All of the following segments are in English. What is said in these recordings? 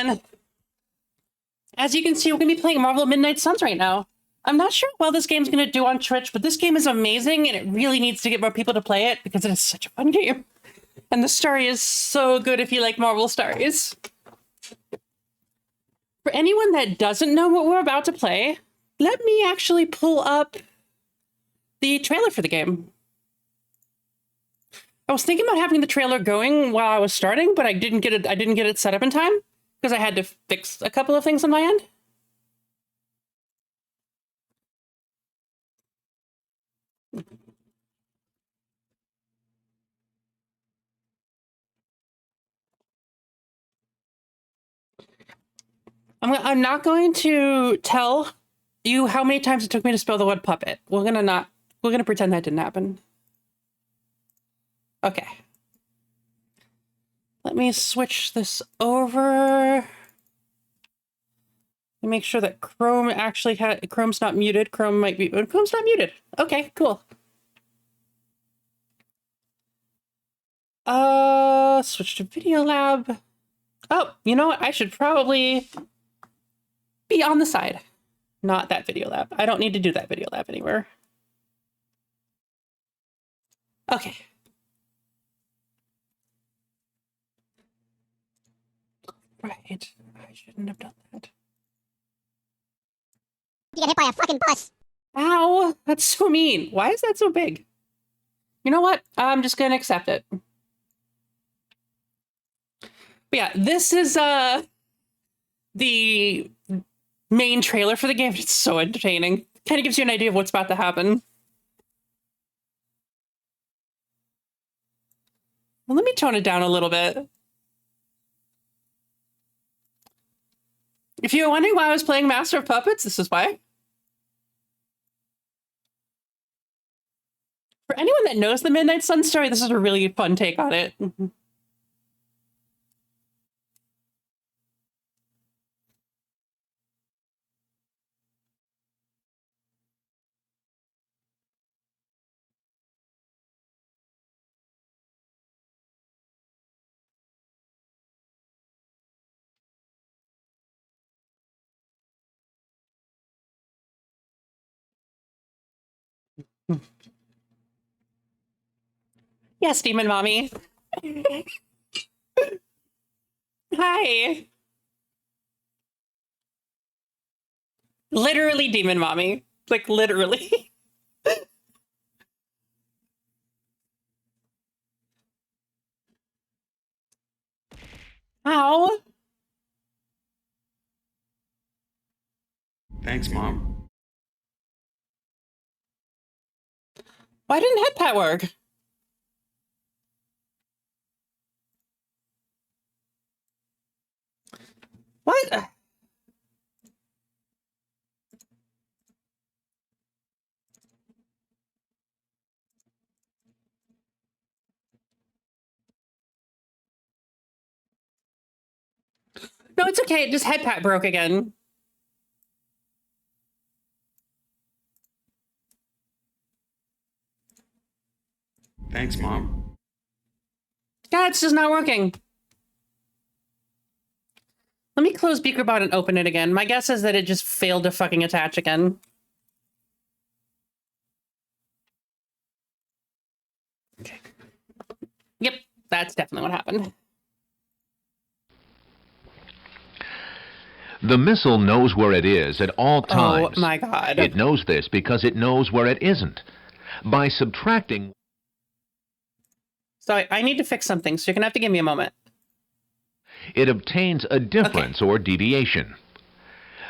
everyone. As you can see, we're going to be playing Marvel Midnight Suns right now. I'm not sure how well this game's going to do on Twitch, but this game is amazing, and it really needs to get more people to play it because it is such a fun game. And the story is so good if you like Marvel stories. For anyone that doesn't know what we're about to play, let me actually pull up the trailer for the game. I was thinking about having the trailer going while I was starting, but I didn't get it set up in time because I had to fix a couple of things on my end. I'm not going to tell you how many times it took me to spell the word puppet. We're gonna pretend that didn't happen. Okay. Let me switch this over. Make sure that Chrome actually Chrome's not muted. Chrome's not muted. Okay, cool. Switch to Video Lab. Oh, you know what? I should probably be on the side. Not that Video Lab. I don't need to do that Video Lab anywhere. Okay. Right. I shouldn't have done that. You got hit by a fucking bus. Ow! That's so mean. Why is that so big? You know what? I'm just gonna accept it. But yeah, this is the main trailer for the game. It's so entertaining. Kind of gives you an idea of what's about to happen. Well, let me tone it down a little bit. If you're wondering why I was playing Master of Puppets, this is why. For anyone that knows the Midnight Sun story, this is a really fun take on it. Yes, Demon Mommy. Hi. Literally Demon Mommy. Like, literally. Ow. Thanks, Mom. Why didn't head pat work? What? No, it's okay. Just head pat broke again. Thanks, Mom. God, it's just not working. Let me close BeakerBot and open it again. My guess is that it just failed to fucking attach again. Okay. Yep, that's definitely what happened. The missile knows where it is at all times. Oh my God. It knows this because it knows where it isn't. By subtracting... So I need to fix something, so you're going to have to give me a moment. It obtains a difference or deviation.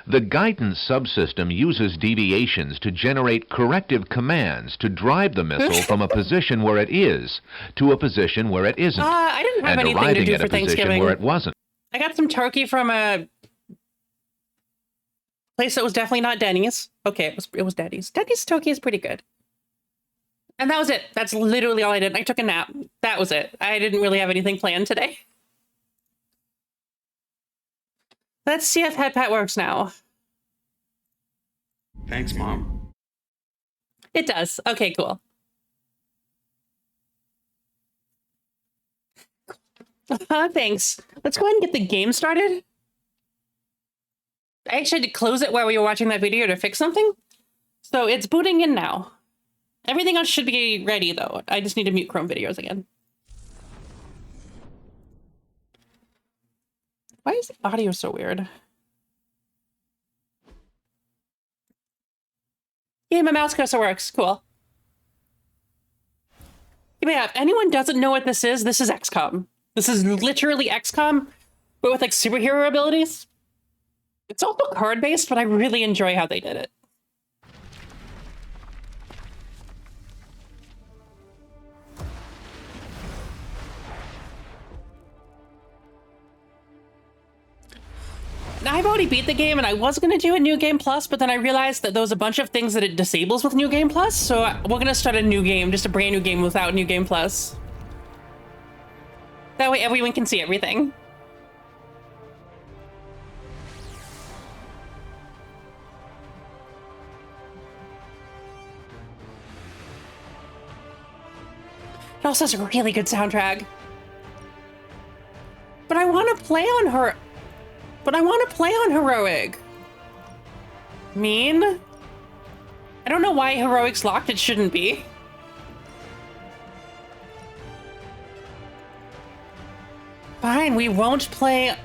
The guidance subsystem uses deviations to generate corrective commands to drive the missile from a position where it is to a position where it isn't. I didn't have anything to arriving do at for a position Thanksgiving. where it wasn't. I got some turkey from a place that was definitely not Denny's. Okay, it was Denny's. Denny's turkey is pretty good. And that was it. That's literally all I did. I took a nap. That was it. I didn't really have anything planned today. Let's see if head pat works now. Thanks, Mom. It does. Okay, cool. Thanks. Let's go ahead and get the game started. I actually had to close it while we were watching that video to fix something. So it's booting in now. Everything else should be ready, though. I just need to mute Chrome videos again. Why is the audio so weird? Yeah, my mouse cursor works. Cool. Yeah, if anyone doesn't know what this is XCOM. This is literally XCOM, but with like superhero abilities. It's also card-based, but I really enjoy how they did it. Now, I've already beat the game, and I was going to do a New Game Plus, but then I realized that there was a bunch of things that it disables with New Game Plus, so we're going to start a new game, just a brand new game without New Game Plus. That way everyone can see everything. It also has a really good soundtrack. But I want to play on her... But I want to play on Heroic. Mean? I don't know why Heroic's locked. It shouldn't be. Fine, we won't play...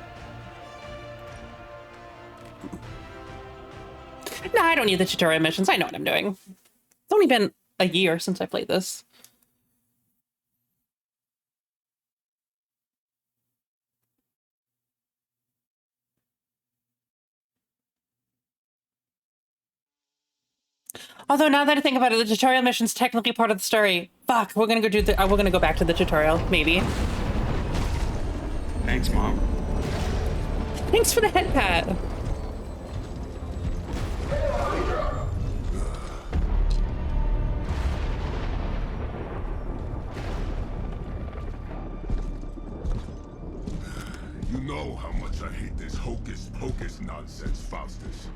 Nah, I don't need the tutorial missions. I know what I'm doing. It's only been a year since I played this. Although now that I think about it, the tutorial mission's technically part of the story. Fuck, we're gonna go do the. We're gonna go back to the tutorial, maybe. Thanks, Mom. Thanks for the head pat. You know how much I hate this hocus pocus nonsense, Faustus.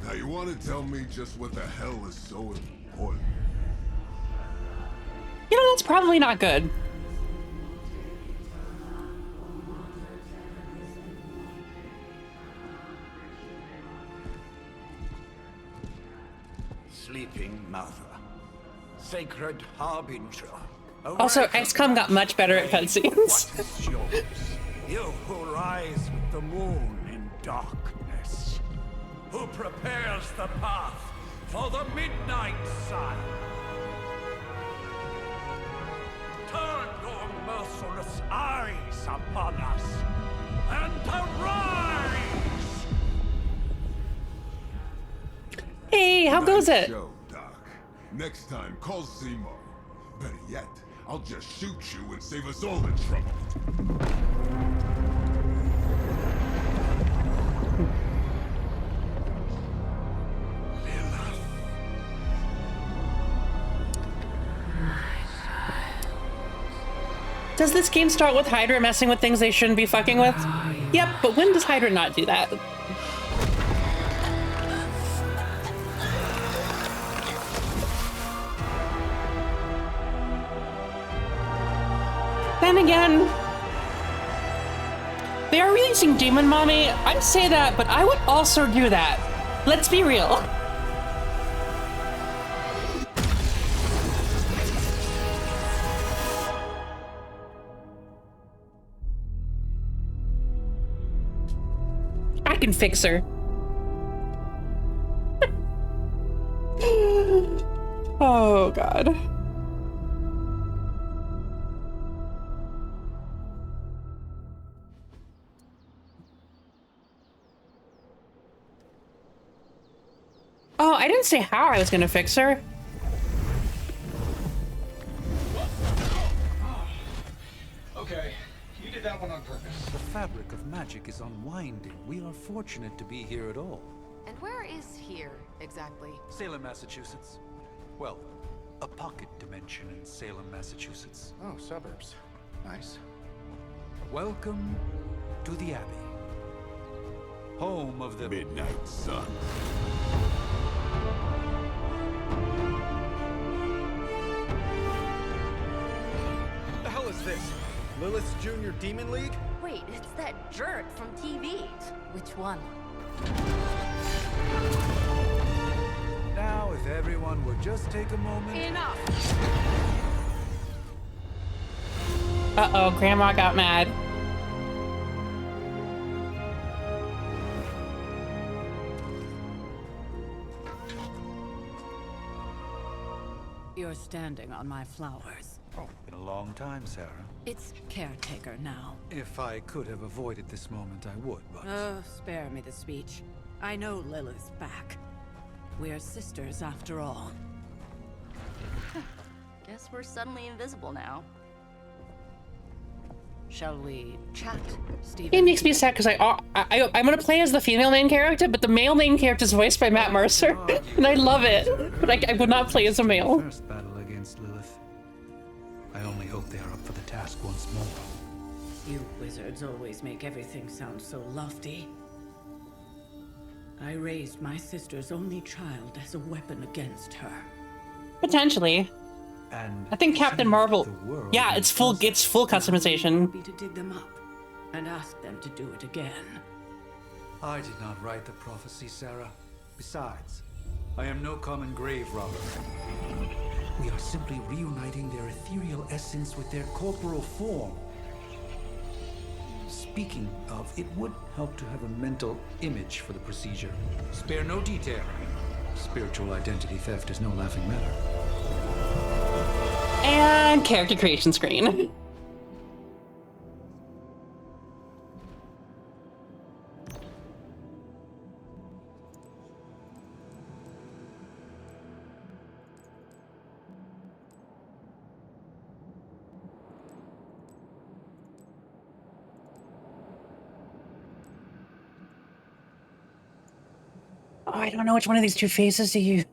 Now you want to tell me just what the hell is so important? You know, that's probably not good. Sleeping Mother, Sacred Harbinger. Also, XCOM got much better at cutscenes. What is yours? You who rise with the moon in darkness, who prepares the path for the midnight sun. Turn your merciless eyes upon us and arise! Hey, how goes it? Show, Doc. Next time, call Seymour. Better yet, I'll just shoot you and save us all the trouble. Does this game start with Hydra messing with things they shouldn't be fucking with? Yep, but when does Hydra not do that? Then again, they are releasing Demon Mommy. I'd say that, but I would also do that. Let's be real. I can fix her. Oh, God. Oh, I didn't say how I was gonna fix her. Okay, you did that one on purpose. The fabric of magic is unwinding. We are fortunate to be here at all. And where is here, exactly? Salem, Massachusetts. Well, a pocket dimension in Salem, Massachusetts. Oh, suburbs. Nice. Welcome to the Abbey. Home of the Midnight Sun. What the hell is this? Lilith's Junior Demon League? Wait, it's that jerk from TV. Which one? Now, if everyone would just take a moment. Enough! Uh-oh, Grandma got mad. You're standing on my flowers. Oh, been a long time, Sarah. It's caretaker now. If I could have avoided this moment, I would, but... Oh, spare me the speech. I know Lilith's back. We're sisters after all. Guess we're suddenly invisible now. Shall we chat, Stephen? It makes me sad because I'm gonna play as the female main character, but the male main character is voiced by Matt Mercer, and I love it. But I would not play as a male. First battle against Lilith. I only hope they are up for the task once more. You wizards always make everything sound so lofty. I raised my sister's only child as a weapon against her. Potentially. And I think Captain Marvel. Yeah, it's full customization. Be to dig them up and ask them to do it again. I did not write the prophecy, Sarah. Besides, I am no common grave robber. We are simply reuniting their ethereal essence with their corporal form. Speaking of, it would help to have a mental image for the procedure. Spare no detail. Spiritual identity theft is no laughing matter. And character creation screen. Oh, I don't know which one of these two faces to use.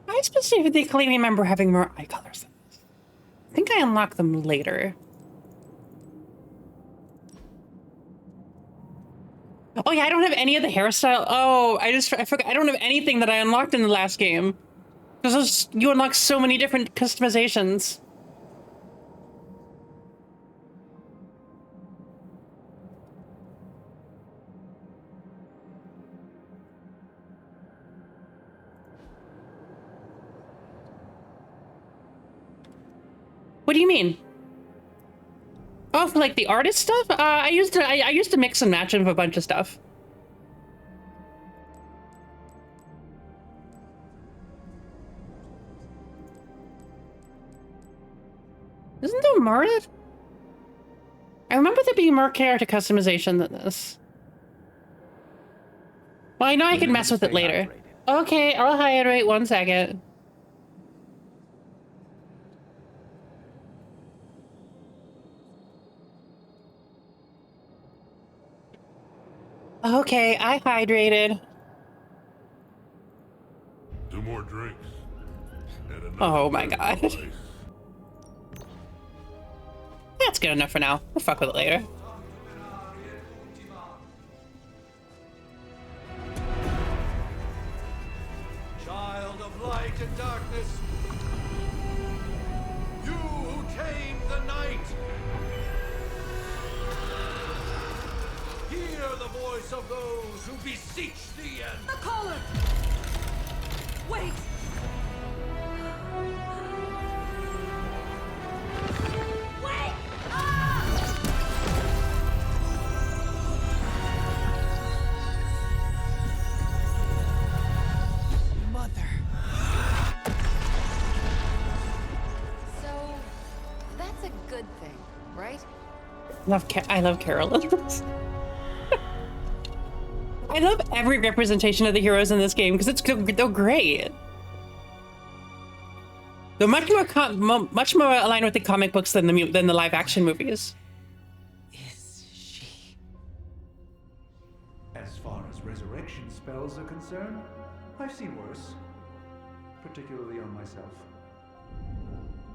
I specifically remember having more eye colors than this. I think I unlocked them later. Oh yeah, I don't have any of the hairstyle. Oh, I forgot. I don't have anything that I unlocked in the last game. Because you unlock so many different customizations. What do you mean? Oh, for like the artist stuff? I used to mix and match with a bunch of stuff. Isn't there more? I remember there being more character customization than this. Well, I know I can mess with it later. Okay, I'll hydrate 1 second. Okay, I hydrated. 2 more drinks. Oh my god. That's good enough for now. We'll fuck with it later. Child of light and darkness, you who tame the night, hear the voice of those who beseech the end. The collar! Wait! Wait! Ah! Mother. So, that's a good thing, right? I love Carolyn. I love every representation of the heroes in this game because they're great. They're much more aligned with the comic books than the live action movies. Is she? As far as resurrection spells are concerned, I've seen worse. Particularly on myself.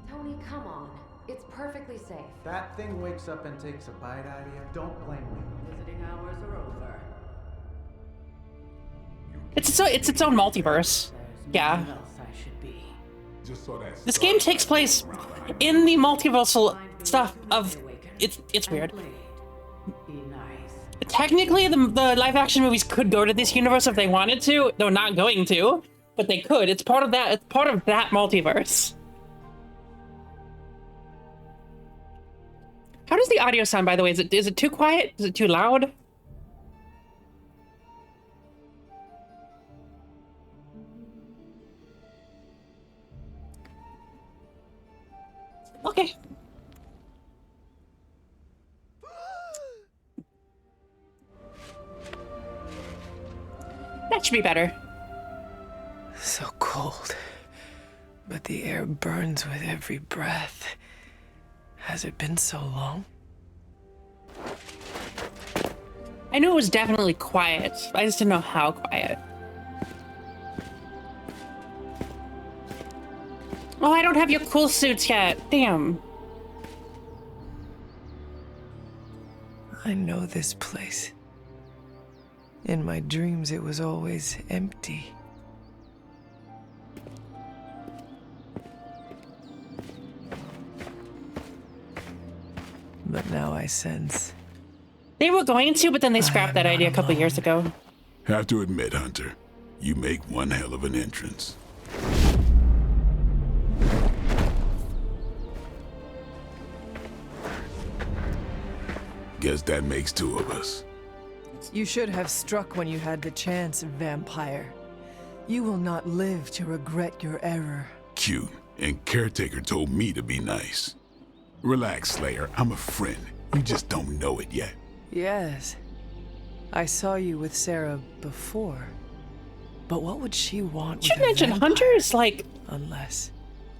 Tony, come on. It's perfectly safe. That thing wakes up and takes a bite out of you. Don't blame me. Visiting hours are over. It's its own multiverse. Yeah. Just saw that. This game takes place in the multiversal stuff of it's weird. Technically, the live action movies could go to this universe if they wanted to. They're not going to, but they could. It's part of that. It's part of that multiverse. How does the audio sound, by the way? Is it too quiet? Is it too loud? Okay. That should be better. So cold, but the air burns with every breath. Has it been so long? I knew it was definitely quiet. I just didn't know how quiet. Oh, I don't have your cool suits yet. Damn. I know this place. In my dreams, it was always empty. But now I sense... They were going to, but then they scrapped that idea a couple years ago. Have to admit, Hunter, you make one hell of an entrance. Guess that makes two of us. You should have struck when you had the chance, vampire. You will not live to regret your error. Cute, and Caretaker told me to be nice. Relax, Slayer, I'm a friend. You just don't know it yet. Yes. I saw you with Sarah before. But what would she want Should mention Hunter is like... Unless...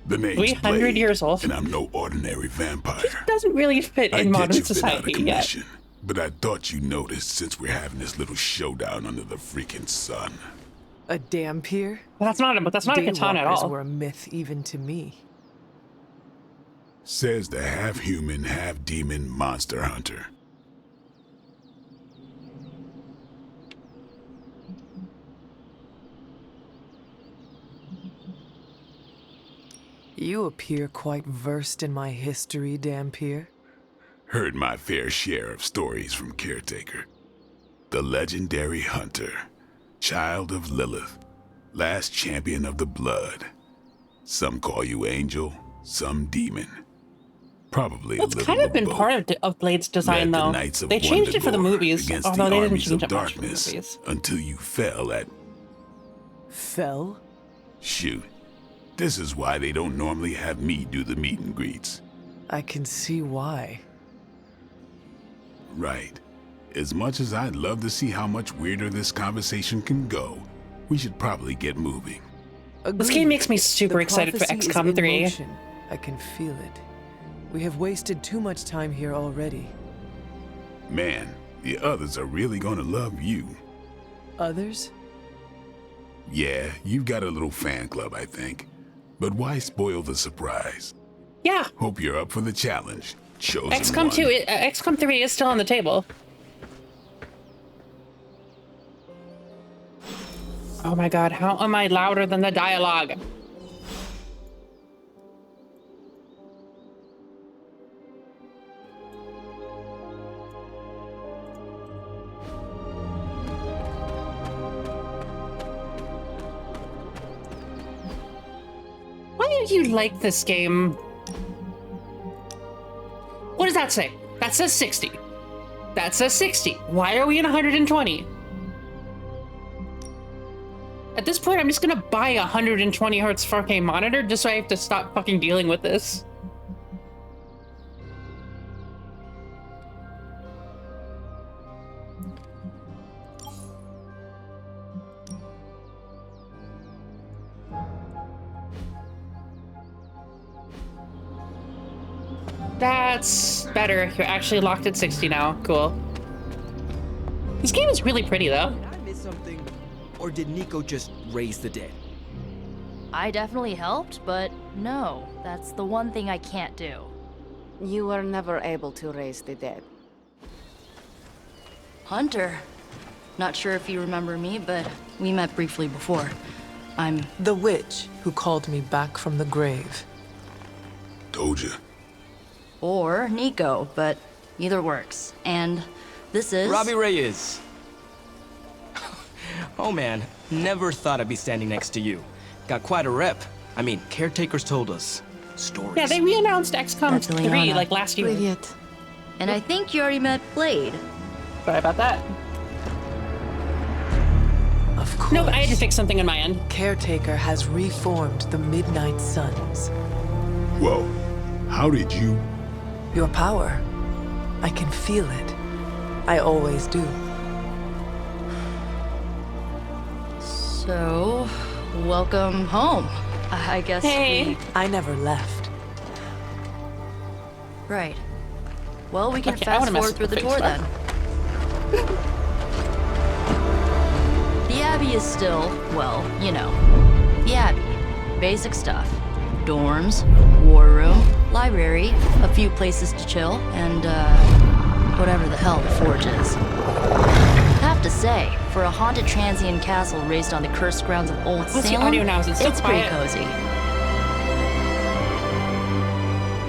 The name's 300 Blade, years old. and I'm no ordinary vampire. He doesn't really fit in modern society yet. But I thought you noticed since we're having this little showdown under the freaking sun. A Dampier? Well, that's not a katana at all. Were a myth even to me. Says the half-human, half-demon monster hunter. You appear quite versed in my history, Dampier. Heard my fair share of stories from Caretaker. The legendary hunter, child of Lilith, last champion of the blood. Some call you angel, some demon. Probably That's a little kind of been both. part of Blade's design, though. They changed it for the movies, although they didn't change it much for the movies. Until you fell at... Fell? Shoot. This is why they don't normally have me do the meet and greets. I can see why. Right. As much as I'd love to see how much weirder this conversation can go, we should probably get moving. Agreed. This game makes me super excited for prophecy is XCOM in 3. motion. I can feel it. We have wasted too much time here already. Man, the others are really gonna love you. Others? Yeah, you've got a little fan club, I think. But why spoil the surprise? Yeah. Hope you're up for the challenge. Chosen XCOM one. 2, XCOM 3 is still on the table. Oh my god, how am I louder than the dialogue? Why do you like this game? What does that say? That says 60. That says 60. Why are we in 120? At this point, I'm just gonna buy a 120 hertz 4K monitor just so I have to stop fucking dealing with this. That's better. You're actually locked at 60 now. Cool. This game is really pretty, though. Did I miss something? Or did Nico just raise the dead? I definitely helped, but no, that's the one thing I can't do. You were never able to raise the dead. Hunter, Not sure if you remember me, but we met briefly before. I'm the witch who called me back from the grave. Told you. Or Nico, but either works. And this is... Robbie Reyes. Oh man, never thought I'd be standing next to you. Got quite a rep. I mean, caretakers told us stories. Yeah, they re-announced XCOM That's 3 Ileana. like last year. Idiot. And I think you already met Blade. Sorry about that. Of course. No, I had to fix something on my end. Caretaker has reformed the Midnight Suns. Whoa. How did you? Your power. I can feel it. I always do. So, welcome home. I guess Hey. I never left. Right. Well, we can Okay, I fast wanna mess forward through with the the tour face then. The Abbey is still, well, you know, the Abbey. Basic stuff. Dorms, war room, library, a few places to chill, and, whatever the hell the Forge is. Have to say, for a haunted transient castle raised on the cursed grounds of Old What's the Salem, audio now? Is it still it's pretty quiet? cozy.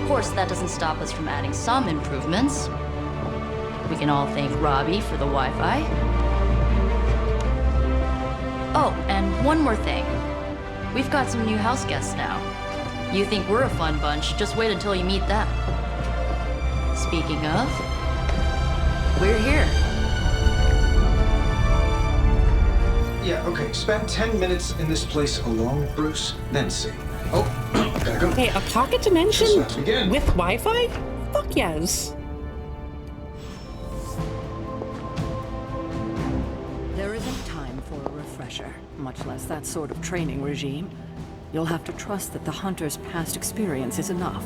Of course, that doesn't stop us from adding some improvements. We can all thank Robbie for the Wi-Fi. Oh, and one more thing. We've got some new house guests now. You think we're a fun bunch, just wait until you meet them. Speaking of, we're here. Yeah, okay. Spend 10 minutes in this place alone, Bruce, then see. Oh, gotta go. Hey, a pocket dimension Let's begin. with Wi-Fi? Fuck yes. There isn't time for a refresher, much less that sort of training regime. You'll have to trust that the hunter's past experience is enough.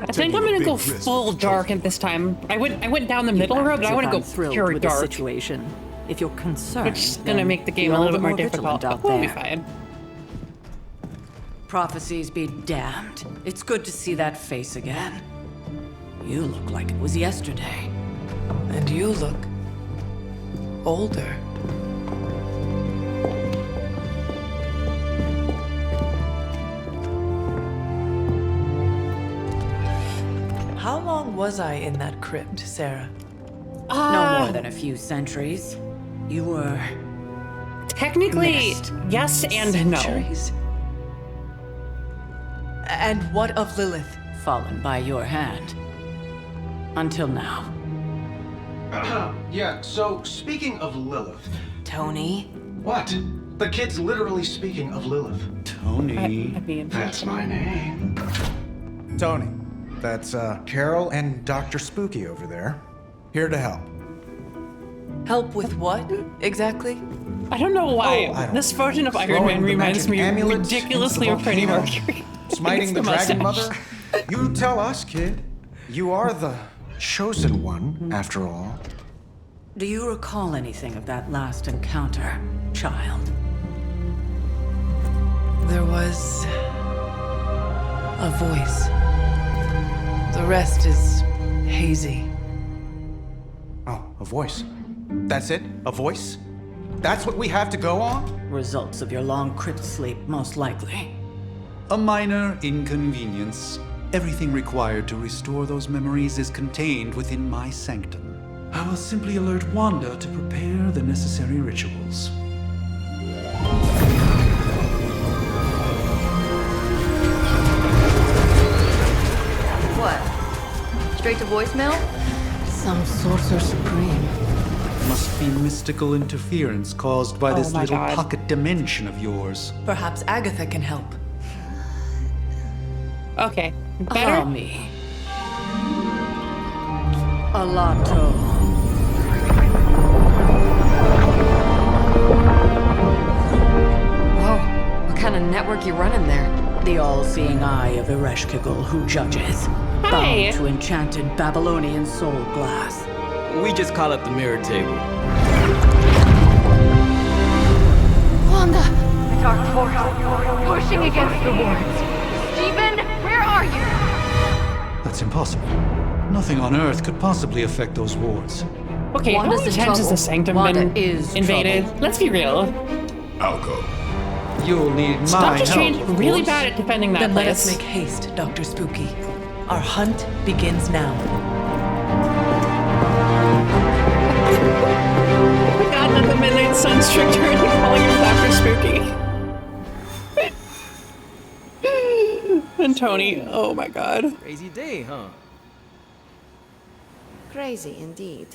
I think I'm gonna go full dark at this time. I went down the middle road, but I want to go pure with the dark. situation. If you're concerned, Which is gonna then make the game be a all little the bit more vigilant difficult, out but we'll be there. fine. Prophecies be damned. It's good to see that face again. You look like it was yesterday. And you look older. How long was I in that crypt, Sarah? No more than a few centuries. You were... Technically, missed. yes and no. Centuries? And what of Lilith? fallen by your hand. Until now. Yeah, so speaking of Lilith. Tony? What? The kid's literally speaking of Lilith. Tony. That's my name. Tony. That's Carol and Dr. Spooky over there. Here to help. Help with what, exactly? I don't know why. I don't This know. version of Iron Throwing Man the reminds magic me amulets ridiculously into of the Freddie volcano. Mercury. Smiting the It's Dragon mustache. Mother? You tell us, kid. You are the chosen one, after all. Do you recall anything of that last encounter, child? There was a voice. The rest is hazy. Oh, a voice. That's it? A voice? That's what we have to go on? Results of your long crypt sleep, most likely. A minor inconvenience. Everything required to restore those memories is contained within my sanctum. I will simply alert Wanda to prepare the necessary rituals. What? Straight to voicemail? Some sorcerer supreme. Must be mystical interference caused by this my little God. pocket dimension of yours. Perhaps Agatha can help. Okay. Allow Better? me. Alato. Whoa, what kind of network you running there? The all-seeing eye of Ereshkigal who judges. Hi. Bound to enchanted Babylonian soul glass. We just call it the mirror table. Wanda! The dark force, pushing against the wards. Stephen, where are you? That's impossible. Nothing on Earth could possibly affect those wards. Okay, how Wanda's many in times has trouble. the Sanctum Wanda been is invaded? trouble. Let's be real. I'll go. You'll need my Doctor help, Strange of really course. bad at defending that Then let place. us make haste, Dr. Spooky. Our hunt begins now. Oh my god, not the Midnight Sun's tricked her into calling him Dr. Spooky. And Tony, oh my god. Crazy day, huh? Crazy indeed.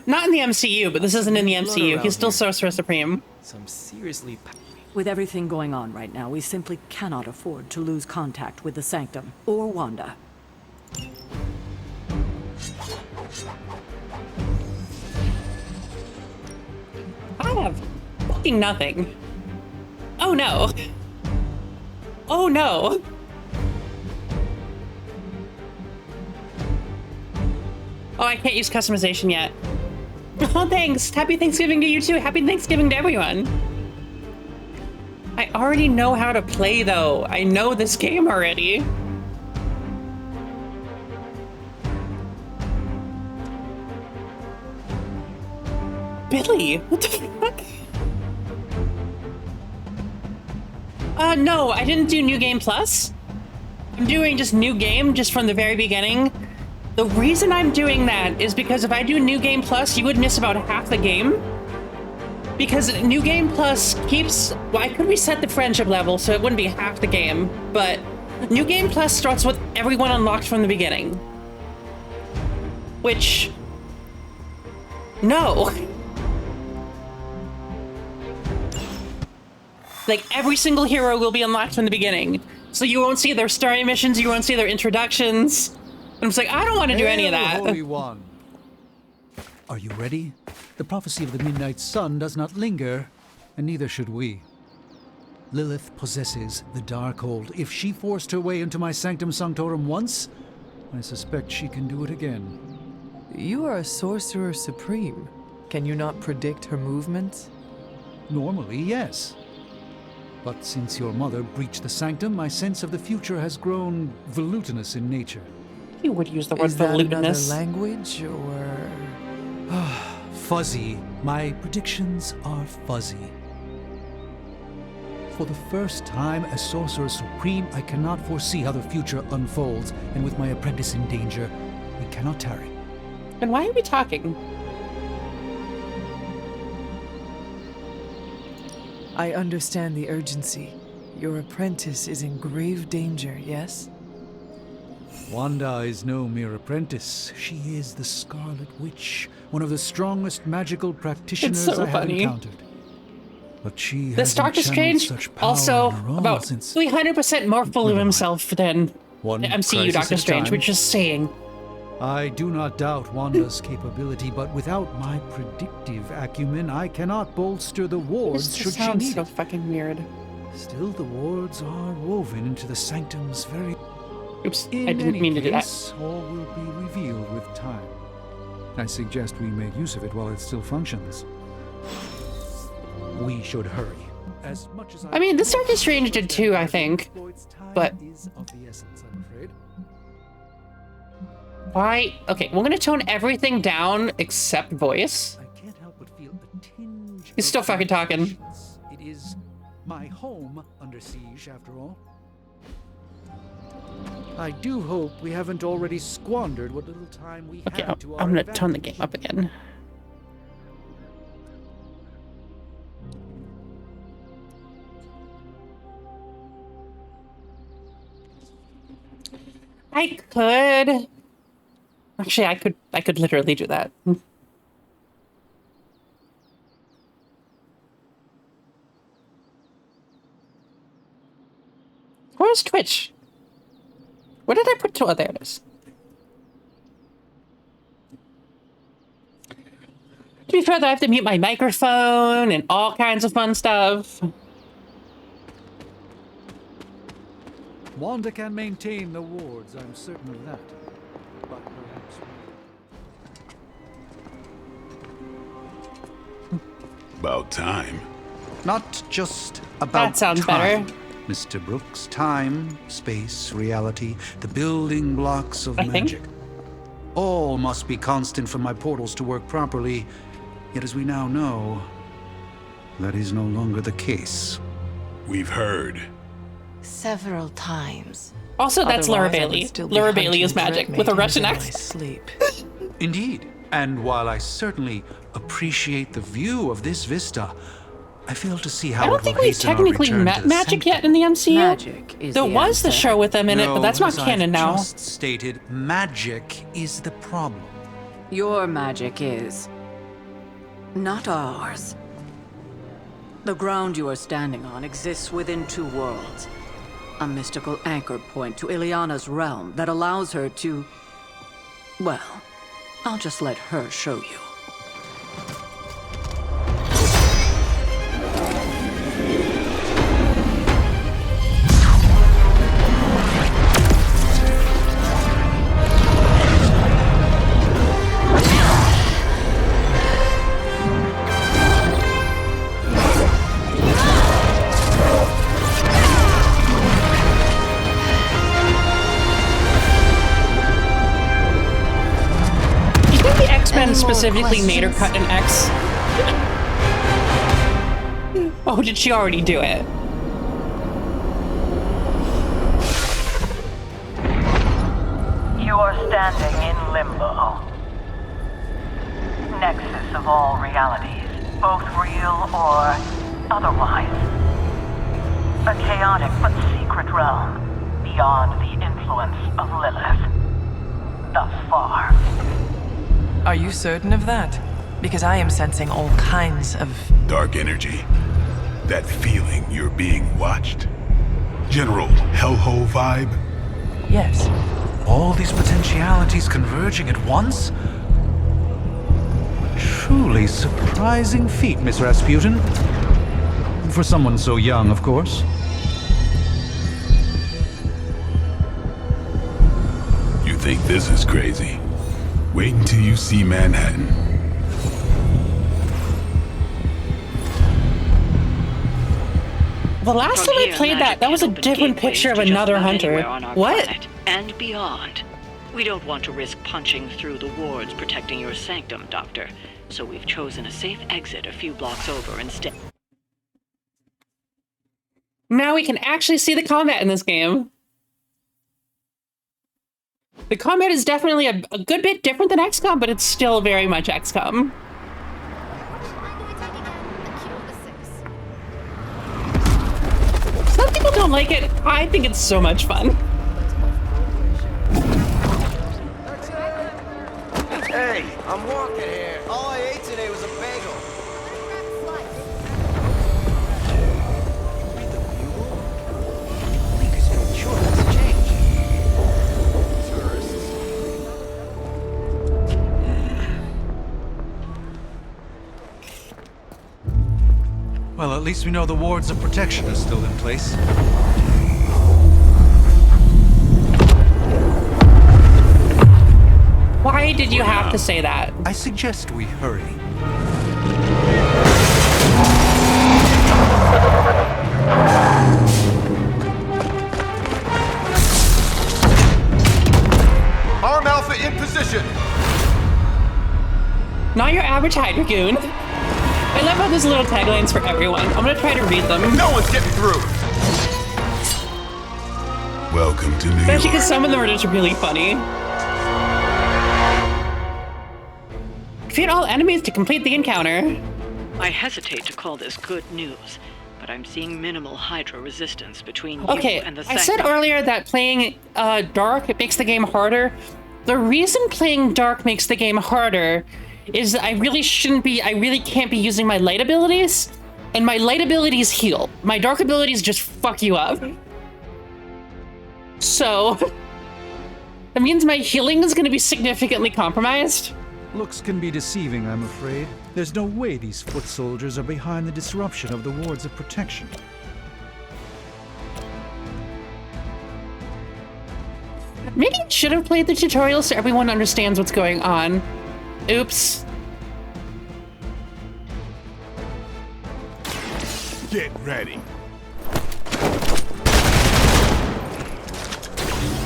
Not in the MCU, but this isn't in the MCU. He's still Sorcerer Supreme. Some seriously. With everything going on right now, we simply cannot afford to lose contact with the Sanctum or Wanda. I have fucking nothing. Oh no. Oh no. Oh, I can't use customization yet. Oh, thanks. Happy Thanksgiving to you too. Happy Thanksgiving to everyone. I already know how to play though. I know this game already. Billy, what the fuck? No, I didn't do New Game Plus. I'm doing just New Game, just from the very beginning. The reason I'm doing that is because if I do New Game Plus, you would miss about half the game. Because New Game Plus keeps... Well, I could reset the friendship level, so it wouldn't be half the game, but New Game Plus starts with everyone unlocked from the beginning. Which... No. Like, every single hero will be unlocked from the beginning. So you won't see their story missions, you won't see their introductions. And I'm just like, I don't want to do any of that. Holy One. Are you ready? The prophecy of the Midnight Sun does not linger, and neither should we. Lilith possesses the Darkhold. If she forced her way into my Sanctum Sanctorum once, I suspect she can do it again. You are a Sorcerer Supreme. Can you not predict her movements? Normally, yes. But since your mother breached the Sanctum, my sense of the future has grown volutinous in nature. You would use the word Is that another volutinous. language, or...? Fuzzy. My predictions are fuzzy. For the first time as Sorcerer Supreme, I cannot foresee how the future unfolds, and with my apprentice in danger, we cannot tarry. And why are we talking? I understand the urgency. Your apprentice is in grave danger, yes? Wanda is no mere apprentice. She is the Scarlet Witch, one of the strongest magical practitioners so I have funny. encountered. But she This hasn't Doctor channeled Strange, such power also on her own about since 300% more full of himself than one the MCU crisis Doctor at a Strange, time. which is saying. I do not doubt Wanda's capability, but without my predictive acumen, I cannot bolster the wards This should just she sounds need so it. fucking weird. Still, the wards are woven into the Sanctum's very... Oops, In I didn't any mean to do that. case, all will be revealed with time. I suggest we make use of it while it still functions. We should hurry. As much as I mean, this Doctor Strange did too, I think. But is of the essence, I'm afraid. why? Okay, we're gonna tone everything down except voice. I can't help but feel a tinge. He's still of fucking talking. impatience. It is my home under siege, after all. I do hope we haven't already squandered what little time we Okay, had to our I'm gonna turn the advantage. game up again. I could. Actually, I could literally do that. Where's Twitch? Where did I put Oh, there it is. To be fair, though, I have to mute my microphone and all kinds of fun stuff. Wanda can maintain the wards, I'm certain of that. But perhaps... About time. Not just about That sounds time, better. Mr. Brooks. Time, space, reality, the building blocks of I think. magic. All must be constant for my portals to work properly. Yet as we now know, that is no longer the case. We've heard. Several times. Also, that's Laura Otherwise, I would Bailey. still be Laura Bailey hunting is magic with a dread Russian maidens in my accent. sleep. Indeed. And while I certainly appreciate the view of this vista, I fail to see how I don't think we've technically met Magic yet in the MCU. Magic is there the was the answer. show with them in it, but that's not as canon I've now. Just stated, magic is the problem. Your magic is not ours. The ground you are standing on exists within two worlds. A mystical anchor point to Ileana's realm that allows her to... Well, I'll just let her show you. X-Men specifically made her cut an X. Oh, did she already do it? You are standing in limbo. Nexus of all realities, both real or otherwise. A chaotic but secret realm beyond the influence of Lilith. Thus far. Are you certain of that? Because I am sensing all kinds of... Dark energy. That feeling you're being watched. General hellhole vibe. Yes. All these potentialities converging at once? Truly surprising feat, Miss Rasputin. For someone so young, of course. You think this is crazy? Wait until you see Manhattan. The last time I played that was a different picture of another hunter. What? And beyond. We don't want to risk punching through the wards protecting your sanctum, Doctor. So we've chosen a safe exit a few blocks over instead. Now we can actually see the combat in this game. The combat is definitely a good bit different than XCOM, but it's still very much XCOM. Some people don't like it. I think it's so much fun. Hey, I'm walking here. All I ate today was a bagel. Read the bugle? Because sure, that's a change. Tourists. Well, at least we know the wards of protection are still in place. Why did you have to say that? I suggest we hurry. Arm Alpha in position. Not your average Hydra goon. I love how there's little taglines for everyone. I'm gonna try to read them. No one's getting through. Welcome to New Especially York. because some of them are just really funny. Defeat all enemies to complete the encounter. I hesitate to call this good news, but I'm seeing minimal Hydra resistance between Okay, you and the I said Sanctum. earlier that playing Dark, it makes the game harder. The reason playing Dark makes the game harder is I really can't be using my light abilities, and my light abilities heal. My dark abilities just fuck you up. So, that means my healing is gonna be significantly compromised. Looks can be deceiving, I'm afraid. There's no way these foot soldiers are behind the disruption of the wards of protection. Maybe I should have played the tutorial so everyone understands what's going on. Oops. Get ready.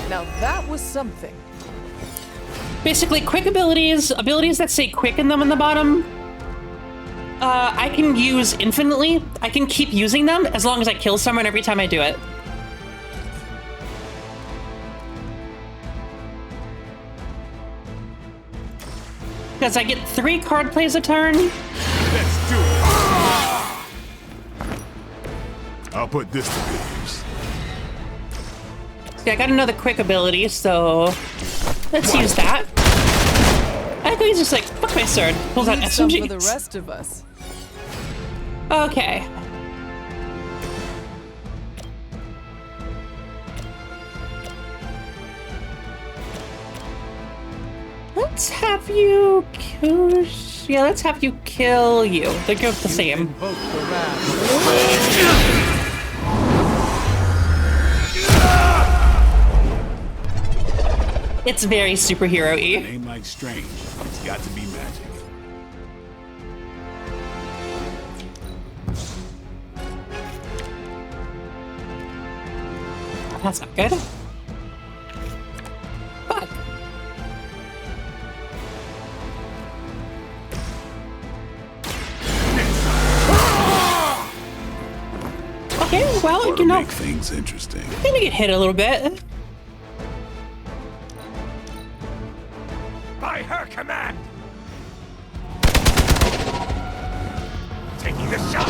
Now that was something. Basically, quick abilities that say quick in them in the bottom, I can use infinitely. I can keep using them as long as I kill someone every time I do it. Because I get 3 card plays a turn. Let's do it. I'll put this to good use. See, I got another quick ability, so let's use that. I think he's just like, fuck my sword. Pulls out Leave some SMGs. for the rest of us. Okay. Let's have you kill... Yeah, let's have you kill you. They're both the same. It's very superhero-y. Name like strange. It's got to be magic. That's not good. Fuck. Okay, well, you know, Make things interesting. I'm gonna get hit a little bit. By her command! Taking the shot!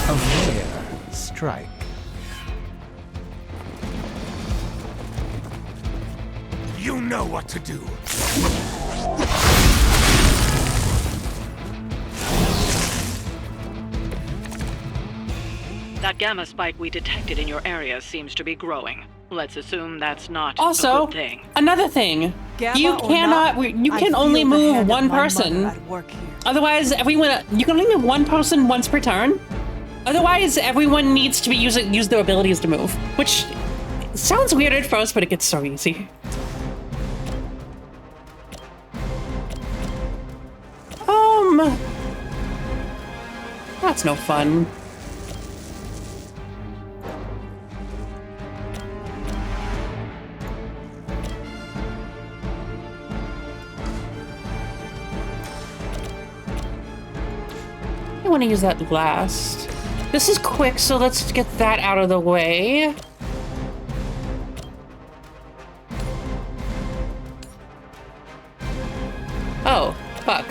A rare strike. You know what to do. That gamma spike we detected in your area seems to be growing. Let's assume that's not a Also, good thing. another thing. Gamma You or cannot. not, You I can feel only the move hand of one my mother person. at work here. Otherwise, everyone. You can only move one person once per turn. Otherwise, everyone needs to be use their abilities to move, which sounds weird at first, but it gets so easy. That's no fun. I want to use that last. This is quick, so let's get that out of the way. Oh, fuck.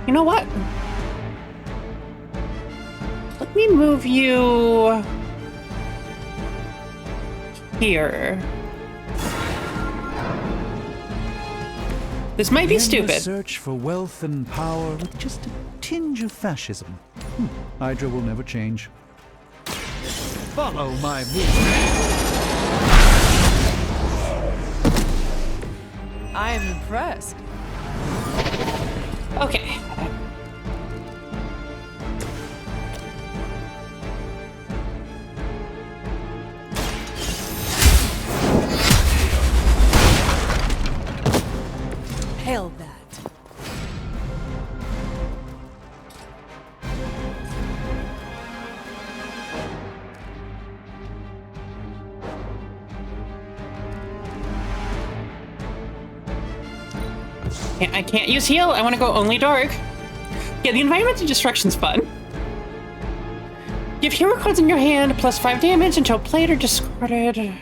You know what? Let me move you here. This might be The endless stupid. search for wealth and power with just a tinge of fascism. Hydra will never change. Follow my movement. I am impressed. Okay. Hail that. I can't use heal. I want to go only dark. Yeah, the environmental destruction's fun. You have hero cards in your hand, plus 5 damage until played or discarded.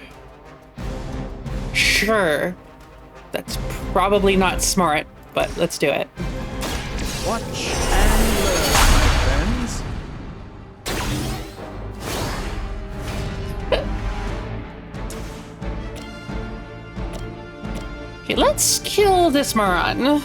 Sure. That's probably not smart, but let's do it. Watch and learn, my friends. Okay, let's kill this moron.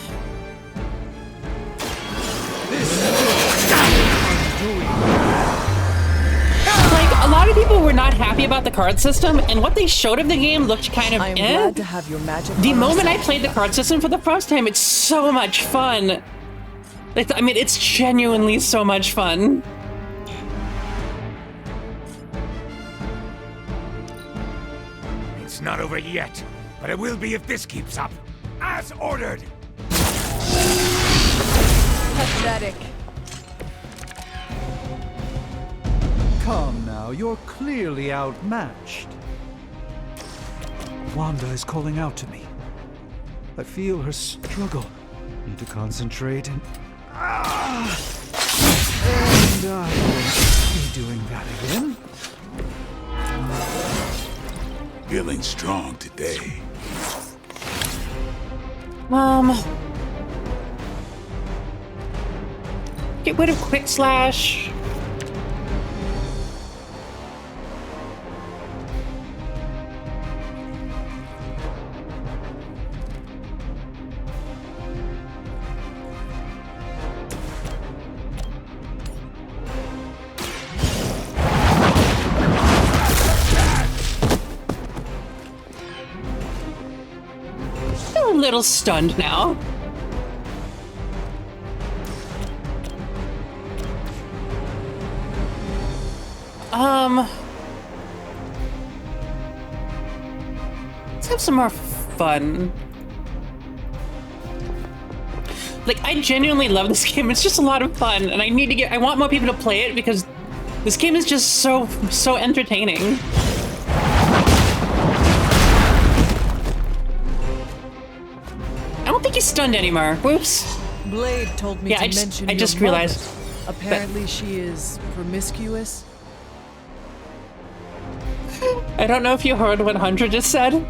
Like, a lot of people were not happy about the card system, and what they showed of the game looked kind of I am glad to have your magic. The on moment our I side. played the card system for the first time, it's so much fun. I mean, it's genuinely so much fun. It's not over yet, but it will be if this keeps up. As ordered! Pathetic. Come now, you're clearly outmatched. Wanda is calling out to me. I feel her struggle. Need to concentrate and... And I won't be doing that again. Feeling strong today. Get rid of Quick Slash. Still a little stunned now. Let's have some more fun. Like, I genuinely love this game. It's just a lot of fun, and I want more people to play it because this game is just so entertaining. I don't think he's stunned anymore. Whoops. Blade told me to mention I your just mother. realized. Apparently she is promiscuous. I don't know if you heard what Hunter just said,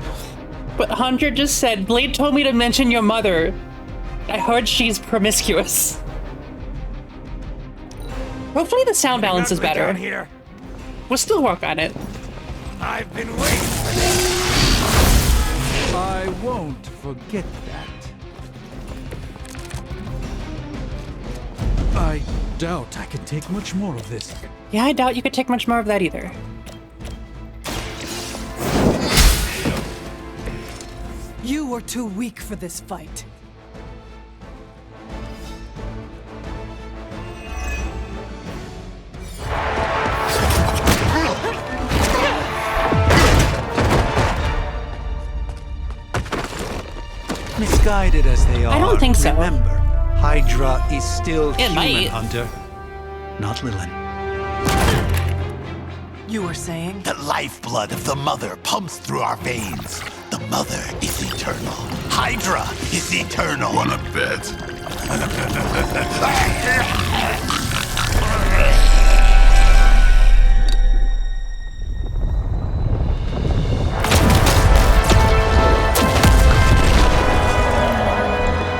but Hunter just said, Blade told me to mention your mother. I heard she's promiscuous. Hopefully the sound balance is better. Here. We'll still work on it. I've been waiting for this. I won't forget that. I doubt I can take much more of this. Yeah, I doubt you could take much more of that either. You were too weak for this fight. Misguided as they are, I don't think so. Remember, Hydra is still human, might. Hunter. Not Lilin. You were saying? The lifeblood of the mother pumps through our veins. The mother is eternal. Hydra is eternal. Wanna bet?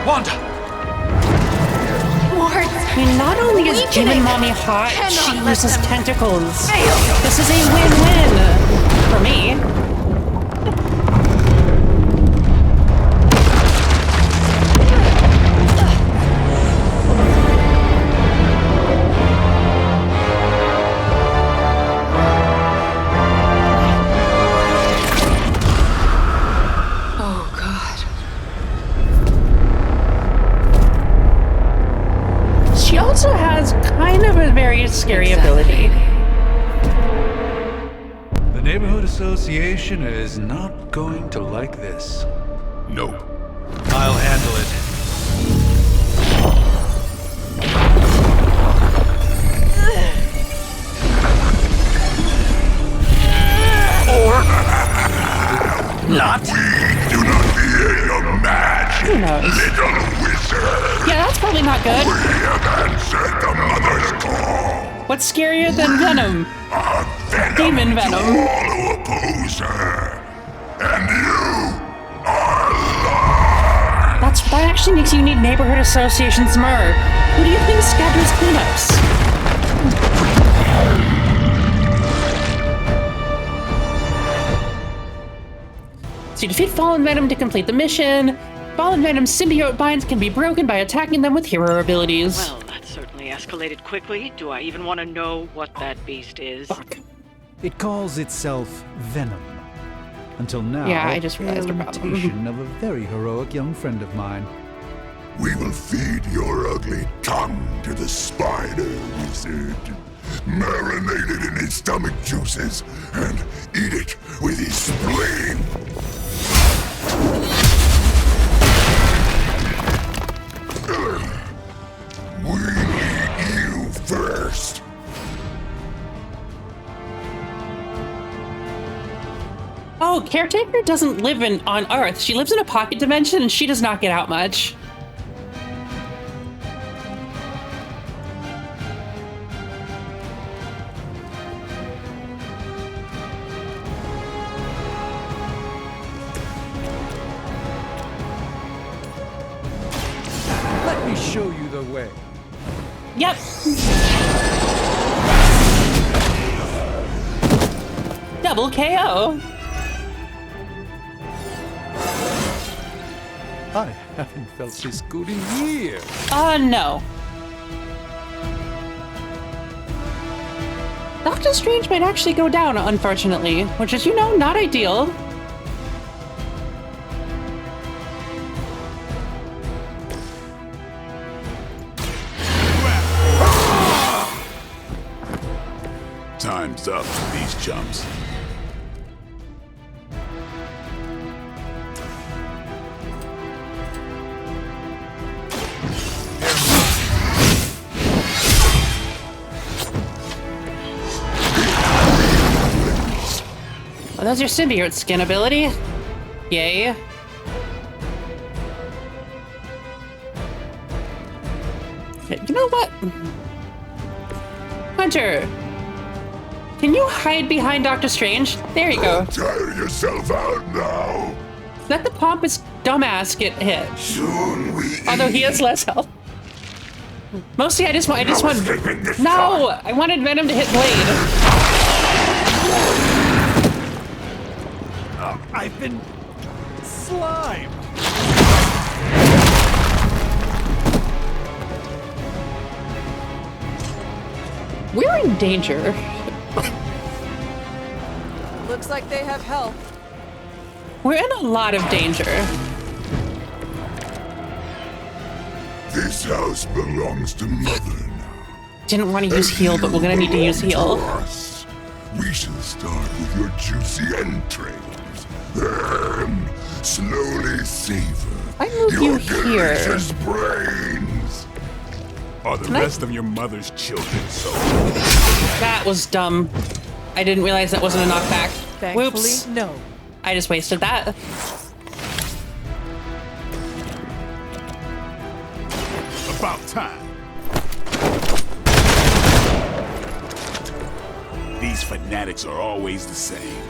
Wanda! I mean, not only is Demon Mommy hot, she uses tentacles. This is a win-win for me. She also has kind of a very scary ability. The Neighborhood Association is not going to like this. No. I'll handle it. Not. We do not fear your magic, Who knows? little wizard. Yeah, that's probably not good. We have answered the mother's call. What's scarier than Venom? Demon Venom. To all who oppose her. And you are lost. That actually makes you need neighborhood associations more. Who do you think schedules cleanups? So you defeat Fallen Venom to complete the mission. Fallen Venom's symbiote binds can be broken by attacking them with hero abilities. Well, that certainly escalated quickly. Do I even want to know what that beast is? Fuck. It calls itself Venom. Until now, Yeah, I just realized a a problem. imitation of a very heroic young friend of mine. We will feed your ugly tongue to the spider wizard. Marinate it in his stomach juices and eat it with his spleen. We need you first. Oh, Caretaker doesn't live on Earth. She lives in a pocket dimension, and she does not get out much. Let me show you the way. Yep. Double KO. I haven't felt this good in years. No. Doctor Strange might actually go down, unfortunately, which is, you know, not ideal. Time's up for these chumps. Oh, that's your symbiote skin ability? Yay. Okay, you know what? Hunter, can you hide behind Doctor Strange? There you go. Tire yourself out now. Let the pompous dumbass get hit. Soon we Although he has less health. Mostly I just want No! I wanted Venom to hit Blade. I've been slimed. We're in danger. Looks like they have help. We're in a lot of danger. This house belongs to Mother now. Didn't want to use heal, but we're gonna need to use heal. We shall start with your juicy entrails, then slowly savor I move your you here. delicious brains. Are the Can I- rest of your mother's children so? That was dumb. I didn't realize that wasn't a knockback. Thankfully, Whoops. no. I just wasted that. About time. These fanatics are always the same.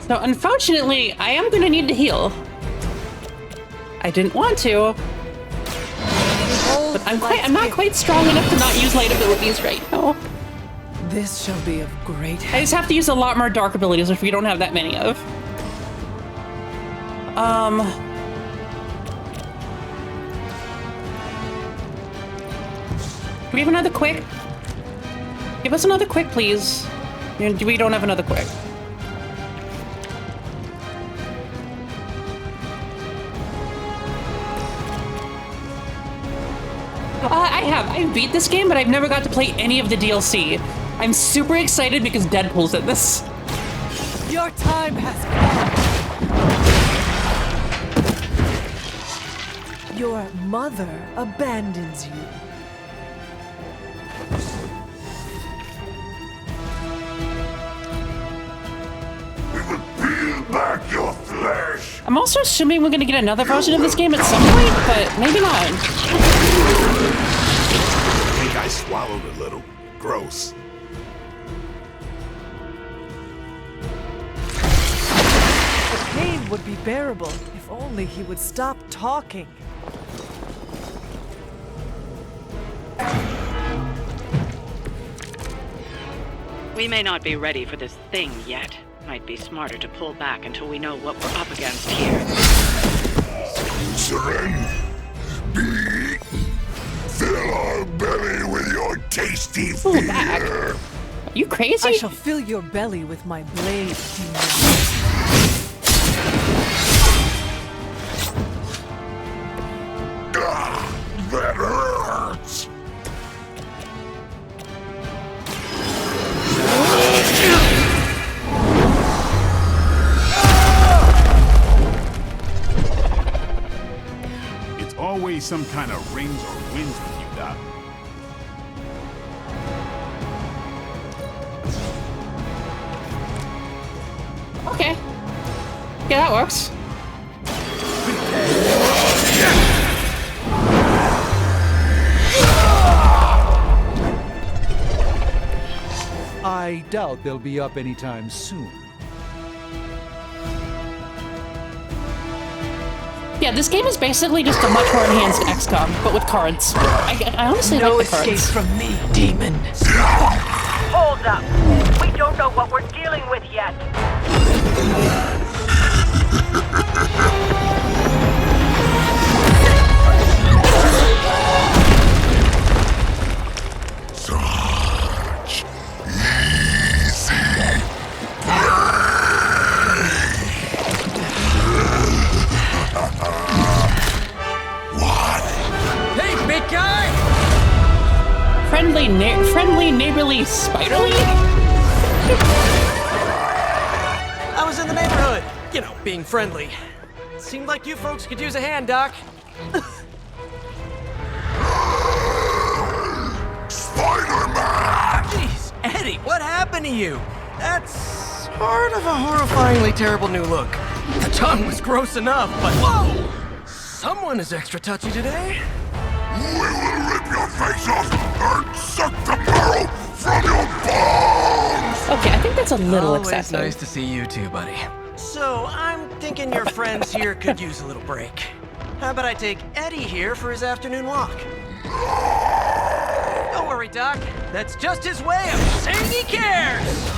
So unfortunately, I am gonna need to heal. I didn't want to. But I'm not quite strong enough to not use light abilities right now. This shall be of great help. I just have to use a lot more dark abilities, which we don't have that many of. Do we have another quick? Give us another quick, please. We don't have another quick. I beat this game, but I've never got to play any of the DLC. I'm super excited because Deadpool's in this. Your time has come. Your mother abandons you. Peel back your flesh. I'm also assuming we're gonna get another version of this game at some point, but maybe not. I think I swallowed a little. Gross. The pain would be bearable if only he would stop talking. We may not be ready for this thing yet. Might be smarter to pull back until we know what we're up against here. Surrender. Be. Fill our belly with your tasty fear. Are you crazy? I shall fill your belly with my blade, demon. That hurts. It's always some kind of rings or winds with you, Doc. Yeah, that works. I doubt they'll be up anytime soon. Yeah, this game is basically just a much more enhanced XCOM, but with cards. I honestly like the cards. No escape from me, demon. Hold up. We don't know what we're dealing with yet. Such easy What? Hey, big guy! Friendly, neighborly, spiderly? I was in the neighborhood. You know, being friendly. Seemed like you folks could use a hand, Doc. Spider-Man! Jeez, Eddie, what happened to you? That's sort of a horrifyingly terrible new look. The tongue was gross enough, but whoa! Someone is extra touchy today. We will rip your face off and suck the marrow from your bones! Okay, I think that's a little Always excessive. nice to see you too, buddy. So, I'm thinking your friends here could use a little break. How about I take Eddie here for his afternoon walk? Don't worry, Doc. That's just his way of saying he cares!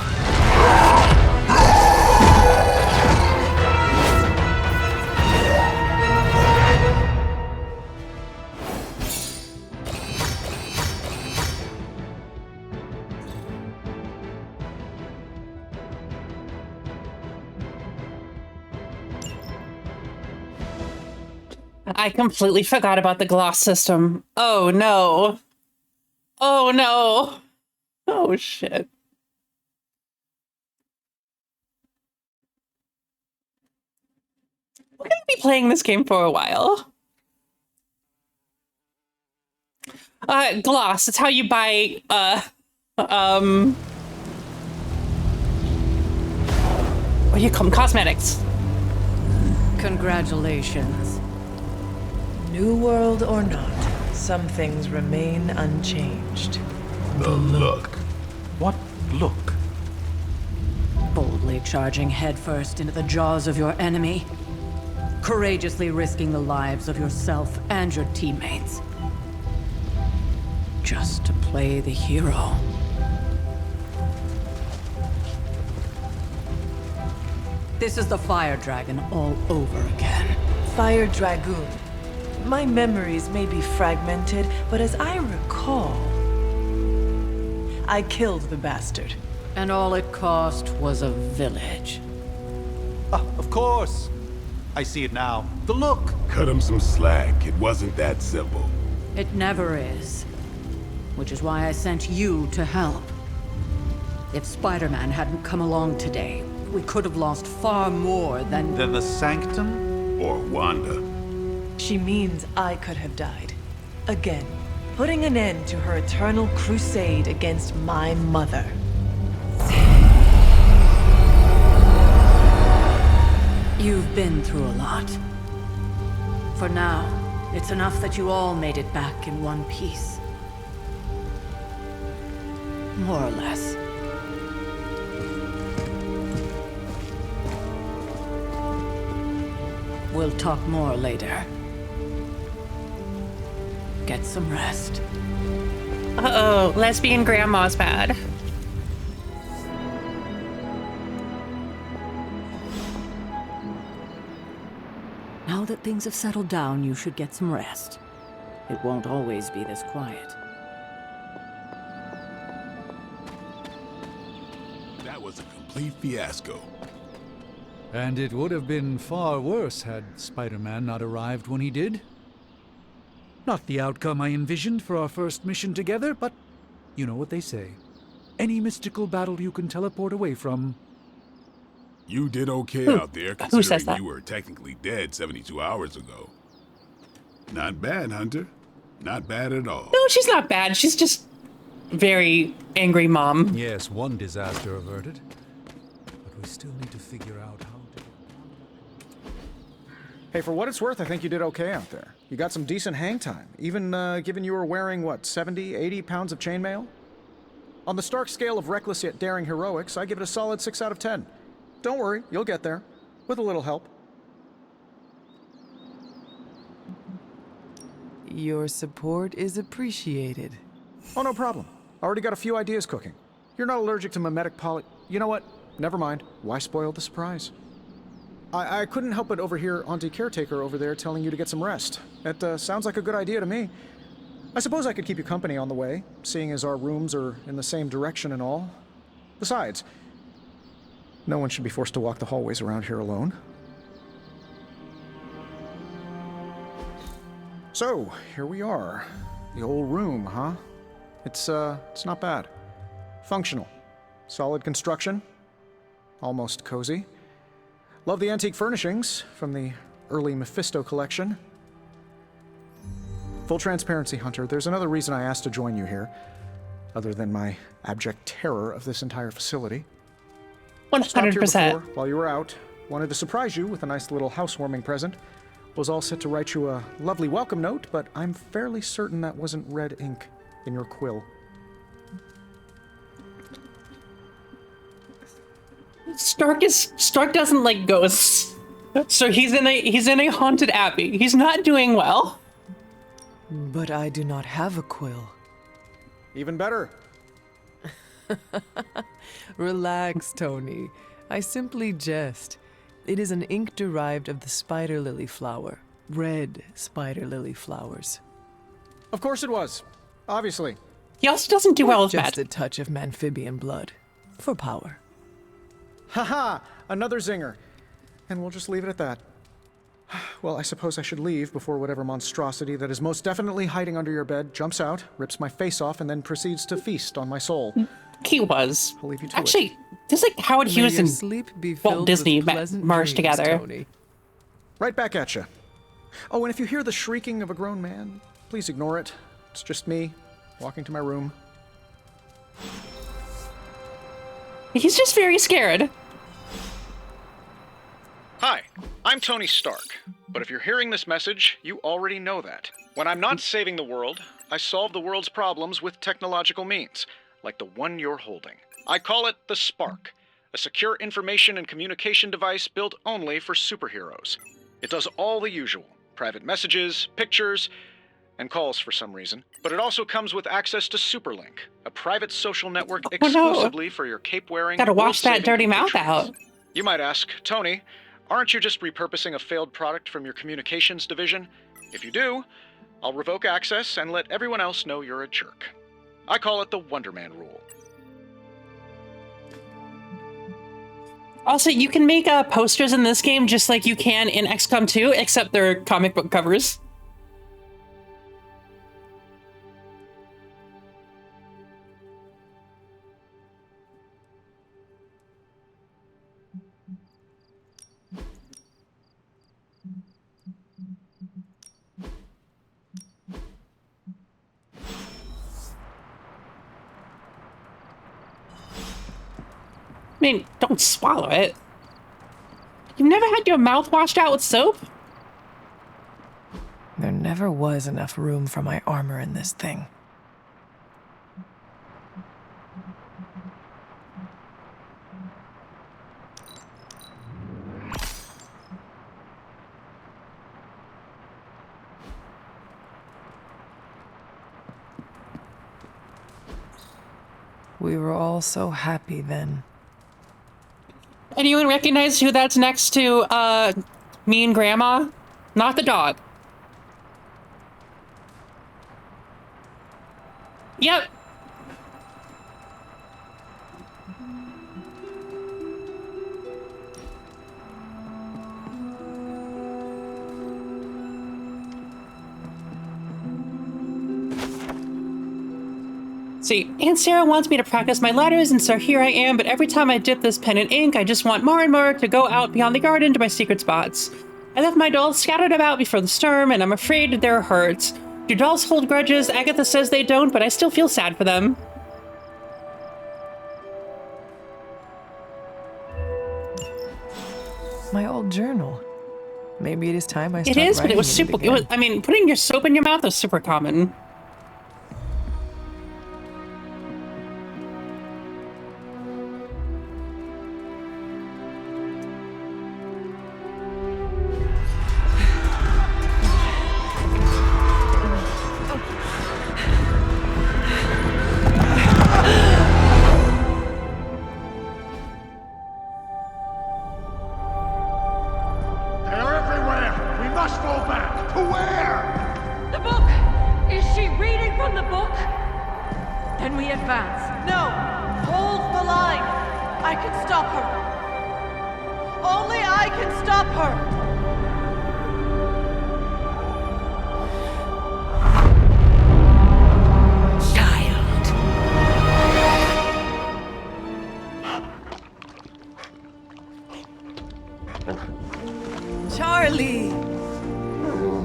I completely forgot about the gloss system. Oh no. Oh no. Oh shit. We're gonna be playing this game for a while. Gloss, it's how you buy, what do you call them? Cosmetics. Congratulations. New world or not, some things remain unchanged. The look. What look? Boldly charging headfirst into the jaws of your enemy. Courageously risking the lives of yourself and your teammates. Just to play the hero. This is the Fire Dragon all over again. Fire Dragoon. My memories may be fragmented, but as I recall, I killed the bastard. And all it cost was a village. Ah, of course. I see it now. The look. Cut him some slack. It wasn't that simple. It never is. Which is why I sent you to help. If Spider-Man hadn't come along today, we could have lost far more than... Than the Sanctum? Or Wanda. She means I could have died. Again, putting an end to her eternal crusade against my mother. You've been through a lot. For now, it's enough that you all made it back in one piece. More or less. We'll talk more later. Get some rest. Uh-oh, lesbian grandma's bad. Now that things have settled down, you should get some rest. It won't always be this quiet. That was a complete fiasco. And it would have been far worse had Spider-Man not arrived when he did. Not the outcome I envisioned for our first mission together, but you know what they say. Any mystical battle you can teleport away from. You did okay out there, Who says considering that? you were technically dead 72 hours ago. Not bad, Hunter. Not bad at all. No, she's not bad. She's just very angry mom. Yes, one disaster averted. But we still need to figure out how to... Hey, for what it's worth, I think you did okay out there. You got some decent hang time, even given you were wearing, what, 70, 80 pounds of chainmail? On the Stark scale of reckless yet daring heroics, I give it a solid 6 out of 10. Don't worry, you'll get there. With a little help. Your support is appreciated. Oh, no problem. Already got a few ideas cooking. You're not allergic to mimetic poly... You know what? Never mind. Why spoil the surprise? I couldn't help but overhear Auntie Caretaker over there telling you to get some rest. It sounds like a good idea to me. I suppose I could keep you company on the way, seeing as our rooms are in the same direction and all. Besides, no one should be forced to walk the hallways around here alone. So, here we are. The old room, huh? It's not bad. Functional. Solid construction. Almost cozy. Love the antique furnishings from the early Mephisto collection. Full transparency, Hunter, there's another reason I asked to join you here, other than my abject terror of this entire facility. 100%. Stopped here before, while you were out. Wanted to surprise you with a nice little housewarming present. Was all set to write you a lovely welcome note, but I'm fairly certain that wasn't red ink in your quill. Stark doesn't like ghosts. So he's in a haunted abbey. He's not doing well. But I do not have a quill. Even better. Relax, Tony. I simply jest. It is an ink derived of the spider lily flower. Red spider lily flowers. Of course it was. Obviously. He also doesn't do well with just magic. a touch of amphibian blood. For power. Haha! Another zinger. And we'll just leave it at that. Well, I suppose I should leave before whatever monstrosity that is most definitely hiding under your bed jumps out, rips my face off, and then proceeds to feast on my soul. He was. I'll leave you to Actually, it. there's like Howard Hughes and sleep be Walt Disney merged together. Tony. Right back at you. Oh, and if you hear the shrieking of a grown man, please ignore it. It's just me, walking to my room. He's just very scared. Hi, I'm Tony Stark, but if you're hearing this message, you already know that. When I'm not saving the world, I solve the world's problems with technological means, like the one you're holding. I call it the Spark, a secure information and communication device built only for superheroes. It does all the usual, private messages, pictures, and calls for some reason, but it also comes with access to Superlink, a private social network exclusively for your cape-wearing, Gotta wash that world-saving dirty mouth compatriots. out. You might ask, Tony, aren't you just repurposing a failed product from your communications division? If you do, I'll revoke access and let everyone else know you're a jerk. I call it the Wonder Man rule. Also, you can make posters in this game just like you can in XCOM 2, except they're comic book covers. I mean, don't swallow it. You've never had your mouth washed out with soap? There never was enough room for my armor in this thing. We were all so happy then. Anyone recognize who that's next to, me and Grandma? Not the dog. Yep. See, Aunt Sarah wants me to practice my letters, and so here I am, but every time I dip this pen in ink, I just want more and more to go out beyond the garden to my secret spots. I left my dolls scattered about before the storm, and I'm afraid they're hurt. Do dolls hold grudges? Agatha says they don't, but I still feel sad for them. My old journal. Maybe it is time I It start is, but it writing was in super. It again. was, I mean, putting your soap in your mouth is super common. They are everywhere! We must fall back! To where? The book! Is she reading from the book? Then we advance. No! Hold the line! I can stop her! Only I can stop her! Charlie!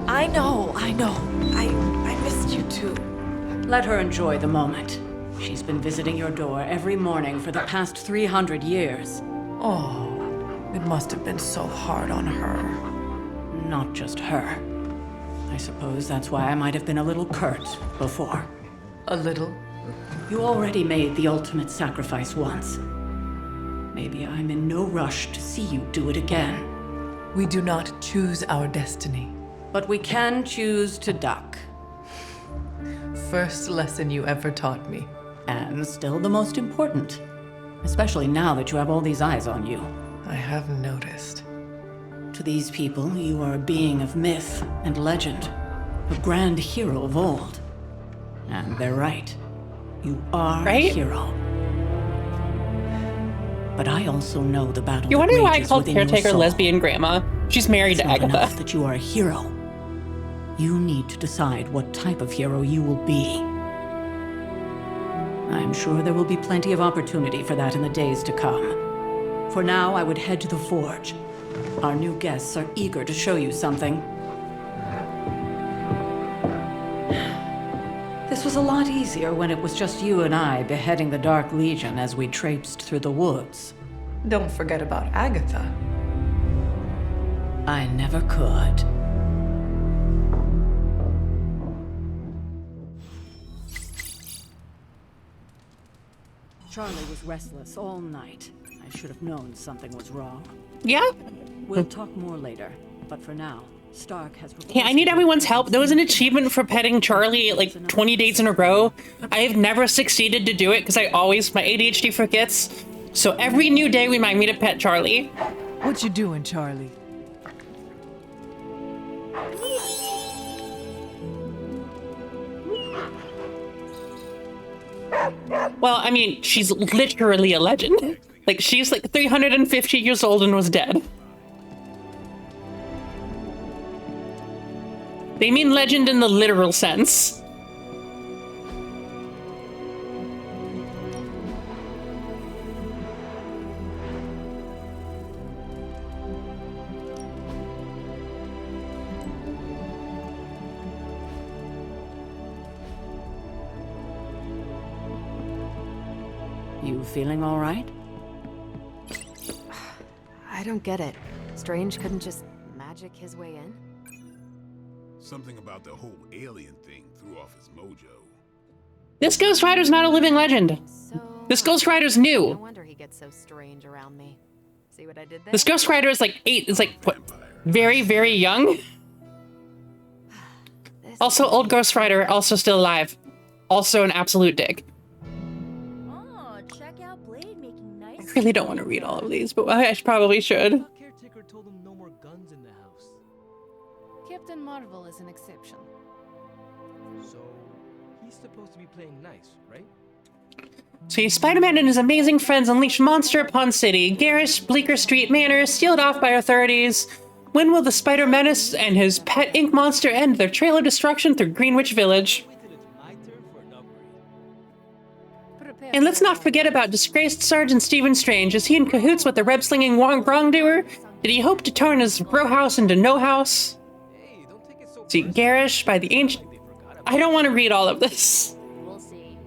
I know. I missed you too. Let her enjoy the moment. She's been visiting your door every morning for the past 300 years. Oh, it must have been so hard on her. Not just her. I suppose that's why I might have been a little curt before. A little? You already made the ultimate sacrifice once. Maybe I'm in no rush to see you do it again. We do not choose our destiny. But we can choose to duck. First lesson you ever taught me. And still the most important. Especially now that you have all these eyes on you. I have noticed. To these people, you are a being of myth and legend. A grand hero of old. And they're right. You are a hero. But I also know the battle. You're wondering why I called within your caretaker soul. lesbian grandma. She's married It's to not Agatha. enough that you are a hero. You need to decide what type of hero you will be. I'm sure there will be plenty of opportunity for that in the days to come. For now, I would head to the forge. Our new guests are eager to show you something. This was a lot easier when it was just you and I beheading the Dark Legion as we traipsed through the woods. Don't forget about Agatha. I never could. Charlie was restless all night. I should have known something was wrong. Yeah? We'll talk more later, but for now, Stark has... Yeah, I need everyone's help. There was an achievement for petting Charlie like 20 days in a row. I have never succeeded to do it because my ADHD forgets. So every new day remind me to pet Charlie. What you doing, Charlie? Well, I mean, she's literally a legend. Like, she's like 350 years old and was dead. They mean legend in the literal sense. You feeling all right? I don't get it. Strange couldn't just magic his way in? Something about the whole alien thing threw off his mojo. This Ghost Rider's not a living legend. This Ghost Rider's new. No wonder he gets so strange around me. See what I did there? This Ghost Rider is like what, very, very young. Also, old Ghost Rider, also still alive. Also an absolute dick. Oh, check out Blade making nice. I really don't want to read all of these, but I probably should. Caretaker told him no more guns in the house. Captain Marvel is an exception. So, he's supposed to be playing nice, right? See, Spider-Man and his amazing friends unleash monster upon city. Garish, Bleecker Street Manor is sealed off by authorities. When will the Spider Menace and his pet ink monster end their trail of destruction through Greenwich Village? And let's not forget about disgraced Sergeant Stephen Strange. Is he in cahoots with the web-slinging wrongdoer? Did he hope to turn his row house into no house? See, Garish by the ancient... I don't want to read all of this. We'll see.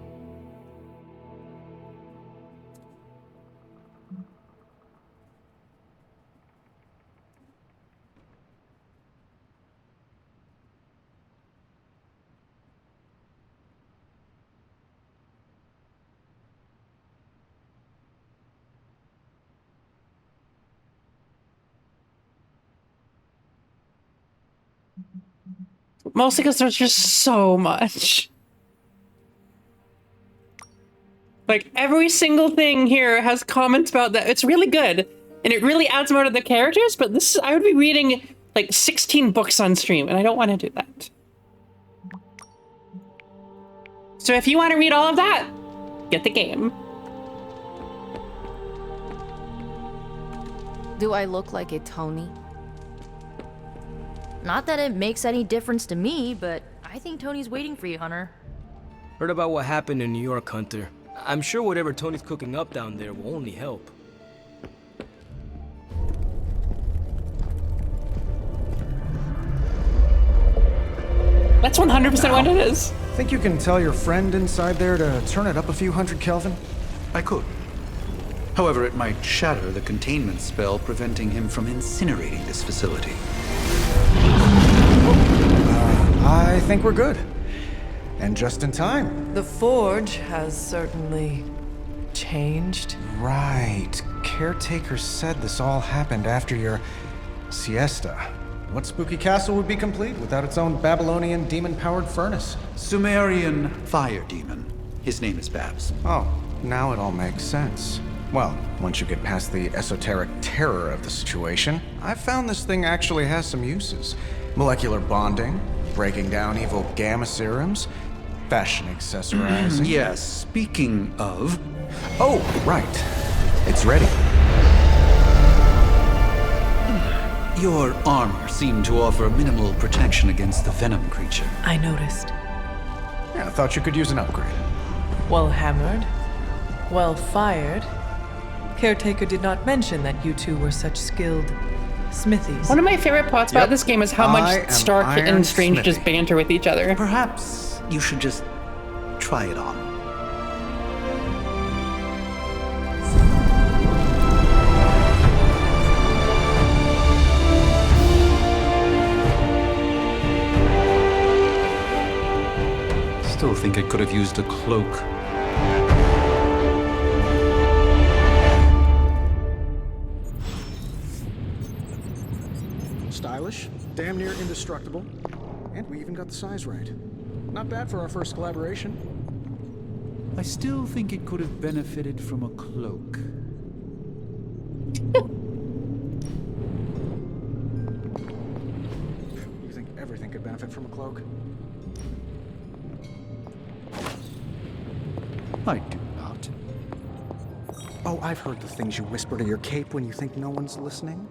Mostly because there's just so much. Like, every single thing here has comments about that. It's really good. And it really adds more to the characters, but this is, I would be reading like 16 books on stream, and I don't want to do that. So if you want to read all of that, get the game. Do I look like a Tony? Not that it makes any difference to me, but I think Tony's waiting for you, Hunter. Heard about what happened in New York, Hunter. I'm sure whatever Tony's cooking up down there will only help. That's 100% what it is. Think you can tell your friend inside there to turn it up a few hundred Kelvin? I could. However, it might shatter the containment spell preventing him from incinerating this facility. I think we're good. And just in time. The forge has certainly changed. Right. Caretaker said this all happened after your siesta. What spooky castle would be complete without its own Babylonian demon-powered furnace? Sumerian fire demon. His name is Babs. Oh, now it all makes sense. Well, once you get past the esoteric terror of the situation, I've found this thing actually has some uses. Molecular bonding, breaking down evil gamma serums, fashion accessorizing. Yes, speaking of... Oh, right. It's ready. Your armor seemed to offer minimal protection against the venom creature. I noticed. Yeah, I thought you could use an upgrade. Well hammered. Well fired. Caretaker did not mention that you two were such skilled smithies. One of my favorite parts about this game is how much Stark and Strange Smithy. just banter with each other. Perhaps you should just try it on. Still think it could have used a cloak. Stylish, damn near indestructible, and we even got the size right. Not bad for our first collaboration. I still think it could have benefited from a cloak. You think everything could benefit from a cloak? I do not. Oh, I've heard the things you whisper to your cape when you think no one's listening.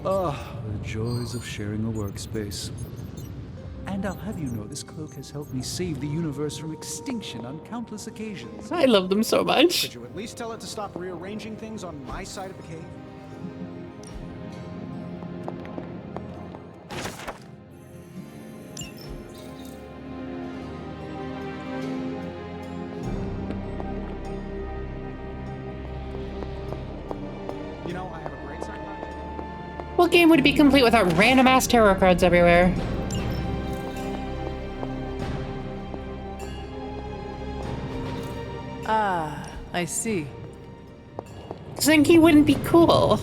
Ah, the joys of sharing a workspace. And I'll have you know, this cloak has helped me save the universe from extinction on countless occasions. I love them so much. Could you at least tell it to stop rearranging things on my side of the cave? You know, I have a great side. What game would be complete without random ass tarot cards everywhere? Ah, I see. Zinky wouldn't be cool.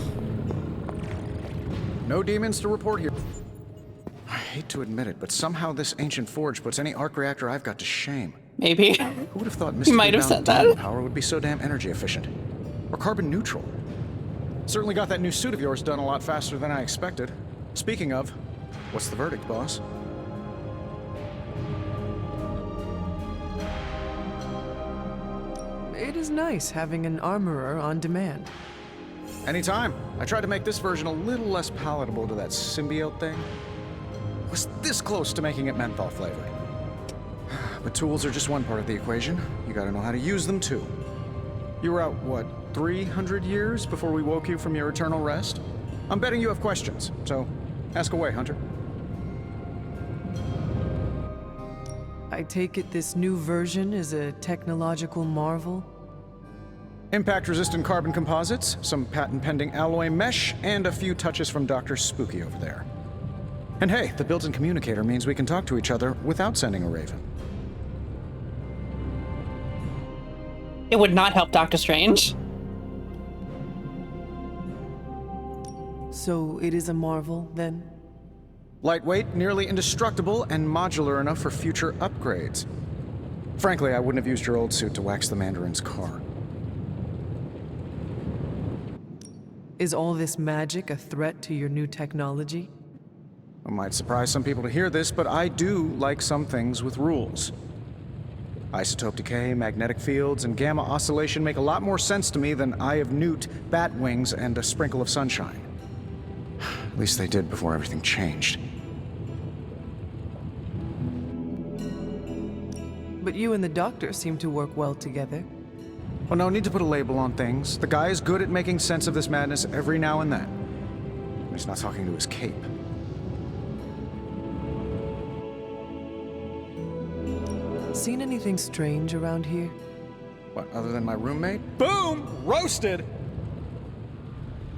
No demons to report here. I hate to admit it, but somehow this ancient forge puts any arc reactor I've got to shame. Maybe. Who would have thought You might have mystically said bound diamond that. power would be so damn energy efficient? Or carbon neutral? Certainly got that new suit of yours done a lot faster than I expected. Speaking of, what's the verdict, boss? It is nice having an armorer on demand. Anytime. I tried to make this version a little less palatable to that symbiote thing. Was this close to making it menthol flavored. But tools are just one part of the equation. You gotta know how to use them too. You were out, what, 300 years before we woke you from your eternal rest? I'm betting you have questions, so ask away, Hunter. I take it this new version is a technological marvel? Impact-resistant carbon composites, some patent-pending alloy mesh, and a few touches from Dr. Spooky over there. And hey, the built-in communicator means we can talk to each other without sending a raven. It would not help Doctor Strange. So it is a marvel, then? Lightweight, nearly indestructible, and modular enough for future upgrades. Frankly, I wouldn't have used your old suit to wax the Mandarin's car. Is all this magic a threat to your new technology? It might surprise some people to hear this, but I do like some things with rules. Isotope decay, magnetic fields, and gamma oscillation make a lot more sense to me than Eye of Newt, bat wings, and a sprinkle of sunshine. At least they did before everything changed. But you and the doctor seem to work well together. Well, no need to put a label on things. The guy is good at making sense of this madness every now and then. He's not talking to his cape. Seen anything strange around here? What, other than my roommate? Boom! Roasted!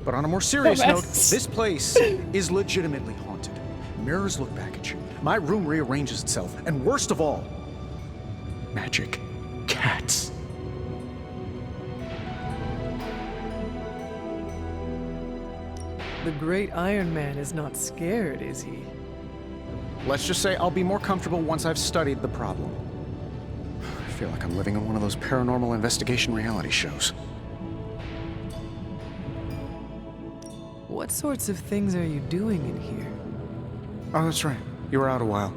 But on a more serious note, this place is legitimately haunted. Mirrors look back at you. My room rearranges itself. And worst of all, magic cats. The great Iron Man is not scared, is he? Let's just say I'll be more comfortable once I've studied the problem. I feel like I'm living in one of those paranormal investigation reality shows. What sorts of things are you doing in here? Oh, that's right. You were out a while.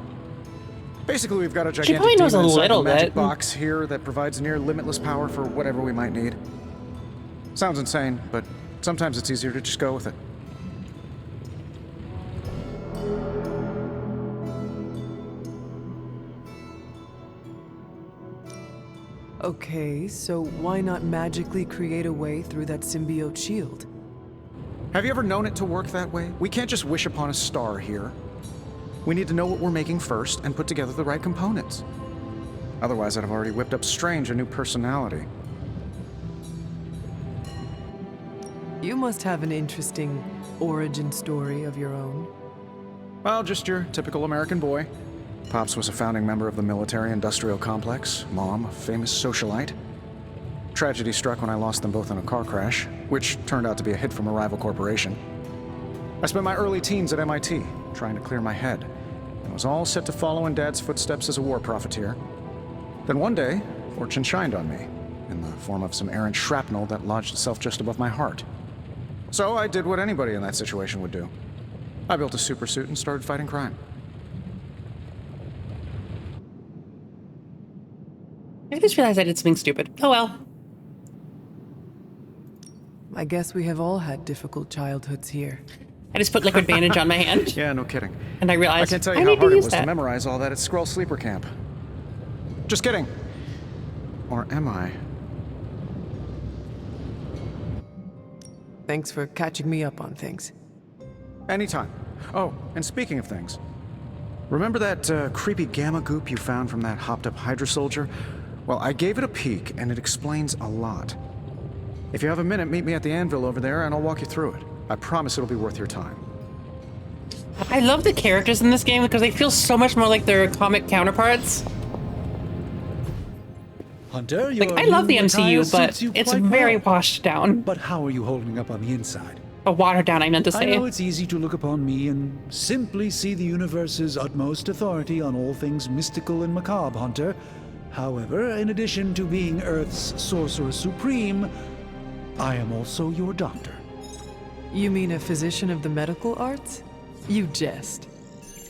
Basically, we've got a She gigantic probably knows demon a inside little magic bit. box here that provides near limitless power for whatever we might need. Sounds insane, but sometimes it's easier to just go with it. Okay, so why not magically create a way through that symbiote shield? Have you ever known it to work that way? We can't just wish upon a star here. We need to know what we're making first and put together the right components. Otherwise, I'd have already whipped up Strange a new personality. You must have an interesting origin story of your own. Well, just your typical American boy. Pops was a founding member of the military-industrial complex. Mom, a famous socialite. Tragedy struck when I lost them both in a car crash, which turned out to be a hit from a rival corporation. I spent my early teens at MIT, trying to clear my head, and was all set to follow in Dad's footsteps as a war profiteer. Then one day, fortune shined on me, in the form of some errant shrapnel that lodged itself just above my heart. So I did what anybody in that situation would do. I built a supersuit and started fighting crime. I just realized I did something stupid. Oh well. I guess we have all had difficult childhoods here. I just put liquid bandage on my hand. Yeah, no kidding. And I realized I can't tell I you how need hard to it use was that. to memorize all that at Skrull Sleeper Camp. Just kidding. Or am I? Thanks for catching me up on things. Anytime. Oh, and speaking of things, remember that creepy gamma goop you found from that hopped-up Hydra soldier? Well, I gave it a peek, and it explains a lot. If you have a minute, meet me at the anvil over there, and I'll walk you through it. I promise it'll be worth your time. I love the characters in this game because they feel so much more like their comic counterparts. Hunter, Like, I love the MCU, but suits you it's quite very well. washed down. But how are you holding up on the inside? Watered down, I meant to I say. know it's easy to look upon me and simply see the universe's utmost authority on all things mystical and macabre, Hunter. However, in addition to being Earth's sorcerer supreme, I am also your doctor. You mean a physician of the medical arts? You jest.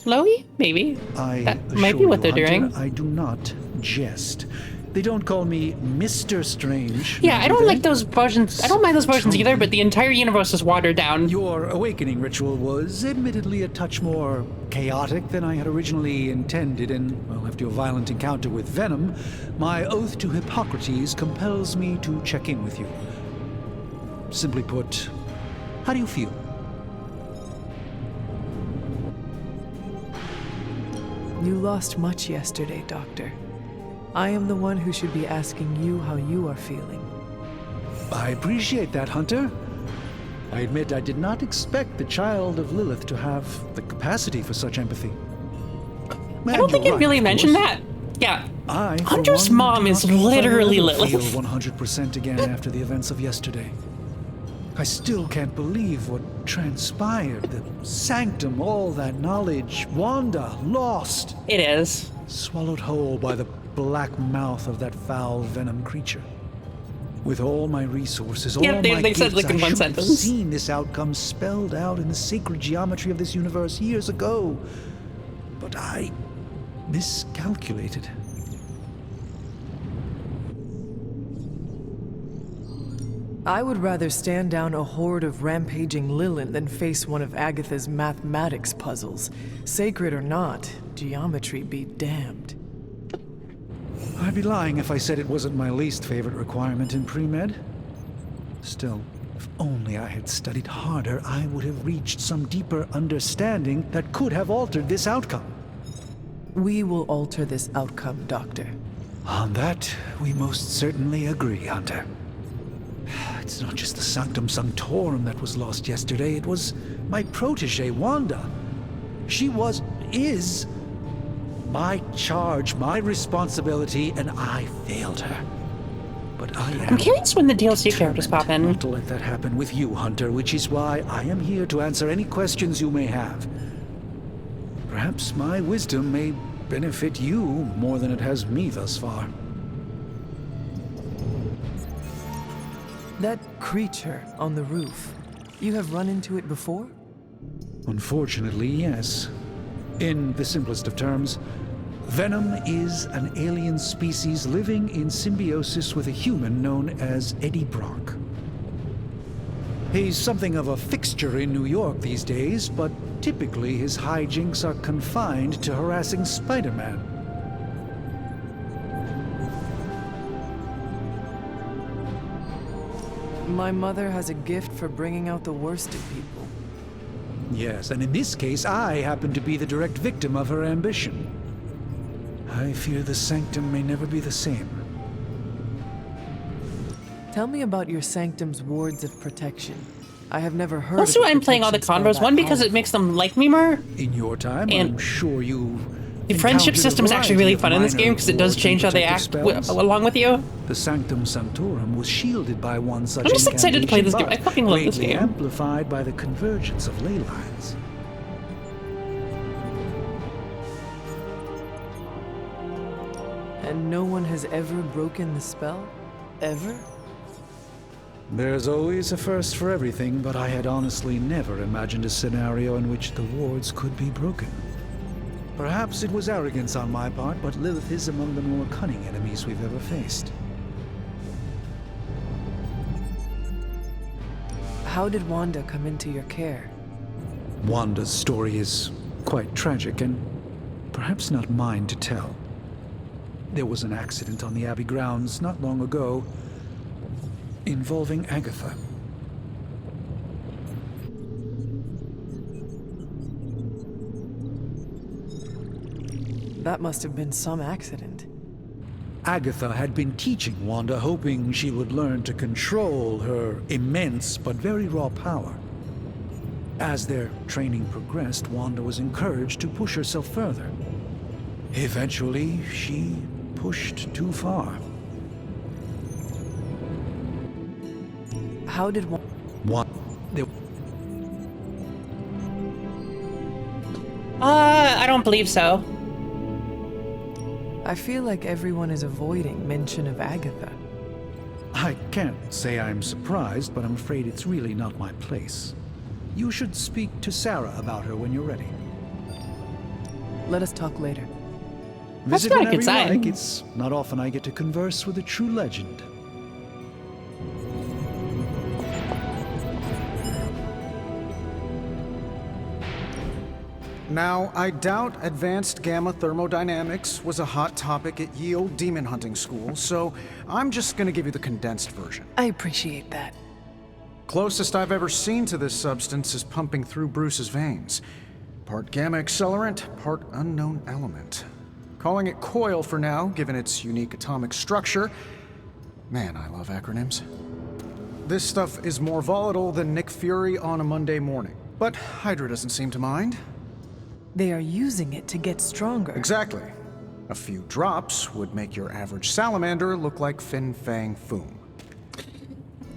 Lowy? Maybe. That might be what they're doing. I do not jest. They don't call me Mr. Strange. Yeah, now I do don't they? like those versions. I don't mind those versions either, but the entire universe is watered down. Your awakening ritual was admittedly a touch more chaotic than I had originally intended, and, well, after your violent encounter with Venom, my oath to Hippocrates compels me to check in with you. Simply put, how do you feel? You lost much yesterday, Doctor. I am the one who should be asking you how you are feeling. I appreciate that, Hunter. I admit I did not expect the child of Lilith to have the capacity for such empathy. I don't think it really mentioned that. Yeah. Hunter's mom is literally Lilith. I feel 100% again after the events of yesterday. I still can't believe what transpired. The sanctum, all that knowledge. Wanda, lost. It is. Swallowed whole by the black mouth of that foul venom creature. With all my resources, all Yep, my they said gifts, like in I one should have sentence. seen this outcome spelled out in the sacred geometry of this universe years ago. But I miscalculated. I would rather stand down a horde of rampaging Lilin than face one of Agatha's mathematics puzzles. Sacred or not, geometry be damned. I'd be lying if I said it wasn't my least favorite requirement in pre-med. Still, if only I had studied harder, I would have reached some deeper understanding that could have altered this outcome. We will alter this outcome, Doctor. On that, we most certainly agree, Hunter. It's not just the Sanctum Sanctorum that was lost yesterday, it was my protege, Wanda. She is my charge, my responsibility, and I failed her. But I'm curious when the DLC characters pop in. Not to let that happen with you, Hunter, which is why I am here to answer any questions you may have. Perhaps my wisdom may benefit you more than it has me thus far. That creature on the roof, you have run into it before? Unfortunately, yes. In the simplest of terms, Venom is an alien species living in symbiosis with a human known as Eddie Brock. He's something of a fixture in New York these days, but typically his hijinks are confined to harassing Spider-Man. My mother has a gift for bringing out the worst in people. Yes, and in this case, I happen to be the direct victim of her ambition. I fear the Sanctum may never be the same. Tell me about your Sanctum's wards of protection. I have never heard Also, of a I'm playing all the protection spell convos. that One, because it powerful. makes them like me more. In your time, And I'm sure you. The friendship system is actually really fun in this game because it does change how they act along with you. The Sanctum Sanctorum was shielded by one such I'm just excited to play this game. I incantation, fucking love this greatly game. amplified by the convergence of ley lines. And no one has ever broken the spell? Ever? There's always a first for everything, but I had honestly never imagined a scenario in which the wards could be broken. Perhaps it was arrogance on my part, but Lilith is among the more cunning enemies we've ever faced. How did Wanda come into your care? Wanda's story is quite tragic and perhaps not mine to tell. There was an accident on the Abbey grounds not long ago involving Agatha. That must have been some accident. Agatha had been teaching Wanda, hoping she would learn to control her immense but very raw power. As their training progressed, Wanda was encouraged to push herself further. Eventually, she pushed too far. How did I don't believe so. I feel like everyone is avoiding mention of Agatha. I can't say I'm surprised, but I'm afraid it's really not my place. You should speak to Sarah about her when you're ready. Let us talk later. That's Visit not a whenever good you sign. like. It's not often I get to converse with a true legend. Now, I doubt advanced gamma thermodynamics was a hot topic at ye old demon hunting school, so I'm just gonna give you the condensed version. I appreciate that. Closest I've ever seen to this substance is pumping through Bruce's veins. Part gamma accelerant, part unknown element. Calling it coil for now, given its unique atomic structure. Man, I love acronyms. This stuff is more volatile than Nick Fury on a Monday morning, but Hydra doesn't seem to mind. They are using it to get stronger. Exactly. A few drops would make your average salamander look like Fin Fang Foom.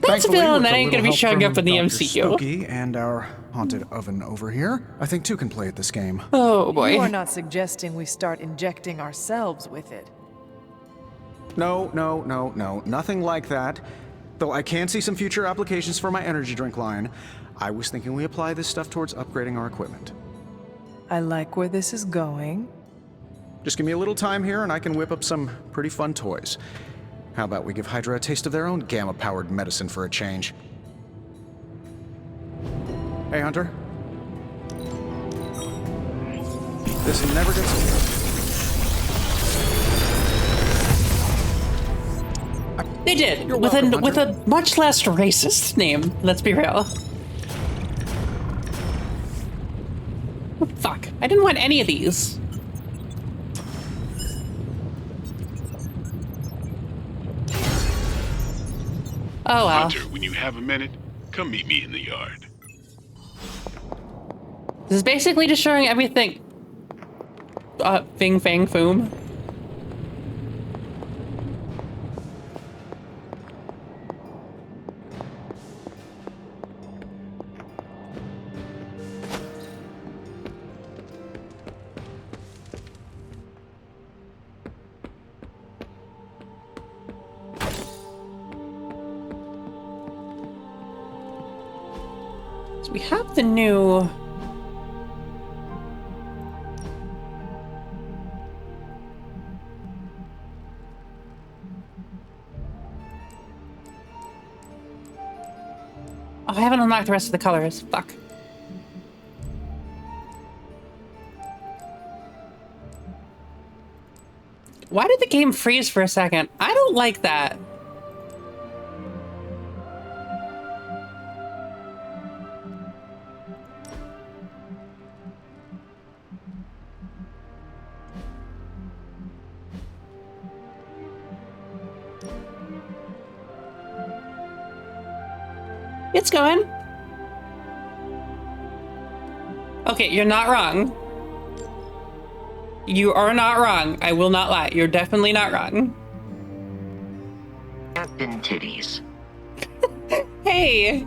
That's a Thankfully, villain with that a ain't gonna little be help showing from up in the Dr. MCU. Spooky and our haunted oven over here, I think two can play at this game. Oh boy. You are not suggesting we start injecting ourselves with it. No, nothing like that. Though I can see some future applications for my energy drink line. I was thinking we apply this stuff towards upgrading our equipment. I like where this is going. Just give me a little time here and I can whip up some pretty fun toys. How about we give Hydra a taste of their own gamma-powered medicine for a change? Hey, Hunter. This never gets old. They did You're with welcome, with a much less racist name. Let's be real. Oh, fuck! I didn't want any of these. Oh well. Hunter, when you have a minute, come meet me in the yard. This is basically just showing everything. Fing Fang Foom. So we have the new. Oh, I haven't unlocked the rest of the colors. Fuck. Why did the game freeze for a second? I don't like that. It's going. Okay, you're not wrong. You are not wrong. I will not lie. You're definitely not wrong. Captain Titties. Hey.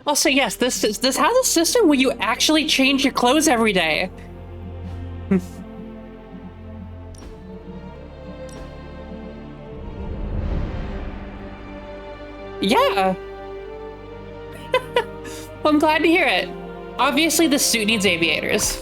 Also, yes, this has a system where you actually change your clothes every day. Yeah. Well, I'm glad to hear it. Obviously, the suit needs aviators.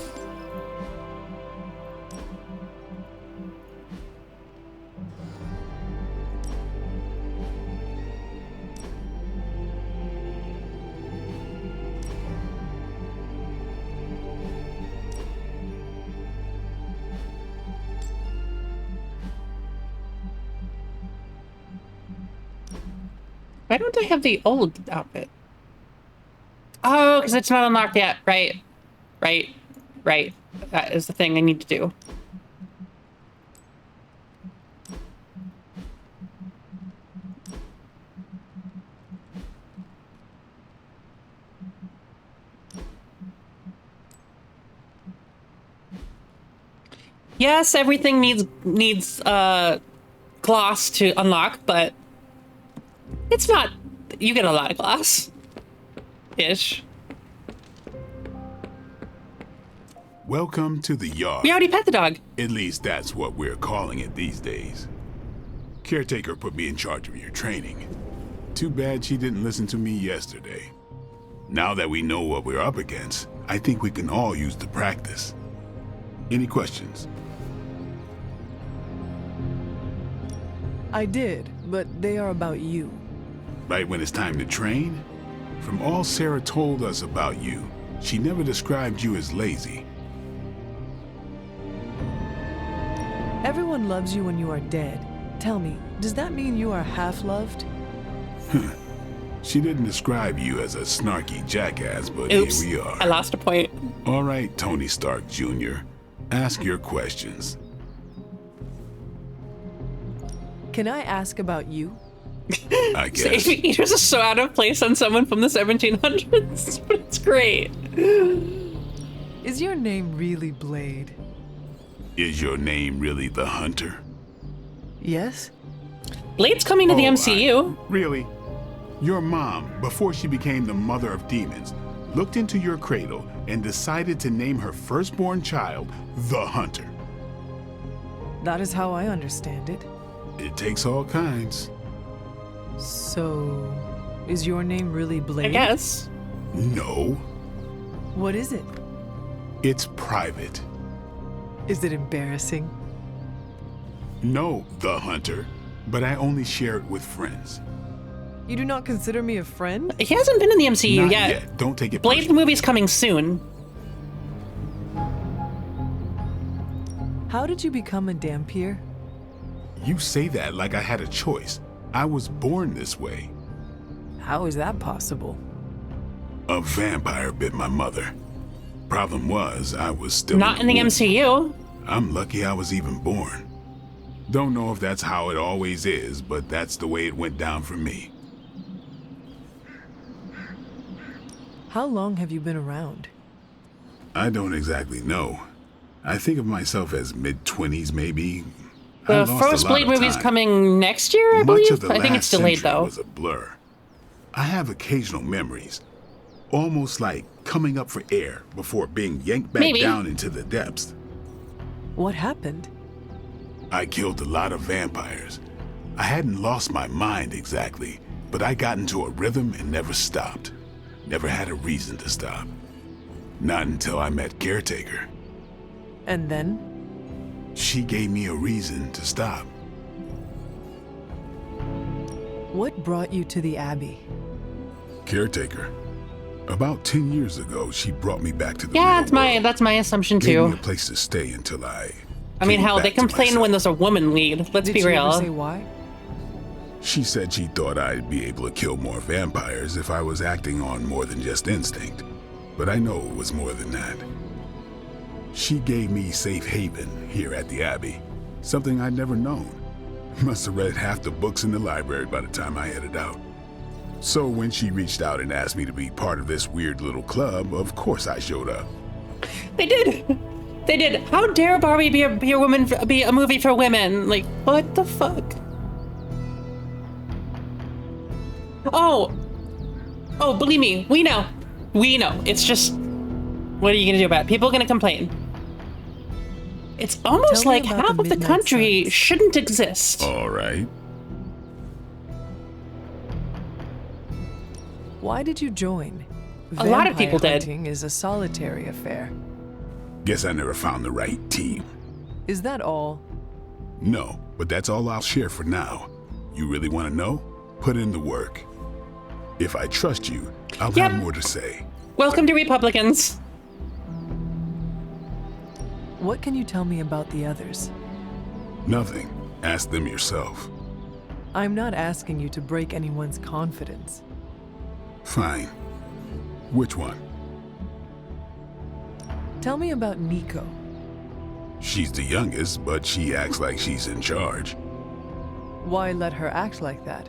Why don't I have the old outfit? Oh, because it's not unlocked yet. Right. That is the thing I need to do. Yes, everything needs gloss to unlock, but it's not. You get a lot of gloss. Ish. Welcome to the yard. We already pet the dog. At least that's what we're calling it these days. Caretaker put me in charge of your training. Too bad she didn't listen to me yesterday. Now that we know what we're up against, I think we can all use the practice. Any questions? I did, but they are about you. Right when it's time to train? From all Sarah told us about you, she never described you as lazy. Everyone loves you when you are dead. Tell me, does that mean you are half-loved? She didn't describe you as a snarky jackass, but Oops, here we are. I lost a point. All right, Tony Stark Jr., ask your questions. Can I ask about you? I guess. Saving eaters are so out of place on someone from the 1700s, but it's great. Is your name really Blade? Is your name really the Hunter? Yes? Blade's coming to the MCU. Really? Your mom, before she became the mother of demons, looked into your cradle and decided to name her firstborn child the Hunter. That is how I understand it. It takes all kinds. So, is your name really Blade? I guess. No. What is it? It's private. Is it embarrassing? No, the Hunter, but I only share it with friends. You do not consider me a friend? He hasn't been in the MCU Not yet. yet. Don't take it Blade movie's coming soon. How did you become a Dampier? You say that like I had a choice. I was born this way. How is that possible? A vampire bit my mother. Problem was, I was still Not in the womb. MCU. I'm lucky I was even born. Don't know if that's how it always is, but that's the way it went down for me. How long have you been around? I don't exactly know. I think of myself as mid-20s, maybe. The first Blade movie's coming next year, I believe. Much of the I think it's last delayed century though. was a blur. I have occasional memories, almost like coming up for air before being yanked back Maybe. down into the depths. What happened? I killed a lot of vampires. I hadn't lost my mind exactly, but I got into a rhythm and never stopped. Never had a reason to stop. Not until I met Caretaker. And then? She gave me a reason to stop. What brought you to the Abbey? Caretaker. About 10 years ago, she brought me back to the Yeah, real that's my assumption Gave me too. a place to stay until I I mean, came hell, they back to complain myself. when there's a woman lead. Let's Did be she real. ever say why? She said she thought I'd be able to kill more vampires if I was acting on more than just instinct. But I know it was more than that. She gave me safe haven here at the Abbey, something I'd never known. Must have read half the books in the library by the time I headed out. So when she reached out and asked me to be part of this weird little club, of course I showed up. They did. They did. How dare Barbie be a movie for women? Like, what the fuck? Oh, believe me, we know. We know. It's just, what are you gonna do about it? People are gonna complain. It's almost Tell me like about half the of the Midnight country Suns. shouldn't exist. All right. Why did you join? A lot of people Vampire did. hunting is a solitary affair. Guess I never found the right team. Is that all? No, but that's all I'll share for now. You really want to know? Put in the work. If I trust you, I'll Yep. have more to say. Welcome to Republicans. What can you tell me about the others? Nothing. Ask them yourself. I'm not asking you to break anyone's confidence. Fine. Which one? Tell me about Nico. She's the youngest, but she acts like she's in charge. Why let her act like that?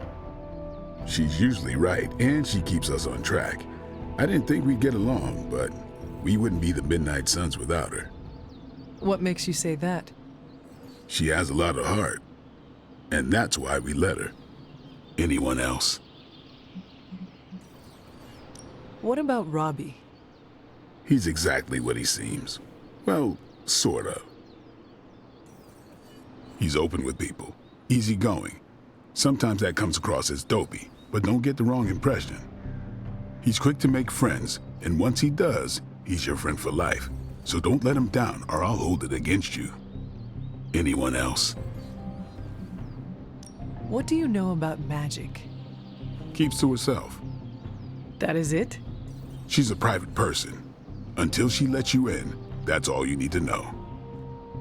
She's usually right, and she keeps us on track. I didn't think we'd get along, but we wouldn't be the Midnight Suns without her. What makes you say that? She has a lot of heart, and that's why we let her. Anyone else? What about Robbie? He's exactly what he seems. Well, sort of. He's open with people, easygoing. Sometimes that comes across as dopey, but don't get the wrong impression. He's quick to make friends, and once he does, he's your friend for life. So don't let him down, or I'll hold it against you. Anyone else? What do you know about magic? Keeps to herself. That is it? She's a private person. Until she lets you in, that's all you need to know.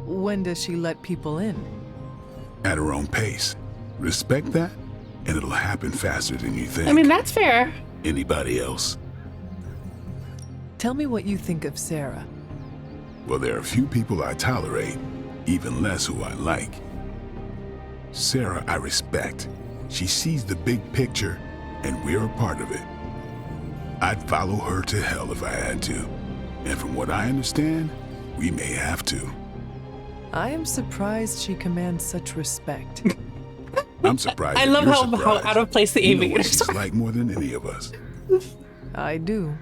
When does she let people in? At her own pace. Respect that, and it'll happen faster than you think. I mean, that's fair. Anybody else? Tell me what you think of Sarah. Well, there are a few people I tolerate, even less who I like. Sarah, I respect. She sees the big picture, and we're a part of it. I'd follow her to hell if I had to. And from what I understand, we may have to. I am surprised she commands such respect. I'm surprised. I love how out of place the aviators you know what she's are. like more than any of us. I do.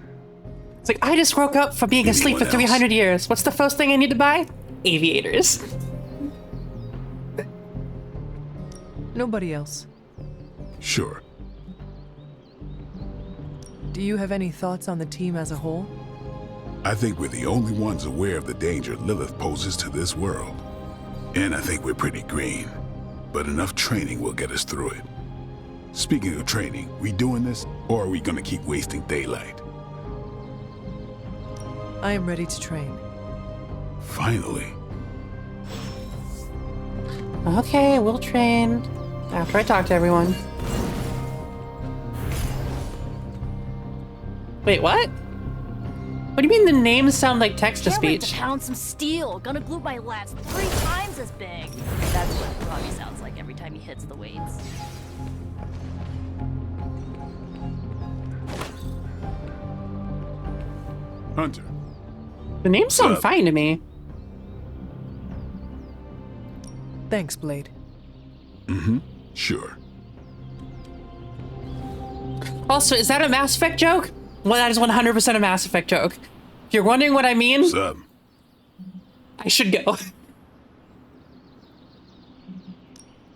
It's like, I just woke up from being asleep for Anyone else? 300 years. What's the first thing I need to buy? Aviators. Nobody else. Sure. Do you have any thoughts on the team as a whole? I think we're the only ones aware of the danger Lilith poses to this world. And I think we're pretty green. But enough training will get us through it. Speaking of training, we doing this, or are we gonna keep wasting daylight? I am ready to train. Finally. Okay, we'll train after I talk to everyone. Wait, what? What do you mean the names sound like text-to-speech? Can't wait to pound some steel. Gonna glue my lats 3 times as big. That's what Robbie sounds like every time he hits the weights. Hunter. The names sound fine to me. Thanks, Blade. Mm-hmm. Sure. Also, is that a Mass Effect joke? Well, that is 100% a Mass Effect joke. If you're wondering what I mean, What's up? I should go.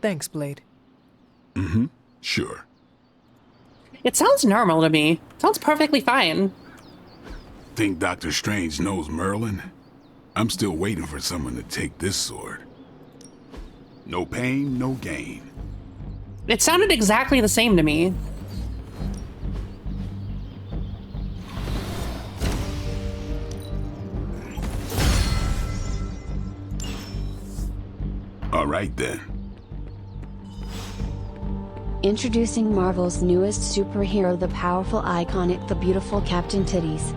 Thanks, Blade. Mm-hmm. Sure. It sounds normal to me. Sounds perfectly fine. Think Dr. Strange knows Merlin? I'm still waiting for someone to take this sword. No pain, no gain. It sounded exactly the same to me. All right then. Introducing Marvel's newest superhero, the powerful, iconic, the beautiful Captain Titties.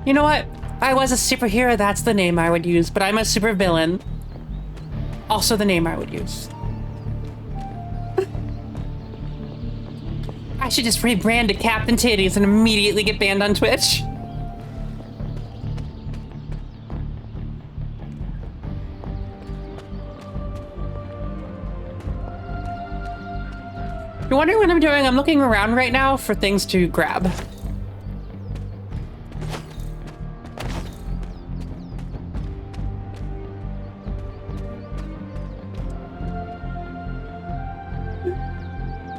You know what? If I was a superhero, that's the name I would use, but I'm a supervillain. Also the name I would use. I should just rebrand to Captain Titties and immediately get banned on Twitch. You're wondering what I'm doing? I'm looking around right now for things to grab.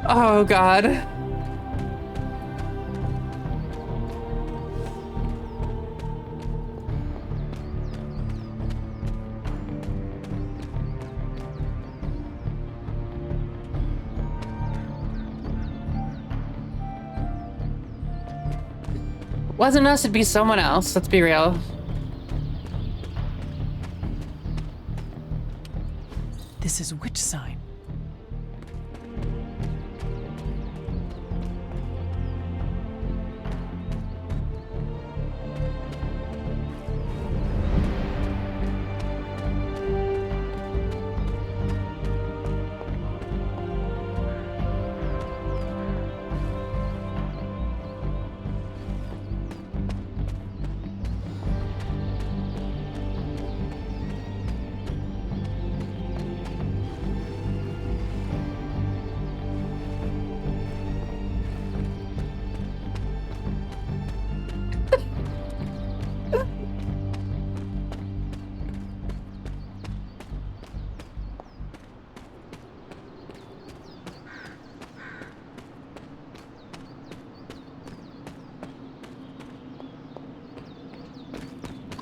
Oh, God. Wasn't us, it'd be someone else. Let's be real. This is which sign?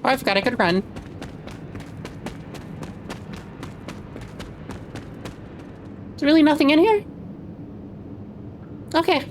Oh, I've got a good run. Is really nothing in here? Okay.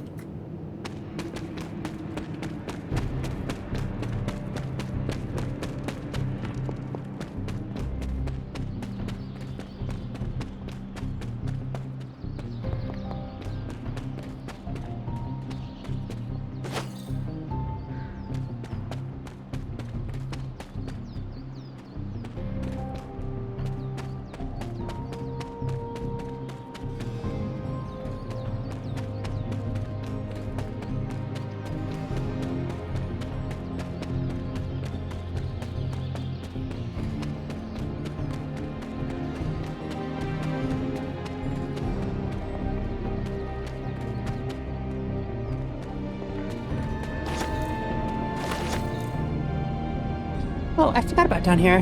Oh, I forgot about down here.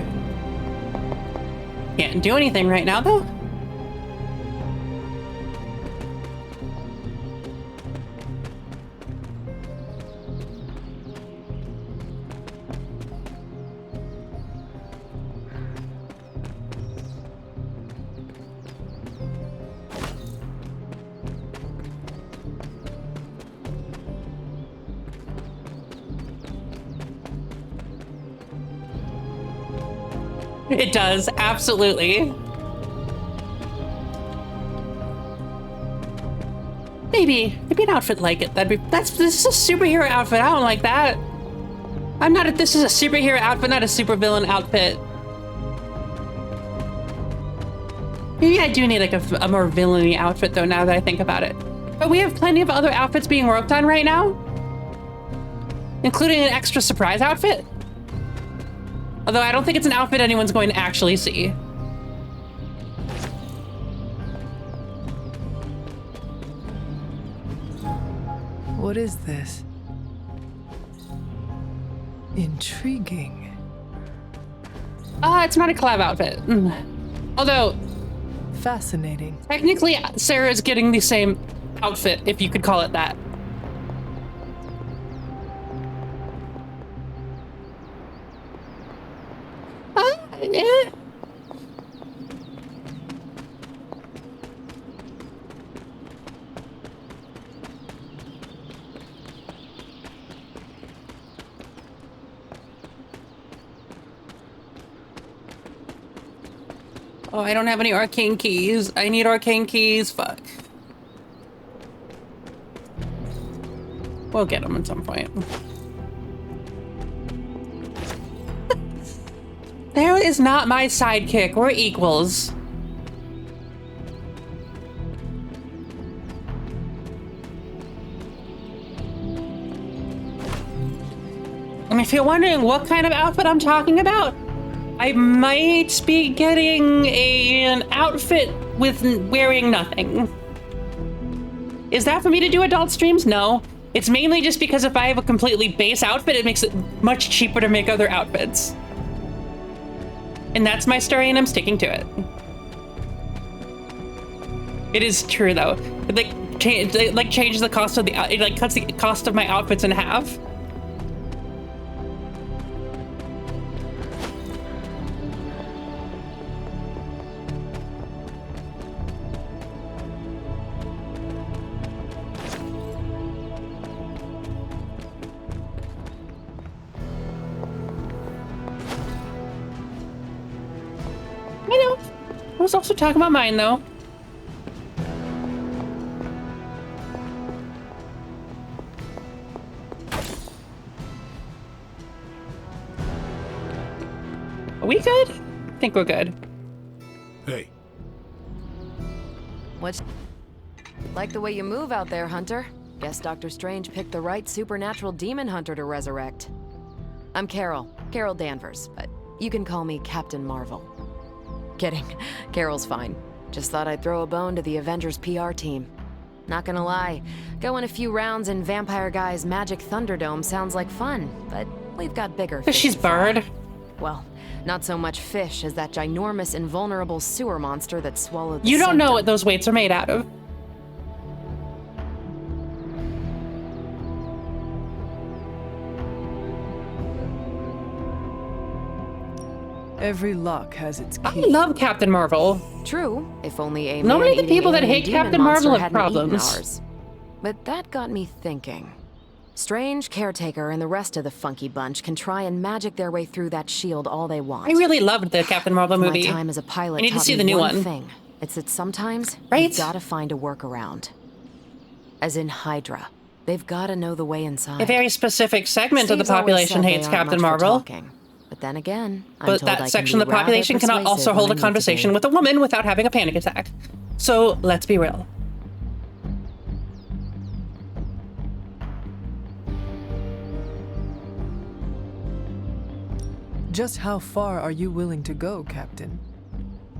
Can't do anything right now, though. It does, absolutely. Maybe an outfit like it. This is a superhero outfit. I don't like that. This is a superhero outfit, not a supervillain outfit. Maybe I do need like a more villainy outfit though, now that I think about it. But we have plenty of other outfits being worked on right now, including an extra surprise outfit. Although I don't think it's an outfit anyone's going to actually see. What is this? Intriguing. It's not a collab outfit. Although... Fascinating. Technically, Sarah's getting the same outfit, if you could call it that. Yeah. Oh, I don't have any arcane keys. I need arcane keys. Fuck. We'll get them at some point. Sarah is not my sidekick. We're equals. And if you're wondering what kind of outfit I'm talking about, I might be getting an outfit with wearing nothing. Is that for me to do adult streams? No. It's mainly just because if I have a completely base outfit, it makes it much cheaper to make other outfits. And that's my story, and I'm sticking to it. It is true, though. It changes the cost of the... It cuts the cost of my outfits in half. I was also talking about mine, though. Are we good? I think we're good. Hey. What's... Like the way you move out there, Hunter. Guess Dr. Strange picked the right supernatural demon hunter to resurrect. I'm Carol Danvers, but you can call me Captain Marvel. Kidding. Carol's fine. Just thought I'd throw a bone to the Avengers PR team. Not gonna lie, going a few rounds in Vampire Guy's Magic Thunderdome sounds like fun, but we've got bigger fish. She's Bird. Well, not so much fish as that ginormous, invulnerable sewer monster that swallowed the You don't know Sanctum. what those weights are made out of. Every lock has its key. I love Captain Marvel. True, if only a Normally the man-eating people that alien hate demon Captain Marvel monster have hadn't eaten problems. ours. But that got me thinking. Strange, Caretaker, and the rest of the funky bunch can try and magic their way through that shield all they want. I really loved the Captain Marvel movie. My time as a pilot I need to taught see me the new one one. thing. It's that sometimes Right? you've gotta find a workaround. As in Hydra. They've gotta know the way inside. A very specific segment of the Steve's always population said they hates aren't Captain much for Marvel. talking. But then again, I'm But told I that can section be of the rather population cannot also persuasive hold a when I need to conversation be. with a woman without having a panic attack. So let's be real. Just how far are you willing to go, Captain?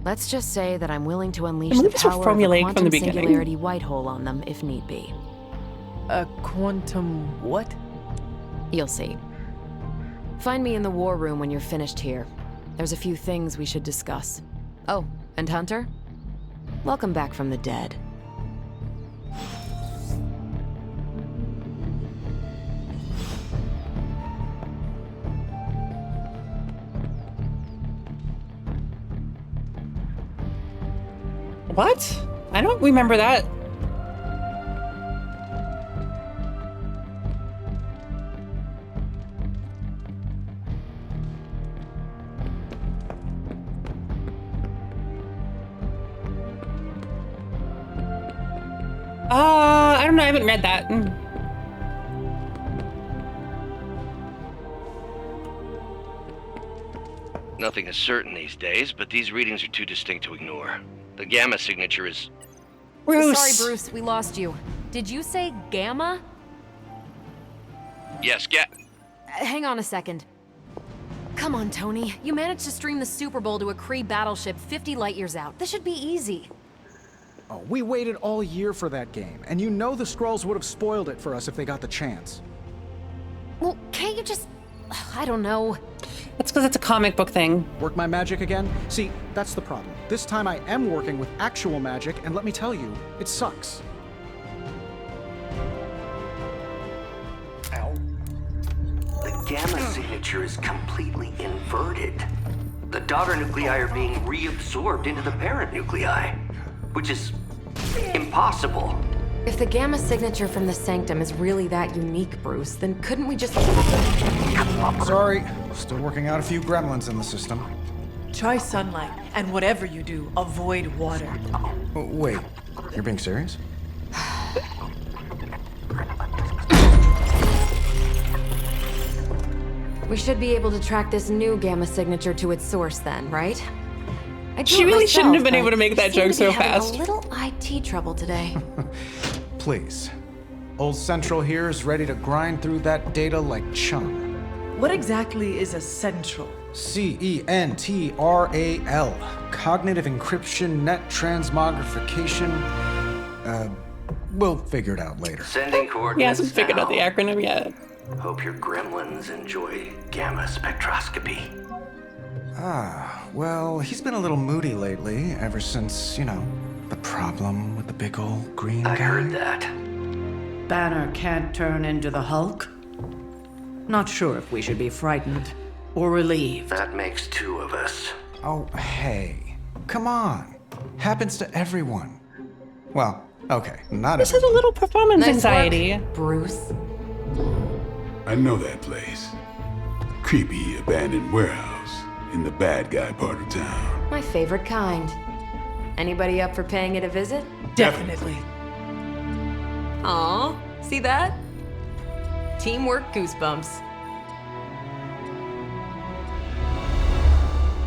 Let's just say that I'm willing to unleash The the movies were power of the formulaic from quantum the beginning. singularity white hole on them if need be. A quantum what? You'll see. Find me in the war room when you're finished here. There's a few things we should discuss. Oh, and Hunter? Welcome back from the dead. What? I don't remember that. I don't know, I haven't read that. Nothing is certain these days, but these readings are too distinct to ignore. The gamma signature is... Bruce. Sorry, Bruce, we lost you. Did you say Gamma? Yes, Hang on a second. Come on, Tony. You managed to stream the Super Bowl to a Kree battleship 50 light years out. This should be easy. Oh, we waited all year for that game, and you know the Skrulls would have spoiled it for us if they got the chance. Well, can't you just... I don't know. That's because it's a comic book thing. Work my magic again? See, that's the problem. This time I am working with actual magic, and let me tell you, it sucks. Ow. The gamma signature is completely inverted. The daughter nuclei are being reabsorbed into the parent nuclei, which is impossible. If the gamma signature from the Sanctum is really that unique, Bruce, then couldn't we just... Sorry, still working out a few gremlins in the system. Try sunlight, and whatever you do, avoid water. Oh, wait, you're being serious? We should be able to track this new gamma signature to its source then, right? She really shouldn't have been able to make that joke so having fast. A little IT trouble today. Please. Old Central here is ready to grind through that data like chum. What exactly is a central? CENTRAL. Cognitive Encryption Net Transmogrification. We'll figure it out later. Sending He coordinates hasn't figured out the now. acronym yet. Hope your gremlins enjoy gamma spectroscopy. Well, he's been a little moody lately, ever since, you know, the problem with the big old green guy. I heard that. Banner can't turn into the Hulk? Not sure if we should be frightened or relieved. That makes two of us. Oh, hey. Come on. Happens to everyone. Well, okay, not This is a little performance Nice anxiety. work, Bruce. I know that place. Creepy abandoned warehouse in the bad guy part of town. My favorite kind. Anybody up for paying it a visit? Definitely. Aw, see that? Teamwork goosebumps.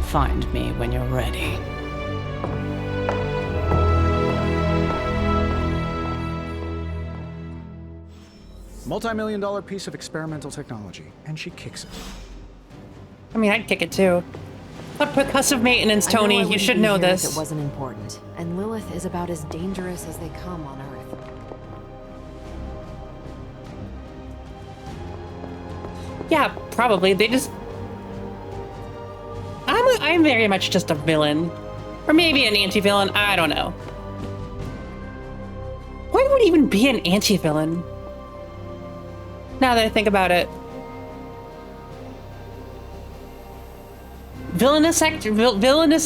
Find me when you're ready. Multi-million-dollar piece of experimental technology, and she kicks it. I mean, I'd kick it too. But percussive maintenance, I know I Tony, you wouldn't should be know here if this. It wasn't important, and Lilith is about as dangerous as they come on Earth. Yeah, probably. They just... I'm very much just a villain. Or maybe an anti-villain, I don't know. Why would it even be an anti-villain? Now that I think about it. Villainous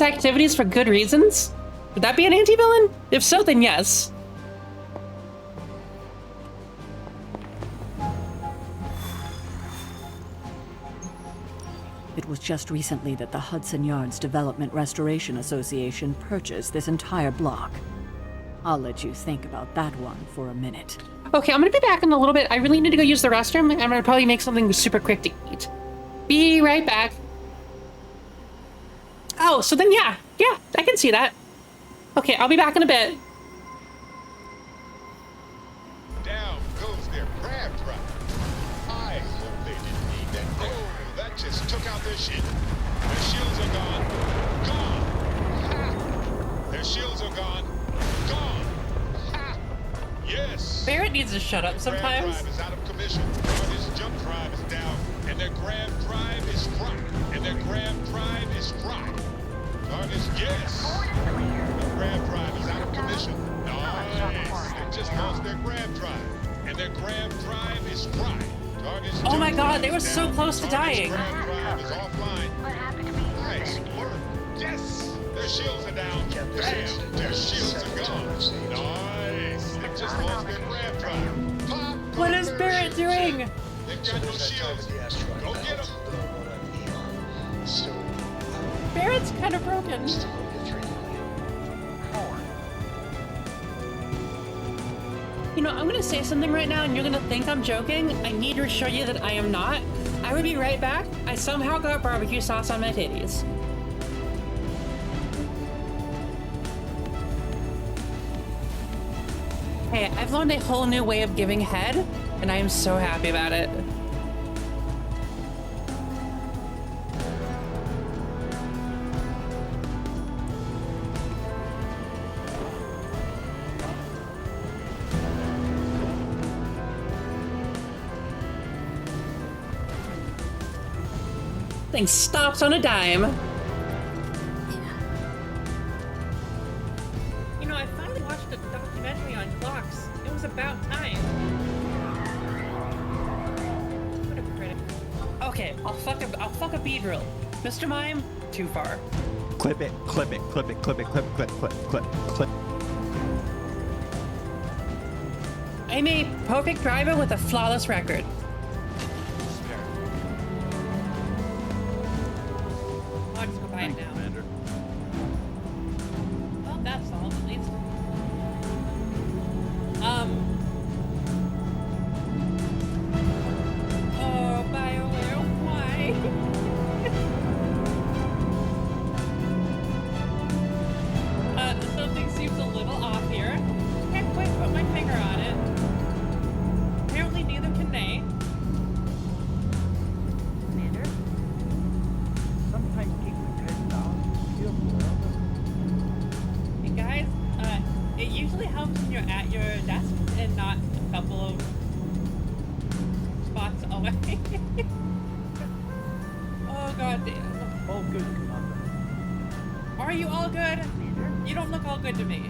activities for good reasons? Would that be an anti-villain? If so, then yes. It was just recently that the Hudson Yards Development Restoration Association purchased this entire block. I'll let you think about that one for a minute. Okay, I'm gonna be back in a little bit. I really need to go use the restroom. I'm gonna probably make something super quick to eat. Be right back. Oh, so then yeah, I can see that. Okay, I'll be back in a bit. Down goes their crab trap. I hope they didn't need that. Oh, that just took out their shit. Their shields are gone. Gone. Ha! Their shields are gone. Gone. Ha! Yes. Barrett needs to shut up The sometimes. crab drive is out of commission. But his jump drive is down. and their grav drive is fried. And their grav drive is fried. Target's yes. The grav drive is out of commission. Nice. They just lost their grav drive. And their grav drive is fried. Target's Oh my god, they were so close to dying. grav drive is offline. Nice work. Yes. Their shields are down. Damn, their shields are gone. Nice. They just lost their grav drive. Pop. What is Barrett doing? They've got no shields. Go get them. Barrett's kind of broken. You know, I'm gonna say something right now and you're gonna think I'm joking. I need to assure you that I am not. I will be right back. I somehow got barbecue sauce on my titties. Hey, I've learned a whole new way of giving head, and I am so happy about it. Thing stops on a dime. You know, I finally watched a documentary on clocks. It was about time. What a critic. Okay, I'll fuck a bead drill. Mr. Mime, too far. Clip it, clip it, clip it, clip it, clip, clip, clip, clip, clip. I'm a perfect driver with a flawless record. I'll just go buy it now. Well, that's all, at least. Oh, BioWare, why? Something seems a little off here. Can't quite put my finger on it. Apparently neither can they. Commander? Sometimes keeping good down feels Hey guys, it usually helps when you're at your desk and not a couple of spots away. Oh god damn. all good, Commander. Are you all good? You don't look all good to me.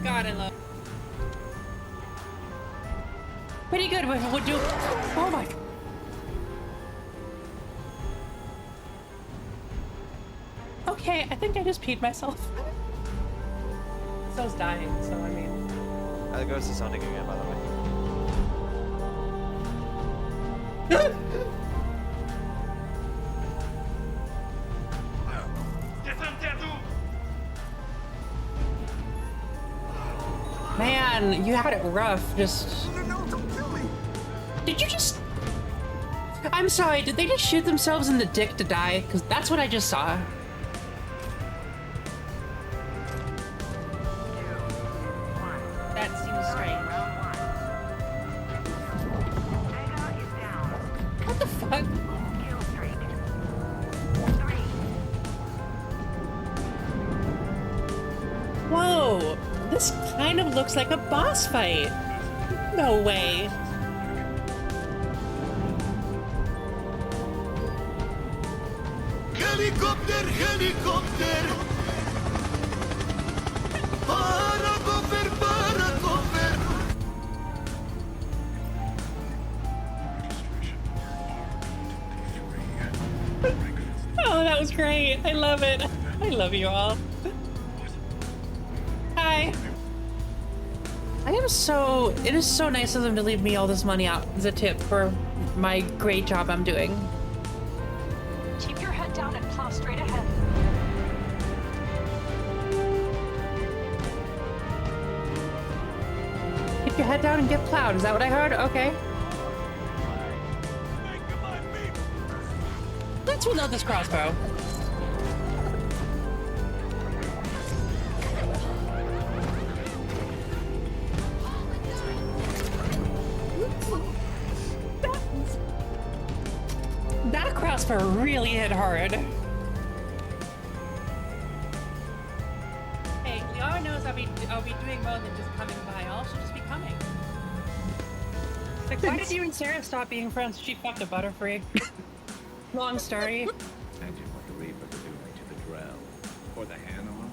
God, I love. Pretty good. We'll do. Oh my. Okay, I think I just peed myself. So's dying, so I mean. The ghost is sounding again, by the way. Man, you had it rough. Just. Did you just? I'm sorry. Did they just shoot themselves in the dick to die? Because that's what I just saw. That seems strange. What the fuck? Whoa, this kind of looks like a boss fight. No way. Helicopter, helicopter. Paracofer, paracofer. Oh, that was great. I love it. I love you all. Hi. It is so nice of them to leave me all this money out as a tip for my great job I'm doing. Keep your head down and plow straight ahead. Keep your head down and get plowed. Is that what I heard? Okay. Let's reload this crossbow. That crossbow really hit hard. Hey, Liara knows I'll be doing more than just coming by. I'll also just be coming. Like, why did you and Sarah stop being friends? She fucked a Butterfree. Long story. Imagine what the Reapers are doing to the Drell, or the Hanar,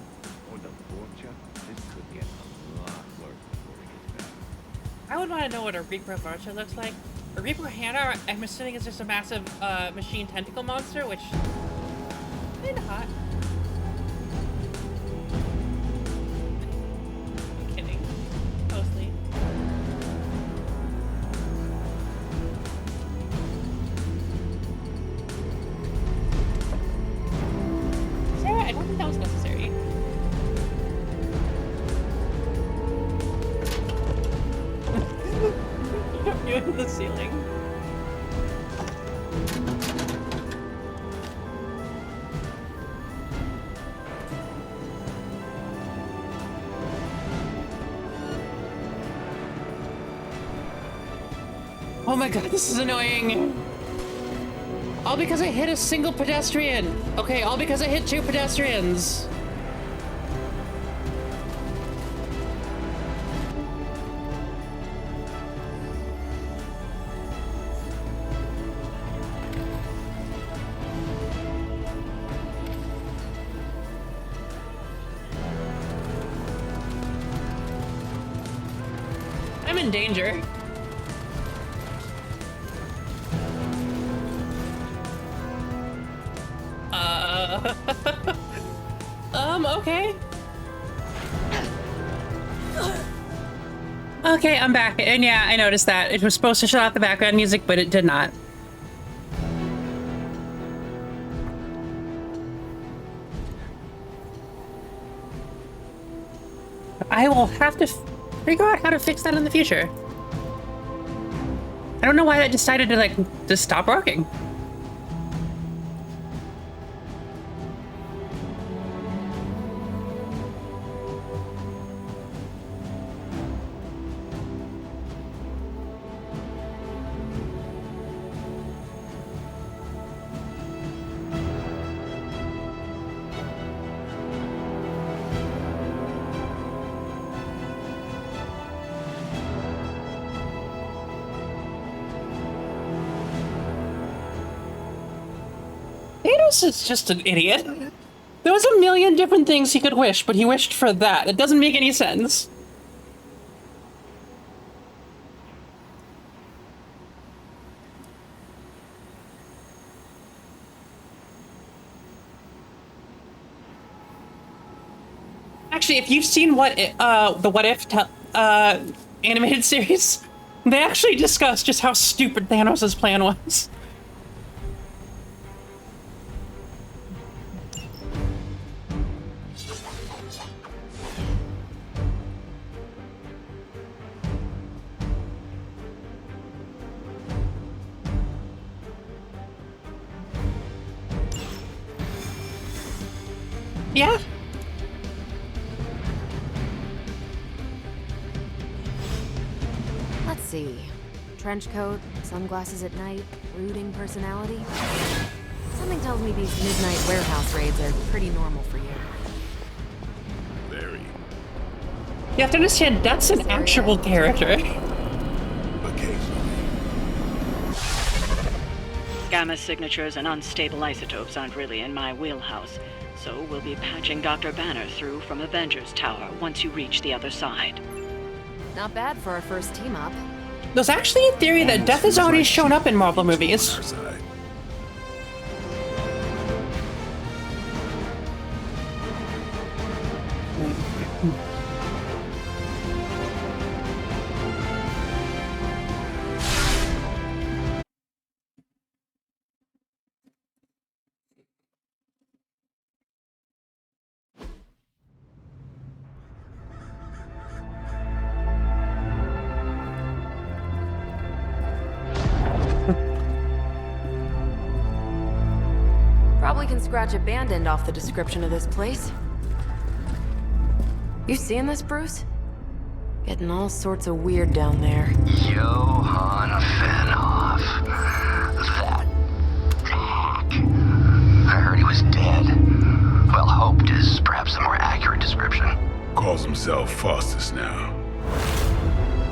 or the Vorcha. This could get a lot worse before it gets better. I would want to know what a Reaper Varcha looks like. A Reaper Hanar, I'm assuming, is just a massive machine tentacle monster, which kinda hot. I'm kidding. Mostly. Sarah, I don't think that was necessary. You into the ceiling. Oh my god, this is annoying. All because I hit a single pedestrian. Okay, all because I hit 2 pedestrians. I'm in danger. Okay. Okay, I'm back. And yeah, I noticed that. It was supposed to shut off the background music, but it did not. I will have to figure out how to fix that in the future. I don't know why I decided to, like, just stop working. Thanos is just an idiot. There was a million different things he could wish, but he wished for that. It doesn't make any sense. Actually, if you've seen the What If animated series, they actually discuss just how stupid Thanos' plan was. Yeah. Let's see. Trench coat, sunglasses at night, brooding personality. Something tells me these midnight warehouse raids are pretty normal for you. Very. You have to understand, that's an actual character. Gamma signatures and unstable isotopes aren't really in my wheelhouse, so we'll be patching Dr. Banner through from Avengers Tower once you reach the other side. Not bad for our first team up. There's actually a theory that death has already shown up in Marvel movies. Probably can scratch a band-end off the description of this place. You seeing this, Bruce? Getting all sorts of weird down there. Johann Fenhoff. That hack. I heard he was dead. Well, hoped is perhaps a more accurate description. Calls himself Faustus now.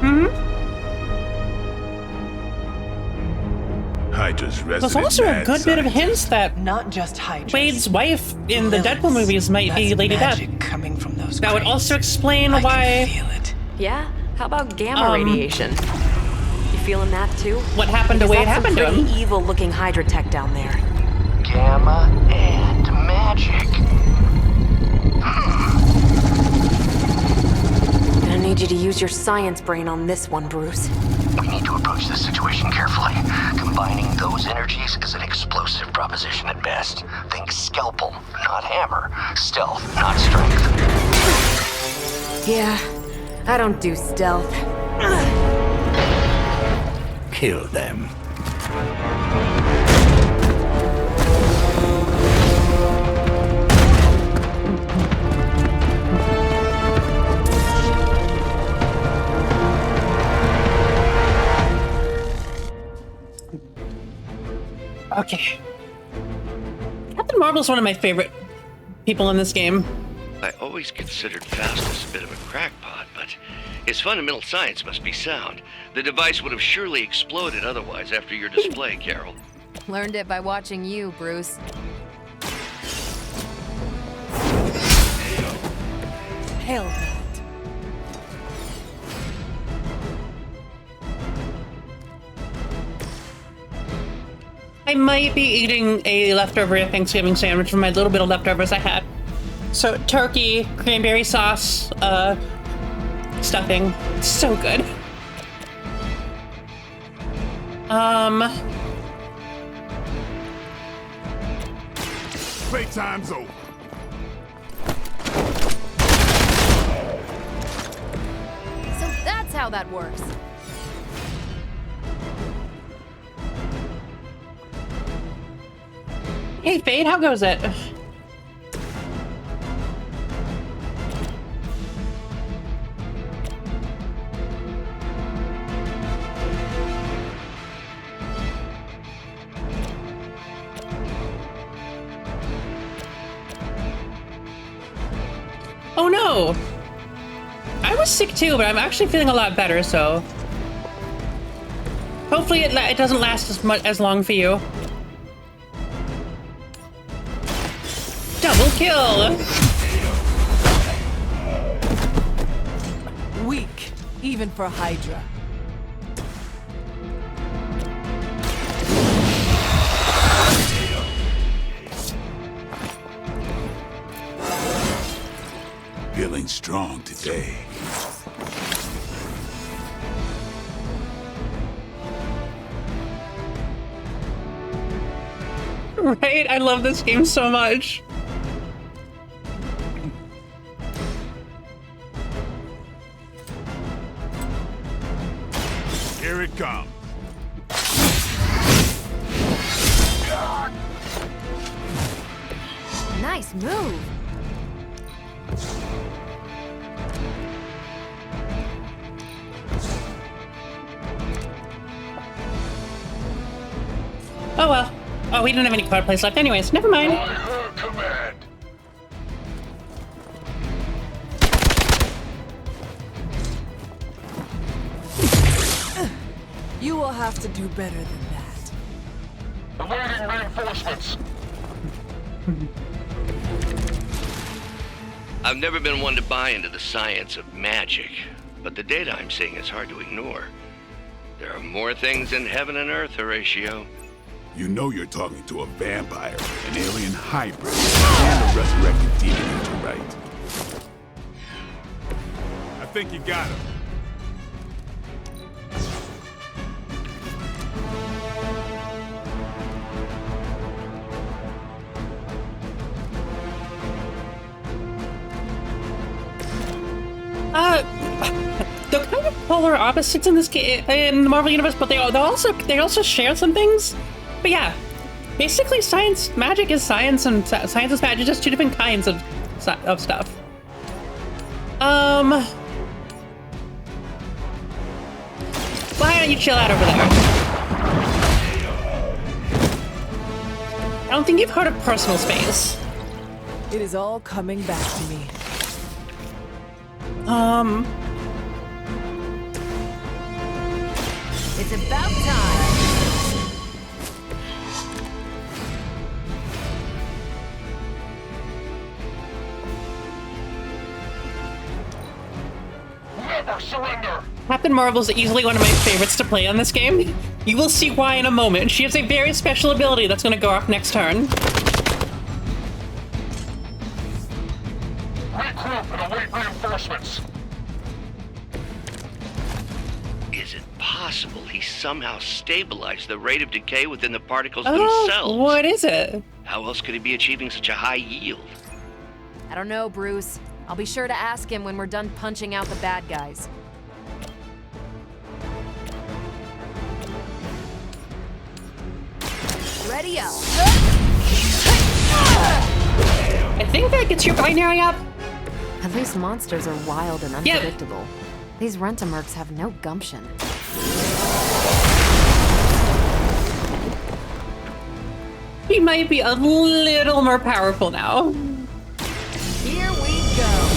Hmm? Hunter's There's resident also a mad good bit of scientist. hints that Not just Hydra. Wade's wife in the Deadpool movies might be Lady Death. Coming from those That would also explain why. Yeah? How about gamma radiation? You feeling that too? What happened to Because Wade that's happened some to pretty him. evil-looking Hydra tech down there. Gamma and magic. Gonna need you to use your science brain on this one, Bruce. We need to approach this situation carefully. Combining those energies is an explosive proposition at best. Think scalpel, not hammer. Stealth, not strength. Yeah, I don't do stealth. Kill them. Okay. Captain Marvel's one of my favorite people in this game. I always considered Faustus a bit of a crackpot, but his fundamental science must be sound. The device would have surely exploded otherwise after your display, Carol. Learned it by watching you, Bruce. Hell that. I might be eating a leftover Thanksgiving sandwich from my little bit of leftovers I had. So turkey, cranberry sauce, stuffing. So good. Playtime's over. So that's how that works. Hey Fade, how goes it? Oh no! I was sick too, but I'm actually feeling a lot better, so hopefully it doesn't last as long for you. Double kill! Weak, even for Hydra. Feeling strong today. Right? I love this game so much. Here it comes. Nice move. Oh well. Oh, we didn't have any card plays left anyways. Never mind. By her command. You will have to do better than that. Awaiting reinforcements. I've never been one to buy into the science of magic, but the data I'm seeing is hard to ignore. There are more things in heaven and earth, Horatio. You know you're talking to a vampire, an alien hybrid, and a resurrected demon hunter, right? I think you got him. They're kind of polar opposites in this game, in the Marvel Universe, but they also share some things. But yeah, basically magic is science, and science is magic, just two different kinds of stuff. Why don't you chill out over there? I don't think you've heard of personal space. It is all coming back to me. It's about time. Captain Marvel's easily one of my favorites to play on this game. You will see why in a moment. She has a very special ability that's going to go off next turn. Regroup and await reinforcements. Is it possible he somehow stabilized the rate of decay within the particles Oh, themselves? what is it? How else could he be achieving such a high yield? I don't know, Bruce. I'll be sure to ask him when we're done punching out the bad guys. Ready up. I think that gets your binary up. At least monsters are wild and Yep. unpredictable. These Rentamerks have no gumption. He might be a little more powerful now. Here we go.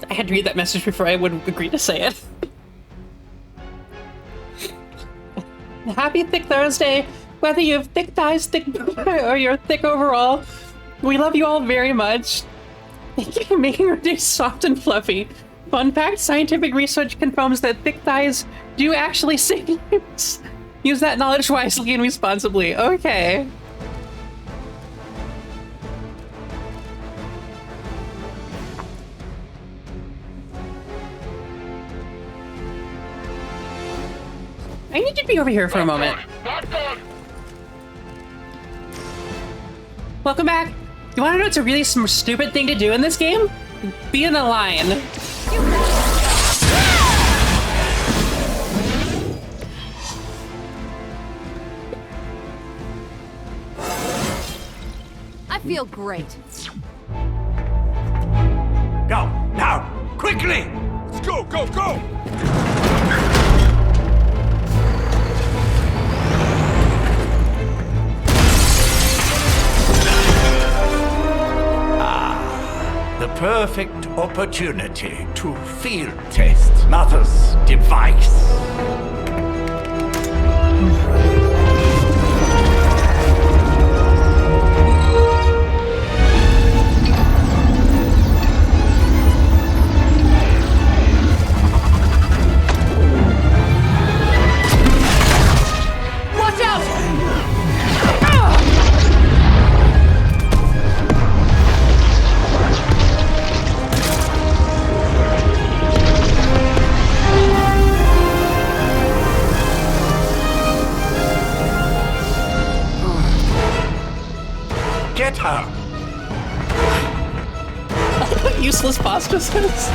I had to read that message before I would agree to say it. Happy Thick Thursday. Whether you have thick thighs, thick or you're thick overall, we love you all very much. Thank you for making our day soft and fluffy. Fun fact, scientific research confirms that thick thighs do actually save lives. Use that knowledge wisely and responsibly. Okay. I need to be over here for a moment. Welcome back. You want to know what's a really stupid thing to do in this game? Be in a line. I feel great. Go, now, quickly! Let's go, go, go! The perfect opportunity to field test Mother's device. Watch out! Get her! Useless pasta sauce.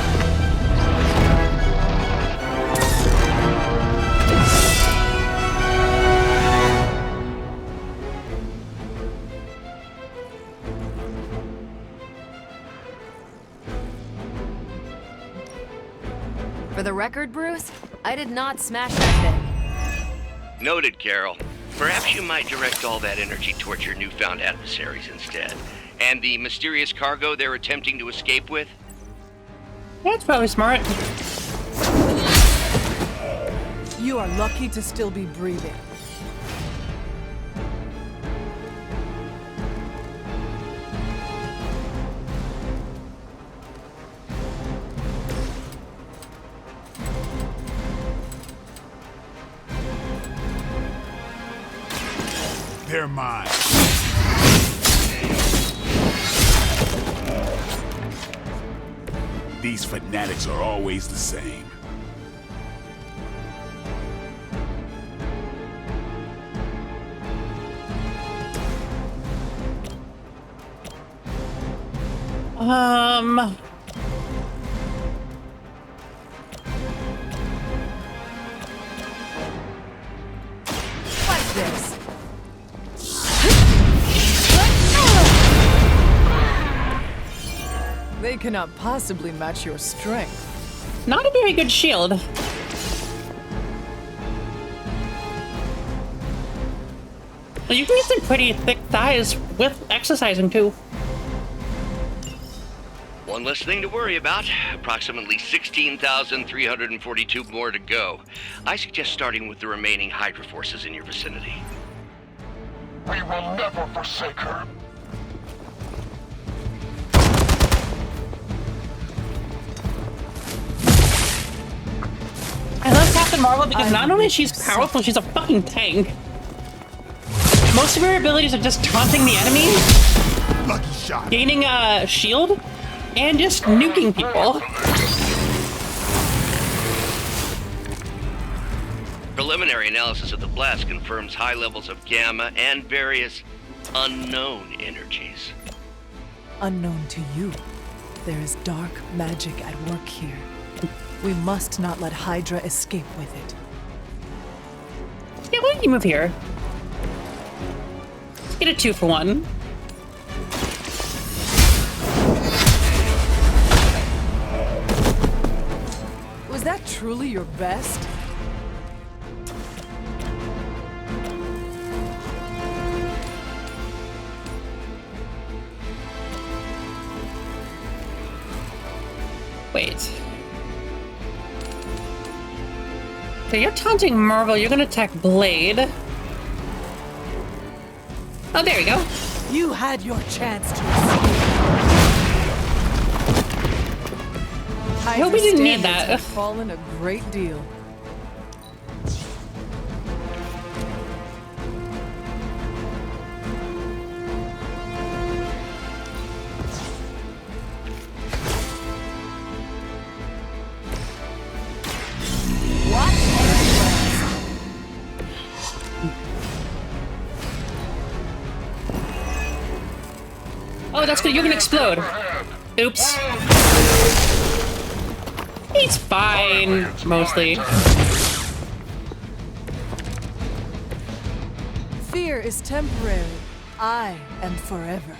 For the record, Bruce, I did not smash that thing. Noted, Carol. Perhaps you might direct all that energy towards your newfound adversaries instead. And the mysterious cargo they're attempting to escape with? That's probably smart. You are lucky to still be breathing. They're mine. These fanatics are always the same. Like this. They cannot possibly match your strength. Not a very good shield. Well, you can get some pretty thick thighs with exercising too. One less thing to worry about. Approximately 16,342 more to go. I suggest starting with the remaining Hydra forces in your vicinity. We will never forsake her. I love Captain Marvel because not only is she powerful, she's a fucking tank. Most of her abilities are just taunting the enemy, Lucky shot. gaining a shield, and just nuking people. Preliminary analysis of the blast confirms high levels of gamma and various unknown energies. Unknown to you, there is dark magic at work here. We must not let Hydra escape with it. Yeah, why don't you move here? Let's get a 2-for-1. Was that truly your best? Wait. So you're taunting Marvel, you're gonna attack Blade. Oh, there we go. You had your chance to I hope we didn't need that. Have fallen a great deal. Oh, that's good. You're gonna explode. Oops. He's fine, mostly. Fear is temporary. I am forever.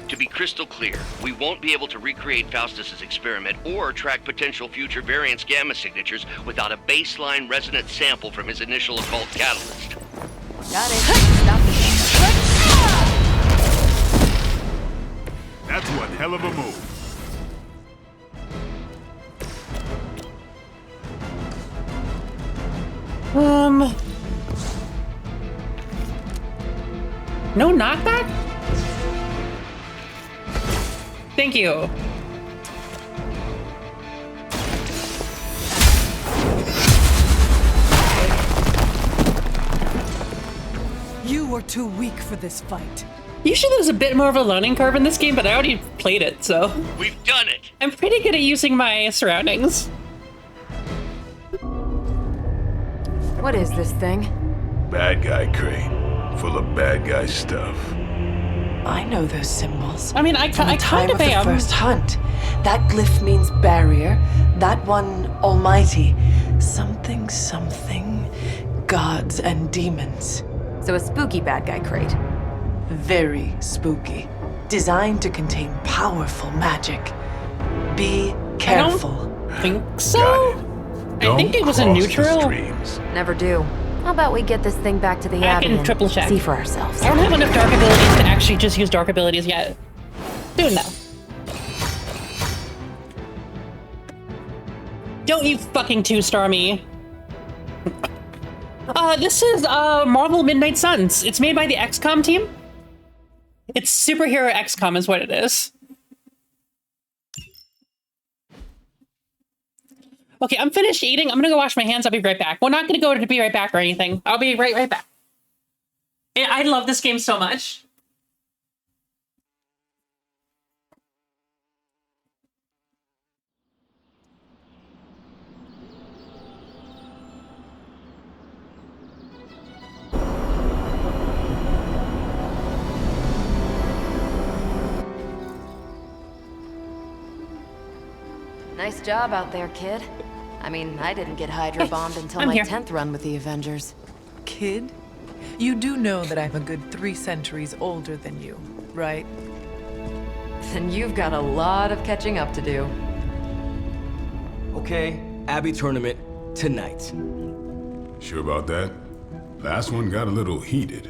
To be crystal clear, we won't be able to recreate Faustus's experiment or track potential future variants' gamma signatures without a baseline resonant sample from his initial occult catalyst. Got it. Stop the That's one hell of a move. No knockback? Thank you. You were too weak for this fight. Usually there's a bit more of a learning curve in this game, but I already played it, so... We've done it! I'm pretty good at using my surroundings. What is this thing? Bad guy crate, full of bad guy stuff. I know those symbols. I mean, I kind time of of the am. first hunt. That glyph means barrier. That one, almighty. Something, something. Gods and demons. So a spooky bad guy crate. Very spooky. Designed to contain powerful magic. Be careful. I think so. I think it was a neutral. Never do. How about we get this thing back to the I Abbey can and triple check. see for ourselves? I don't have enough dark abilities to actually just use dark abilities yet. Soon though. Don't you fucking 2-star me. This is Marvel Midnight Suns. It's made by the Xcom team. It's superhero Xcom is what it is. Okay, I'm finished eating. I'm gonna go wash my hands. I'll be right back. We're not gonna go to be right back or anything. I'll be right back. I love this game so much. Nice job out there, kid. I mean, I didn't get Hydra bombed until I'm my here. 10th run with the Avengers. Kid, you do know that I'm a good 3 centuries older than you, right? Then you've got a lot of catching up to do. Okay, Abbey tournament tonight. Sure about that? Last one got a little heated.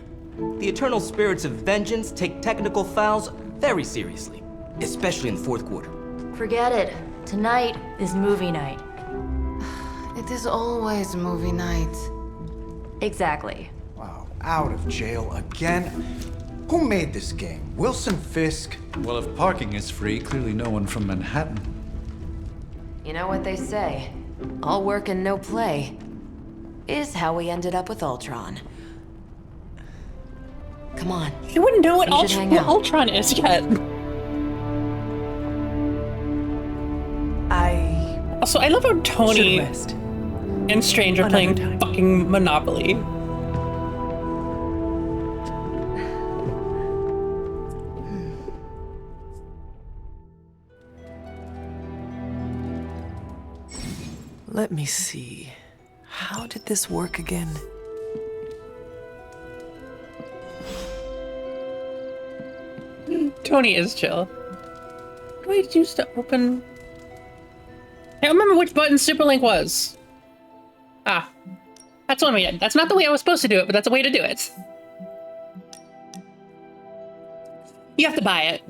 The eternal spirits of vengeance take technical fouls very seriously, especially in the fourth quarter. Forget it. Tonight is movie night. It is always movie night. Exactly. Wow, out of jail again? Who made this game? Wilson Fisk? Well, if parking is free, clearly no one from Manhattan. You know what they say? All work and no play is how we ended up with Ultron. Come on. You wouldn't know what We should hang out. Ultron is yet. Also, I love how Tony and Strange are playing fucking Monopoly. Let me see. How did this work again? Tony is chill. What do I use to open? I don't remember which button Superlink was. Ah, that's one way. That's not the way I was supposed to do it, but that's a way to do it. You have to buy it.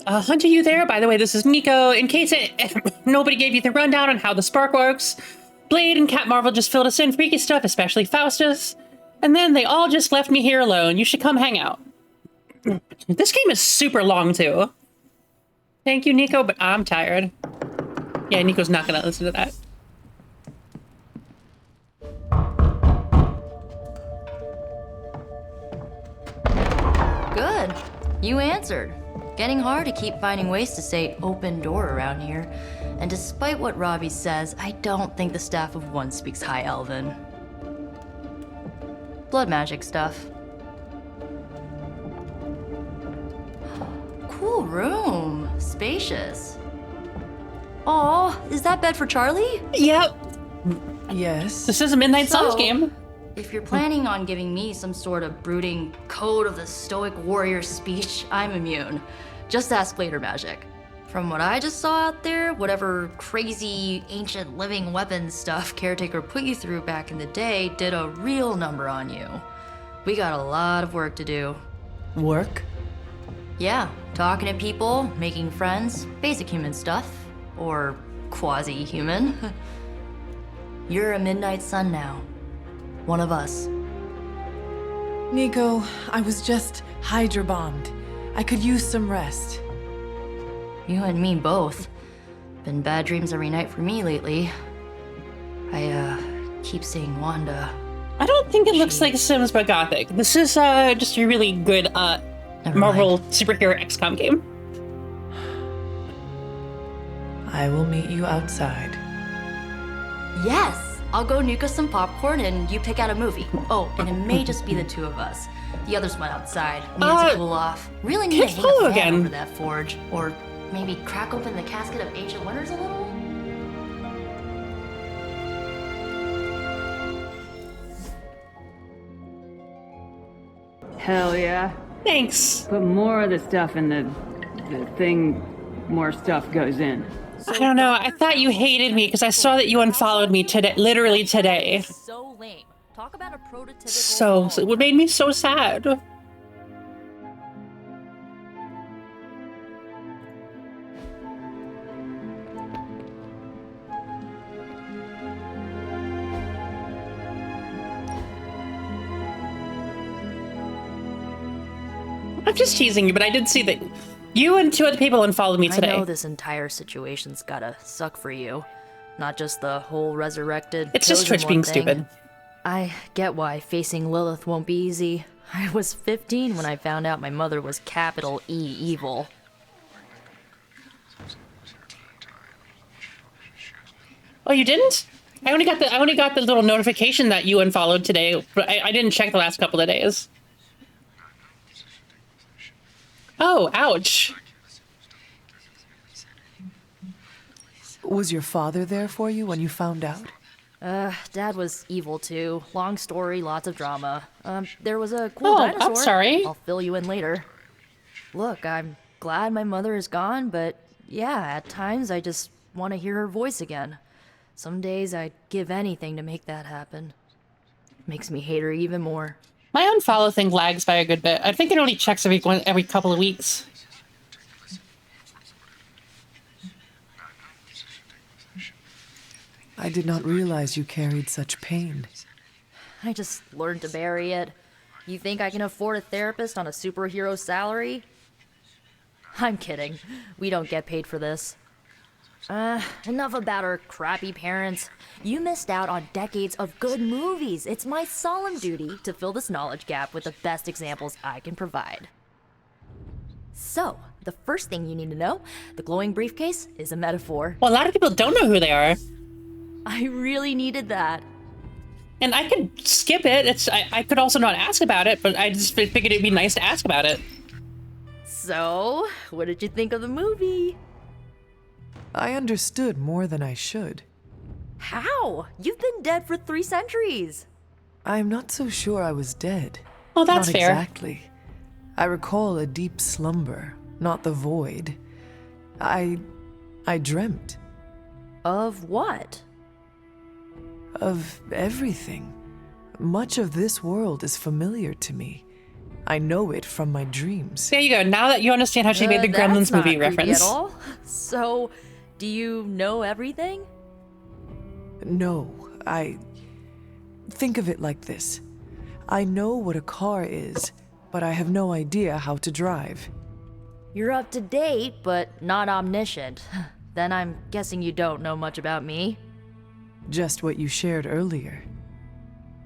Hunter, you there? By the way, this is Nico. In case nobody gave you the rundown on how the spark works, Blade and Cat Marvel just filled us in freaky stuff, especially Faustus. And then they all just left me here alone. You should come hang out. This game is super long, too. Thank you, Nico, but I'm tired. Yeah, Nico's not gonna listen to that. Good. You answered. Getting hard to keep finding ways to say open door around here. And despite what Robbie says, I don't think the staff of One speaks High Elven. Blood magic stuff. Cool room. Spacious. Aw, is that bed for Charlie? Yep. Yes. This is a Midnight Suns game. If you're planning on giving me some sort of brooding code of the stoic warrior speech, I'm immune. Just ask Blader Magic. From what I just saw out there, whatever crazy ancient living weapons stuff Caretaker put you through back in the day did a real number on you. We got a lot of work to do. Work? Yeah, talking to people, making friends, basic human stuff. Or quasi-human. You're a Midnight Sun now. One of us. Nico, I was just Hydra bombed. I could use some rest. You and me both. Been bad dreams every night for me lately. I keep seeing Wanda. I don't think it looks like Sims but Gothic. This is just a really good Marvel superhero XCOM game. I will meet you outside. Yes! I'll go nuke us some popcorn and you pick out a movie. Oh, and it may just be the two of us. The others went outside. Needs to cool off. Really need to hang a fan over that forge. Or maybe crack open the casket of Ancient Wonders a little? Hell yeah. Thanks. Put more of the stuff in the thing, more stuff goes in. I don't know. I thought you hated me because I saw that you unfollowed me today, literally today. So lame. Talk about a prototypical. So it made me so sad. I'm just teasing you, but I did see that you and two other people unfollowed me today. I know this entire situation's gotta suck for you. Not just the whole resurrected. It's just Twitch being stupid. I get why facing Lilith won't be easy. I was 15 when I found out my mother was capital E evil. Oh, you didn't? I only got the little notification that you unfollowed today, but I didn't check the last couple of days. Oh, ouch. Was your father there for you when you found out? Dad was evil too. Long story, lots of drama. There was a cool dinosaur. I'm sorry. I'll fill you in later. Look, I'm glad my mother is gone, but yeah, at times I just want to hear her voice again. Some days I'd give anything to make that happen. Makes me hate her even more. My unfollow thing lags by a good bit. I think it only checks every couple of weeks. I did not realize you carried such pain. I just learned to bury it. You think I can afford a therapist on a superhero salary? I'm kidding. We don't get paid for this. Enough about our crappy parents. You missed out on decades of good movies. It's my solemn duty to fill this knowledge gap with the best examples I can provide. So, the first thing you need to know, the glowing briefcase is a metaphor. Well, a lot of people don't know who they are. I really needed that. And I could skip it. I could also not ask about it, but I just figured it'd be nice to ask about it. So, what did you think of the movie? I understood more than I should. How? You've been dead for 3 centuries. I'm not so sure I was dead. Oh, that's not fair. Exactly. I recall a deep slumber, not the void. I dreamt. Of what? Of everything. Much of this world is familiar to me. I know it from my dreams. There you go. Now that you understand how she made the Gremlins movie reference. At all. So, do you know everything? No, think of it like this. I know what a car is, but I have no idea how to drive. You're up to date, but not omniscient. Then I'm guessing you don't know much about me. Just what you shared earlier.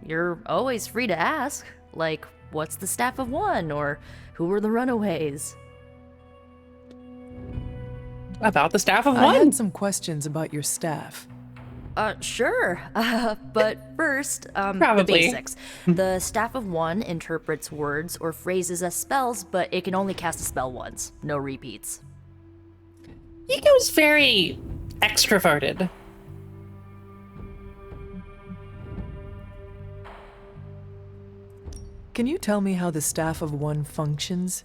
You're always free to ask, like, what's the staff of one, or who were the runaways? About the staff of I one? had some questions about your staff. Sure. But first, Probably. the basics. The staff of one interprets words or phrases as spells, but it can only cast a spell once. No repeats. Iko's very extroverted. Can you tell me how the staff of one functions?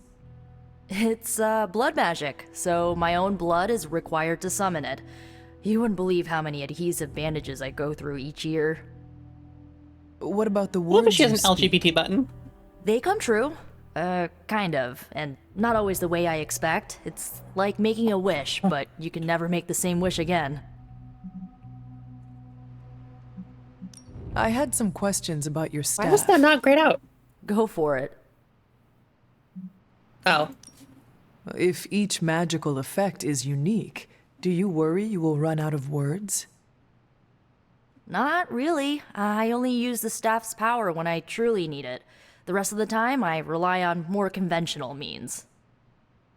It's blood magic, so my own blood is required to summon it. You wouldn't believe how many adhesive bandages I go through each year. What about the What words if she has you an speak? LGBT button? They come true. Kind of. And not always the way I expect. It's like making a wish, but you can never make the same wish again. I had some questions about your staff. Why was that not grayed out? Go for it. Oh. If each magical effect is unique, do you worry you will run out of words? Not really. I only use the staff's power when I truly need it. The rest of the time, I rely on more conventional means.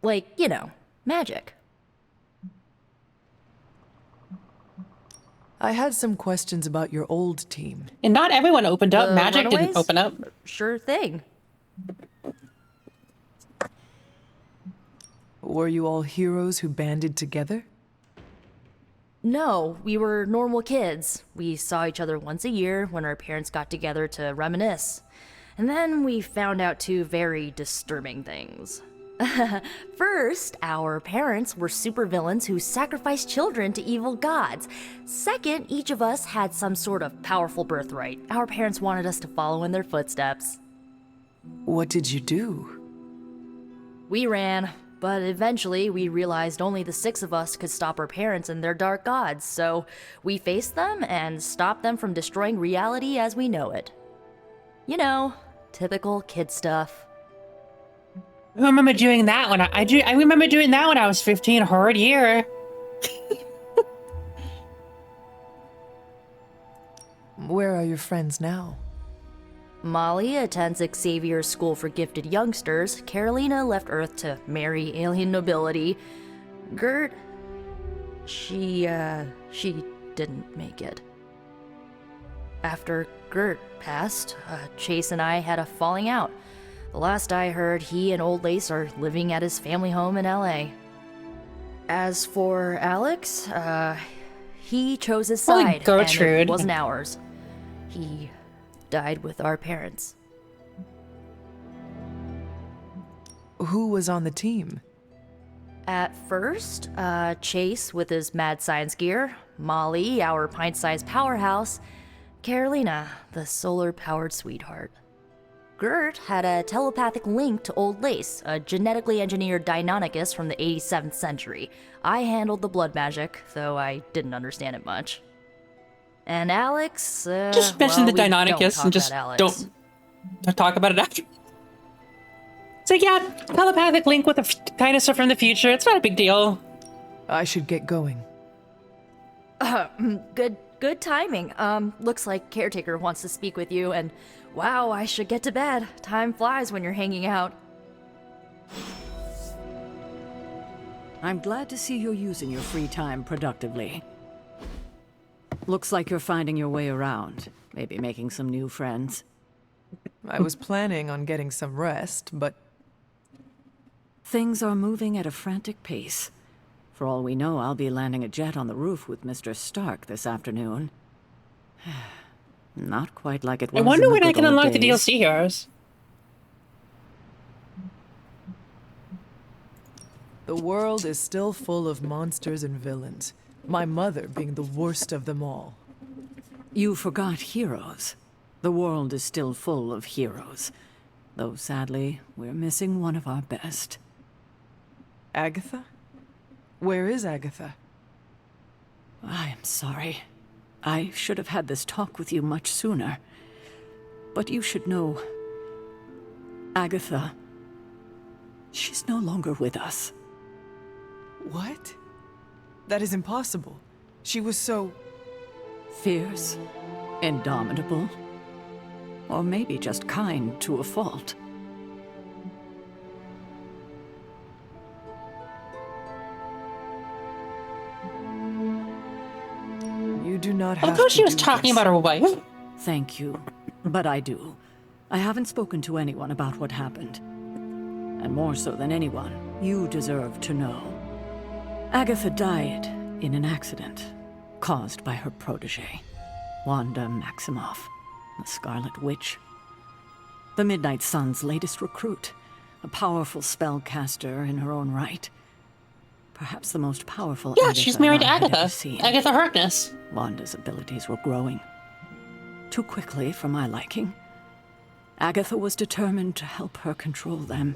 Like, you know, magic. I had some questions about your old team. And not everyone opened up. The Magic didn't Runaways? open up. Sure thing. Were you all heroes who banded together? No, we were normal kids. We saw each other once a year when our parents got together to reminisce. And then we found out 2 very disturbing things. First, our parents were supervillains who sacrificed children to evil gods. Second, each of us had some sort of powerful birthright. Our parents wanted us to follow in their footsteps. What did you do? We ran, but eventually we realized only the 6 of us could stop our parents and their dark gods, so we faced them and stopped them from destroying reality as we know it. You know, typical kid stuff. I remember doing that when I remember doing that when I was 15. Hard year. Where are your friends now? Molly attends Xavier's School for Gifted Youngsters. Carolina left Earth to marry alien nobility. Gert, she didn't make it. After Gert passed, Chase and I had a falling out. The last I heard, he and Old Lace are living at his family home in LA. As for Alex, he chose his Holy side, and Gertrude. it wasn't ours. He died with our parents. Who was on the team? At first, Chase with his mad science gear, Molly, our pint-sized powerhouse, Carolina, the solar-powered sweetheart. Gert had a telepathic link to Old Lace, a genetically engineered Deinonychus from the 87th century. I handled the blood magic, though I didn't understand it much. And Alex, just mention well, the we don't Deinonychus talk and just about Alex. don't talk about it after. It's like, yeah, telepathic link with a dinosaur from the future. It's not a big deal. I should get going. Good timing. Looks like Caretaker wants to speak with you, and wow, I should get to bed. Time flies when you're hanging out. I'm glad to see you're using your free time productively. Looks like you're finding your way around. Maybe making some new friends. I was planning on getting some rest, but... Things are moving at a frantic pace. For all we know, I'll be landing a jet on the roof with Mr. Stark this afternoon. Not quite like it was. I wonder in the when I good can old unlock the days. DLC heroes. The world is still full of monsters and villains, my mother being the worst of them all. You forgot heroes. The world is still full of heroes. Though sadly, we're missing one of our best. Agatha? Where is Agatha? I am sorry. I should have had this talk with you much sooner. But you should know... Agatha... she's no longer with us. What? That is impossible. She was so... fierce, indomitable, or maybe just kind to a fault. You do not I have thought to she was do talking this. about her wife. Thank you, but I do. I haven't spoken to anyone about what happened. And more so than anyone, you deserve to know. Agatha died in an accident caused by her protege, Wanda Maximoff, the Scarlet Witch. The Midnight Sun's latest recruit, a powerful spellcaster in her own right. Perhaps the most powerful Yeah, Agatha she's married to I had ever Agatha. seen. Agatha Harkness. Wanda's abilities were growing. Too quickly for my liking. Agatha was determined to help her control them.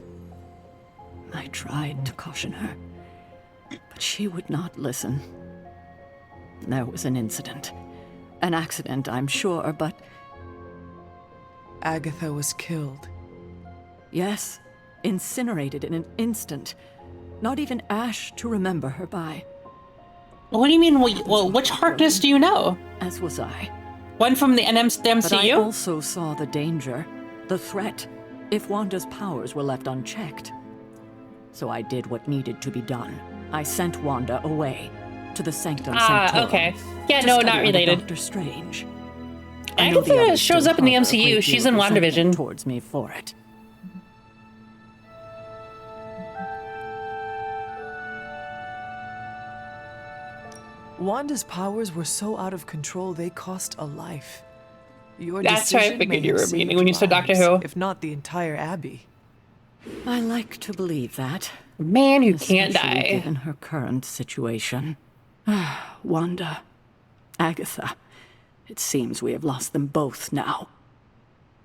I tried to caution her, but she would not listen. There was an incident. An accident, I'm sure, but... Agatha was killed. Yes, incinerated in an instant. Not even ash to remember her by. What do you mean? Well, which Harkness do you know? As was I. One from the MCU? But I also saw the danger, the threat, if Wanda's powers were left unchecked. So I did what needed to be done. I sent Wanda away to the Sanctum Sanctorum. Okay. Yeah, to no, study not under related. Doctor Strange. I know the Agatha others shows still up in the harbor a MCU. great She's deal in of resentment WandaVision. towards me for it. Wanda's powers were so out of control they cost a life. Your That's what I decision may figured you have were meaning saved when you said Doctor lives, Who. if not the entire Abbey. I like to believe that. Man who can't Especially die. given her current situation. Wanda. Agatha. It seems we have lost them both now.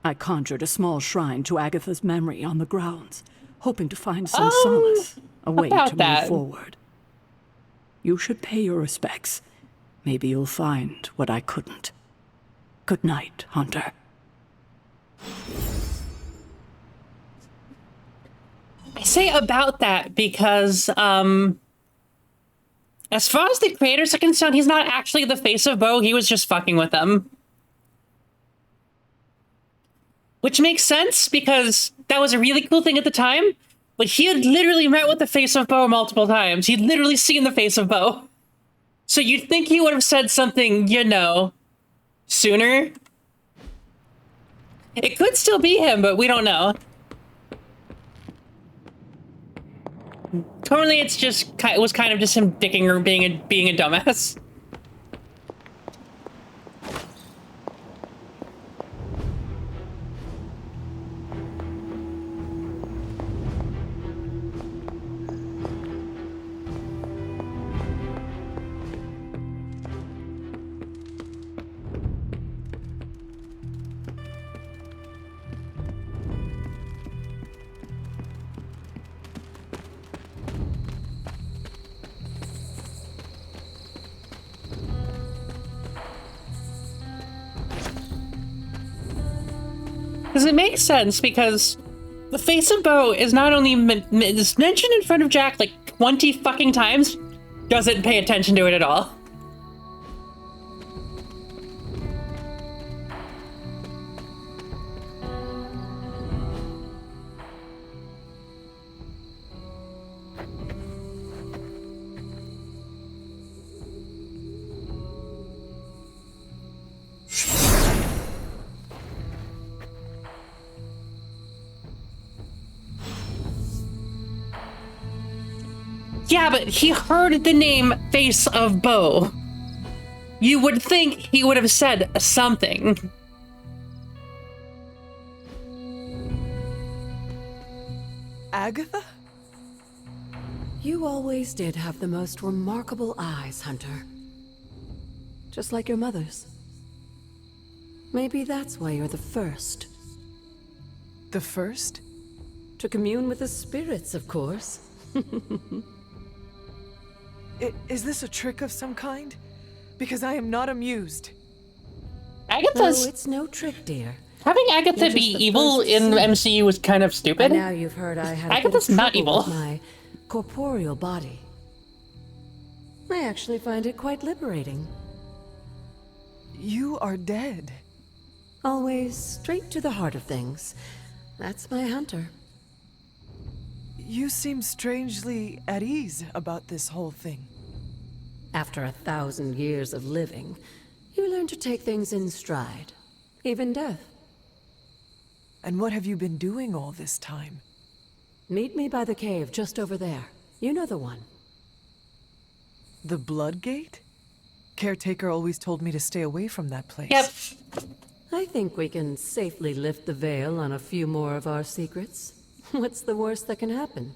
I conjured a small shrine to Agatha's memory on the grounds, hoping to find some solace, a way about to that. move forward. You should pay your respects. Maybe you'll find what I couldn't. Good night, Hunter. I say about that because, as far as the creators are concerned, he's not actually the face of Bo. He was just fucking with them. Which makes sense because that was a really cool thing at the time. But he had literally met with the face of Bo multiple times. He'd literally seen the face of Bo. So you'd think he would have said something, you know, sooner. It could still be him, but we don't know. Currently, it was kind of just him dicking or being a dumbass. Because it makes sense, because the face of Bo is not only is mentioned in front of Jack like 20 fucking times, doesn't pay attention to it at all. Yeah, but he heard the name Face of Bo. You would think he would have said something. Agatha? You always did have the most remarkable eyes, Hunter. Just like your mother's. Maybe that's why you're the first. The first? To commune with the spirits, of course. Is this a trick of some kind? Because I am not amused. Agatha's... No, it's no trick, dear. Having Agatha be evil in the MCU was kind of stupid. Now you've heard I had Agatha's not evil. With my corporeal body. I actually find it quite liberating. You are dead. Always straight to the heart of things. That's my Hunter. You seem strangely at ease about this whole thing. After 1,000 years of living, you learn to take things in stride. Even death. And what have you been doing all this time? Meet me by the cave just over there. You know the one. The Blood Gate? Caretaker always told me to stay away from that place. Yep. I think we can safely lift the veil on a few more of our secrets. What's the worst that can happen?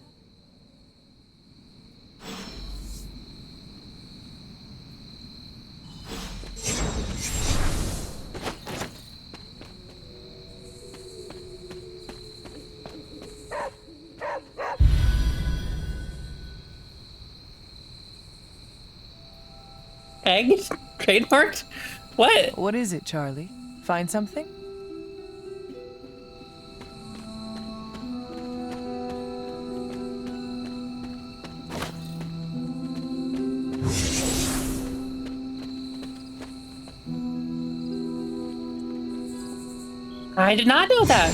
Egg? Trademarked? What? What is it, Charlie? Find something? I did not know that.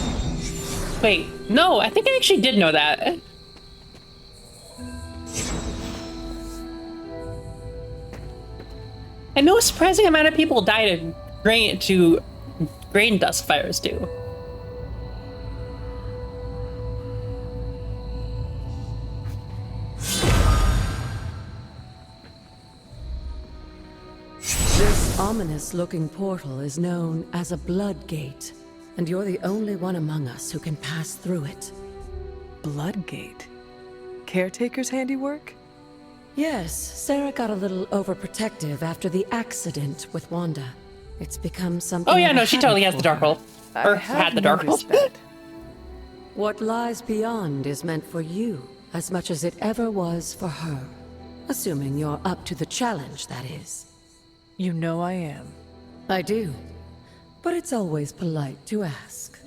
Wait, no, I think I actually did know that. I know a surprising amount of people died to grain dust fires too. This ominous-looking portal is known as a Blood Gate, and you're the only one among us who can pass through it. Blood Gate? Caretaker's handiwork? Yes, Sarah got a little overprotective after the accident with Wanda. It's become something. Oh yeah, no, she totally has the Darkhold. Or had the Darkhold. What lies beyond is meant for you as much as it ever was for her. Assuming you're up to the challenge, that is. You know I am. I do. But it's always polite to ask.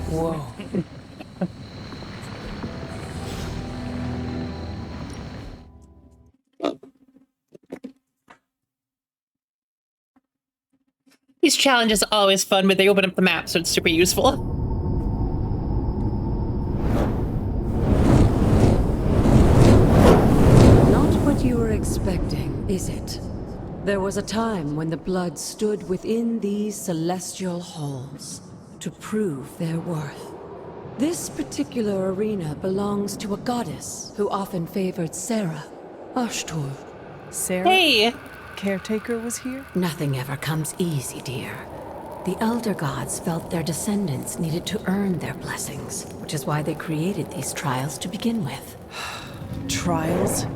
Whoa. These challenges are always fun, but they open up the map, so it's super useful. Not what you were expecting, is it? There was a time when the blood stood within these celestial halls to prove their worth. This particular arena belongs to a goddess who often favored Sarah, Ashtur. Sarah? Hey! Caretaker was here? Nothing ever comes easy, dear. The Elder Gods felt their descendants needed to earn their blessings, which is why they created these trials to begin with. Trials?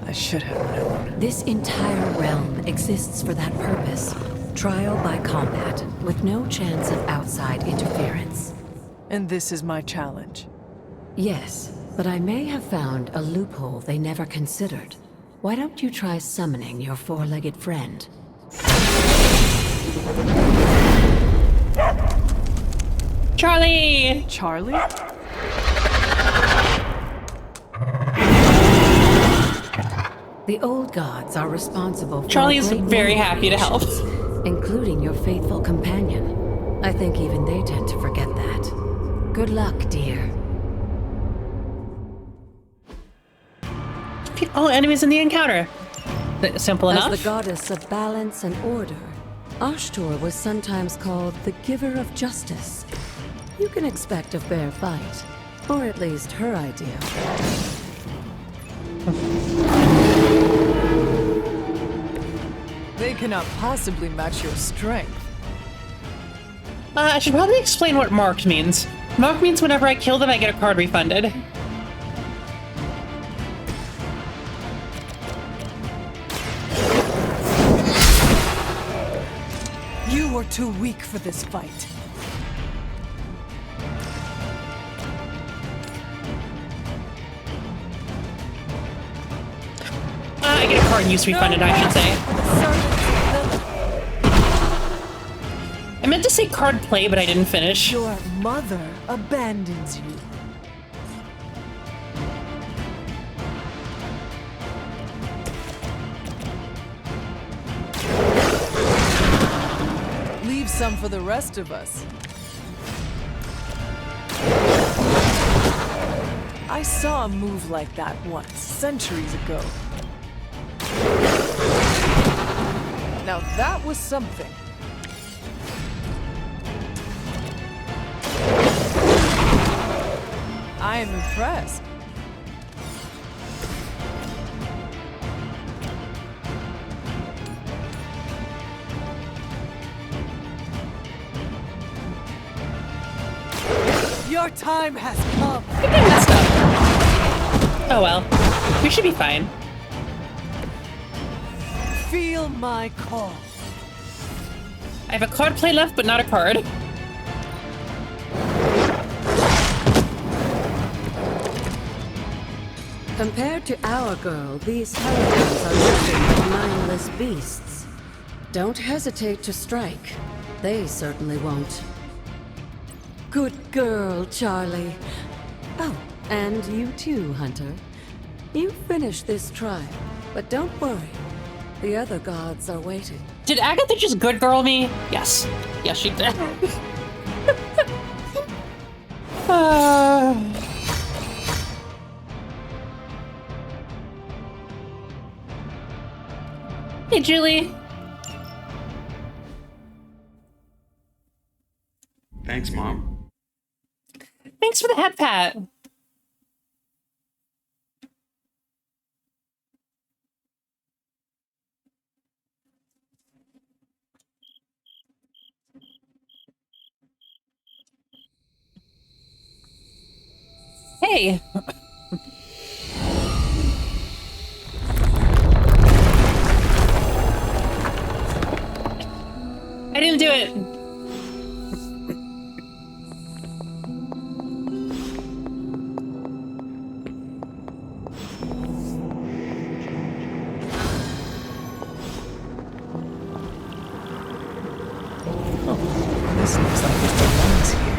I should have known. This entire realm exists for that purpose. Trial by combat, with no chance of outside interference. And this is my challenge? Yes, but I may have found a loophole they never considered. Why don't you try summoning your four-legged friend? Charlie! Charlie? The old gods are responsible for Charlie is a great very many happy to help. creations, including your faithful companion. I think even they tend to forget that. Good luck, dear. Defeat all enemies in the encounter. Simple enough. As the goddess of balance and order, Ashtur was sometimes called the giver of justice. You can expect a fair fight, or at least her idea. They cannot possibly match your strength. I should probably explain what marked means. Marked means whenever I kill them, I get a card refunded. You are too weak for this fight. I get a card use refunded, I should say. I meant to say card play, but I didn't finish. Your mother abandons you. Leave some for the rest of us. I saw a move like that once, centuries ago. Now that was something. I am impressed. Your time has come. I think I messed up. Oh well. We should be fine. Feel my call. I have a card play left, but not a card. Compared to our girl, these Hellions are nothing but mindless beasts. Don't hesitate to strike. They certainly won't. Good girl, Charlie. Oh, and you too, Hunter. You finished this trial, but don't worry. The other gods are waiting. Did Agatha just good girl me? Yes. Yes, she did. Hey, Julie. Thanks, Mom. Thanks for the head pat. Hey. I didn't do it. This looks like it belongs here.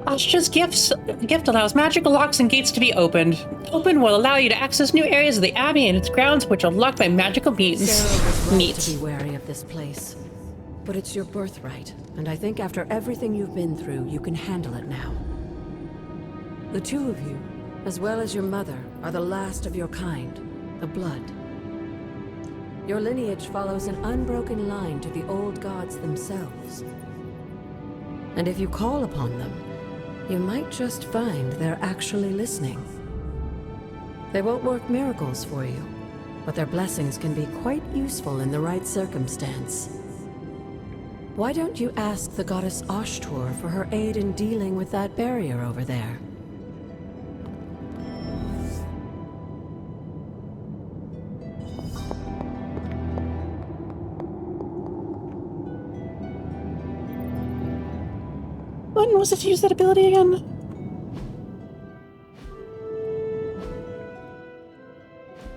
Ashtra's gift allows magical locks and gates to be opened. Open will allow you to access new areas of the Abbey and its grounds, which are locked by magical means. Sarah was right to be wary of this place. But it's your birthright, and I think after everything you've been through, you can handle it now. The two of you, as well as your mother, are the last of your kind, the Blood. Your lineage follows an unbroken line to the old gods themselves. And if you call upon them, you might just find they're actually listening. They won't work miracles for you, but their blessings can be quite useful in the right circumstance. Why don't you ask the goddess Ashtur for her aid in dealing with that barrier over there? When was it to use that ability again?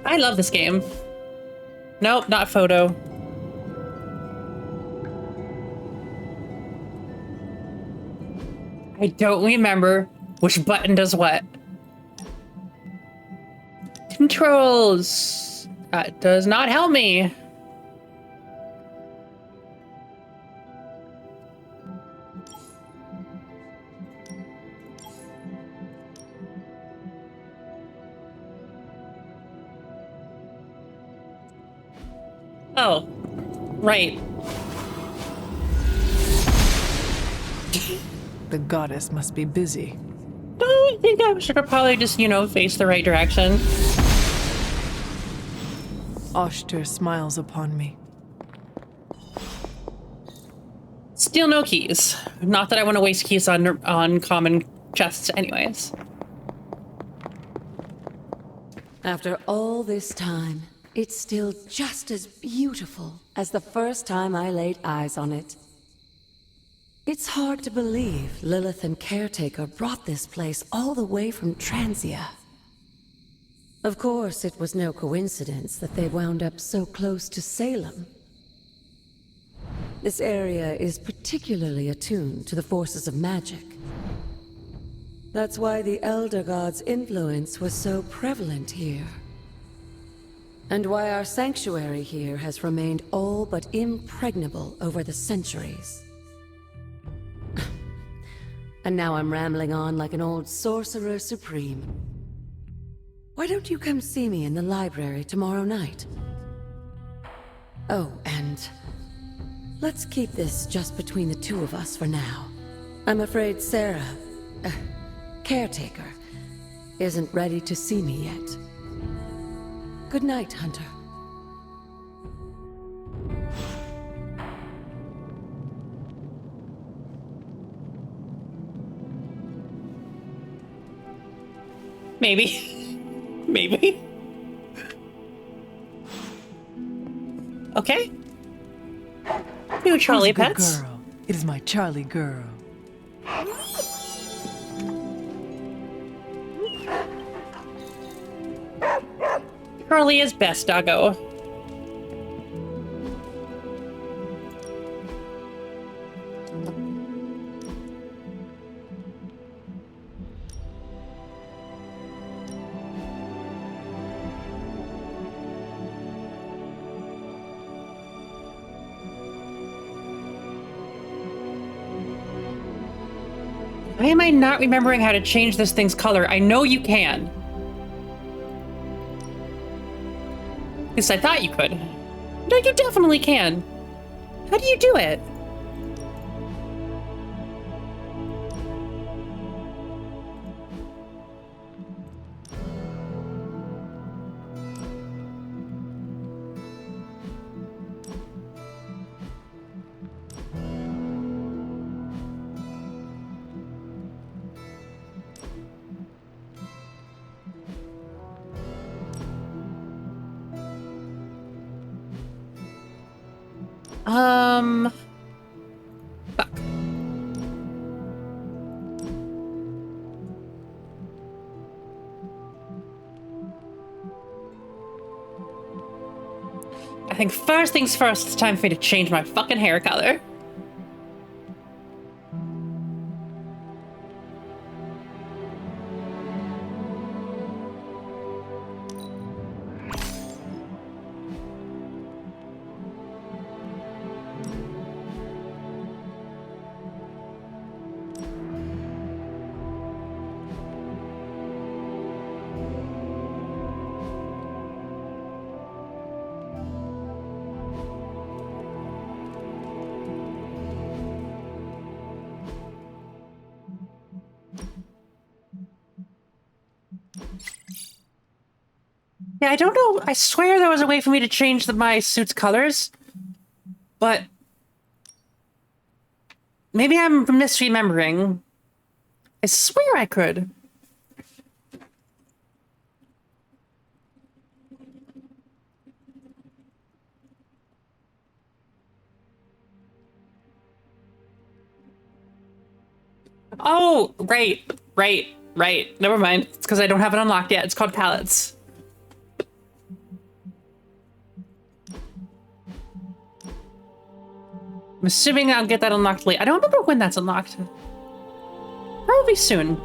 I love this game. Nope, not photo. I don't remember which button does what. Controls. That does not help me. Oh, right. The goddess must be busy. No, I think I should have probably just, you know, face the right direction. Oshter smiles upon me. Still no keys. Not that I want to waste keys on common chests anyways. After all this time, it's still just as beautiful as the first time I laid eyes on it. It's hard to believe Lilith and Caretaker brought this place all the way from Transia. Of course, it was no coincidence that they wound up so close to Salem. This area is particularly attuned to the forces of magic. That's why the Elder God's influence was so prevalent here. And why our sanctuary here has remained all but impregnable over the centuries. And now I'm rambling on like an old sorcerer supreme. Why don't you come see me in the library tomorrow night? Oh, and let's keep this just between the two of us for now. I'm afraid Sarah, Caretaker, isn't ready to see me yet. Good night, Hunter. Maybe. Maybe. Okay. New Charlie Who's a good Pets. girl? It is my Charlie girl. Charlie is best, doggo. Why am I not remembering how to change this thing's color? I know you can. Because I thought you could. No, you definitely can. How do you do it? Fuck. I think first things first, it's time for me to change my fucking hair color. Yeah, I don't know. I swear there was a way for me to change my suit's colors, but maybe I'm misremembering. I swear I could. Oh, right. Never mind. It's because I don't have it unlocked yet. It's called palettes. I'm assuming I'll get that unlocked late. I don't remember when that's unlocked. hopefully soon.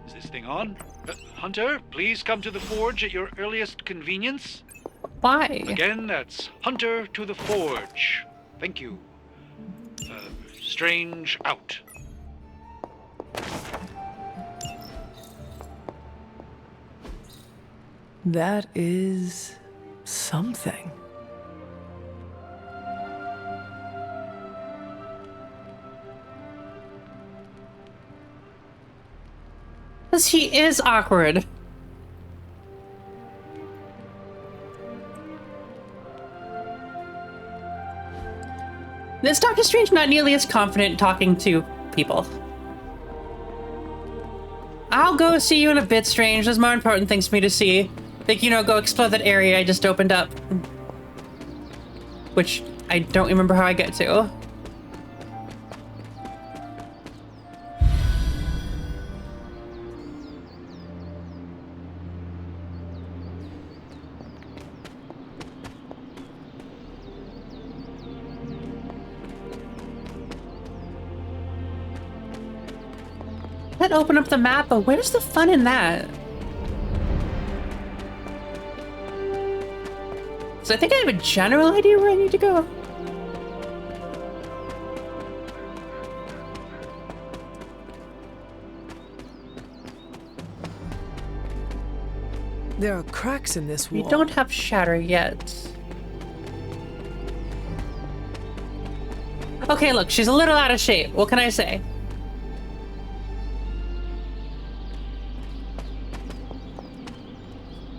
Is this thing on? Hunter, please come to the forge at your earliest convenience. Why? Again, that's Hunter to the forge. Thank you. Strange out. That is something. Because he is awkward. This Doctor Strange not nearly as confident talking to people. I'll go see you in a bit, Strange. There's more important things for me to see. Like, you know, go explore that area I just opened up. Which I don't remember how I get to. That open up the map, but where's the fun in that? So I think I have a general idea where I need to go. There are cracks in this wall. We don't have shatter yet. Okay, look, she's a little out of shape. What can I say?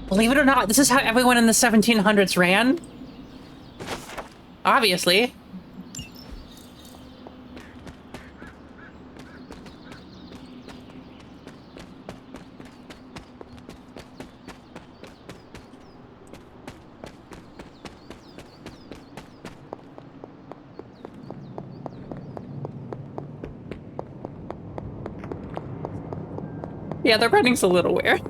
Believe it or not, this is how everyone in the 1700s ran. Obviously. Yeah, the running's a little weird.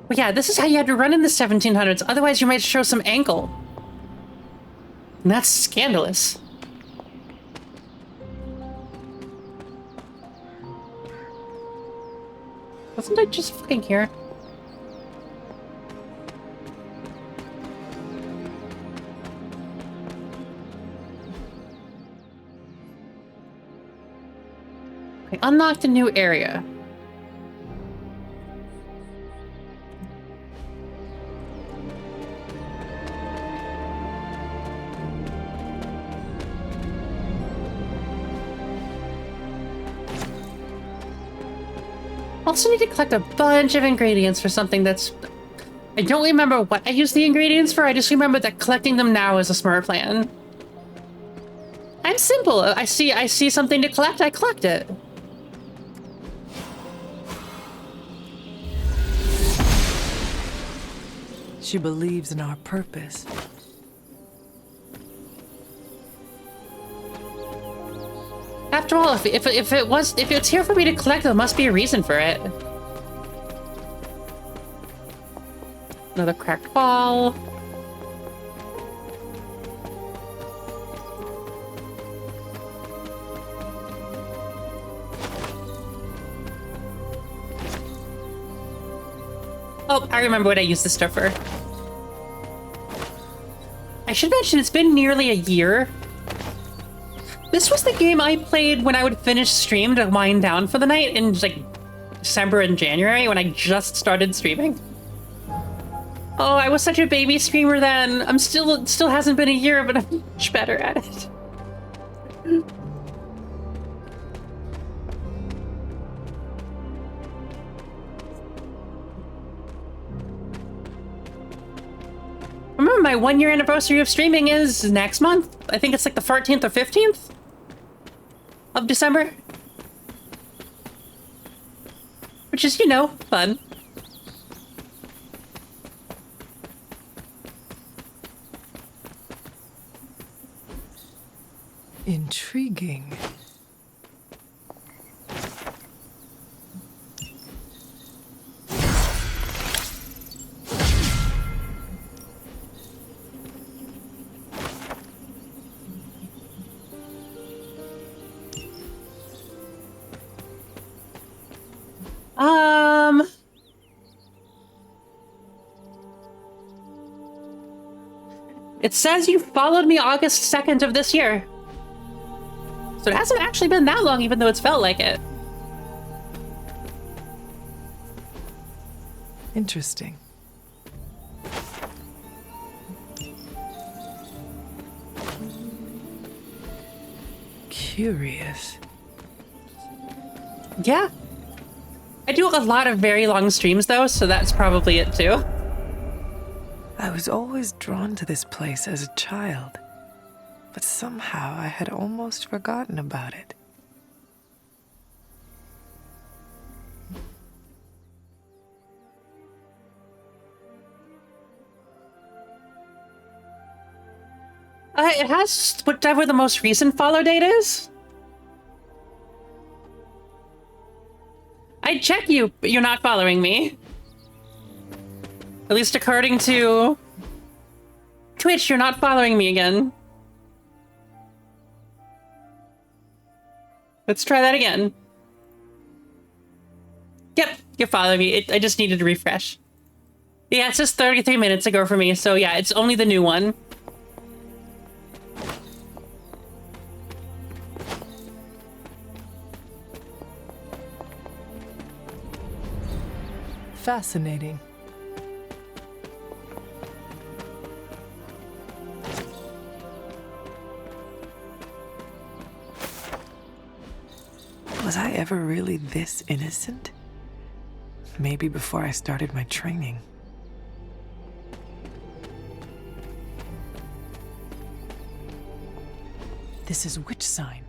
But yeah, this is how you had to run in the 1700s. Otherwise, you might show some ankle. And that's scandalous. Wasn't I just fucking here? Okay, unlocked a new area. Also need to collect a bunch of ingredients for something that's... I don't remember what I use the ingredients for, I just remember that collecting them now is a smart plan. I'm simple. I see something to collect, I collect it. She believes in our purpose. After all, if it's here for me to collect, there must be a reason for it. Another cracked ball. Oh, I remember what I used this stuff for. I should mention it's been nearly a year. This was the game I played when I would finish stream to wind down for the night in like December and January when I just started streaming. Oh, I was such a baby streamer then. It still hasn't been a year, but I'm much better at it. Remember, my 1-year anniversary of streaming is next month. I think it's like the 14th or 15th of December. Which is, you know, fun. Intriguing. It says you followed me August 2nd of this year. So it hasn't actually been that long, even though it's felt like it. Interesting. Curious. Yeah. I do a lot of very long streams, though, so that's probably it, too. I was always drawn to this place as a child, but somehow I had almost forgotten about it. It has whatever the most recent follow date is. I check you, but you're not following me. At least according to Twitch, you're not following me again. Let's try that again. Yep, you're following me. I just needed to refresh. Yeah, it's just 33 minutes ago for me, so yeah, it's only the new one. Fascinating. Was I ever really this innocent? Maybe before I started my training. This is which sign?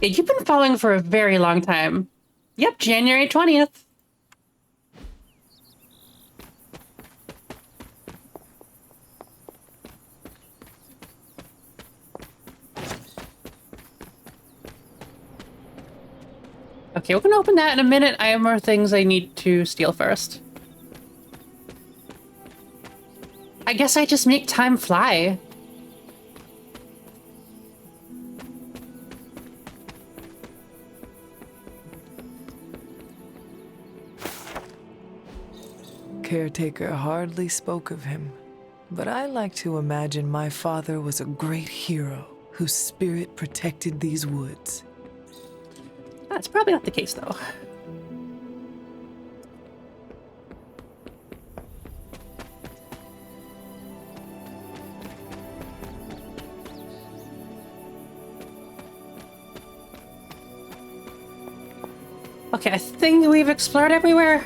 Yeah, you've been following for a very long time. Yep, January 20th. Okay, we're gonna open that in a minute. I have more things I need to steal first. I guess I just make time fly. Caretaker hardly spoke of him, but I like to imagine my father was a great hero whose spirit protected these woods. That's probably not the case, though. Okay, I think we've explored everywhere.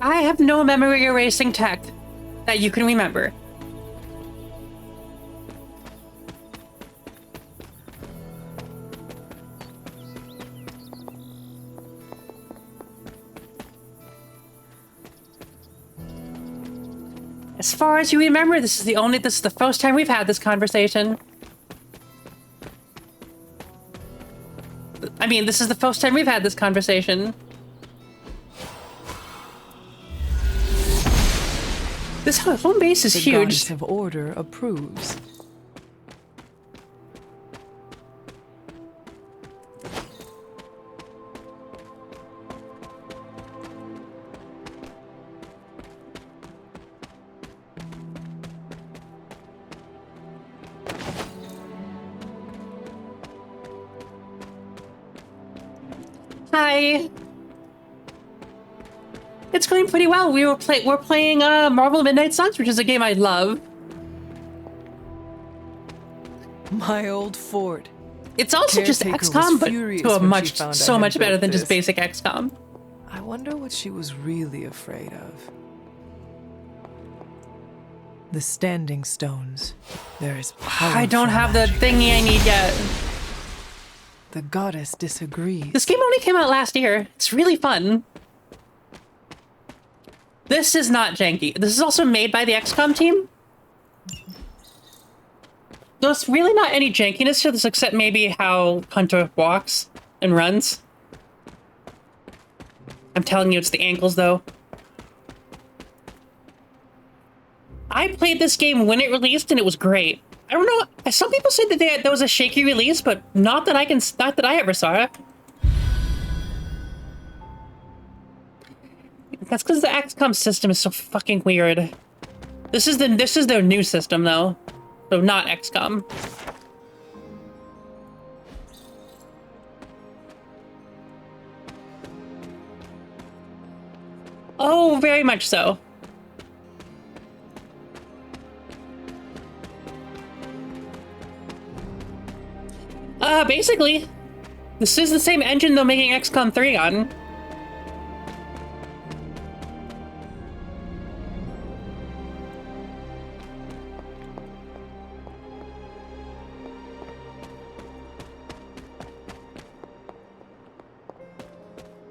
I have no memory erasing tech that you can remember. As far as you remember, this is the first time we've had this conversation. I mean, this is the first time we've had this conversation. This home base is the huge. Goddess of Order approves. Hi. It's going pretty well. We're playing Marvel Midnight Suns, which is a game I love. My old fort. It's also just Caretaker XCOM, but to a so much better than just this. basic XCOM. I wonder what she was really afraid of. The Standing Stones. There is power. I don't have the thingy I need yet. The goddess disagrees. This game only came out last year. It's really fun. This is not janky. This is also made by the XCOM team. there's really not any jankiness to this except maybe how Hunter walks and runs. I'm telling you, it's the ankles, though. I played this game when it released, and it was great. I don't know. Some people said that there was a shaky release, but not that I ever saw it. That's because the Xcom system is so fucking weird. This is their new system, though, so not Xcom. Oh, very much so. Basically, this is the same engine they're making XCOM 3 on.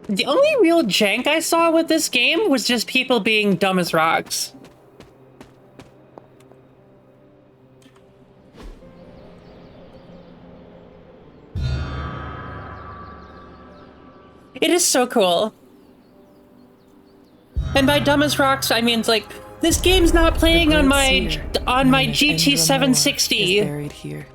The only real jank I saw with this game was just people being dumb as rocks. It is so cool. And by dumb as rocks, I mean, it's like, this game's not playing on my GT 760. Buried here.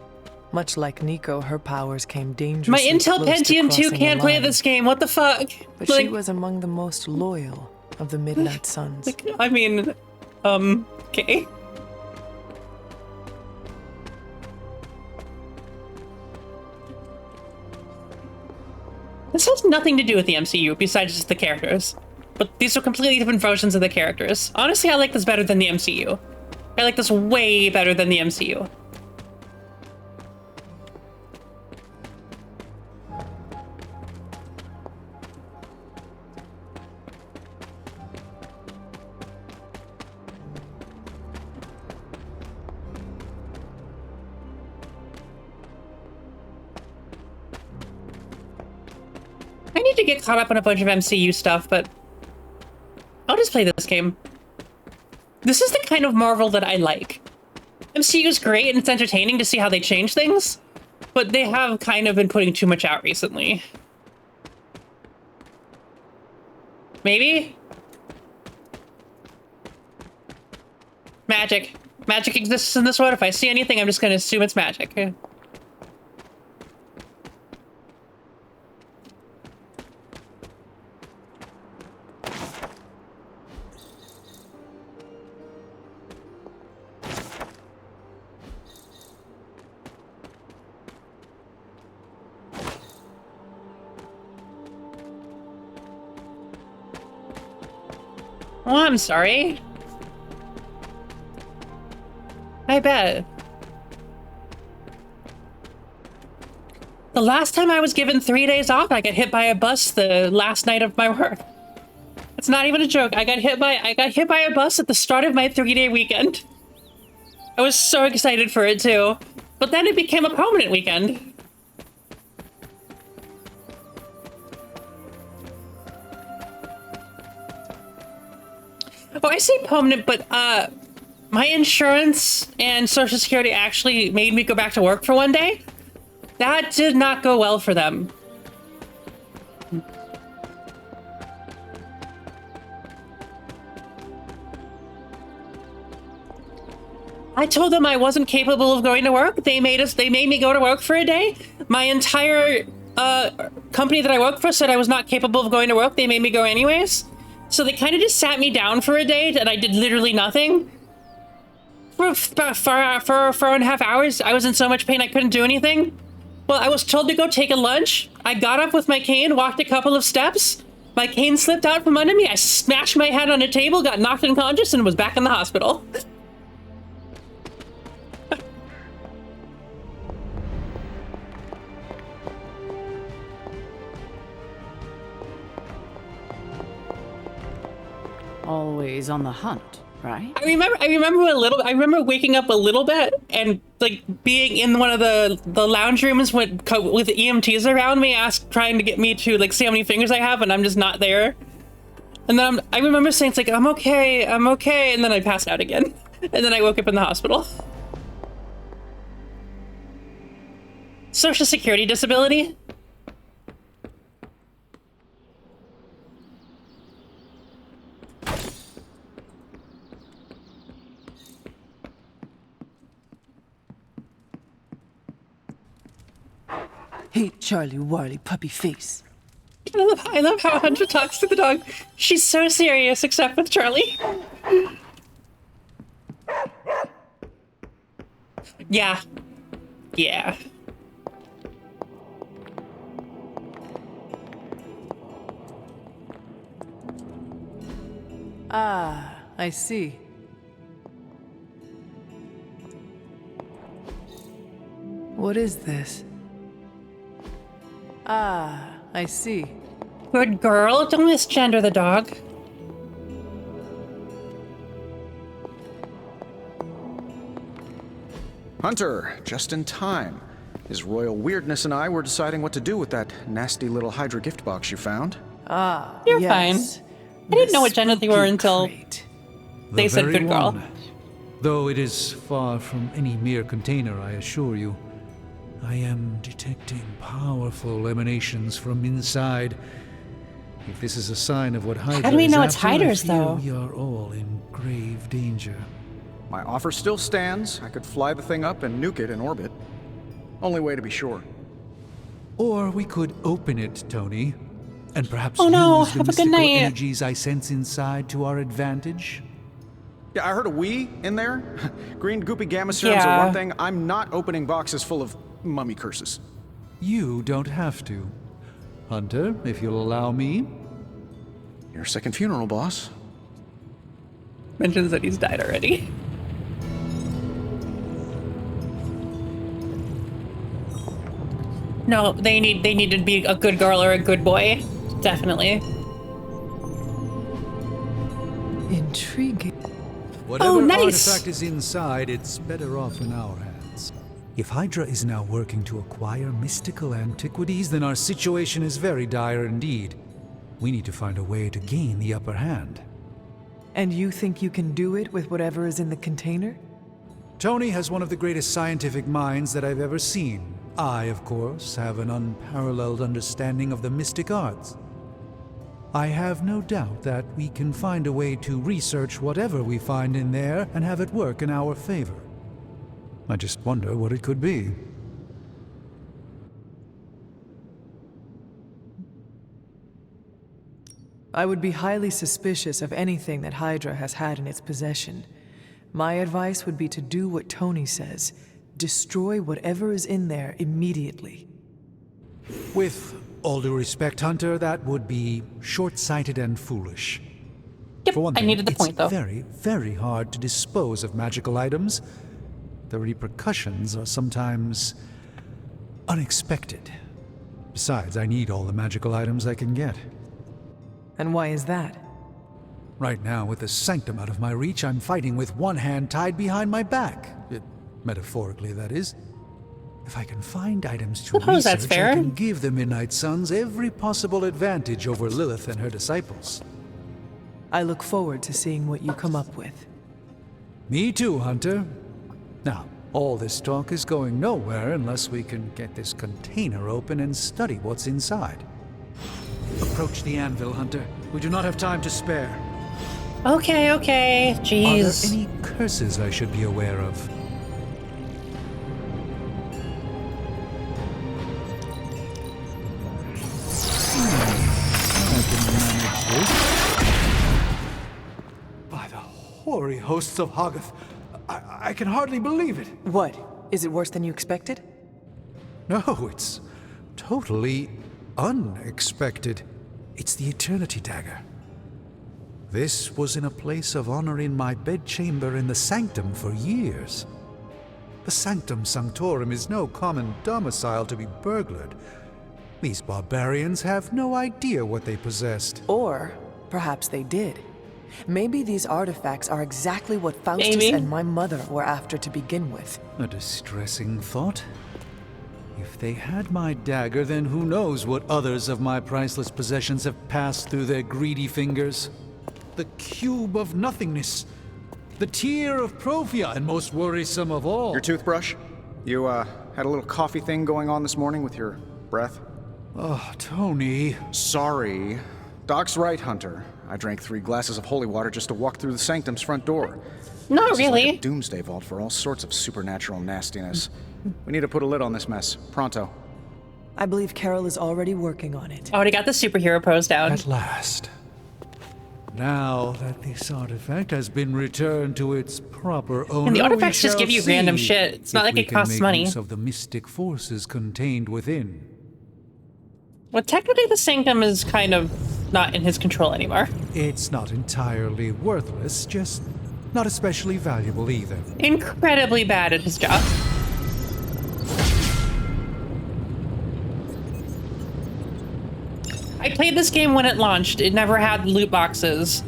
Much like Nico, her powers came dangerously My Intel close to Pentium 2 crossing can't the play line. this game, what the fuck? But Like, she was among the most loyal of the Midnight Suns. like, I mean, okay. This has nothing to do with the MCU besides just the characters. But these are completely different versions of the characters. Honestly, I like this better than the MCU. I like this way better than the MCU. I need to get caught up on a bunch of MCU stuff, but I'll just play this game. This is the kind of Marvel that I like. MCU's great and it's entertaining to see how they change things, but they have kind of been putting too much out recently. Maybe? Magic. Magic exists in this world. If I see anything, I'm just gonna assume it's magic. Oh, I'm sorry. I bet. The last time I was given 3 days off, I got hit by a bus the last night of my work. It's not even a joke. I got hit by a bus at the start of my 3-day weekend. I was so excited for it too. But then it became a permanent weekend. Oh, I say permanent, but my insurance and Social Security actually made me go back to work for one day. That did not go well for them. I told them I wasn't capable of going to work. They made me go to work for a day. My entire company that I work for said I was not capable of going to work. They made me go anyways. So they kind of just sat me down for a day and I did literally nothing. For 4.5 hours, I was in so much pain I couldn't do anything. Well, I was told to go take a lunch. I got up with my cane, walked a couple of steps. My cane slipped out from under me. I smashed my head on a table, got knocked unconscious, and was back in the hospital. Always on the hunt, right? I remember waking up a little bit and like being in one of the lounge rooms with EMTs around me, trying to get me to like see how many fingers I have, and I'm just not there. And then I remember saying, it's like, I'm okay, and then I passed out again. And then I woke up in the hospital. Social Security disability? Hey, Charlie Warley puppy face. I love how Hunter talks to the dog. She's so serious, except with Charlie. Yeah. Yeah. Ah, I see. What is this? Ah, I see. Good girl, don't misgender the dog. Hunter, just in time. His royal weirdness and I were deciding what to do with that nasty little Hydra gift box you found. Ah, You're yes. fine. I didn't know what gender they were until they The said very good girl. one. Though it is far from any mere container, I assure you. I am detecting powerful emanations from inside. If this is a sign of what Hydra How do we is know it's after, I Hydra's, fear though? We are all in grave danger. My offer still stands. I could fly the thing up and nuke it in orbit. Only way to be sure. Or we could open it, Tony, and perhaps Oh no, use the have a good mystical night. energies I sense inside to our advantage. Yeah, I heard a we in there. Green goopy gamma serums are one thing. I'm not opening boxes full of mummy curses. You don't have to. Hunter, if you'll allow me. Your second funeral, boss. Mentions that he's died already. No, they need to be a good girl or a good boy. Definitely. Intriguing. Whatever nice. artifact is inside, it's better off in our hands. If Hydra is now working to acquire mystical antiquities, then our situation is very dire indeed. We need to find a way to gain the upper hand. And you think you can do it with whatever is in the container? Tony has one of the greatest scientific minds that I've ever seen. I, of course, have an unparalleled understanding of the mystic arts. I have no doubt that we can find a way to research whatever we find in there and have it work in our favor. I just wonder what it could be. I would be highly suspicious of anything that Hydra has had in its possession. My advice would be to do what Tony says. Destroy whatever is in there immediately. With all due respect, Hunter, that would be short-sighted and foolish. Yep, For one I thing, needed the it's point, though. very, very hard to dispose of magical items. The repercussions are sometimes unexpected. Besides, I need all the magical items I can get. And why is that? Right now, with the sanctum out of my reach, I'm fighting with one hand tied behind my back. Metaphorically, that is. If I can find items to Suppose research, that's fair. I can give the Midnight Suns every possible advantage over Lilith and her disciples. I look forward to seeing what you come up with. Me too, Hunter. Now, all this talk is going nowhere unless we can get this container open and study what's inside. Approach the anvil, Hunter. We do not have time to spare. Okay, okay. Jeez. Are there any curses I should be aware of? I can manage this. By the hoary hosts of Hoggoth, I can hardly believe it. What? Is it worse than you expected? No, it's totally unexpected. It's the Eternity Dagger. This was in a place of honor in my bedchamber in the Sanctum for years. The Sanctum Sanctorum is no common domicile to be burglared. These barbarians have no idea what they possessed. Or perhaps they did. Maybe these artifacts are exactly what Faustus Maybe. and my mother were after to begin with. A distressing thought. If they had my dagger, then who knows what others of my priceless possessions have passed through their greedy fingers. The cube of nothingness. The tear of Profia, and most worrisome of all. Your toothbrush? You, Had a little coffee thing going on this morning with your breath? Oh, Tony. Sorry. Doc's right, Hunter. I drank 3 glasses of holy water just to walk through the sanctum's front door. Not This really. is like a doomsday vault for all sorts of supernatural nastiness. We need to put a lid on this mess. Pronto. I believe Carol is already working on it. Already got the superhero pose down. At last. Now that this artifact has been returned to its proper owner, And the artifacts we just shall give you random see shit. It's not if like we it can costs make money. use of the mystic forces contained within. Well, technically the sanctum is kind of not in his control anymore. It's not entirely worthless, just not especially valuable either. Incredibly bad at his job. I played this game when it launched. It never had loot boxes.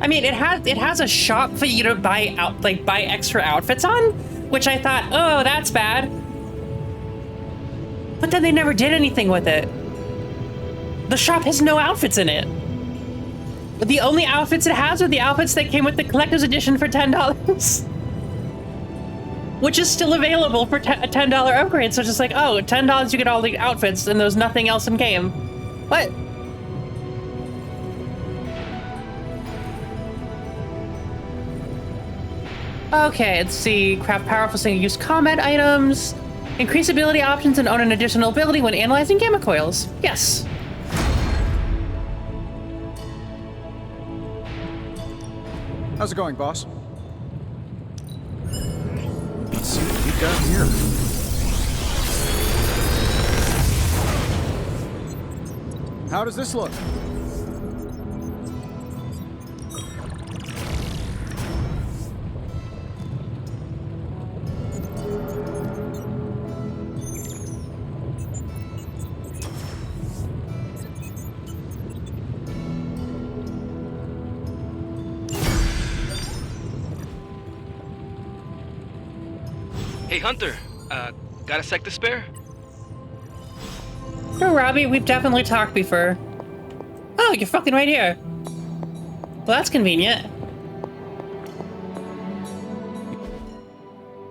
I mean, it has a shop for you to buy buy extra outfits on, which I thought, oh, that's bad. But then they never did anything with it. The shop has no outfits in it. The only outfits it has are the outfits that came with the collector's edition for $10. Which is still available for a $10 upgrade. So it's just like, oh, $10 you get all the outfits and there's nothing else in game. What? Okay, let's see. Craft powerful single-use combat items. Increase ability options and own an additional ability when analyzing gamma coils. Yes. How's it going, boss? Let's see what we got here. How does this look? Hey, Hunter. Got a sec to spare? No, Robbie, we've definitely talked before. Oh, you're fucking right here. Well, that's convenient.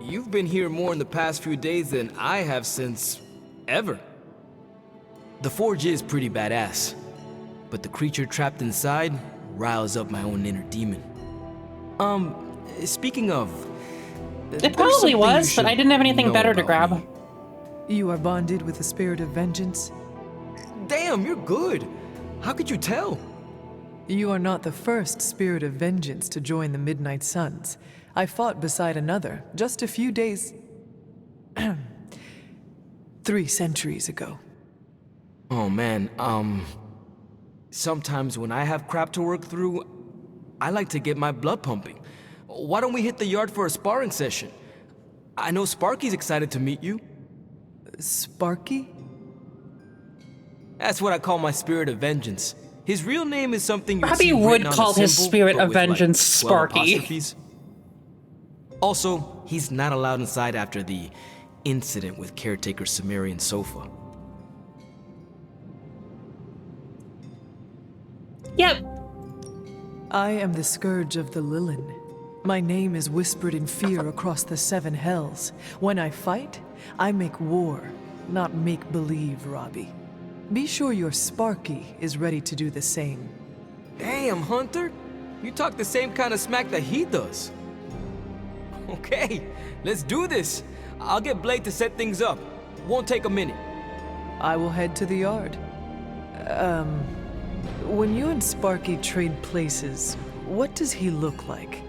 You've been here more in the past few days than I have since ever. The forge is pretty badass, but the creature trapped inside riles up my own inner demon. Speaking of... It probably was, but I didn't have anything better to grab. You are bonded with the spirit of vengeance? Damn, you're good. How could you tell? You are not the first spirit of vengeance to join the Midnight Suns. I fought beside another just a few days... 3 centuries ago. Oh man, sometimes when I have crap to work through, I like to get my blood pumping. Why don't we hit the yard for a sparring session? I know Sparky's excited to meet you. Sparky? That's what I call my spirit of vengeance. His real name is something you Robbie would call his spirit of vengeance Sparky. Also, he's not allowed inside after the incident with caretaker Sumerian Sofa. Yep. I am the scourge of the Lilin. My name is whispered in fear across the 7 hells. When I fight, I make war, not make-believe, Robbie. Be sure your Sparky is ready to do the same. Damn, Hunter! You talk the same kind of smack that he does. Okay, let's do this. I'll get Blade to set things up. Won't take a minute. I will head to the yard. When you and Sparky trade places, what does he look like?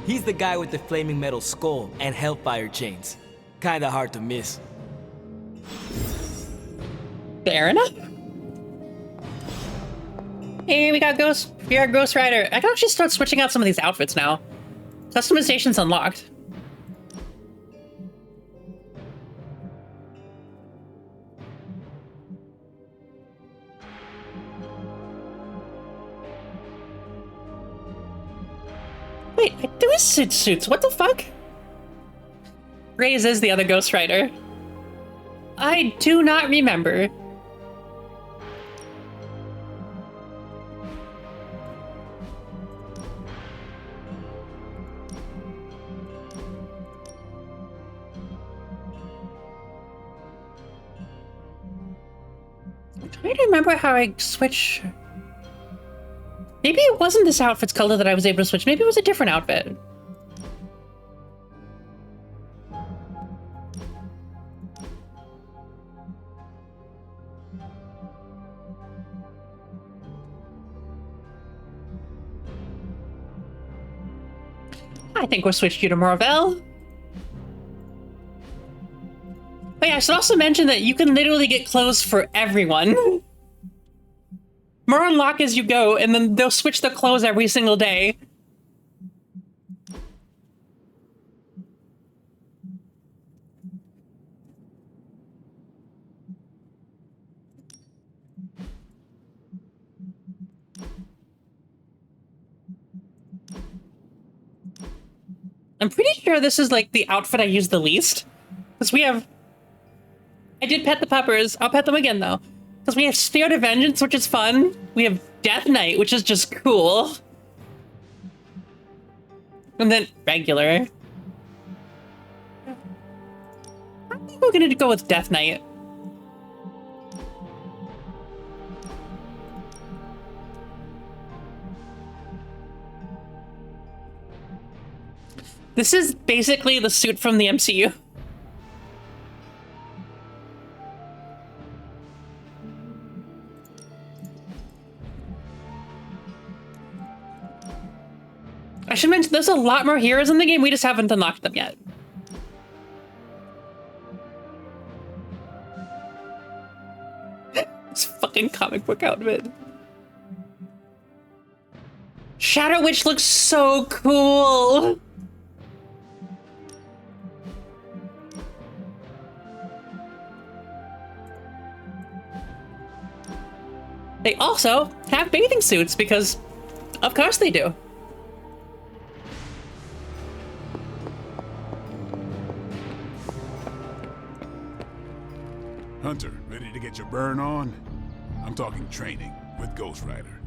He's the guy with the flaming metal skull and hellfire chains. Kinda hard to miss. Fair enough. Hey, we got Ghost Rider. I can actually start switching out some of these outfits now. Customization's unlocked. Wait, I do his suits. What the fuck? Reyes is the other Ghost Rider. I do not remember. trying to remember how I switch. Maybe it wasn't this outfit's color that I was able to switch. Maybe it was a different outfit. I think we'll switch you to Marvel. But yeah, I should also mention that you can literally get clothes for everyone. More unlock as you go, and then they'll switch the clothes every single day. I'm pretty sure this is like the outfit I use the least. Because we have... I did pet the puppers. I'll pet them again though. Because we have Spirit of Vengeance, which is fun. We have Death Knight, which is just cool. And then regular. I think we're gonna go with Death Knight. This is basically the suit from the MCU. I should mention there's a lot more heroes in the game, we just haven't unlocked them yet. This fucking comic book outfit. Shadow Witch looks so cool! They also have bathing suits because, of course they do. Hunter, ready to get your burn on? I'm talking training with Ghost Rider.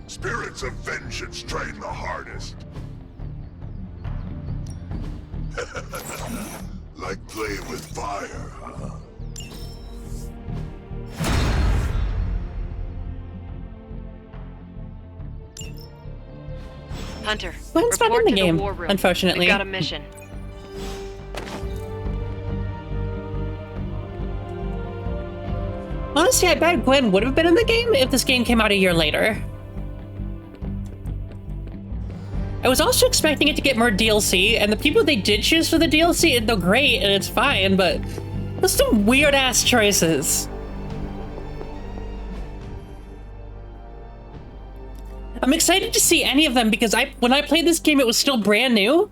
Spirits of vengeance train the hardest. Like playing with fire, huh? Hunter, Gwen's not in report the to game, war room. unfortunately. We've got a mission. Honestly, I bet Gwen would have been in the game if this game came out a year later. I was also expecting it to get more DLC, and the people they did choose for the DLC, they're great and it's fine, but there's some weird-ass choices. I'm excited to see any of them because when I played this game, it was still brand new.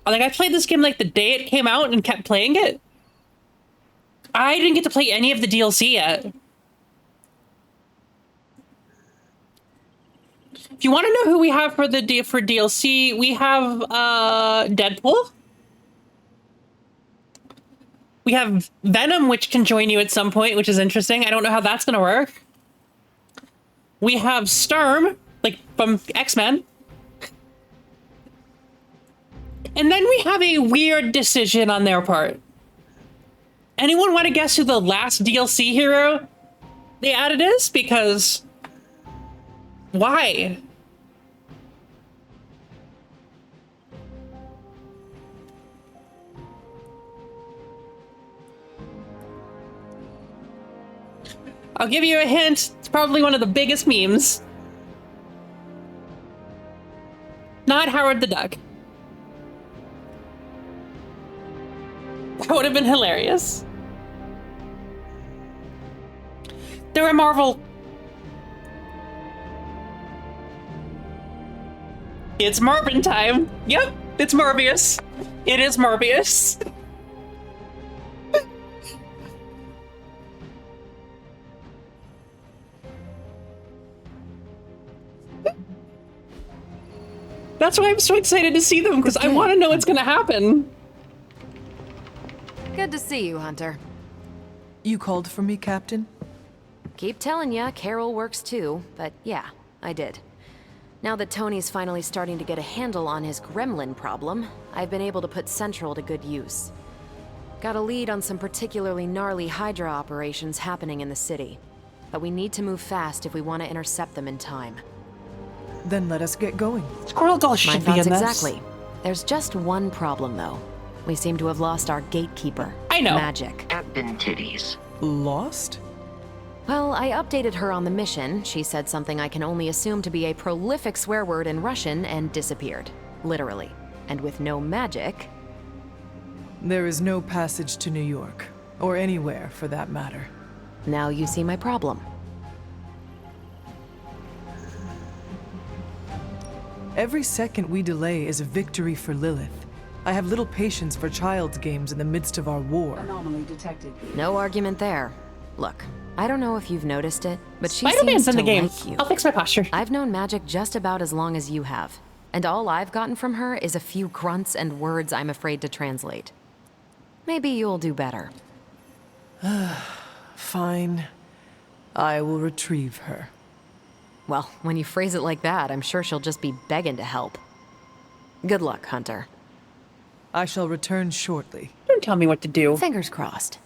Like, I played this game like the day it came out and kept playing it. I didn't get to play any of the DLC yet. If you want to know who we have for DLC, we have Deadpool. We have Venom, which can join you at some point, which is interesting. I don't know how that's going to work. We have Storm, like from X-Men. And then we have a weird decision on their part. Anyone want to guess who the last DLC hero they added is? Because... why? I'll give you a hint. It's probably one of the biggest memes. Not Howard the Duck. That would have been hilarious. They're a Marvel. It's Marvin time. Yep, it's Morbius. It is Morbius. That's why I'm so excited to see them, because I want to know what's going to happen. Good to see you, Hunter. You called for me, Captain? Keep telling ya, Carol works too, but yeah, I did. Now that Tony's finally starting to get a handle on his gremlin problem, I've been able to put Central to good use. Got a lead on some particularly gnarly Hydra operations happening in the city. But we need to move fast if we want to intercept them in time. Then let us get going. Squirrel Girl should My be thoughts in this. exactly. There's just one problem, though. We seem to have lost our gatekeeper. I know. Magic. Captain Titties. Lost? Well, I updated her on the mission. She said something I can only assume to be a prolific swear word in Russian and disappeared. Literally. And with no magic... There is no passage to New York. Or anywhere, for that matter. Now you see my problem. Every second we delay is a victory for Lilith. I have little patience for child's games in the midst of our war. Anomaly detected. No argument there. Look, I don't know if you've noticed it, but she Spider-Man's seems in the to game. like you. I'll fix my posture. I've known Magic just about as long as you have. And all I've gotten from her is a few grunts and words I'm afraid to translate. Maybe you'll do better. Fine. I will retrieve her. Well, when you phrase it like that, I'm sure she'll just be begging to help. Good luck, Hunter. I shall return shortly. Don't tell me what to do. Fingers crossed.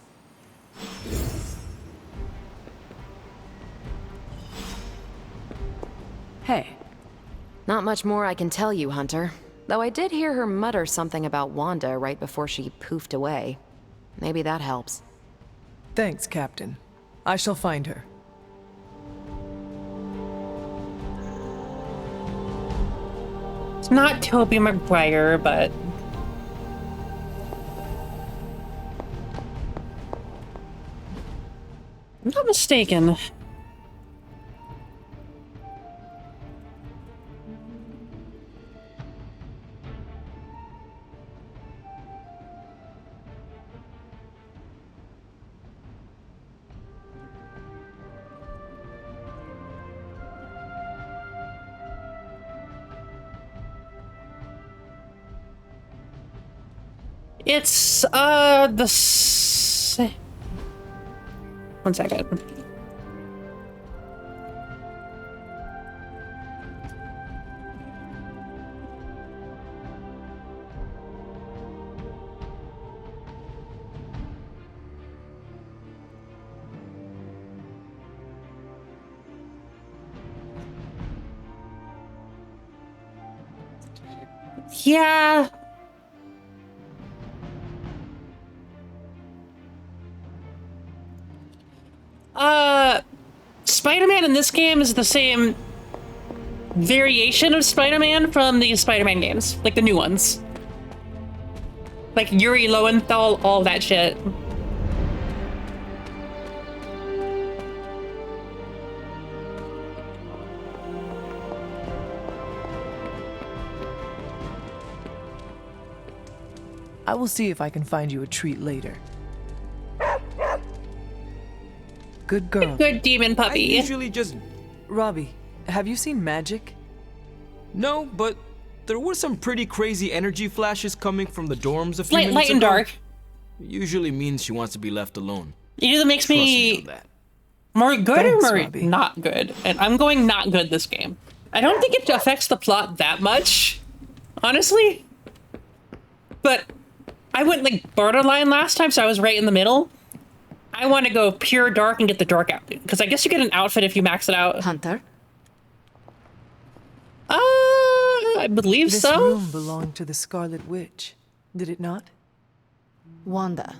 Hey. Not much more I can tell you, Hunter. Though I did hear her mutter something about Wanda right before she poofed away. Maybe that helps. Thanks, Captain. I shall find her. It's not Tobey Maguire, but... I'm not mistaken. It's, one second. Yeah. Spider-Man in this game is the same variation of Spider-Man from the Spider-Man games, like the new ones. Like Yuri Lowenthal, all that shit. I will see if I can find you a treat later. Good girl. Good demon puppy. I usually just... Robbie, have you seen Magic? No, but there were some pretty crazy energy flashes coming from the dorms a few Light, minutes light and ago. dark. It usually means she wants to be left alone. It either makes me more good Thanks, or more Robbie. not good. And I'm going not good this game. I don't think it affects the plot that much, honestly. But I went like borderline last time, so I was right in the middle. I want to go pure dark and get the dark out. Because I guess you get an outfit if you max it out. Hunter? I believe This so. room belonged to the Scarlet Witch, did it not? Wanda.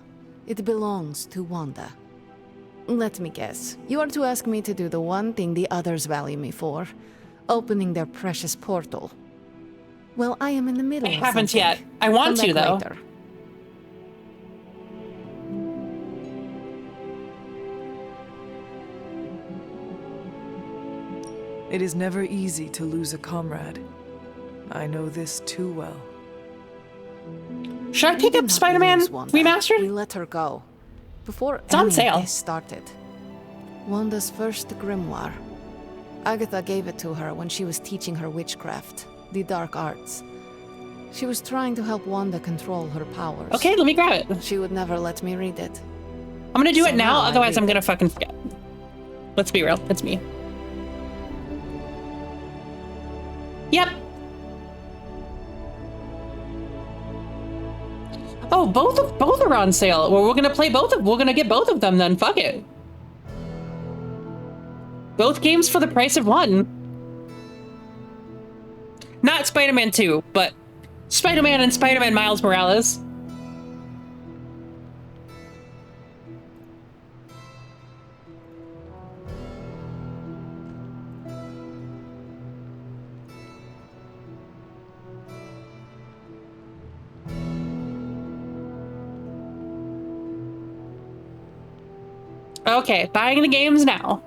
It belongs to Wanda. Let me guess. You are to ask me to do the one thing the others value me for. Opening their precious portal. Well, I am in the middle I of haven't something. yet. I want Come to, back though. later. It is never easy to lose a comrade. I know this too well. Should I pick up Spider-Man Remastered? We let her go. Before It's on any sale. of this started. Wanda's first grimoire. Agatha gave it to her when she was teaching her witchcraft, the dark arts. She was trying to help Wanda control her powers. Okay, let me grab it. She would never let me read it. I'm gonna do So it now, now I otherwise read I'm gonna fucking forget. Let's be real, it's me. Yep. Oh, both are on sale. Well, we're gonna play we're gonna get both of them then. Fuck it. Both games for the price of one. Not Spider-Man 2, but Spider-Man and Spider-Man Miles Morales. Okay, buying the games now.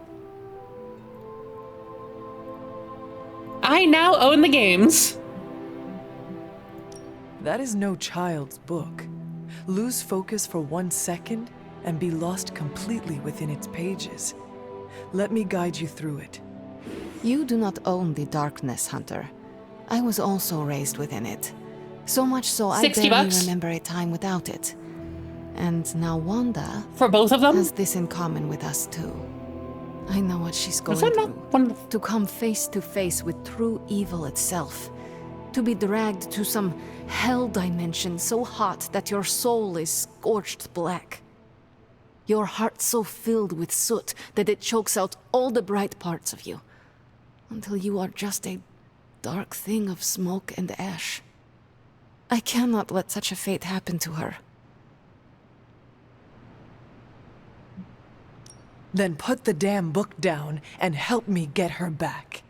I now own the games. That is no child's book. Lose focus for 1 second and be lost completely within its pages. Let me guide you through it. You do not own the darkness, Hunter. I was also raised within it. So much so I barely remember a time without it. And now Wanda, for both of them, has this in common with us too. I know what she's going through. To come face to face with true evil itself. To be dragged to some hell dimension so hot that your soul is scorched black. Your heart so filled with soot that it chokes out all the bright parts of you. Until you are just a dark thing of smoke and ash. I cannot let such a fate happen to her. Then put the damn book down and help me get her back.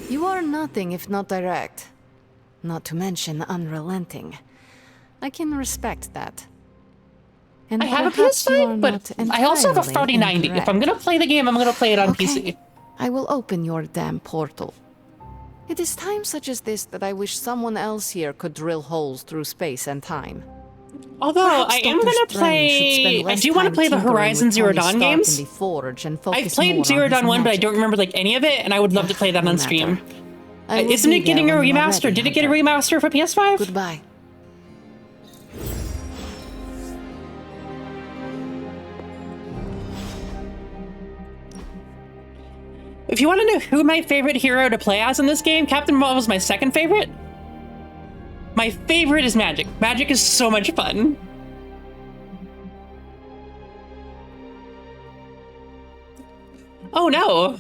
You are nothing if not direct. Not to mention unrelenting. I can respect that. And I have a PS5, but I also have a 4090. If I'm gonna play the game, I'm gonna play it on PC. I will open your damn portal. It is times such as this that I wish someone else here could drill holes through space and time. Although I am gonna play, I do want to play the Horizon Zero Dawn games. I've played Zero Dawn 1, but I don't remember like any of it, and I would love to play that on stream. Isn't it getting a remaster? Did it get a remaster for PS5? Goodbye. If you want to know who my favorite hero to play as in this game, Captain Marvel is my second favorite. My favorite is Magic. Magic is so much fun. Oh no.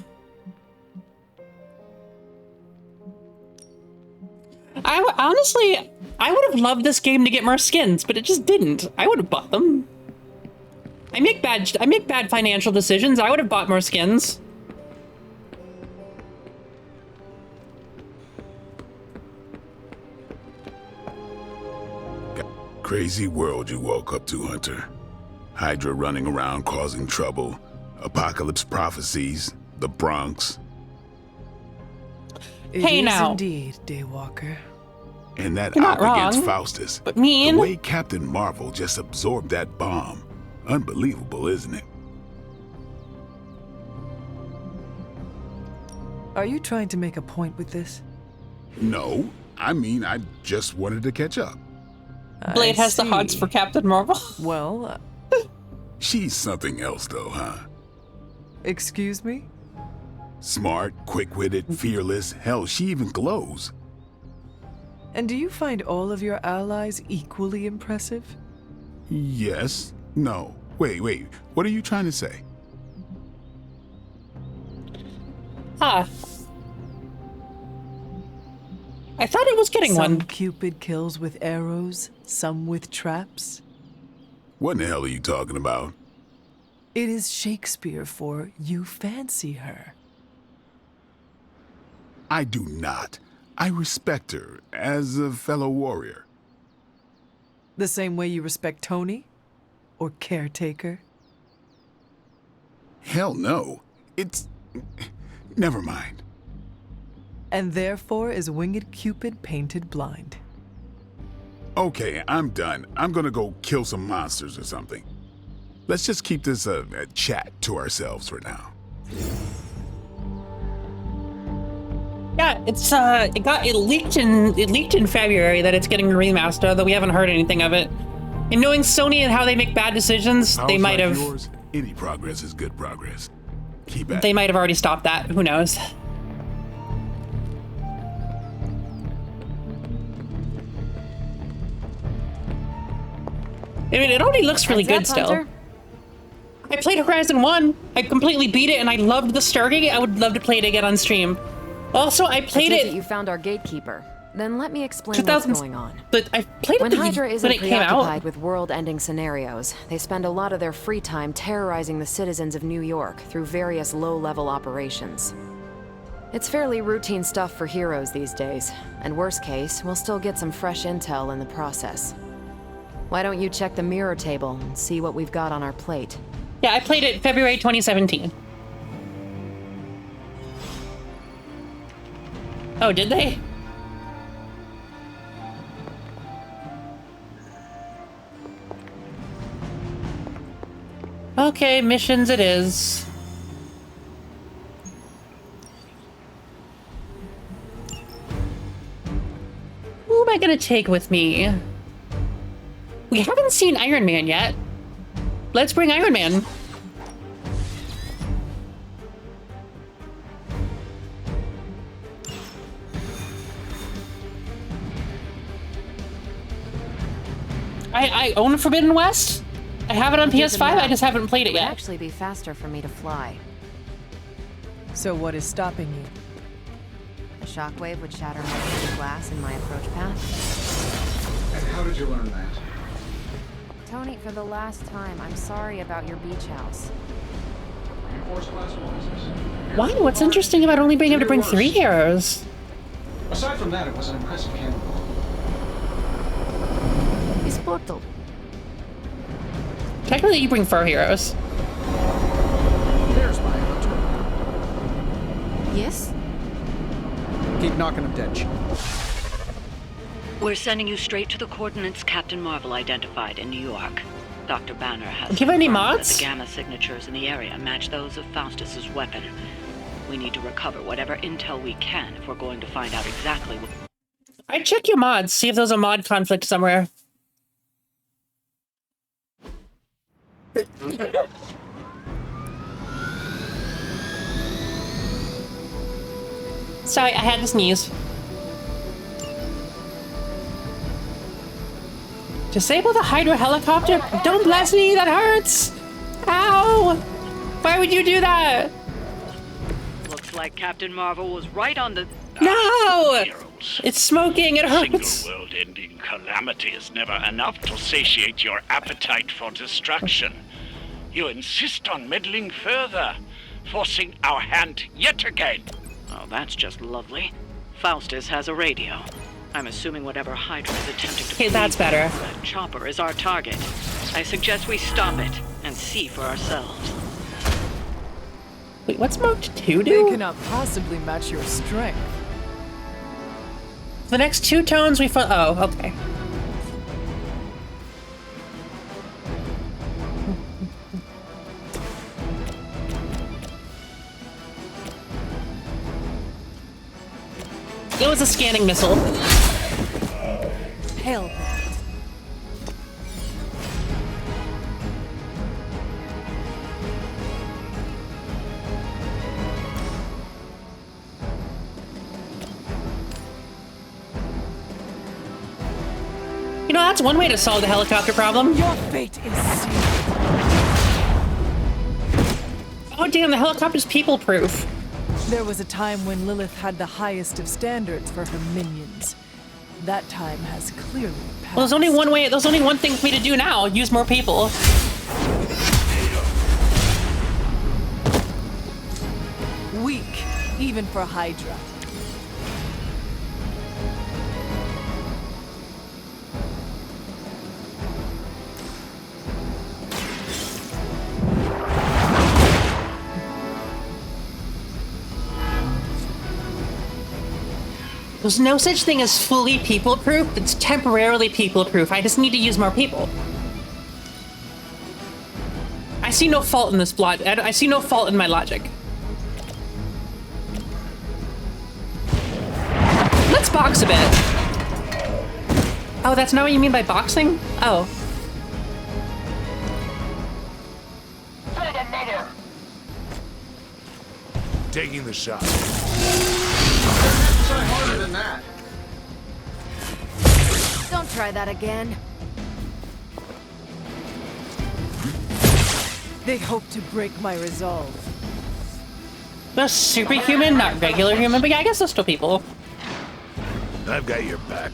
Honestly, I would have loved this game to get more skins, but it just didn't. I would have bought them. I make bad financial decisions. I would have bought more skins. Crazy world you woke up to, Hunter. Hydra running around causing trouble, apocalypse prophecies, the Bronx. Hey, now. Indeed, Daywalker. And that You're op not against wrong, Faustus. but mean. The way Captain Marvel just absorbed that bomb. Unbelievable, isn't it? Are you trying to make a point with this? No, I mean, I just wanted to catch up. Blade has the hots for Captain Marvel. Well, she's something else though, huh? Excuse me? Smart, quick-witted, fearless, hell, she even glows. And do you find all of your allies equally impressive? Yes. No. Wait, what are you trying to say? Huh. I thought it was getting Some one. Cupid kills with arrows, some with traps. What in the hell are you talking about? It is Shakespeare for you fancy her. I do not. I respect her as a fellow warrior. The same way you respect Tony? Or Caretaker? Hell no. It's... Never mind. And therefore is Winged Cupid painted blind. Okay, I'm done. I'm gonna go kill some monsters or something. Let's just keep this a chat to ourselves for now. Yeah, it leaked in February that it's getting a remaster, though we haven't heard anything of it. And knowing Sony and how they make bad decisions, they might have. Yours, any progress is good progress. Keep at it. They might have already stopped that. Who knows? I mean, it already looks really Heads good up, still. Hunter. I played Horizon 1. I completely beat it and I loved the starting. I would love to play it again on stream. Also, I played I take it. You found our gatekeeper. Then let me explain 2000 what's going on. But I played When it Hydra when isn't it came out. preoccupied with world-ending scenarios, they spend a lot of their free time terrorizing the citizens of New York through various low-level operations. It's fairly routine stuff for heroes these days, and worst case, we'll still get some fresh intel in the process. Why don't you check the mirror table and see what we've got on our plate? Yeah, I played it February 2017. Oh, did they? Okay, missions it is. Who am I gonna take with me? We haven't seen Iron Man yet. Let's bring Iron Man. I own Forbidden West. I have it on PS5, I just haven't played it yet. It would actually be faster for me to fly. So what is stopping you? A shockwave would shatter most of the glass in my approach path. And how did you learn that? Tony, for the last time, I'm sorry about your beach house. Reinforced glass boxes. Why? What's interesting about only being able to bring 3 heroes? Aside from that, it was an impressive cannonball. This portal. Technically, you bring 4 heroes. There's my hunter. Yes? Keep knocking him dead, Chief. We're sending you straight to the coordinates Captain Marvel identified in New York. Dr. Banner has Give any confirmed that mods? the gamma signatures in the area match those of Faustus's weapon. We need to recover whatever intel we can if we're going to find out exactly what... I'd check your mods, see if there's a mod conflict somewhere. Sorry, I had to sneeze. Disable the Hydra helicopter? Don't blast me, that hurts! Ow! Why would you do that? Looks like Captain Marvel was right on the... No! It's smoking, it hurts! Single world-ending calamity is never enough to satiate your appetite for destruction. You insist on meddling further, forcing our hand yet again. Oh, that's just lovely. Faustus has a radio. I'm assuming whatever Hydra is attempting to... Okay, that's better. That chopper is our target. I suggest we stop it and see for ourselves. Wait, what's Mark 2 do? They cannot possibly match your strength. The next 2 tones we find. Oh, okay. It was a scanning missile. Hell. You know, that's one way to solve the helicopter problem. Your fate is sealed. Oh damn, the helicopter's people-proof. There was a time when Lilith had the highest of standards for her minions. That time has clearly passed. Well, there's only one way, there's only one thing for me to do now. Use more people. Weak, even for Hydra. There's no such thing as fully people-proof. It's temporarily people-proof. I just need to use more people. I see no fault in this plot. I see no fault in my logic. Let's box a bit. Oh, that's not what you mean by boxing? Oh. Taking the shot. Try harder than that. Don't try that again. They hope to break my resolve. They're superhuman, not regular human, but yeah, I guess they're still people. I've got your back.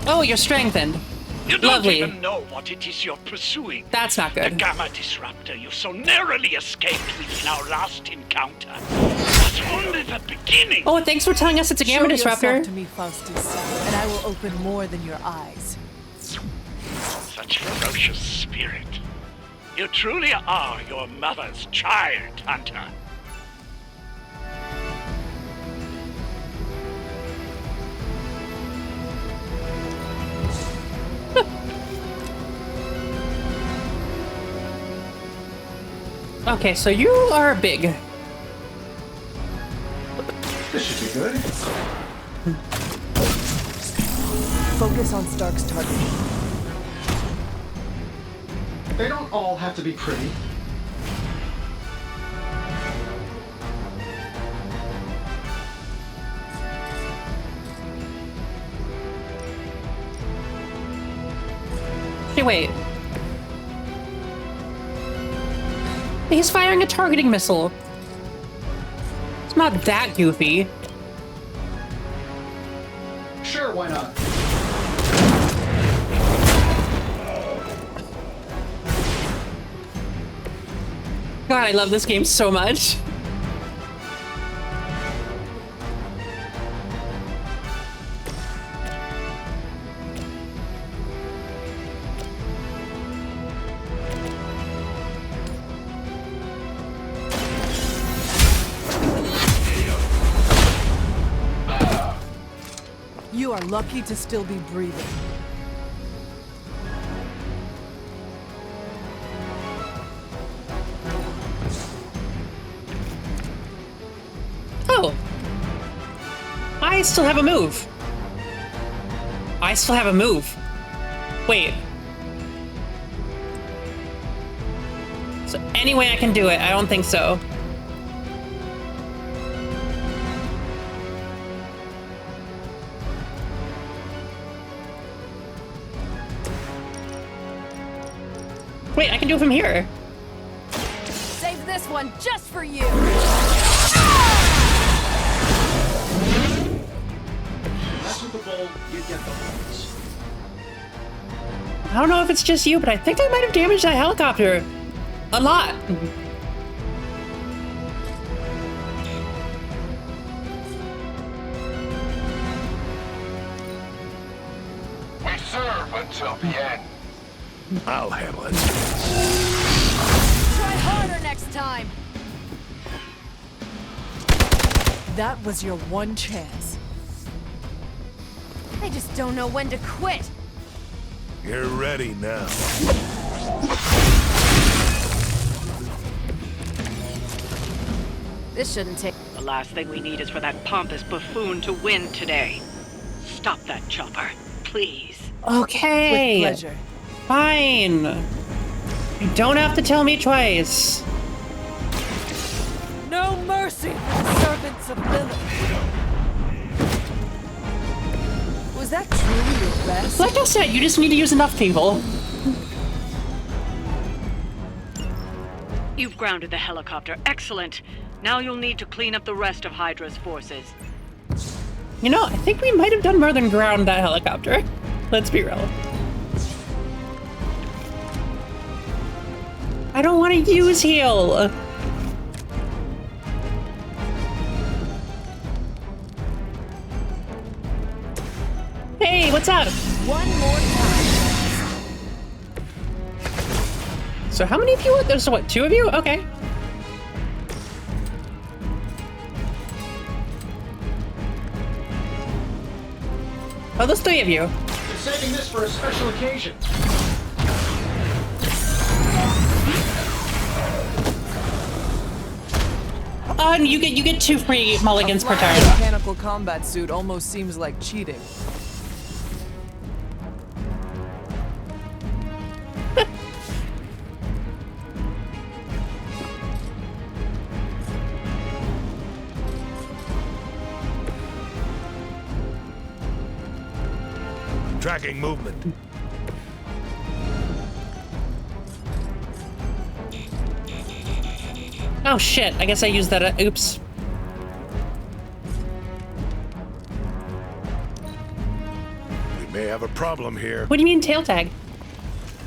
Oh, you're strengthened. You don't Lovely. even know what it is you're pursuing. That's not The good. Gamma Disruptor you so narrowly escaped within our last encounter was only the beginning. Oh, thanks for telling us it's a Gamma Show Disruptor. yourself to me, Faustus, and I will open more than your eyes. Such ferocious spirit. You truly are your mother's child, Hunter. Okay, so you are big. This should be good. Focus on Stark's target. They don't all have to be pretty. Hey, wait. He's firing a targeting missile. It's not that goofy. Sure, why not? God, I love this game so much. You are lucky to still be breathing. Oh. I still have a move. I still have a move. Wait. So any way I can do it? I don't think so. Wait, I can do it from here. Save this one just for you. Mess with the bull, you get the horns. I don't know if it's just you, but I think I might have damaged that helicopter. A lot. We serve until the end. I'll handle it. Try harder next time. That was your one chance. I just don't know when to quit. You're ready now. This shouldn't take. The last thing we need is for that pompous buffoon to win today. Stop that chopper, please. Okay. With pleasure. Fine. You don't have to tell me twice. No mercy for the servants of Lilith. Was that truly your best? Like I said, you just need to use enough people. You've grounded the helicopter. Excellent. Now you'll need to clean up the rest of Hydra's forces. You know, I think we might have done more than ground that helicopter. Let's be real. I don't want to use heal. Hey, what's up? One more time. So how many of you? There's what, 2 of you? Okay. Oh, there's 3 of you. We're saving this for a special occasion. And you get 2 free mulligans per turn. A mechanical combat suit almost seems like cheating. Tracking movement. Oh shit, I guess I used that. Oops. We may have a problem here. What do you mean tail tag?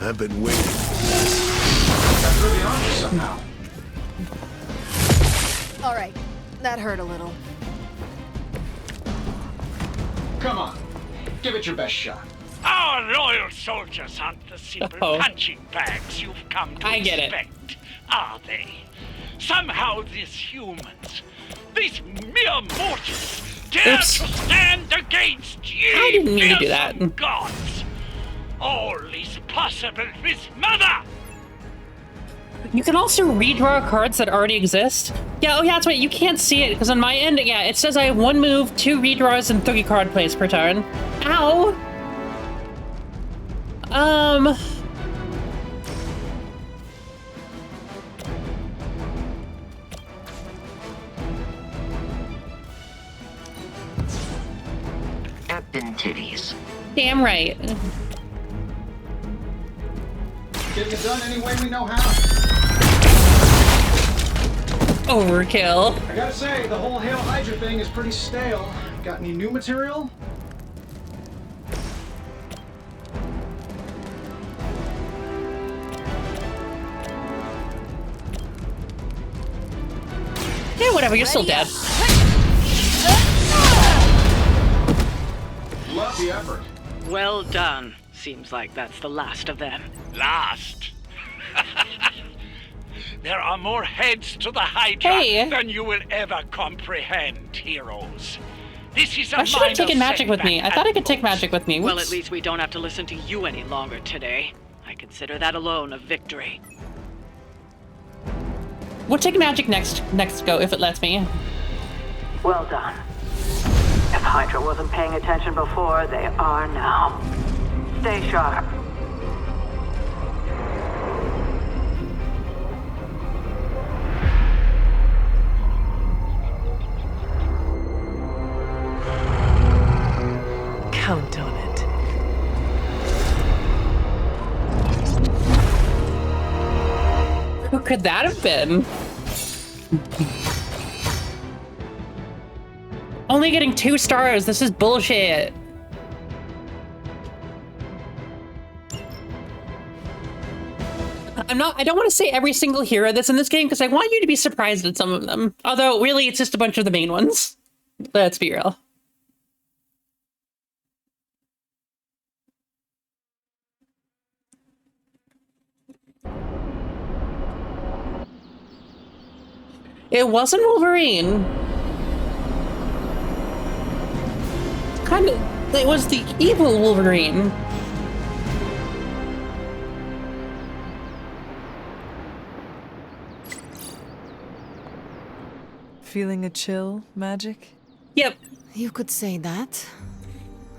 I've been waiting. Got through the armor somehow. All right, that hurt a little. Come on, give it your best shot. Our loyal soldiers aren't the simple punching bags you've come to expect, are they? Somehow these humans, these mere mortals, dare to stand against ye I didn't mean to do fearsome that. gods. All is possible with Mother! You can also redraw cards that already exist. Yeah, oh yeah, that's right. You can't see it because on my end, yeah, it says I have 1 move, 2 redraws, and 3 card plays per turn. Ow! Captain Titties. Damn right. Getting it done any way we know how. Overkill. I gotta say, the whole Hail Hydra thing is pretty stale. Got any new material? Yeah, whatever, you're still dead. Love the effort. Well done. Seems like that's the last of them. Last? There are more heads to the Hydra than you will ever comprehend, heroes. This is a I should have taken minor magic with me. I thought I could take magic with me. Well, Whoops. at least we don't have to listen to you any longer today. I consider that alone a victory. We'll take magic next go if it lets me. Well done. If Hydra wasn't paying attention before, they are now. Stay sharp. Count on it. Who could that have been? Only getting 2 stars. This is bullshit. I don't want to say every single hero that's in this game because I want you to be surprised at some of them. Although, really, it's just a bunch of the main ones. Let's be real. It wasn't Wolverine. It was the evil Wolverine. Feeling a chill, Magic? Yep. You could say that.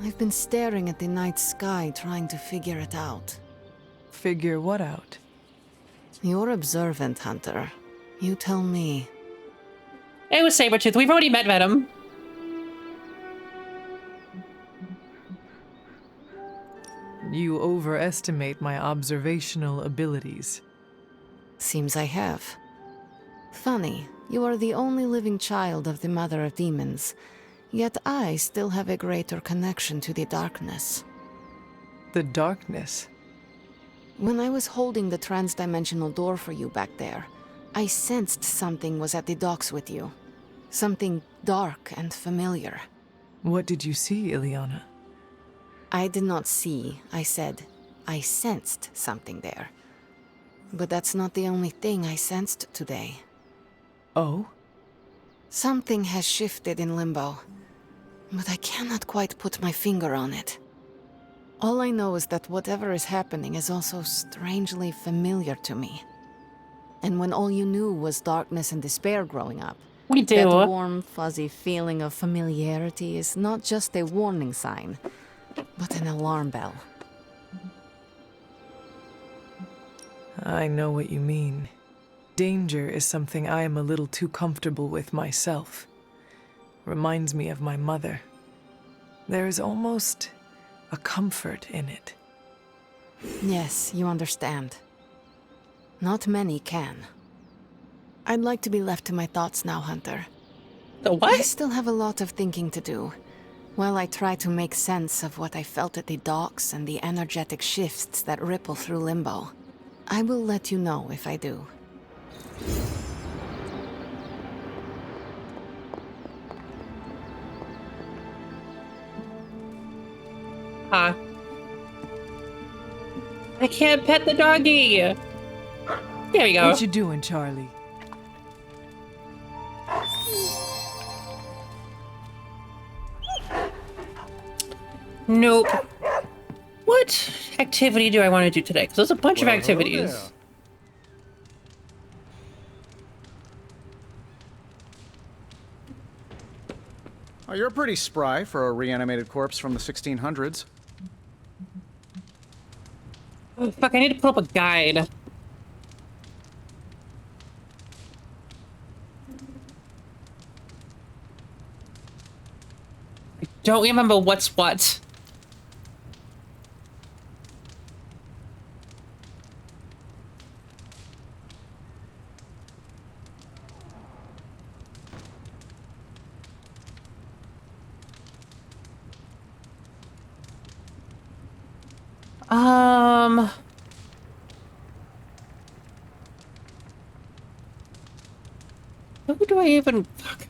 I've been staring at the night sky trying to figure it out. Figure what out? You're observant, Hunter. You tell me. It was Sabretooth. We've already met Venom. You overestimate my observational abilities. Seems I have. Funny, you are the only living child of the Mother of Demons, yet I still have a greater connection to the darkness. The darkness? When I was holding the transdimensional door for you back there, I sensed something was at the docks with you. Something dark and familiar. What did you see, Ileana? I did not see, I said. I sensed something there. But that's not the only thing I sensed today. Oh? Something has shifted in Limbo, but I cannot quite put my finger on it. All I know is that whatever is happening is also strangely familiar to me. And when all you knew was darkness and despair growing up, we do. That warm, fuzzy feeling of familiarity is not just a warning sign, but an alarm bell. I know what you mean. Danger is something I am a little too comfortable with myself. Reminds me of my mother. There is almost a comfort in it. Yes, you understand. Not many can. I'd like to be left to my thoughts now, Hunter. The what? I still have a lot of thinking to do. While I try to make sense of what I felt at the docks and the energetic shifts that ripple through Limbo. I will let you know if I do. Huh. I can't pet the doggy. There we go. What you doing, Charlie? Nope. What activity do I want to do today? Because there's a bunch of activities. Oh, you're pretty spry for a reanimated corpse from the 1600s. Oh, fuck, I need to pull up a guide. I don't remember what's what. Who do I even... Fuck.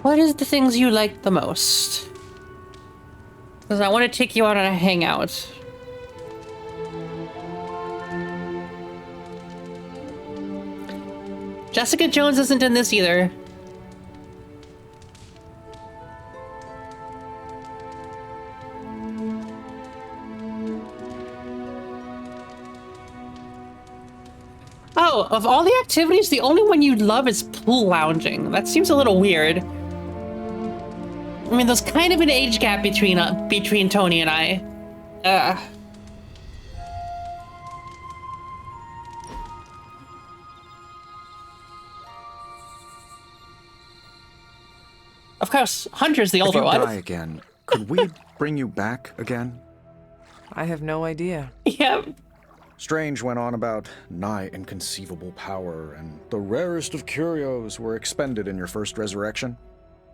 What is the things you like the most? Because I want to take you out on a hangout. Jessica Jones isn't in this either. Oh, of all the activities, the only one you love is pool lounging. That seems a little weird. I mean, there's kind of an age gap between Tony and I. Of course, Hunter's the older one. If you die again, could we bring you back again? I have no idea. Yep. Strange went on about nigh inconceivable power, and the rarest of curios were expended in your first resurrection.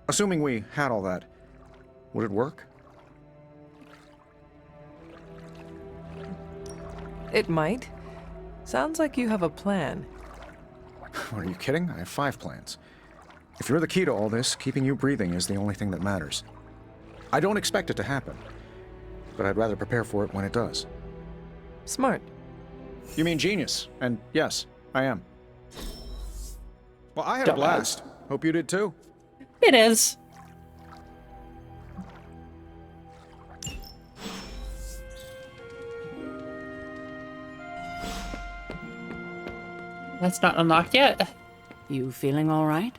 Assuming we had all that, would it work? It might. Sounds like you have a plan. Are you kidding? I have 5 plans. If you're the key to all this, keeping you breathing is the only thing that matters. I don't expect it to happen, but I'd rather prepare for it when it does. Smart. You mean genius, and yes, I am. Well, I had a blast. Hope you did too. It is. That's not unlocked yet. You feeling all right?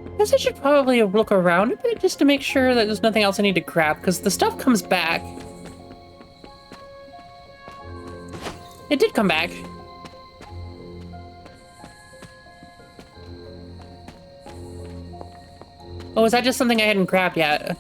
I guess I should probably look around a bit just to make sure that there's nothing else I need to grab, because the stuff comes back. It did come back. Oh, is that just something I hadn't grabbed yet?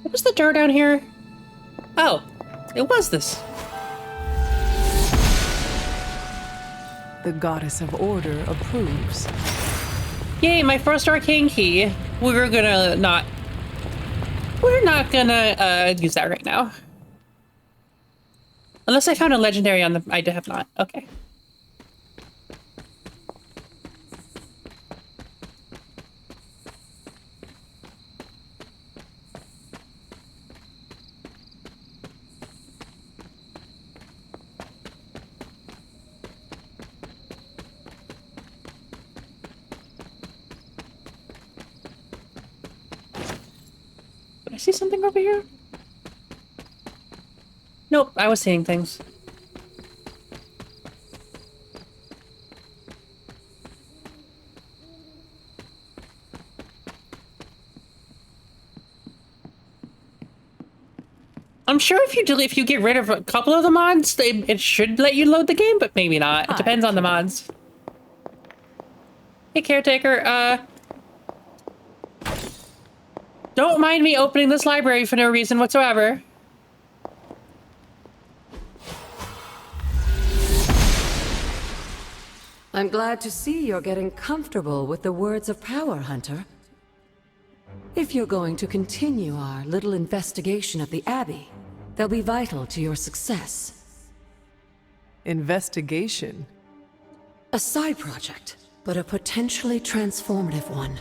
What was the door down here? Oh, it was this. The goddess of order approves. Yay, my first arcane key. We're not gonna use that right now. Unless I found a legendary on the... I have not. Okay. see something over here? Nope, I was seeing things. I'm sure if you get rid of a couple of the mods, it should let you load the game, but maybe not. It depends on the mods. Hey, caretaker, don't mind me opening this library for no reason whatsoever. I'm glad to see you're getting comfortable with the words of power, Hunter. If you're going to continue our little investigation of the Abbey, they'll be vital to your success. Investigation? A side project, but a potentially transformative one.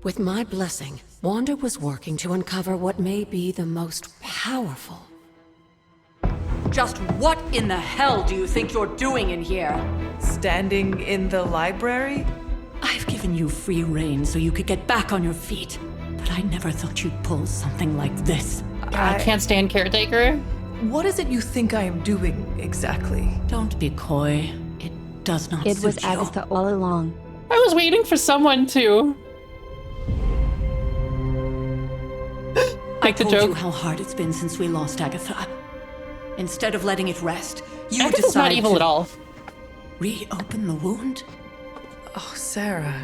With my blessing, Wanda was working to uncover what may be the most powerful. Just what in the hell do you think you're doing in here? Standing in the library? I've given you free rein so you could get back on your feet. But I never thought you'd pull something like this. I can't stand caretaker. What is it you think I am doing, exactly? Don't be coy. It does not It was suit you. Agatha all along. I was waiting for someone to. I told you how hard it's been since we lost Agatha. Instead of letting it rest, you Agatha's decided not evil to at all. reopen the wound? Oh, Sarah.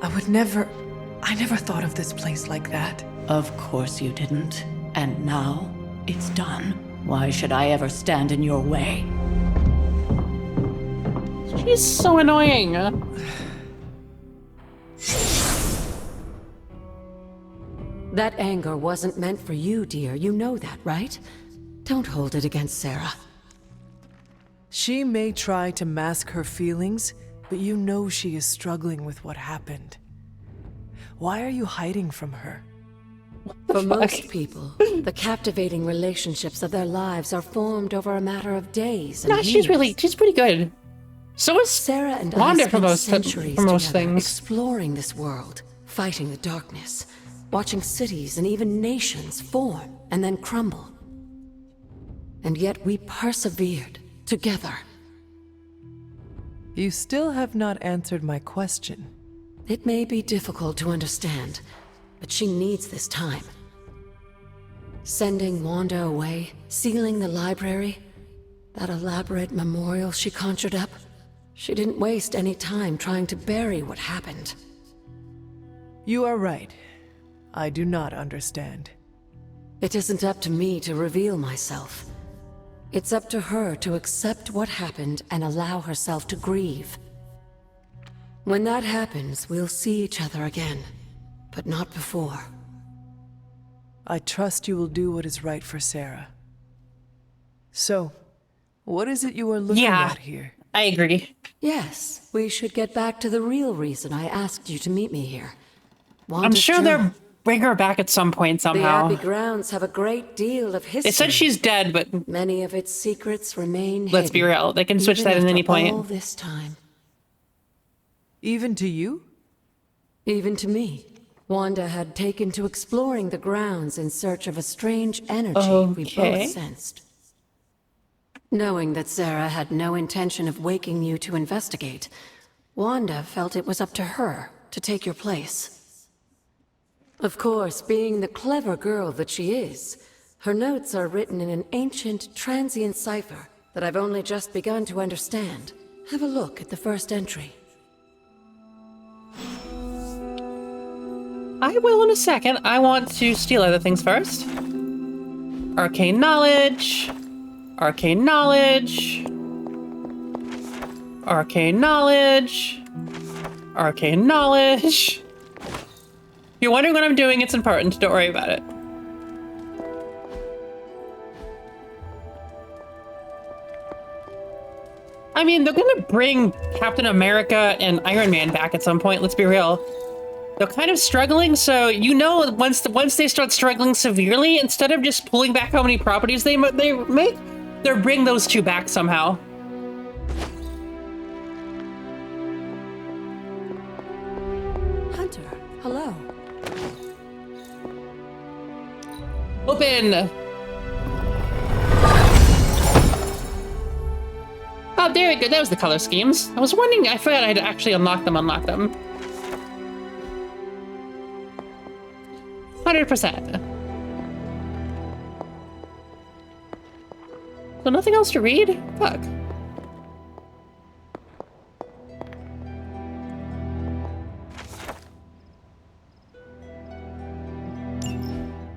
I never thought of this place like that. Of course you didn't. And now, it's done. Why should I ever stand in your way? She's so annoying. That anger wasn't meant for you, dear. You know that, right? Don't hold it against Sarah. She may try to mask her feelings, but you know she is struggling with what happened. Why are you hiding from her? For most people, the captivating relationships of their lives are formed over a matter of days and No, she's pretty good. So is Sarah and Wanda I for spent most centuries together things. exploring this world, fighting the darkness, watching cities and even nations form and then crumble. And yet we persevered together. You still have not answered my question. It may be difficult to understand, but she needs this time. Sending Wanda away, sealing the library, that elaborate memorial she conjured up, she didn't waste any time trying to bury what happened. You are right. I do not understand. It isn't up to me to reveal myself. It's up to her to accept what happened and allow herself to grieve. When that happens, we'll see each other again, but not before. I trust you will do what is right for Sarah. So, what is it you are looking at here? I agree. Yes, we should get back to the real reason I asked you to meet me here. I'm sure they'll bring her back at some point somehow. The Abbey grounds have a great deal of history. They said she's dead, but many of its secrets remain let's be hidden, real. They can switch even that at any after point. all this time. Even to you? Even to me. Wanda had taken to exploring the grounds in search of a strange energy we both sensed. Knowing that Sarah had no intention of waking you to investigate, Wanda felt it was up to her to take your place. Of course, being the clever girl that she is, her notes are written in an ancient, transient cipher that I've only just begun to understand. Have a look at the first entry. I will in a second. I want to steal other things first. Arcane knowledge. Arcane knowledge. Arcane knowledge. Arcane knowledge. If you're wondering what I'm doing, it's important. Don't worry about it. I mean, they're gonna bring Captain America and Iron Man back at some point, let's be real. They're kind of struggling, so you know once they start struggling severely, instead of just pulling back how many properties they make, they'll bring those two back somehow. Hunter, hello. happen? Oh, there we go. That was the color schemes. I was wondering, I forgot I'd actually unlock them. 100%. So nothing else to read? Fuck.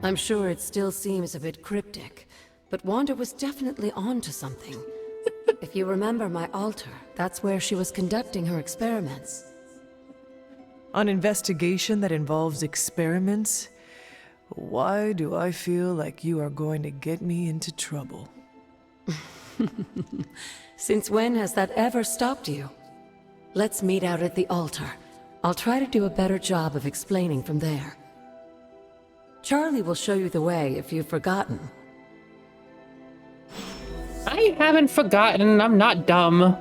I'm sure it still seems a bit cryptic, but Wanda was definitely onto something. If you remember my altar, that's where she was conducting her experiments. An investigation that involves experiments? Why do I feel like you are going to get me into trouble? Since when has that ever stopped you? Let's meet out at the altar. I'll try to do a better job of explaining from there. Charlie will show you the way if you've forgotten. I haven't forgotten. I'm not dumb.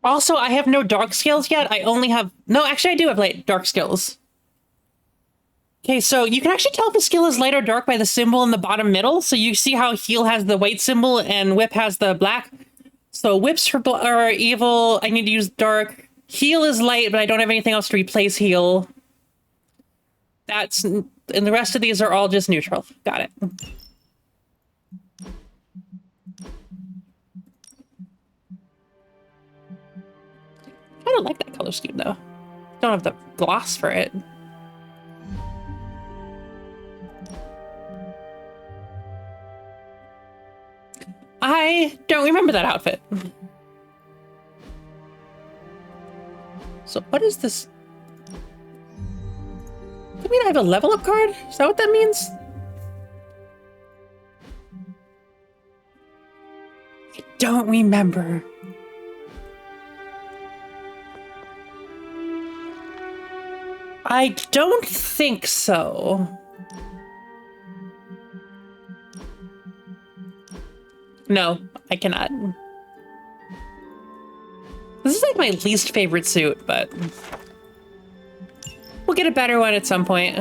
Also, I have no dark skills yet. I only have... No, actually, I do have light dark skills. Okay, so you can actually tell if a skill is light or dark by the symbol in the bottom middle. So you see how heal has the white symbol and whip has the black. So whips are evil. I need to use dark. Heal is light, but I don't have anything else to replace heal. That's... And the rest of these are all just neutral. Got it. I don't like that color scheme, though. Don't have the gloss for it. I don't remember that outfit. So what is this? Does that mean I have a level up card? Is that what that means? I don't remember. I don't think so. No, I cannot. This is like my least favorite suit, but we'll get a better one at some point.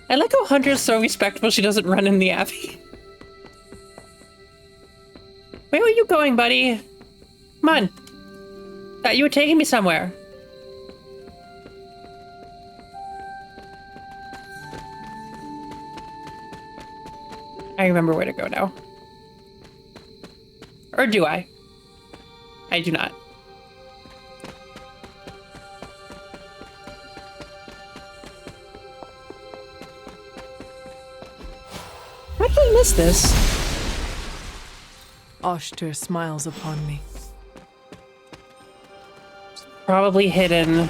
I like how Hunter's so respectful she doesn't run in the Abbey. Where are you going, buddy? Come on. Thought you were taking me somewhere. I remember where to go now. Or do I? I do not. How did I miss this? Oshter smiles upon me. It's probably hidden.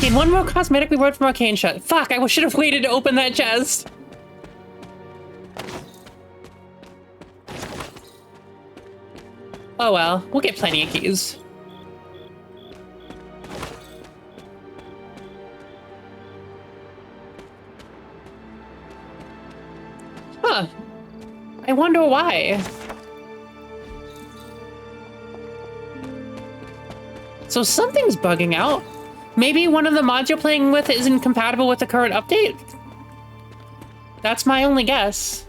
Gain one more cosmetic reward from Arcane Shot. Fuck, I should have waited to open that chest. Oh well, we'll get plenty of keys. Huh. I wonder why. So something's bugging out. Maybe one of the mods you're playing with isn't compatible with the current update? That's my only guess.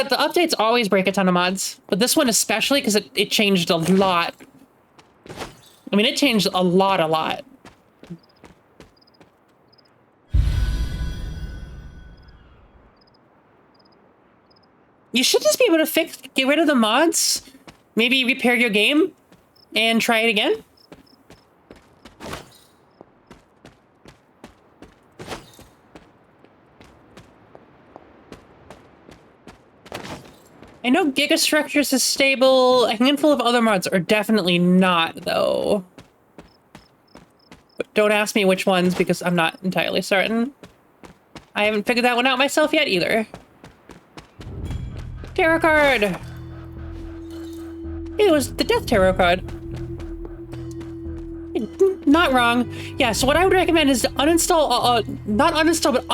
The updates always break a ton of mods, but this one especially because it changed a lot. I mean, it changed a lot. You should just be able to get rid of the mods, maybe repair your game, and try it again. I know Gigastructures is stable. A handful of other mods are definitely not, though. But don't ask me which ones, because I'm not entirely certain. I haven't figured that one out myself yet, either. Tarot card! It was the Death Tarot card. Not wrong. Yeah, so what I would recommend is to uninstall, not uninstall, but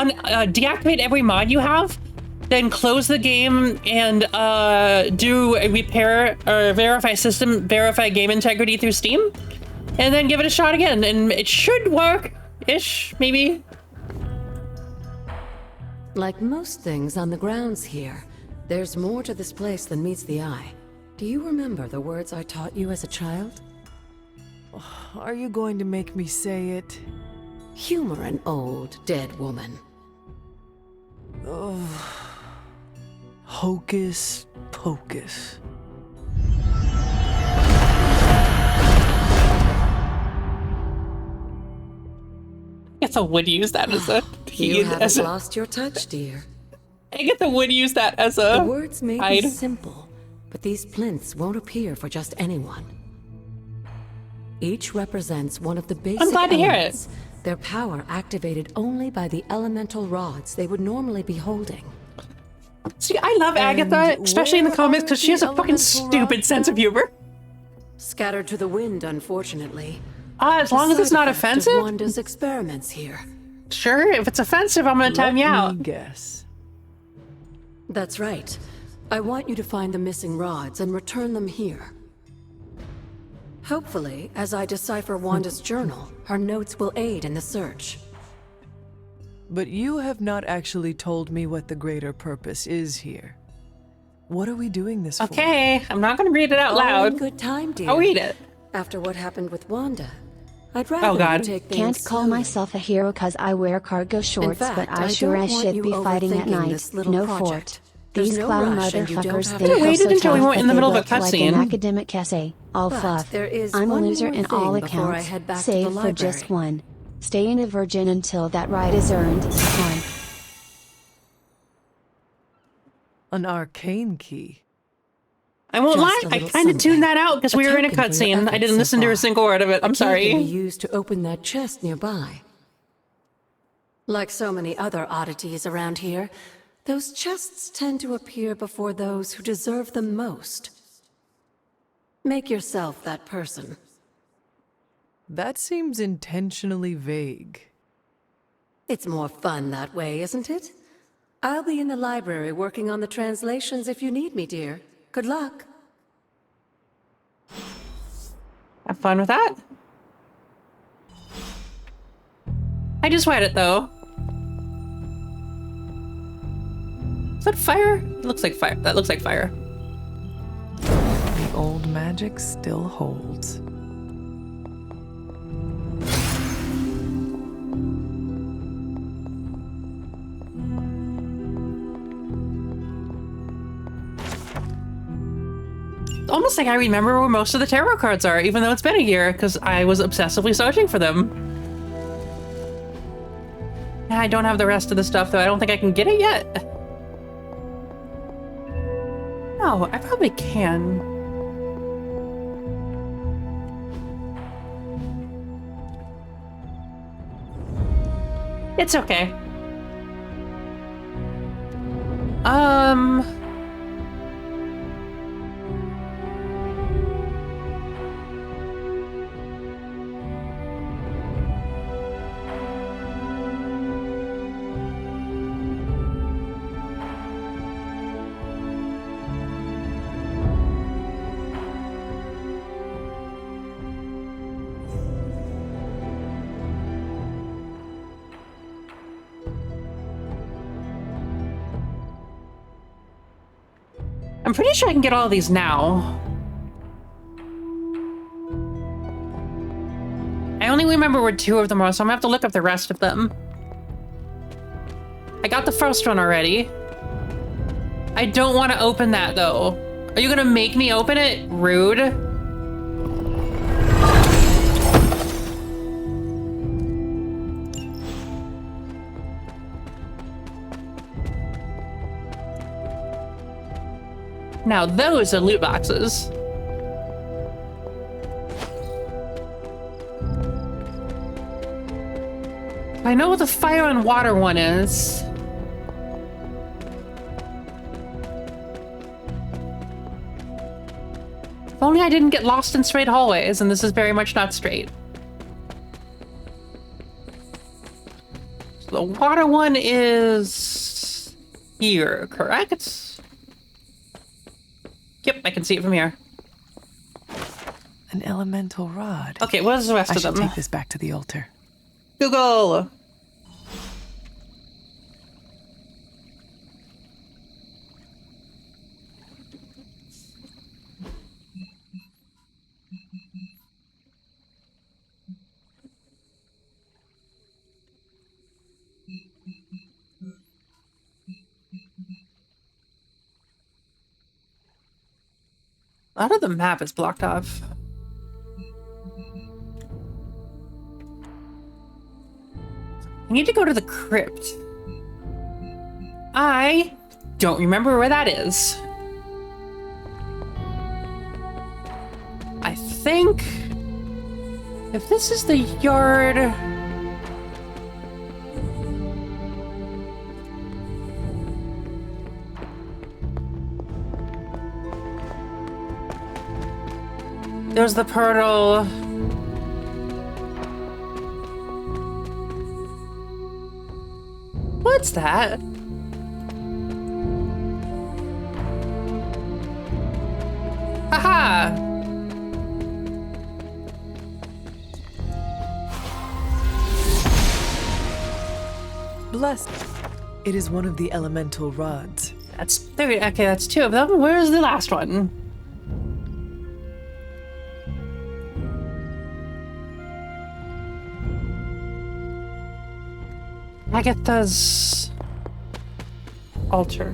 deactivate every mod you have. Then close the game and do a repair or verify game integrity through Steam, and then give it a shot again, and it should work-ish, maybe. Like most things on the grounds here, there's more to this place than meets the eye. Do you remember the words I taught you as a child? Are you going to make me say it? Humor an old, dead woman. Hocus pocus. I guess I would use that as a... You haven't lost your touch, dear. I guess I would use that as a... The words may be simple, but these plinths won't appear for just anyone. Each represents one of the basic I'm glad to hear elements, their power activated only by the elemental rods they would normally be holding. See, I love Agatha, especially in the comics, because she has a fucking stupid sense of humor. Scattered to the wind, unfortunately. As long as it's not offensive? Wanda's experiments here. Sure, if it's offensive, I'm gonna time you out. Guess. That's right. I want you to find the missing rods and return them here. Hopefully, as I decipher Wanda's journal, her notes will aid in the search. But you have not actually told me what the greater purpose is here. What are we doing this for? Okay, I'm not gonna read it out loud. All in good time, dear. I'll read it. After what happened with Wanda, I'd rather you take things Can't call slowly. myself a hero cause I wear cargo shorts, fact, but I I sure don't as want shit you be fighting at overthinking night. this little No project. fort. There's These no clown rush and you don't motherfuckers have think to- I waited so until we tough, weren't in but the middle they of a look like an cutscene. academic essay. All But fluff. there is I'm a one loser more in all thing before I accounts, head back to save the for just library. one. Staying a virgin until that right is earned. One. An arcane key. I won't Just lie, a I little kind of tuned that out because A we were in a token for your cutscene. I efforts didn't so listen to a far. single word of it. I'm The key can be sorry. used to open that chest nearby. Like so many other oddities around here, those chests tend to appear before those who deserve them most. Make yourself that person. That seems intentionally vague. It's more fun that way, isn't it? I'll be in the library working on the translations if you need me, dear. Good luck. Have fun with that. I just read it though. Is that fire? It looks like fire. That looks like fire. The old magic still holds. Almost like I remember where most of the tarot cards are, even though it's been a year, because I was obsessively searching for them. I don't have the rest of the stuff, though. I don't think I can get it yet. No, I probably can. It's okay. I'm pretty sure I can get all of these now. I only remember where 2 of them are, so I'm gonna have to look up the rest of them. I got the first one already. I don't want to open that, though. Are you gonna make me open it? Rude. Now those are loot boxes. I know what the fire and water one is. If only I didn't get lost in straight hallways, and this is very much not straight. So the water one is here, correct? Yep, I can see it from here. An elemental rod. Okay, what is the rest I of should them? take this back to the altar. Google! A lot of the map is blocked off. I need to go to the crypt. I don't remember where that is. I think if this is the yard... There's the portal. What's that? Haha! Blessed. It is one of the elemental rods. That's three. Okay, that's two of them. Where's the last one? Agatha's altar.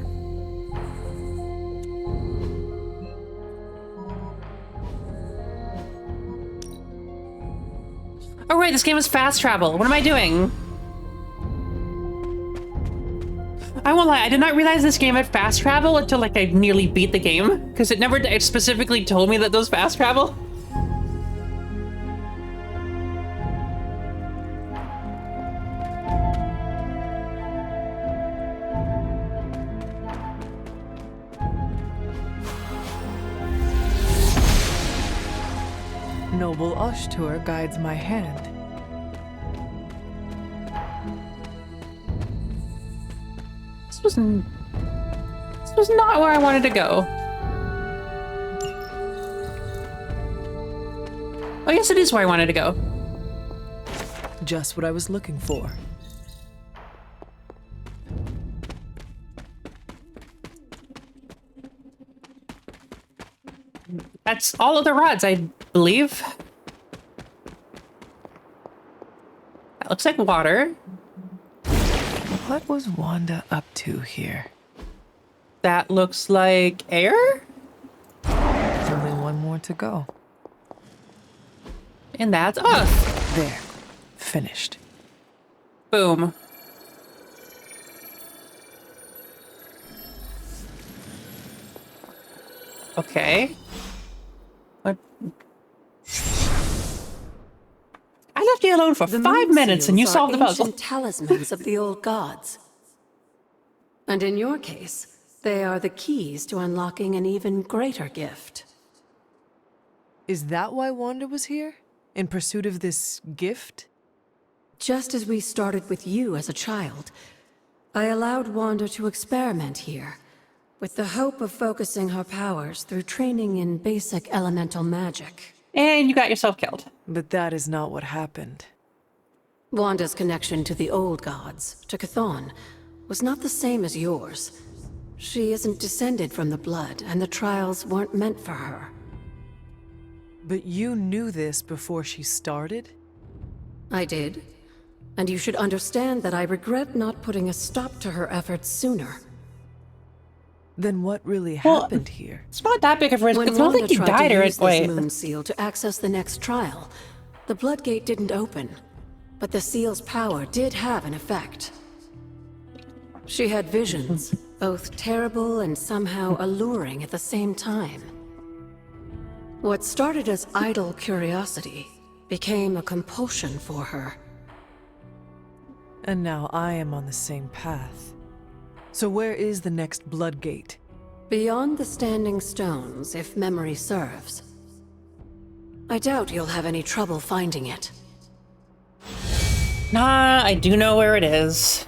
Oh right, this game is fast travel. What am I doing? I won't lie, I did not realize this game had fast travel until like I nearly beat the game, because it specifically told me that those fast travel. Noble Ashtur guides my hand. This was not where I wanted to go. Oh yes, it is where I wanted to go. Just what I was looking for. That's all of the rods, I believe. That looks like water. What was Wanda up to here? That looks like air? Only one more to go. And that's us. There. Finished. Boom. Okay. What? I left you alone for 5 minutes and you solved the puzzle. Ancient talismans of the old gods. And in your case, they are the keys to unlocking an even greater gift. Is that why Wanda was here? In pursuit of this gift? Just as we started with you as a child, I allowed Wanda to experiment here, with the hope of focusing her powers through training in basic elemental magic. And you got yourself killed. But that is not what happened. Wanda's connection to the old gods, to Chthon, was not the same as yours. She isn't descended from the blood, and the trials weren't meant for her. But you knew this before she started? I did. And you should understand that I regret not putting a stop to her efforts sooner. Then what really happened here? It's not that big of a risk. When It's not like Wanda he tried died to or use wait. this moon seal to access the next trial, the blood gate didn't open, but the seal's power did have an effect. She had visions, both terrible and somehow alluring at the same time. What started as idle curiosity became a compulsion for her. And now I am on the same path. So where is the next blood gate? Beyond the Standing Stones, if memory serves. I doubt you'll have any trouble finding it. Nah, I do know where it is.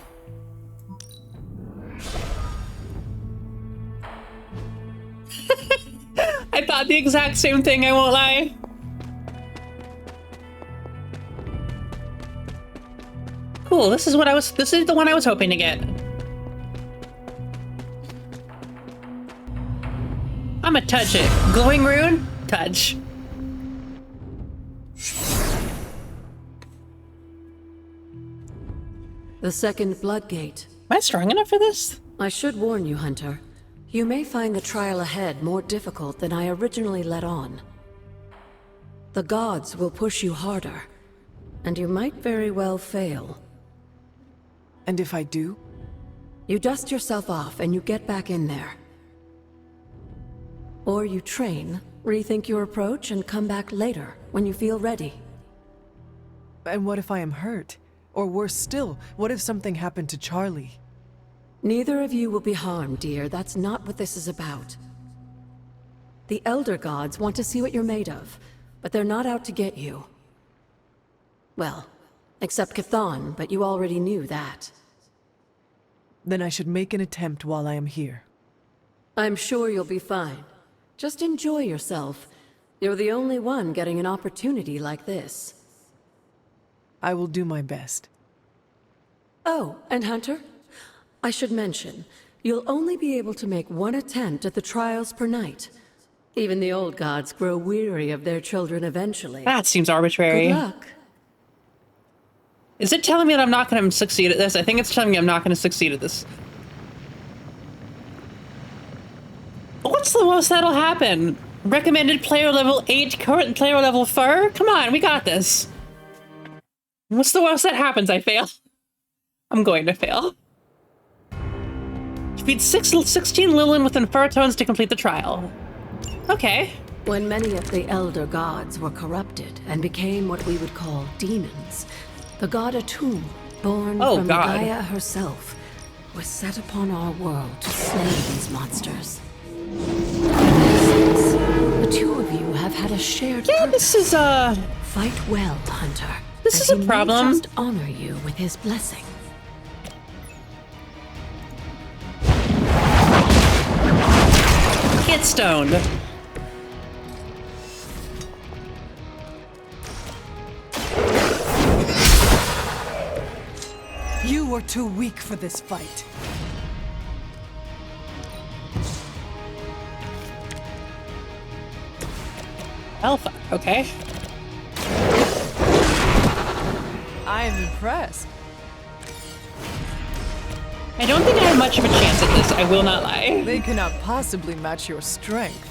I thought the exact same thing, I won't lie. Cool, this is the one I was hoping to get. I'ma touch it. Glowing rune? Touch. The second blood gate. Am I strong enough for this? I should warn you, Hunter. You may find the trial ahead more difficult than I originally let on. The gods will push you harder, and you might very well fail. And if I do? You dust yourself off and you get back in there. Or you train, rethink your approach, and come back later, when you feel ready. And what if I am hurt? Or worse still, what if something happened to Charlie? Neither of you will be harmed, dear. That's not what this is about. The Elder Gods want to see what you're made of, but they're not out to get you. Well, except Chthon, but you already knew that. Then I should make an attempt while I am here. I'm sure you'll be fine. Just enjoy yourself. You're the only one getting an opportunity like this. I will do my best. Oh, and Hunter? I should mention, you'll only be able to make one attempt at the trials per night. Even the old gods grow weary of their children eventually. That seems arbitrary. Good luck. Is it telling me that I'm not going to succeed at this? I think it's telling me I'm not going to succeed at this. What's the most that'll happen? Recommended player level 8, current player level 4? Come on, we got this. What's the worst that happens? I fail. I'm going to fail. Defeat 16 Lilin with Infertones to complete the trial. Okay. When many of the Elder Gods were corrupted and became what we would call demons, the god Atum, born from Gaia herself, was set upon our world to slay these monsters. Since, the two of you have had a shared purpose. This is Fight well, Hunter. This is a problem. Just honor you with his blessing. Get stoned. You are too weak for this fight. Alpha, okay. I am impressed. I don't think I have much of a chance at this, I will not lie. They cannot possibly match your strength.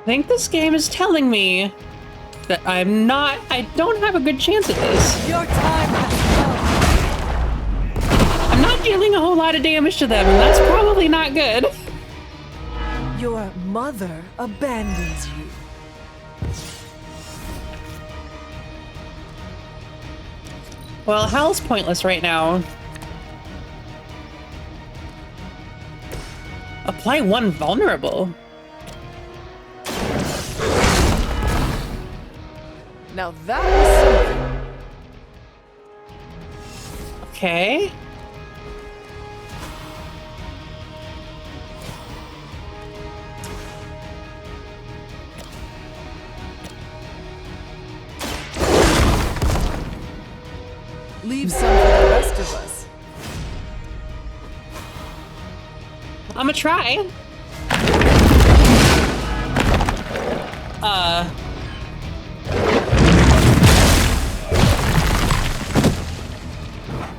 I think this game is telling me that I don't have a good chance at this. Your time has come. I'm not dealing a whole lot of damage to them, and that's probably not good. Your mother abandons you. Well, Hal's pointless right now. Apply one vulnerable. Now that was something. Okay. Leave some for the rest of us. I'ma try.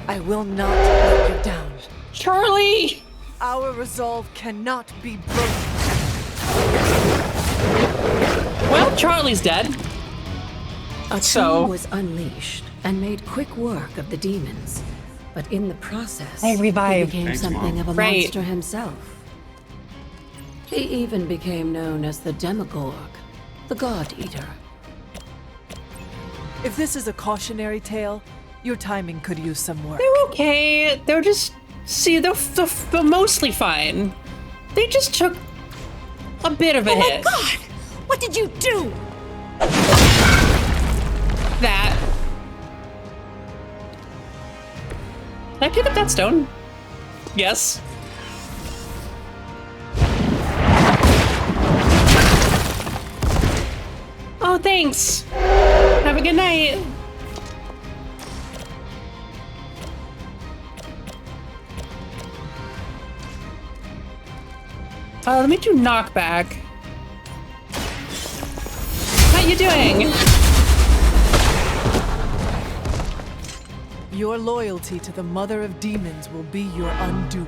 I will not let you down. Charlie! Our resolve cannot be broken. Well, Charlie's dead. A So tomb was unleashed and made quick work of the demons. But in the process, I revived. he became something of a Right. monster himself. He even became known as the Demogorg, the God Eater. If this is a cautionary tale, your timing could use some work. They're okay. They're just... See, they're mostly fine. They just took a bit of a hit. Oh my god! What did you do? That. Can I pick up that stone? Yes. Oh, thanks. Have a good night. Let me do knockback. How you doing? Your loyalty to the Mother of Demons will be your undoing.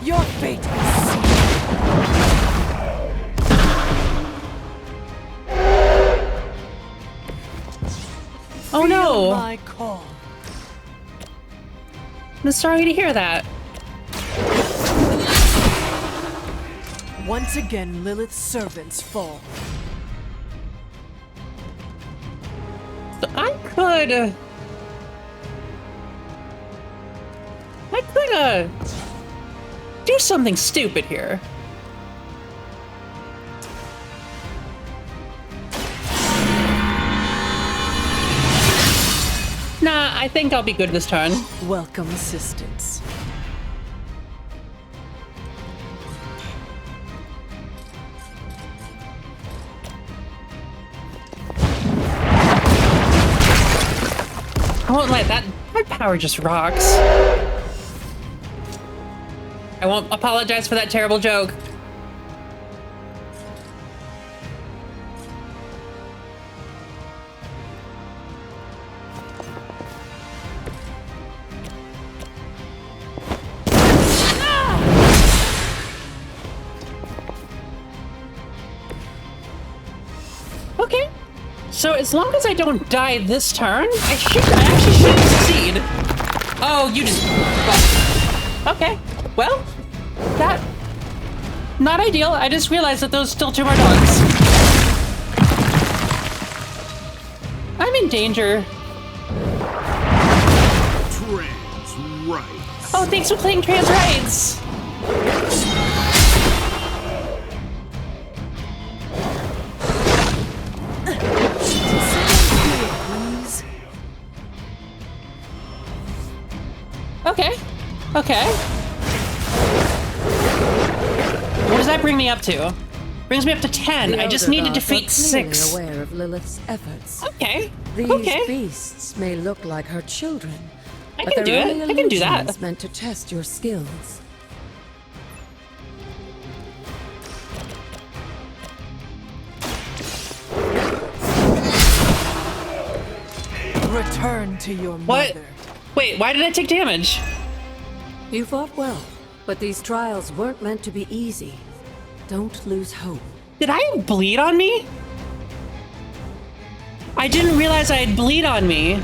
Your fate is sealed. Oh no! My call. I'm sorry to hear that. Once again, Lilith's servants fall. So I could do something stupid here. Nah, I think I'll be good this turn. Welcome assistance. I won't let that power just rocks. I won't apologize for that terrible joke. Okay. So as long as I don't die this turn, I actually should succeed. Oh, you just... Well, okay. Well, that... Not ideal. I just realized that those still two more dogs. I'm in danger. Trans rights. Oh, thanks for playing Trans Rights. Okay. Okay. What does that bring me up to? Brings me up to 10. The I just Elder need to Gods defeat are 6. clearly aware of Lilith's efforts. Okay. These Okay. beasts may look like her children, I but can they're do only it. I can do that. illusions meant to test your skills. Return to your What? mother. Wait, why did I take damage? You fought well, but these trials weren't meant to be easy. Don't lose hope. Did I have bleed on me? I didn't realize I had bleed on me.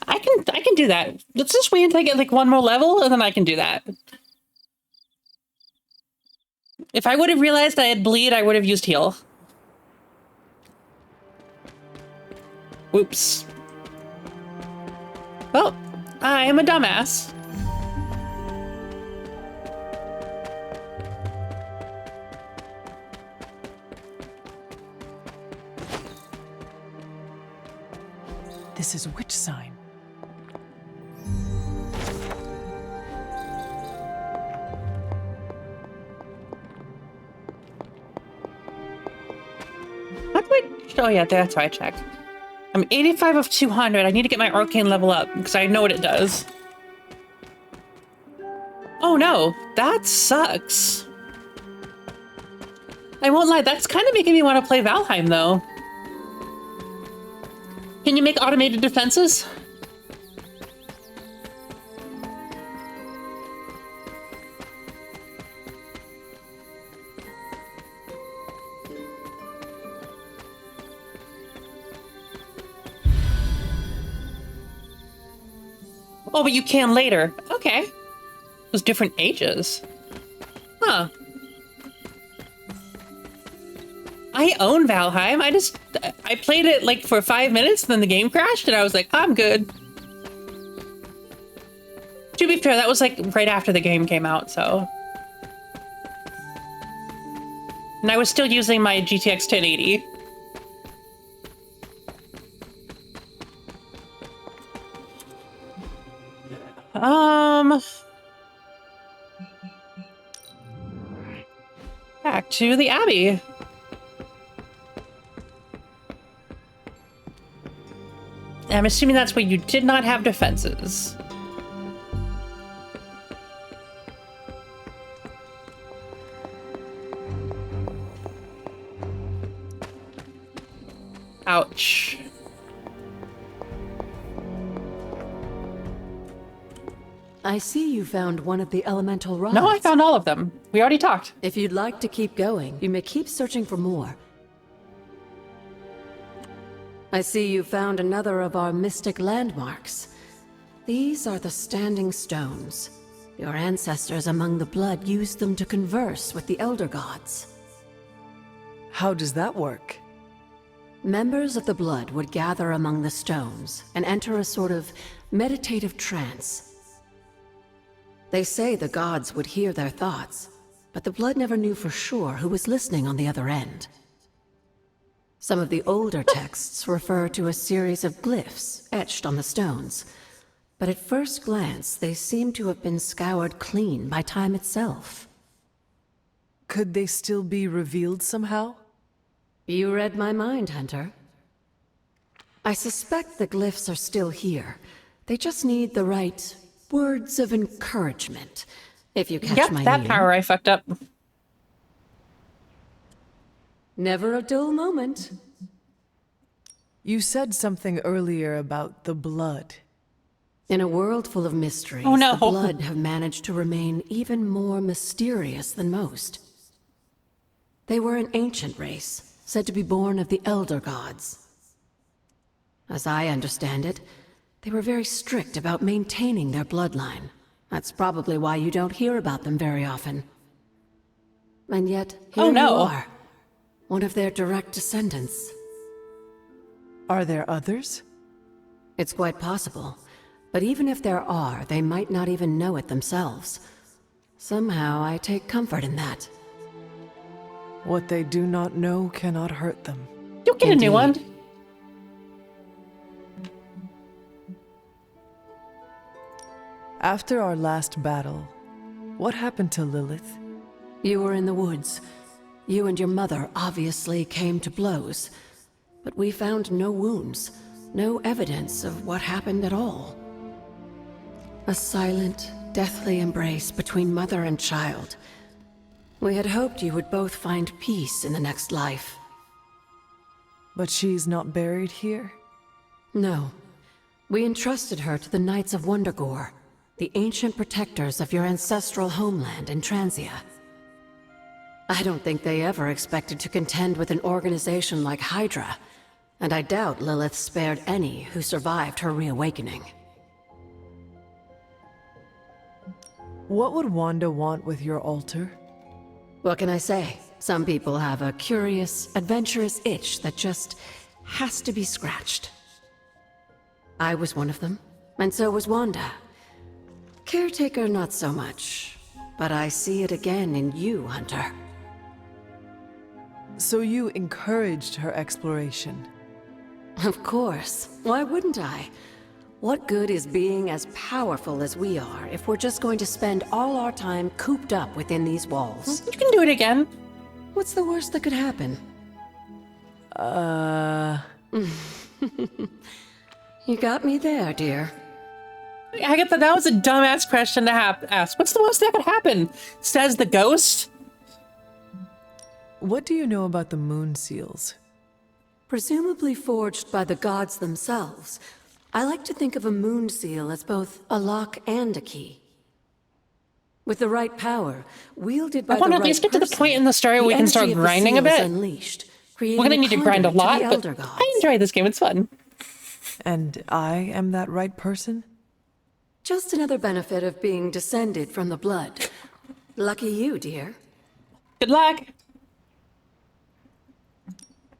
I can do that. Let's just wait until I get like one more level and then I can do that. If I would have realized I had bleed, I would have used heal. Oops. Well, I am a dumbass. This is which sign? How do I... Oh yeah, that's how I check. I'm 85 of 200. I need to get my arcane level up because I know what it does. Oh no, that sucks. I won't lie, that's kind of making me want to play Valheim though. Can you make automated defenses? Oh, but you can later. Okay. Those different ages. Huh. I own Valheim. I played it like for 5 minutes, then the game crashed, and I was like, I'm good. To be fair, that was like right after the game came out, so. And I was still using my GTX 1080. Back to the Abbey. I'm assuming that's where you did not have defenses. Ouch. I see you found one of the elemental rods. No, I found all of them. We already talked. If you'd like to keep going, you may keep searching for more. I see you found another of our mystic landmarks. These are the Standing Stones. Your ancestors among the blood used them to converse with the Elder Gods. How does that work? Members of the blood would gather among the stones and enter a sort of meditative trance. They say the gods would hear their thoughts, but the blood never knew for sure who was listening on the other end. Some of the older texts refer to a series of glyphs etched on the stones, but at first glance they seem to have been scoured clean by time itself. Could they still be revealed somehow? You read my mind, Hunter. I suspect the glyphs are still here. They just need the right words of encouragement, if you catch my meaning. That power I fucked up. Never a dull moment. You said something earlier about the blood. In a world full of mysteries, oh, no. the blood have managed to remain even more mysterious than most. They were an ancient race, said to be born of the Elder Gods. As I understand it, they were very strict about maintaining their bloodline. That's probably why you don't hear about them very often. And yet, here you are, one of their direct descendants. Are there others? It's quite possible. But even if there are, they might not even know it themselves. Somehow, I take comfort in that. What they do not know cannot hurt them. You'll get a new one. After our last battle, what happened to Lilith? You were in the woods. You and your mother obviously came to blows. But we found no wounds, no evidence of what happened at all. A silent, deathly embrace between mother and child. We had hoped you would both find peace in the next life. But she's not buried here? No. We entrusted her to the Knights of Wondergore, the ancient protectors of your ancestral homeland in Transia. I don't think they ever expected to contend with an organization like Hydra, and I doubt Lilith spared any who survived her reawakening. What would Wanda want with your altar? What can I say? Some people have a curious, adventurous itch that just has to be scratched. I was one of them, and so was Wanda. Caretaker, not so much. But I see it again in you, Hunter. So you encouraged her exploration? Of course. Why wouldn't I? What good is being as powerful as we are if we're just going to spend all our time cooped up within these walls? You can do it again. What's the worst that could happen? You got me there, dear. I get that was a dumbass question to ask. What's the worst that could happen? Says the ghost. What do you know about the moon seals? Presumably forged by the gods themselves. I like to think of a moon seal as both a lock and a key. With the right power, wielded by I want the to at right least get to the person, point in the story where we can start energy of the grinding a seal is bit. unleashed, We're gonna need to grind a lot, but I enjoy this game. It's fun. And I am that right person? Just another benefit of being descended from the blood. Lucky you, dear. Good luck.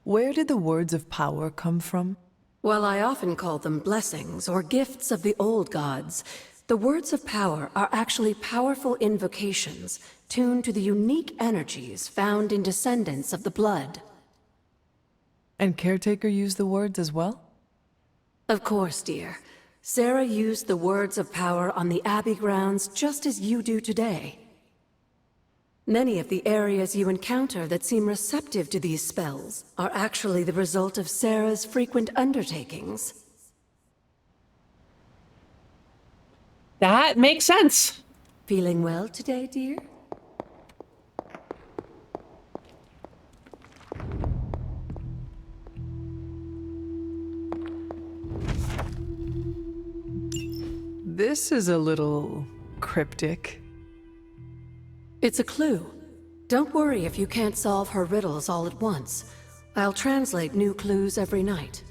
Where did the words of power come from? While I often call them blessings or gifts of the old gods, the words of power are actually powerful invocations tuned to the unique energies found in descendants of the blood. And Caretaker used the words as well? Of course, dear. Sarah used the words of power on the Abbey grounds just as you do today. Many of the areas you encounter that seem receptive to these spells are actually the result of Sarah's frequent undertakings. That makes sense. Feeling well today, dear? This is a little cryptic. It's a clue. Don't worry if you can't solve her riddles all at once. I'll translate new clues every night.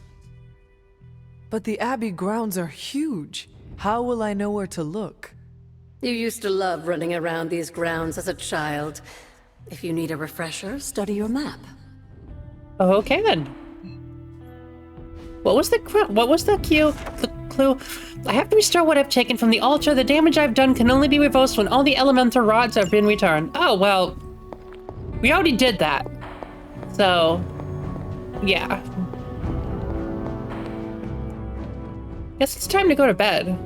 But the Abbey grounds are huge. How will I know where to look? You used to love running around these grounds as a child. If you need a refresher, study your map. Okay then. What was the clue? I have to restore what I've taken from the altar. The damage I've done can only be reversed when all the elemental rods have been returned. Oh, well, we already did that. So, yeah. Guess it's time to go to bed.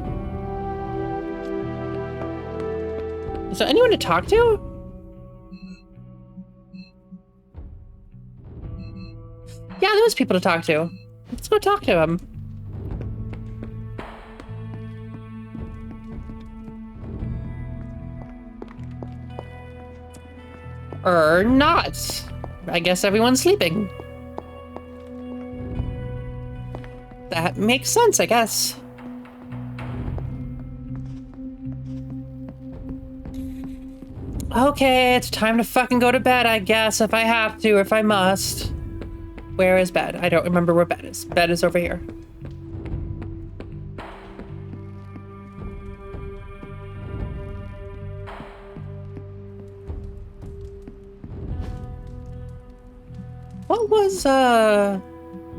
Is there anyone to talk to? Yeah, there was people to talk to. Let's go talk to them. Or not. I guess everyone's sleeping. That makes sense, I guess. Okay, it's time to fucking go to bed, I guess, if I have to, if I must. Where is bed? I don't remember where bed is. Bed is over here. What was, I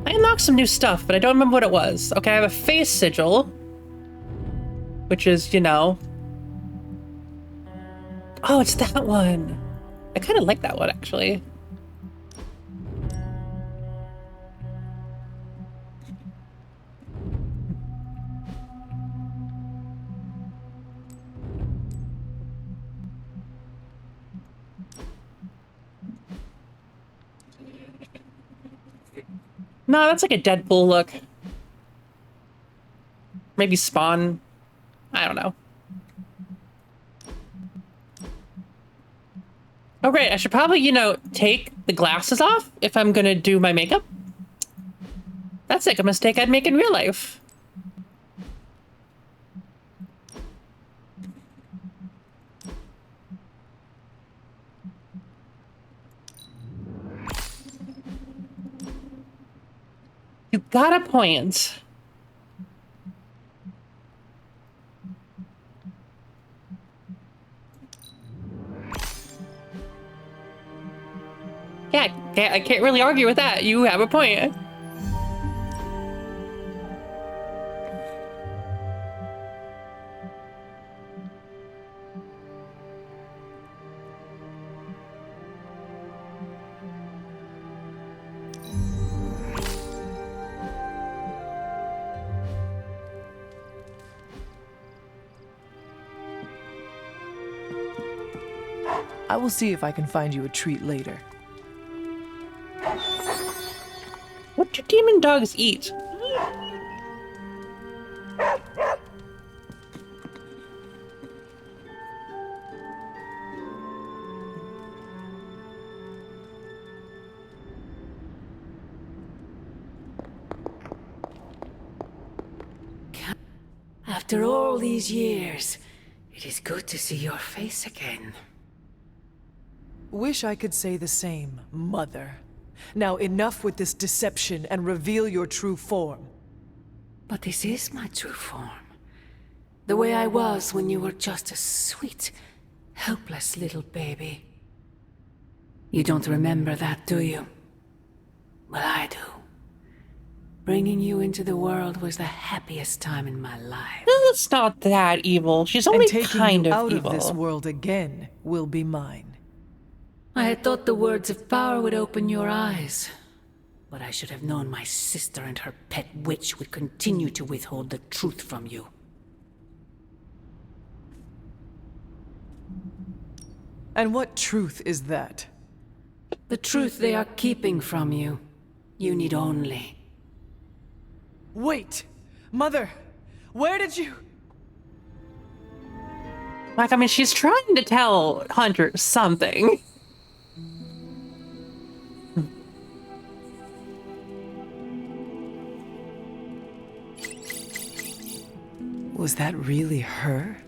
unlocked some new stuff, but I don't remember what it was. Okay, I have a face sigil. Which is, you know. Oh, it's that one. I kind of like that one, actually. No, that's like a Deadpool look. Maybe Spawn. I don't know. Oh, great. I should probably, you know, take the glasses off if I'm gonna do my makeup. That's like a mistake I'd make in real life. You got a point. Yeah, I can't really argue with that. You have a point. I will see if I can find you a treat later. What do demon dogs eat? After all these years, it is good to see your face again. Wish I could say the same, Mother. Now enough with this deception and reveal your true form. But this is my true form. The way I was when you were just a sweet, helpless little baby. You don't remember that, do you? Well, I do. Bringing you into the world was the happiest time in my life. It's not that evil. She's only and taking kind you of out evil. of this world again will be mine. I had thought the words of power would open your eyes. But I should have known my sister and her pet witch would continue to withhold the truth from you. And what truth is that? The truth they are keeping from you. You need only. Wait! Mother! Where did you... Like, I mean, she's trying to tell Hunter something. Was that really her?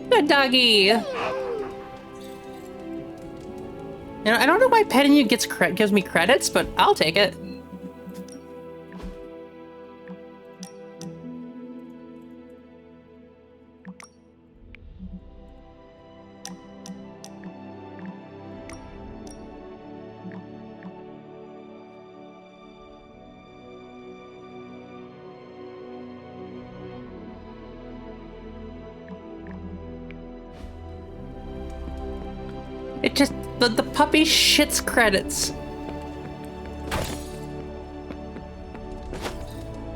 Good doggy. You know, I don't know why petting you gives me credits, but I'll take it. It just, the puppy shits credits.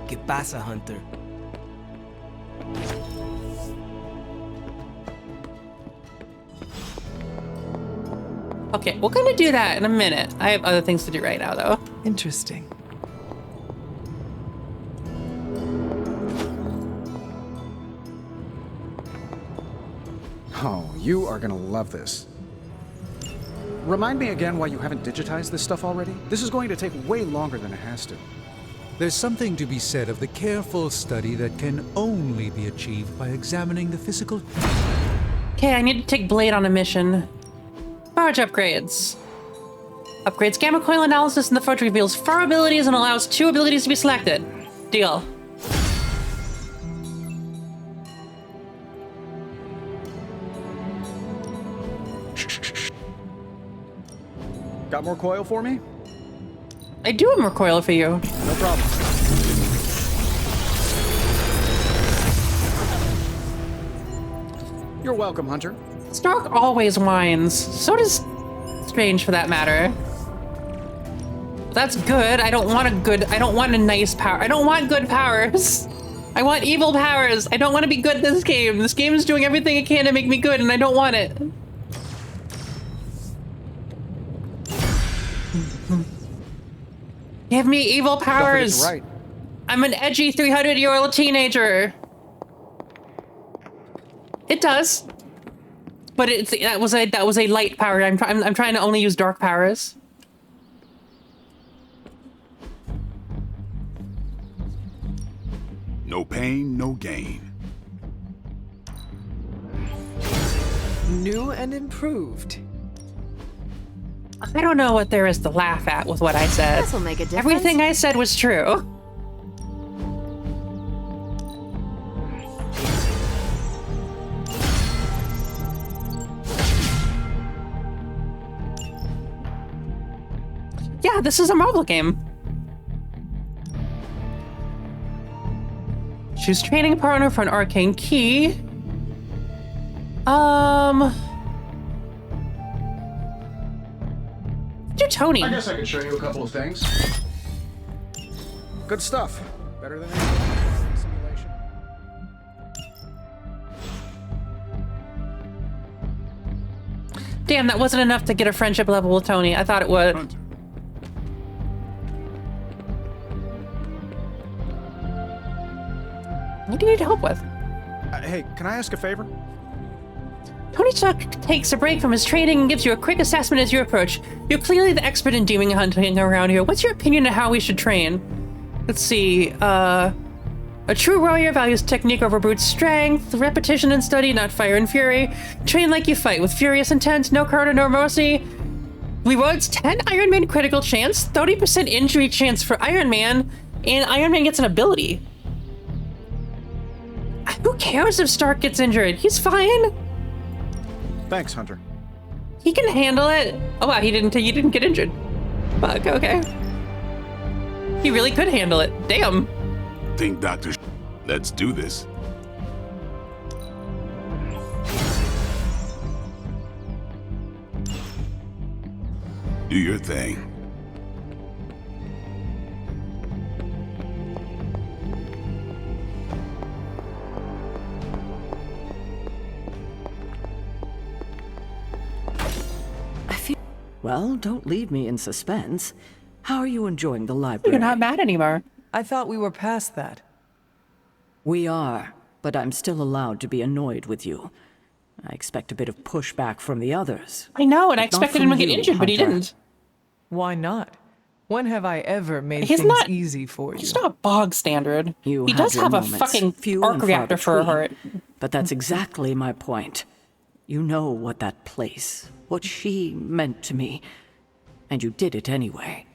¿Qué pasa, Hunter? Okay, we're gonna do that in a minute. I have other things to do right now, though. Interesting. Oh, you are gonna love this. Remind me again why you haven't digitized this stuff already? This is going to take way longer than it has to. There's something to be said of the careful study that can only be achieved by examining the physical... Okay, I need to take Blade on a mission. Barge upgrades. Upgrades gamma coil analysis and the forge reveals 4 abilities and allows 2 abilities to be selected. Deal. Got more coil for me? I do have more coil for you. No problem. You're welcome, Hunter. Stark always whines. So does Strange, for that matter. That's good. I don't want a nice power. I don't want good powers. I want evil powers. I don't want to be good at this game. This game is doing everything it can to make me good, and I don't want it. Give me evil powers. Don't forget to write. I'm an edgy 300-year-old teenager. It does, but that was a light power. I'm trying to only use dark powers. No pain, no gain. New and improved. I don't know what there is to laugh at with what I said. This'll make a difference. Everything I said was true. Yeah, this is a Marvel game. Choose training partner for an arcane key. Do Tony. I guess I could show you a couple of things. Good stuff. Better than any simulation. Damn, that wasn't enough to get a friendship level with Tony. I thought it would. Hunter. What do you need help with? Hey, can I ask a favor? Tony Stark takes a break from his training and gives you a quick assessment as you approach. You're clearly the expert in demon hunting around here. What's your opinion on how we should train? Let's see, a true warrior values technique over brute strength, repetition and study, not fire and fury. Train like you fight, with furious intent, no courage, no mercy. Rewards 10 Iron Man critical chance, 30% injury chance for Iron Man, and Iron Man gets an ability. Who cares if Stark gets injured? He's fine. Thanks, Hunter. He can handle it. Oh wow, you didn't get injured. Fuck, okay. He really could handle it. Damn. Think, Doctor. Let's do this. Do your thing. Well, don't leave me in suspense. How are you enjoying the library? You're not mad anymore. I thought we were past that. We are, but I'm still allowed to be annoyed with you. I expect a bit of pushback from the others. I know, and I But not expected from him to get you, injured, but he Hunter. didn't. Why not? When have I ever made He's things not- easy for you? He's not bog standard. You He does your have a moments, fucking few arc and far reactor for a between. heart. But that's exactly my point. You know what that place, what she meant to me, and you did it anyway.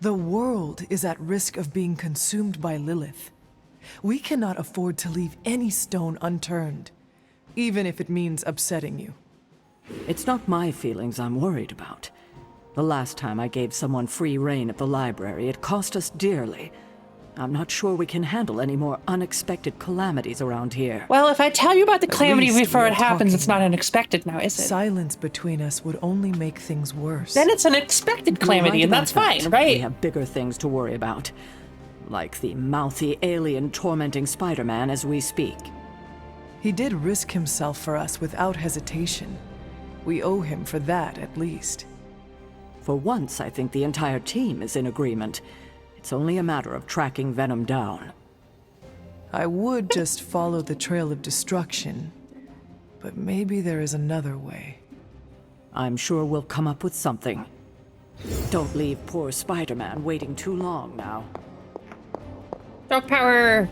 The world is at risk of being consumed by Lilith. We cannot afford to leave any stone unturned, even if it means upsetting you. It's not my feelings I'm worried about. The last time I gave someone free rein at the library, it cost us dearly. I'm not sure we can handle any more unexpected calamities around here. Well, if I tell you about the At calamity least before we it are happens, talking it's not now. unexpected now, is it? Silence between us would only make things worse. Then it's an expected calamity, You're and right that's about fine, that. right? We have bigger things to worry about. Like the mouthy alien tormenting Spider-Man as we speak. He did risk himself for us without hesitation. We owe him for that, at least. For once, I think the entire team is in agreement. It's only a matter of tracking Venom down. I would just follow the trail of destruction, but maybe there is another way. I'm sure we'll come up with something. Don't leave poor Spider-Man waiting too long now. Dog power!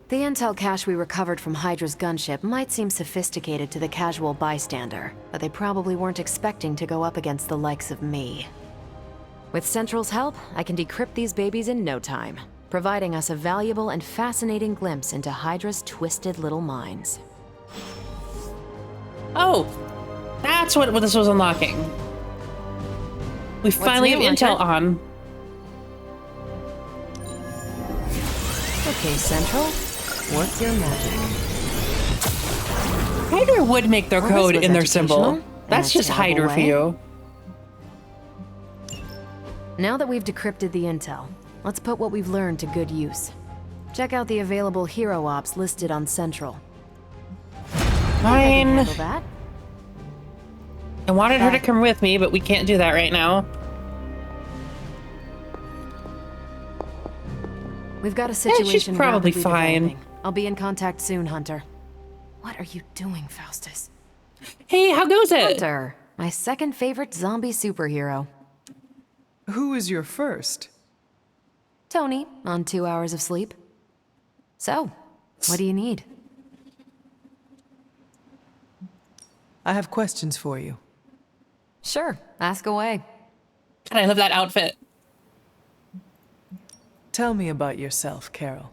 The intel cache we recovered from Hydra's gunship might seem sophisticated to the casual bystander, but they probably weren't expecting to go up against the likes of me. With Central's help, I can decrypt these babies in no time, providing us a valuable and fascinating glimpse into Hydra's twisted little minds. Oh, that's what this was unlocking. We finally have new, intel Hunter? on. Okay, Central, work your magic. Hydra would make their Well, this code was in their educational symbol. in That's a just terrible Hydra for way. you. Now that we've decrypted the intel, let's put what we've learned to good use. Check out the available hero ops listed on Central. Fine. Handle that. I wanted her to come with me, but we can't do that right now. We've got a she's situation probably rapidly fine. developing. I'll be in contact soon, Hunter. What are you doing, Faustus? Hey, how goes it? Hunter, my second favorite zombie superhero. Who is your first? Tony, on 2 hours of sleep. So, what do you need? I have questions for you. Sure, ask away. God, I love that outfit. Tell me about yourself, Carol.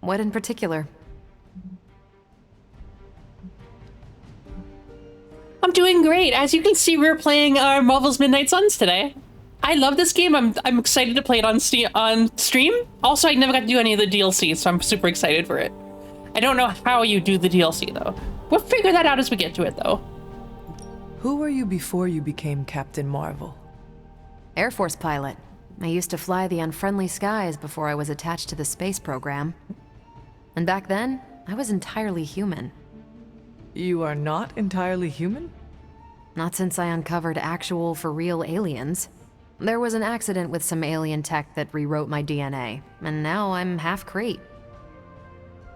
What in particular? I'm doing great. As you can see, we're playing our Marvel's Midnight Suns today. I love this game. I'm excited to play it on stream. Also, I never got to do any of the DLC, so I'm super excited for it. I don't know how you do the DLC though. We'll figure that out as we get to it though. Who were you before you became Captain Marvel? Air Force pilot. I used to fly the unfriendly skies before I was attached to the space program. And back then, I was entirely human. You are not entirely human? Not since I uncovered actual, for real aliens. There was an accident with some alien tech that rewrote my DNA, and now I'm half Kree.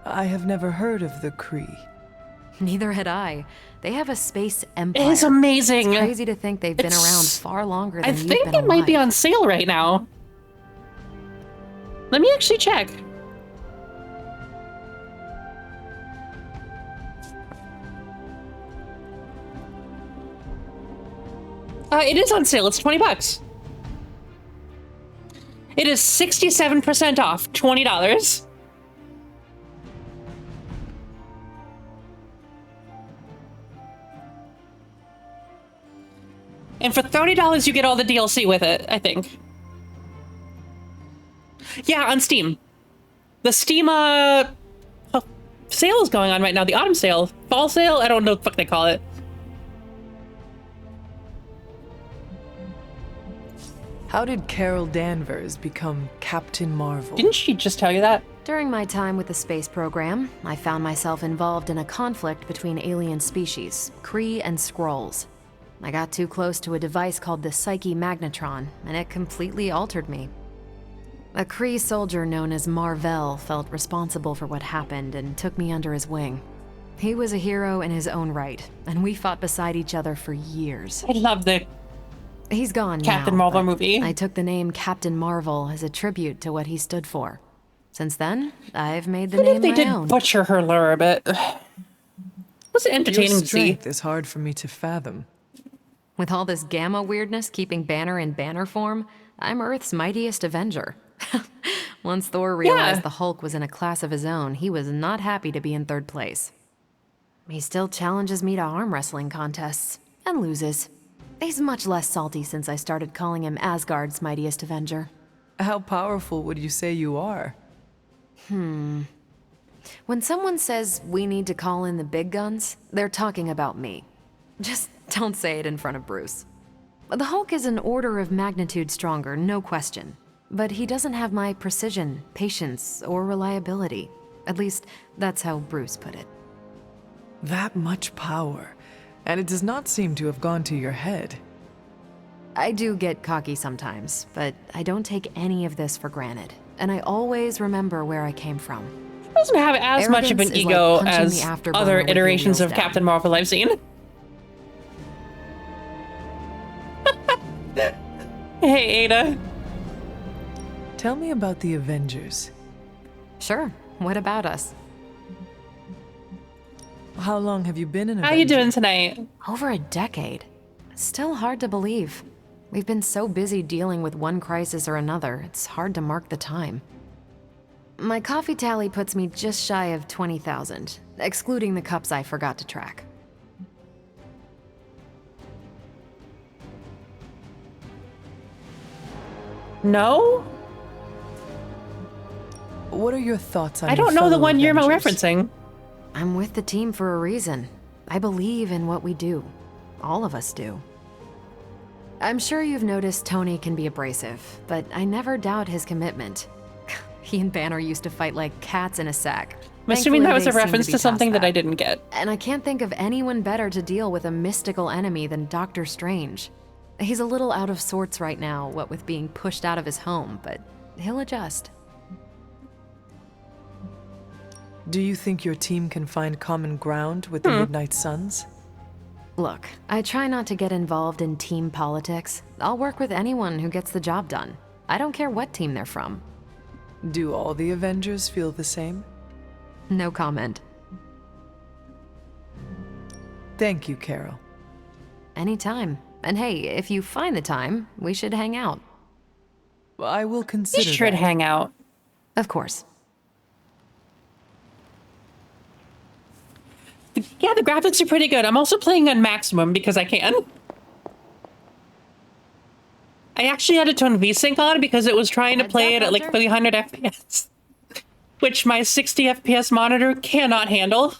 I have never heard of the Kree. Neither had I. They have a space empire. It is amazing. It's crazy to think they've been around far longer than I you've think been it might be alive. on sale right now. Let me actually check. It is on sale. It's $20. It is 67% off, $20. And for $30, you get all the DLC with it, I think. Yeah, on Steam. The Steam, sale is going on right now. The autumn sale. Fall sale? I don't know what the fuck they call it. How did Carol Danvers become Captain Marvel? Didn't she just tell you that? During my time with the space program, I found myself involved in a conflict between alien species, Kree and Skrulls. I got too close to a device called the Psyche Magnetron, and it completely altered me. A Kree soldier known as Marvel felt responsible for what happened and took me under his wing. He was a hero in his own right, and we fought beside each other for years. I love the He's gone Captain now, Marvel but movie. I took the name Captain Marvel as a tribute to what he stood for. Since then, I've made the I name think they my did own. butcher her lure a bit. Was it entertaining Your to see? strength is hard for me to fathom. With all this gamma weirdness keeping Banner in banner form, I'm Earth's mightiest Avenger. Once Thor realized the Hulk was in a class of his own, he was not happy to be in third place. He still challenges me to arm wrestling contests, and loses. He's much less salty since I started calling him Asgard's mightiest Avenger. How powerful would you say you are? When someone says we need to call in the big guns, they're talking about me. Just don't say it in front of Bruce. The Hulk is an order of magnitude stronger, no question. But he doesn't have my precision, patience, or reliability. At least, that's how Bruce put it. That much power, and it does not seem to have gone to your head. I do get cocky sometimes, but I don't take any of this for granted. And I always remember where I came from. She doesn't have as much of an Arrogance is ego like punching as the afterburner other with your iterations wheels of down. Captain Marvel I've seen. Hey, Ada. Tell me about the Avengers. Sure. What about us? How long have you been an How Avenger? you doing tonight? Over a decade. Still hard to believe. We've been so busy dealing with one crisis or another, it's hard to mark the time. My coffee tally puts me just shy of 20,000, excluding the cups I forgot to track. No? What are your thoughts on I your don't know the fellow one you're Avengers? referencing. I'm with the team for a reason. I believe in what we do. All of us do. I'm sure you've noticed Tony can be abrasive, but I never doubt his commitment. He and Banner used to fight like cats in a sack. I'm assuming that was a Thankfully, they seem reference be to something past that I didn't get. And I can't think of anyone better to deal with a mystical enemy than Doctor Strange. He's a little out of sorts right now, what with being pushed out of his home, but he'll adjust. Do you think your team can find common ground with the Midnight Suns? Look, I try not to get involved in team politics. I'll work with anyone who gets the job done. I don't care what team they're from. Do all the Avengers feel the same? No comment. Thank you, Carol. Anytime. And hey, if you find the time, we should hang out. I will consider You should that. hang out. Of course. Yeah, the graphics are pretty good. I'm also playing on maximum because I can. I actually had to turn VSync on because it was trying to play it at like 300 FPS, which my 60 FPS monitor cannot handle.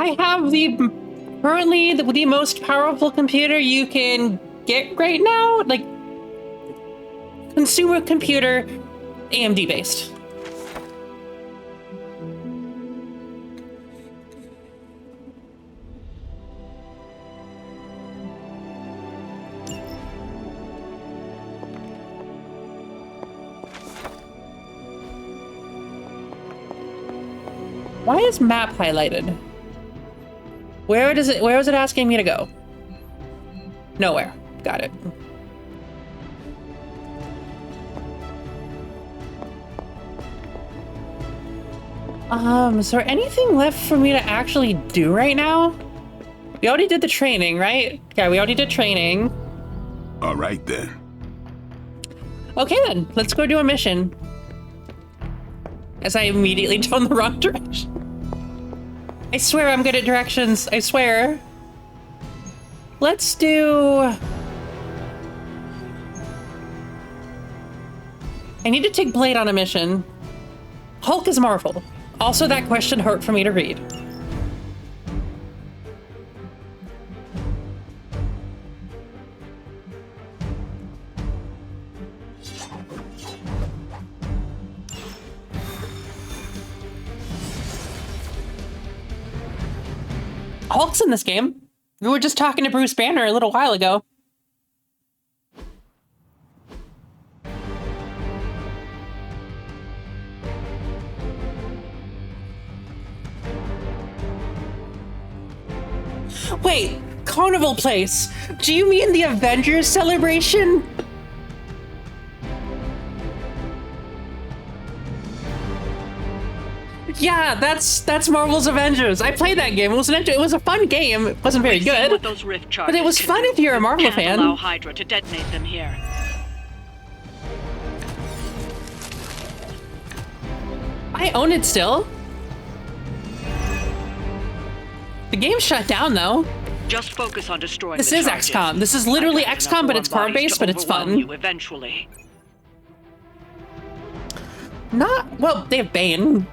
I have currently the most powerful computer you can get right now, like consumer computer, AMD based. Why is map highlighted? Where is it asking me to go? Nowhere. Got it. Is there anything left for me to actually do right now? We already did the training, right? Yeah, we already did training. All right then. Okay then, let's go do a mission. As I immediately turn the wrong direction. I swear I'm good at directions, I swear. Let's do... I need to take Blade on a mission. Hulk is Marvel. Also, that question hurt for me to read. Hulk's in this game. We were just talking to Bruce Banner a little while ago. Wait, Carnival Place. Do you mean the Avengers celebration? Yeah, that's Marvel's Avengers. I played that game. It was a fun game. It wasn't very good, but it was fun if you're a Marvel fan. Allow Hydra to detonate them here. I own it still. The game's shut down though. Just focus on destroying This the is charges. XCOM. This is literally XCOM, but it's card-based, but it's fun. You eventually. Not well. They have Bane.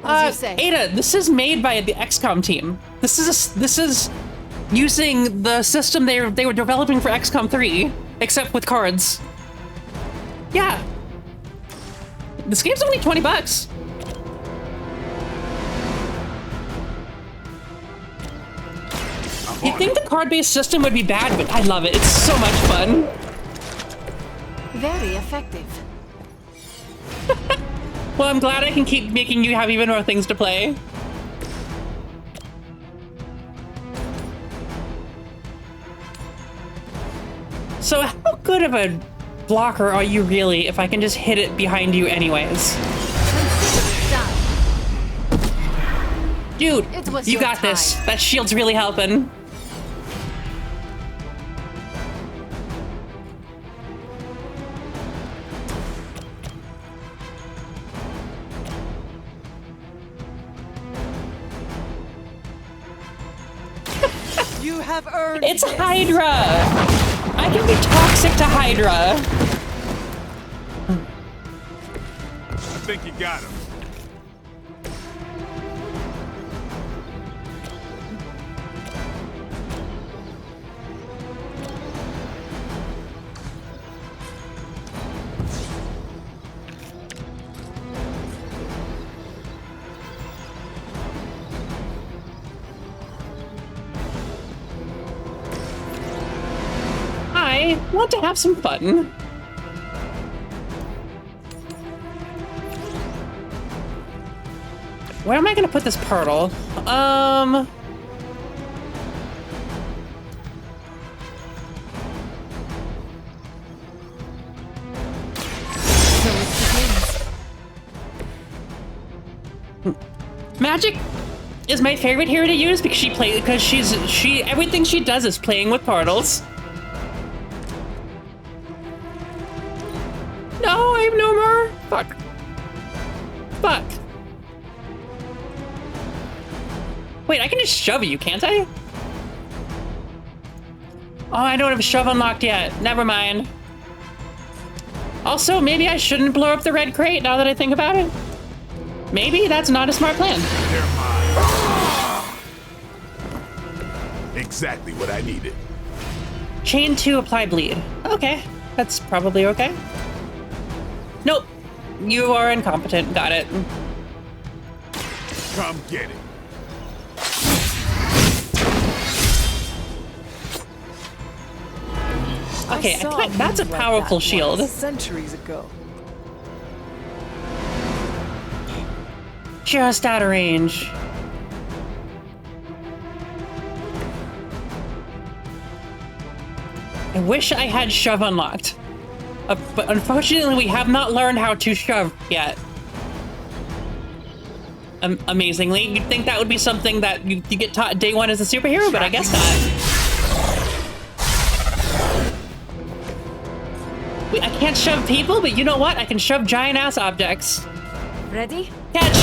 Ada, this is made by the XCOM team. This is using the system they were developing for XCOM 3, except with cards. Yeah. This game's only $20. You'd think the card-based system would be bad, but I love it. It's so much fun. Very effective. Well, I'm glad I can keep making you have even more things to play. So how good of a blocker are you really if I can just hit it behind you anyways? Dude, you got this. That shield's really helping. You have earned It's Hydra! I can be toxic to Hydra. I think you got him. I want to have some fun. Where am I gonna put this portal? Magic is my favorite hero to use because everything she does is playing with portals. No, I have no more. Fuck. Fuck. Wait, I can just shove you, can't I? Oh, I don't have a shove unlocked yet. Never mind. Also, maybe I shouldn't blow up the red crate now that I think about it. Maybe that's not a smart plan. They're mine. Exactly what I needed. Chain 2, apply bleed. Okay, that's probably okay. Nope, you are incompetent. Got it. Come get it. Okay, that's a powerful shield. Centuries ago. Just out of range. I wish I had shove unlocked. But unfortunately, we have not learned how to shove yet. Amazingly, you'd think that would be something that you get taught day one as a superhero, but I guess not. I can't shove people, but you know what? I can shove giant-ass objects. Ready? Catch!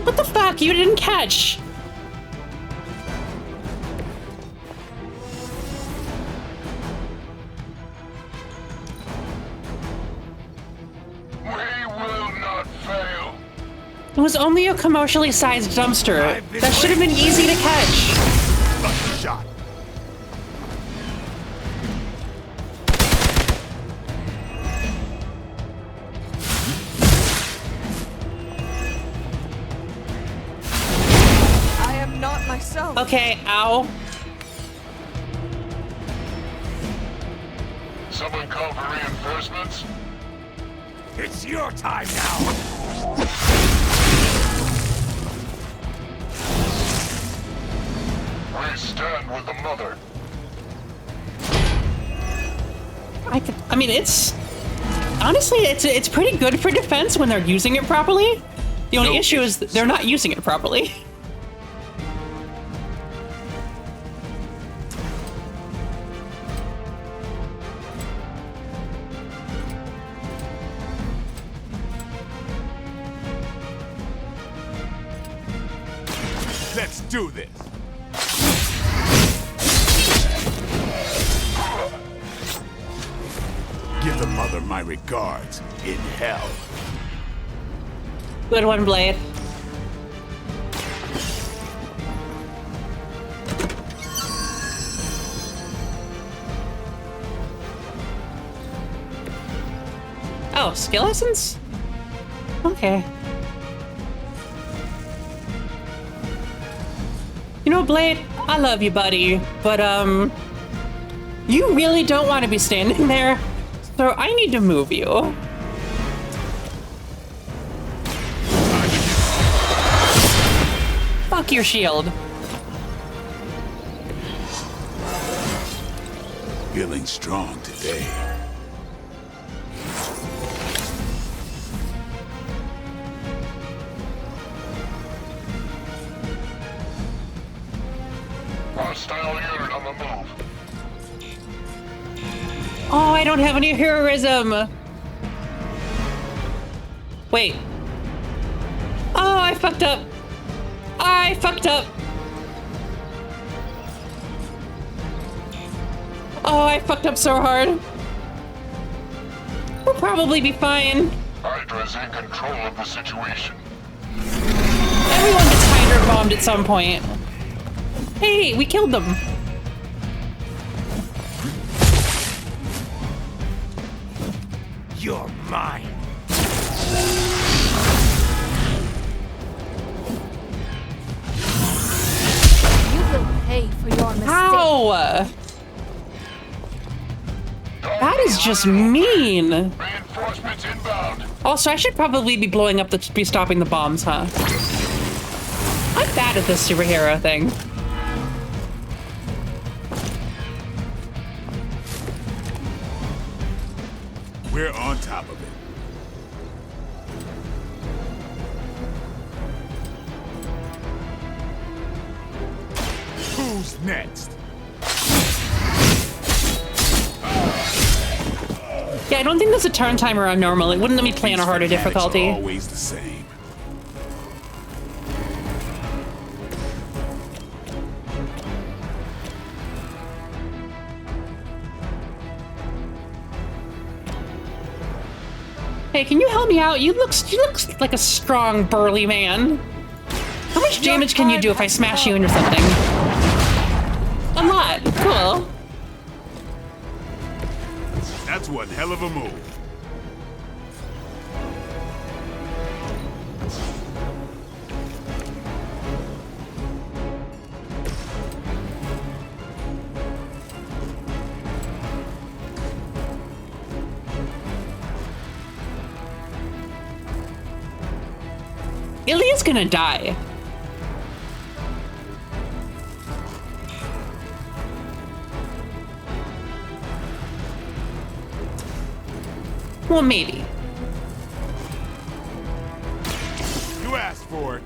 What the fuck? You didn't catch! We will not fail. It was only a commercially sized dumpster. That should have been easy to catch. Lucky shot. I am not myself. Okay, ow. Someone call for reinforcements? It's your time now. We stand with the mother. I mean, it's honestly, it's pretty good for defense when they're using it properly. The only issue is that they're not using it properly. Let's do this. Give the mother my regards in hell. Good one, Blade. Oh, skill essence? Okay. You know, Blade, I love you, buddy, but, you really don't want to be standing there, so I need to move you. Fuck your shield. Feeling strong today. Hostile unit on the move. Oh, I don't have any heroism. Wait. Oh, I fucked up. I fucked up. Oh, I fucked up so hard. We'll probably be fine. Hydra's in control of the situation. Everyone gets Hydra bombed at some point. Hey, we killed them. You're mine. You will pay for your mistake. How? That is just mean. Reinforcements inbound. Also, I should probably be blowing up be stopping the bombs, huh? I'm bad at this superhero thing. We're on top of it. Who's next? Yeah, I don't think there's a turn timer on normal. It wouldn't let me play on a harder These fanatics difficulty. are always the same. Hey, can you help me out? You look like a strong, burly man. How much damage can you do if I smash you into something? A lot. Cool. That's one hell of a move. Ilya's gonna die. Well, maybe. You asked for it.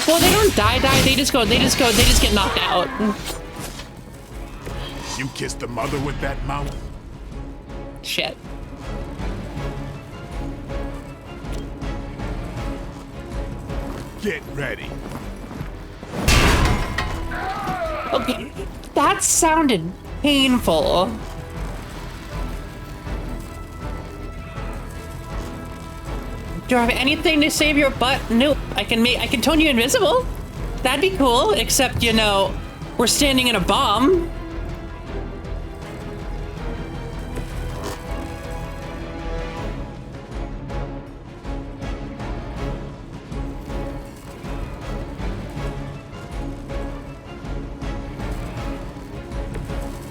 Well, they don't die. They just get knocked out. You kissed the mother with that mouth? Shit. Get ready. Okay, that sounded painful. Do I have anything to save your butt? Nope. I can turn you invisible. That'd be cool, except, you know, we're standing in a bomb.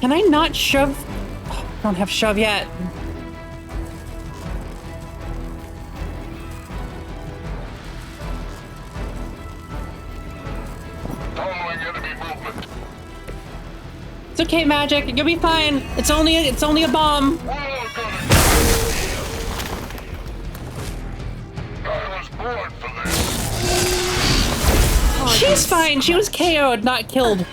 Can I not shove? Oh, I don't have shove yet. It's okay, Magic. You'll be fine. It's only a bomb. She's fine. She was KO'd, not killed.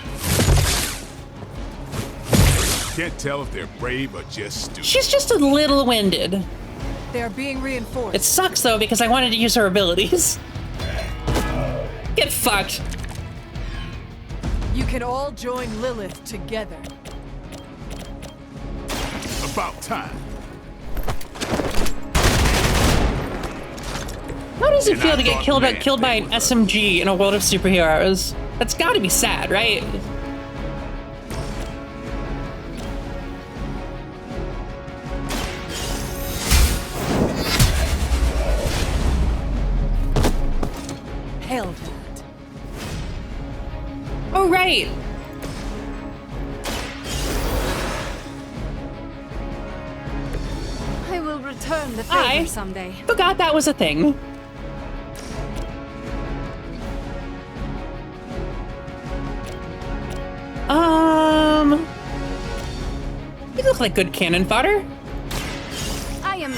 Can't tell if they're brave or just stupid. She's just a little winded. They are being reinforced. It sucks though because I wanted to use her abilities. Get fucked. You can all join Lilith together. About time. How does it feel to get killed by an SMG in a world of superheroes? That's got to be sad, right? Held that. Oh, right. I will return the favor someday. Forgot that was a thing. You look like good cannon fodder. I am.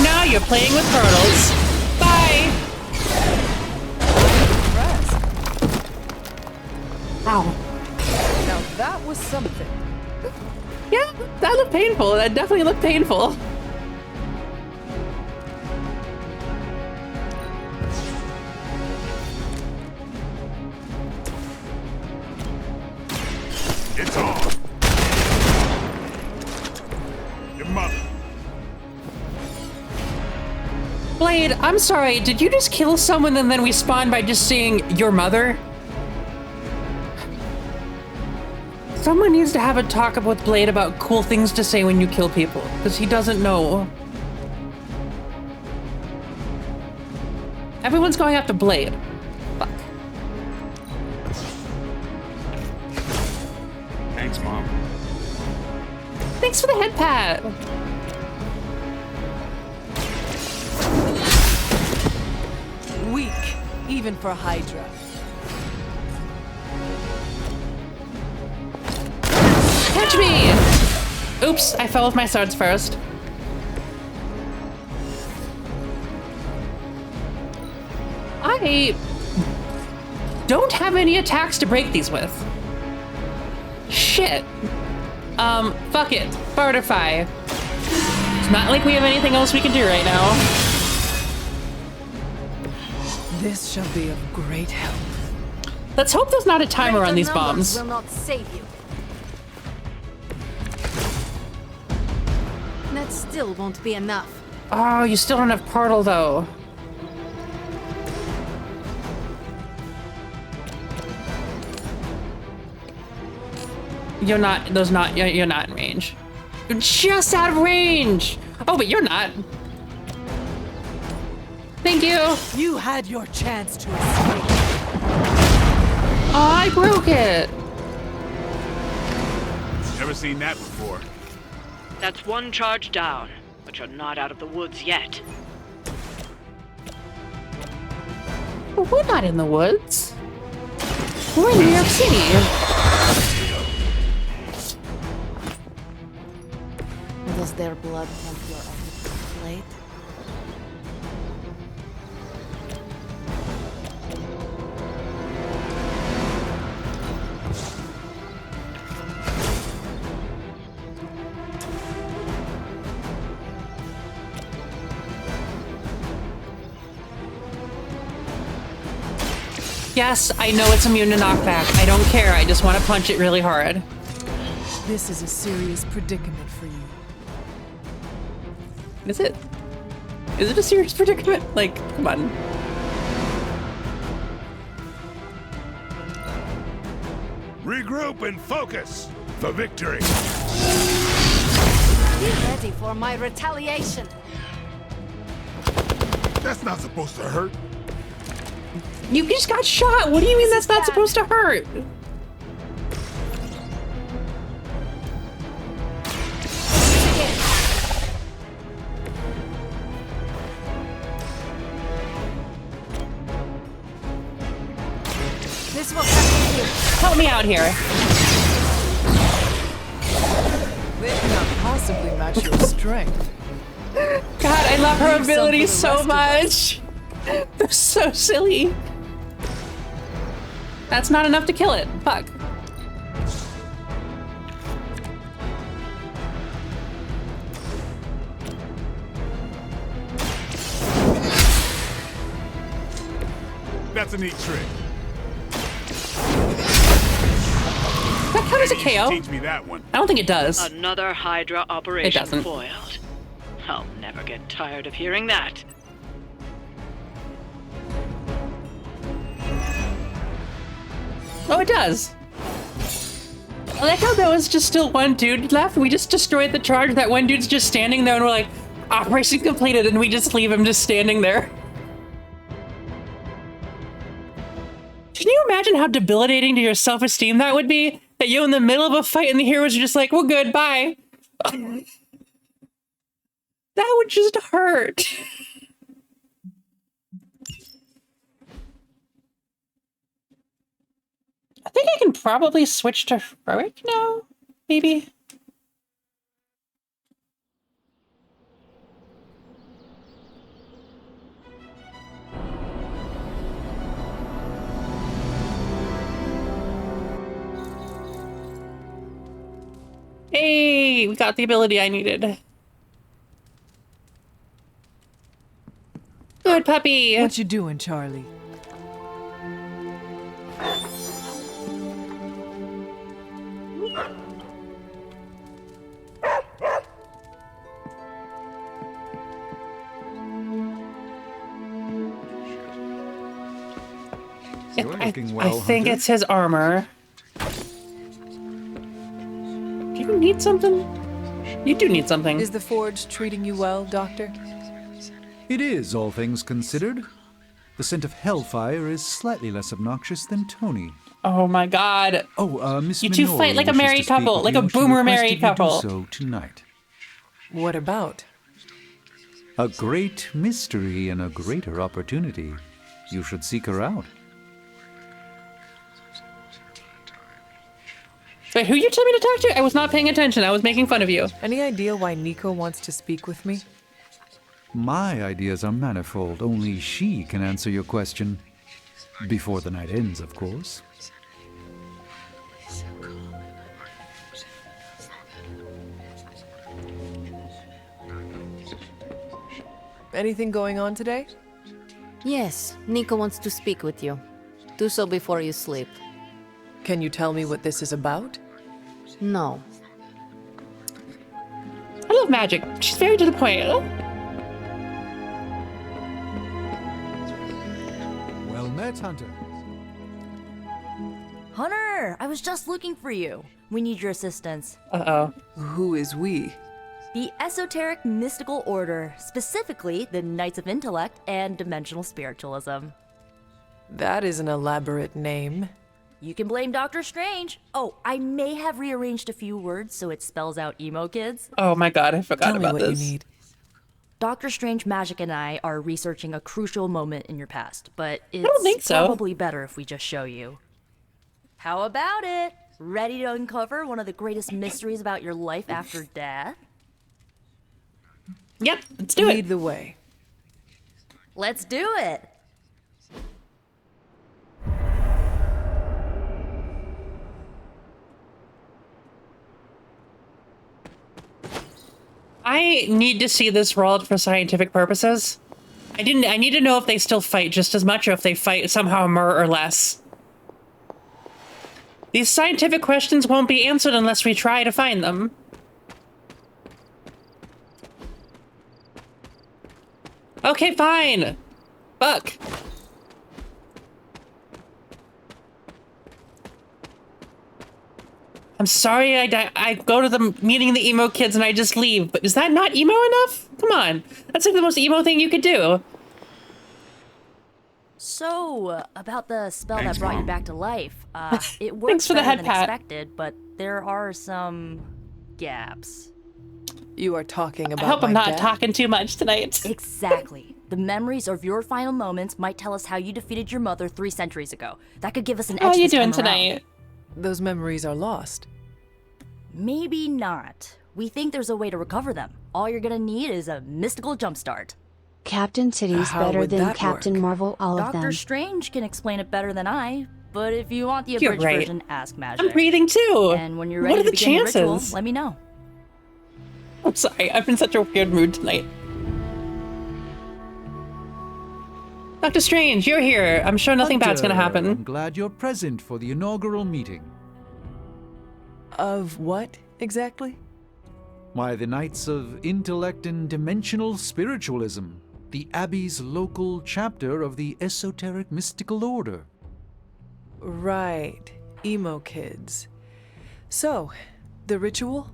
Now you're playing with turtles. Bye. Ow. Now that was something. Yeah, that looked painful. That definitely looked painful. It's on. Your mother. Blade, I'm sorry. Did you just kill someone and then we spawned by just saying your mother? Someone needs to have a talk with Blade about cool things to say when you kill people, because he doesn't know. Everyone's going after Blade. Fuck. Thanks, Mom. Thanks for the head pat. Weak, even for Hydra. Catch me! Oops, I fell with my swords first. I don't have any attacks to break these with. Shit. Fuck it. Fortify. It's not like we have anything else we can do right now. This shall be of great help. Let's hope there's not a timer on these Greater numbers bombs. will not save you. That still won't be enough. Oh, you still don't have portal though. You're not, you're not in range. You're just out of range! Oh, but you're not. Thank you! You had your chance to escape. Oh, I broke it! Never seen that before. That's one charge down, but you're not out of the woods yet. Well, we're not in the woods. We're in New York City. Does their blood tempt your appetite? Yes, I know it's immune to knockback. I don't care. I just want to punch it really hard. This is a serious predicament for you. Is it? Is it a serious predicament? Like, come on. Regroup and focus for victory. Be ready for my retaliation. That's not supposed to hurt. You just got shot. What do you mean that's not supposed to hurt? This will happen to you. Help me out here. They cannot possibly match your strength. God, I love her abilities so much. They're so silly. That's not enough to kill it. Fuck. That's a neat trick. That count as a KO? Teach me that one. I don't think it does. Another Hydra operation doesn't. foiled. I'll never get tired of hearing that. Oh, it does. I like how there was just still one dude left. We just destroyed the charge. That one dude's just standing there and we're like, operation completed, and we just leave him just standing there. Can you imagine how debilitating to your self-esteem that would be? That you're in the middle of a fight and the heroes are just like, we're good, bye. That would just hurt. I think I can probably switch to heroic now, maybe. Hey, we got the ability I needed. Good puppy. What you doing, Charlie? I think it's his armor. Do you need something? You do need something. Is the forge treating you well, Doctor? It is, all things considered. The scent of hellfire is slightly less obnoxious than Tony. Oh my god. Oh, Miss You two Minora fight like a wishes married to speak couple, with like you. a She boomer requested married you do couple. so tonight. What about? A great mystery and a greater opportunity. You should seek her out. Wait, who you told me to talk to? I was not paying attention. I was making fun of you. Any idea why Nico wants to speak with me? My ideas are manifold. Only she can answer your question. Before the night ends, of course. Anything going on today? Yes, Nico wants to speak with you. Do so before you sleep. Can you tell me what this is about? No. I love magic. She's very to the point. Quiet, Hunter. Hunter, I was just looking for you. We need your assistance. Uh-oh. Who is we? The Esoteric Mystical Order, specifically the Knights of Intellect and Dimensional Spiritualism. That is an elaborate name. You can blame Doctor Strange. Oh, I may have rearranged a few words so it spells out emo kids. Oh my god, I forgot Tell about me what this. You need. Doctor Strange Magic and I are researching a crucial moment in your past, but don't think it's so. probably better if we just show you. How about it? Ready to uncover one of the greatest mysteries about your life after death? Yep, let's do it. Lead the way. Let's do it! I need to see this world for scientific purposes. I need to know if they still fight just as much or if they fight somehow more or less. These scientific questions won't be answered unless we try to find them. Okay, fine. Fuck. I'm sorry I go to the meeting of the emo kids and I just leave, but is that not emo enough? Come on. That's like the most emo thing you could do. So, about the spell Thanks, that brought Mom. you back to life, it Thanks works for the better head than pat. expected, but there are some gaps. You are talking about I hope I'm my not death? talking too much tonight. Exactly. The memories of your final moments might tell us how you defeated your mother 3 centuries ago. That could give us an edge How are you this time doing around. tonight? Those memories are lost. Maybe not. We think there's a way to recover them. All you're gonna need is a mystical jumpstart. Captain City's How better would than that Captain work? Marvel, all of Doctor them. Strange can explain it better than I, but if you want the You're abridged right. version, ask Magic. I'm breathing too. And when you're What ready are to the begin your ritual, chances? let me know. I'm sorry, I'm in such a weird mood tonight. Doctor Strange, you're here. I'm sure nothing bad's gonna Hunter, happen. I'm glad you're present for the inaugural meeting. Of what, exactly? Why, the Knights of Intellect and Dimensional Spiritualism, the Abbey's local chapter of the Esoteric Mystical Order. Right. Emo kids. So, the ritual?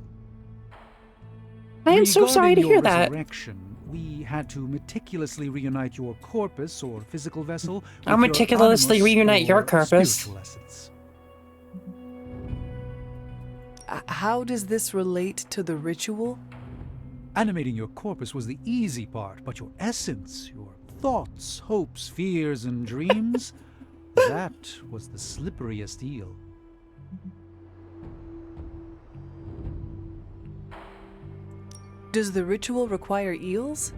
I am so sorry to Regarding hear your that. resurrection, we had to meticulously reunite your corpus or physical vessel. I'll with your meticulously animus reunite your or corpus. spiritual essence. How does this relate to the ritual? Animating your corpus was the easy part, but your essence, your thoughts, hopes, fears, and dreams, that was the slipperiest eel. Does the ritual require eels?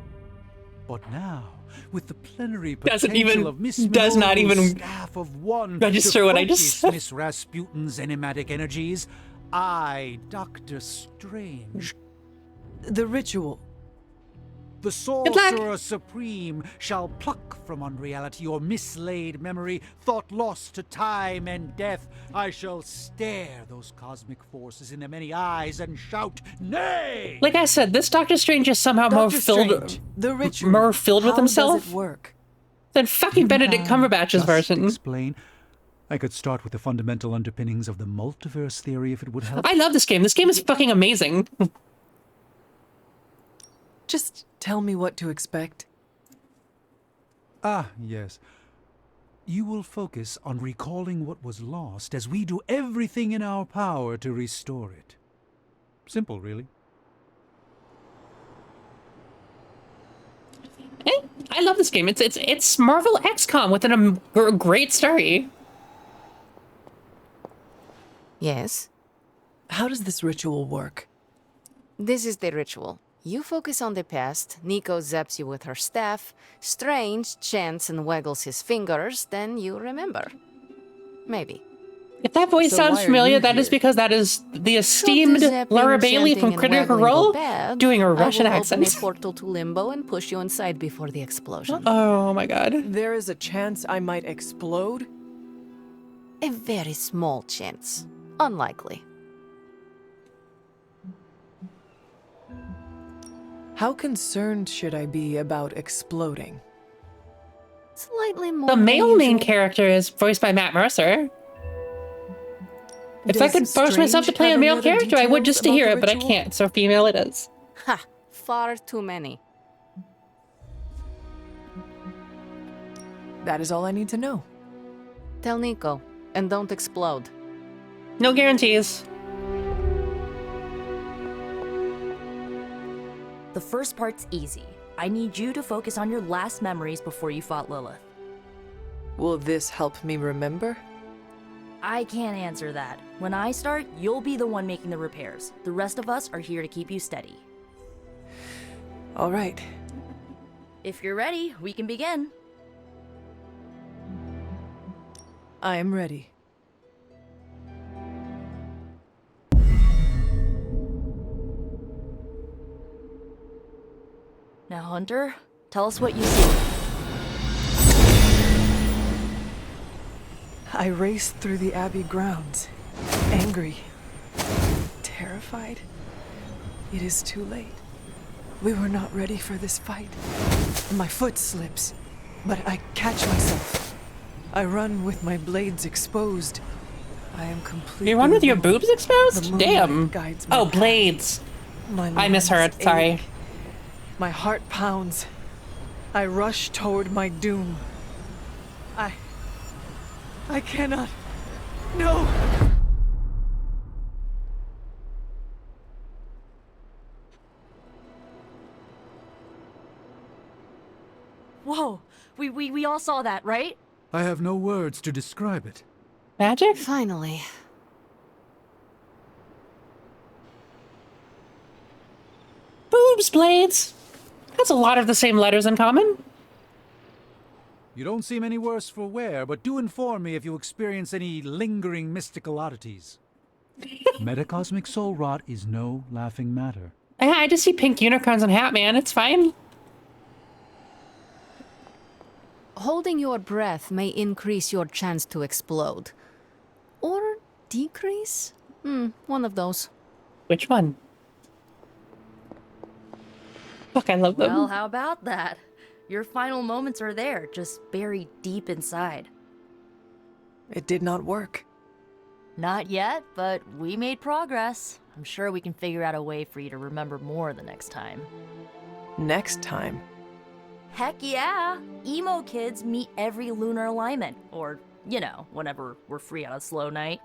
But now, with the plenary Doesn't potential even- of Miss does not Minot's even staff of one register to what I just focus said. Miss Rasputin's enigmatic energies, I, Doctor Strange, The ritual. the Sorcerer Supreme, shall pluck from unreality your mislaid memory, thought lost to time and death. I shall stare those cosmic forces in their many eyes and shout, nay! Like I said, this Doctor Strange is somehow more Dr. filled, Strange, the ritual. more filled with How himself does it work? than fucking Benedict Cumberbatch's Just version. explain. I could start with the fundamental underpinnings of the multiverse theory if it would help. I love this game. This game is fucking amazing. Just tell me what to expect. Ah, yes. You will focus on recalling what was lost as we do everything in our power to restore it. Simple, really. I love this game. It's Marvel XCOM with a great story. Yes? How does this ritual work? This is the ritual. You focus on the past, Nico zaps you with her staff, Strange chants and waggles his fingers, then you remember. Maybe. If that voice So sounds why are familiar, you that is here? because that is the esteemed Zapping, Laura Bailey from chanting, and Critical waggling Role go bad, doing a I Russian will accent. Open a portal to Limbo and push you inside before the explosion. Oh my god. There is a chance I might explode? A very small chance. Unlikely. How concerned should I be about exploding? Slightly more. The than male main usual. character is voiced by Matt Mercer. If I could force myself to play a male character, I would just to hear it, but I can't, so female it is. Ha! Far too many. That is all I need to know. Tell Nico, and don't explode. No guarantees. The first part's easy. I need you to focus on your last memories before you fought Lilith. Will this help me remember? I can't answer that. When I start, you'll be the one making the repairs. The rest of us are here to keep you steady. All right. If you're ready, we can begin. I am ready. Now, Hunter, tell us what you see. I raced through the Abbey grounds, angry, terrified. It is too late. We were not ready for this fight. My foot slips, but I catch myself. I run with my blades exposed. I am completely. You run with your boobs The exposed? moonlight Damn. guides my Oh, path. blades. My I misheard. lungs Sorry. ache. My heart pounds. I rush toward my doom. I cannot. No! Whoa! We all saw that, right? I have no words to describe it. Magic? Finally. Boobs, blades. That's a lot of the same letters in common. You don't seem any worse for wear, but do inform me if you experience any lingering mystical oddities. Metacosmic soul rot is no laughing matter. Yeah, I just see pink unicorns and Hat Man. It's fine. Holding your breath may increase your chance to explode. Or decrease? One of those. Which one? Fuck, I love them. Well, how about that? Your final moments are there, just buried deep inside. It did not work. Not yet, but we made progress. I'm sure we can figure out a way for you to remember more the next time. Next time. Heck yeah! Emo kids meet every lunar alignment. Or, you know, whenever we're free on a slow night.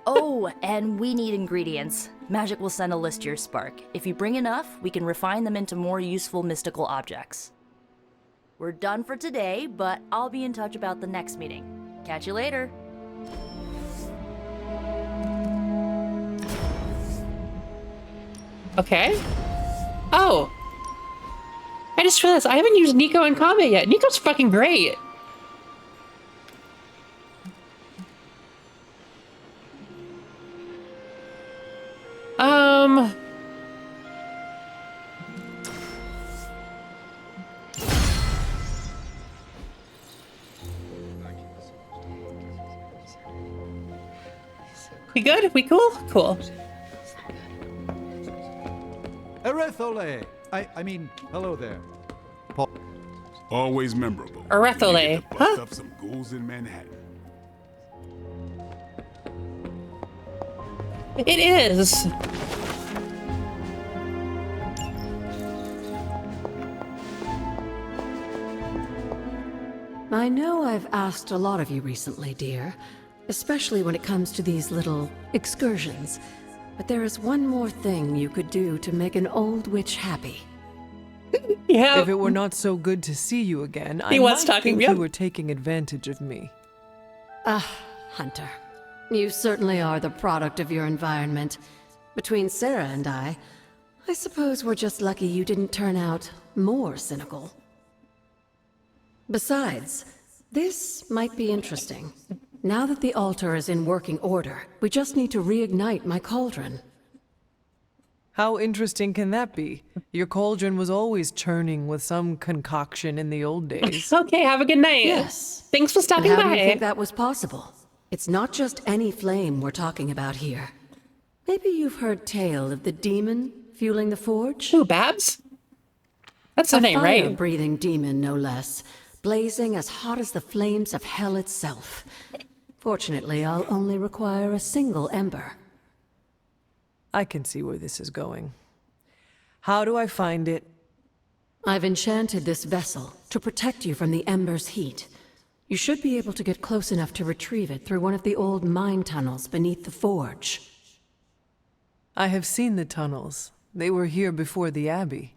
Oh, and we need ingredients. Magic will send a list to your spark. If you bring enough, we can refine them into more useful mystical objects. We're done for today, but I'll be in touch about the next meeting. Catch you later. Okay. Oh. I just realized I haven't used Nico in combat yet. Nico's fucking great. We good? We cool? Cool. Erethole! I mean, hello there. Paul. Always memorable. Erethole. You get to bust up some ghouls in Manhattan. It is. I know I've asked a lot of you recently, dear, especially when it comes to these little excursions. But there is one more thing you could do to make an old witch happy. Yeah. If it were not so good to see you again, I He was might talking, think yeah. you were taking advantage of me. Hunter, you certainly are the product of your environment. Between Sarah and I suppose we're just lucky you didn't turn out more cynical. Besides, this might be interesting. Now that the altar is in working order, we just need to reignite my cauldron. How interesting can that be? Your cauldron was always churning with some concoction in the old days. Okay, have a good night. Yes. Thanks for And stopping how by. do you think that was possible? It's not just any flame we're talking about here. Maybe you've heard tale of the demon fueling the forge? Who, Babs? That's the name, A right? fire-breathing demon, no less. blazing as hot as the flames of hell itself. Fortunately, I'll only require a single ember. I can see where this is going. How do I find it? I've enchanted this vessel to protect you from the ember's heat. You should be able to get close enough to retrieve it through one of the old mine tunnels beneath the forge. I have seen the tunnels. They were here before the Abbey.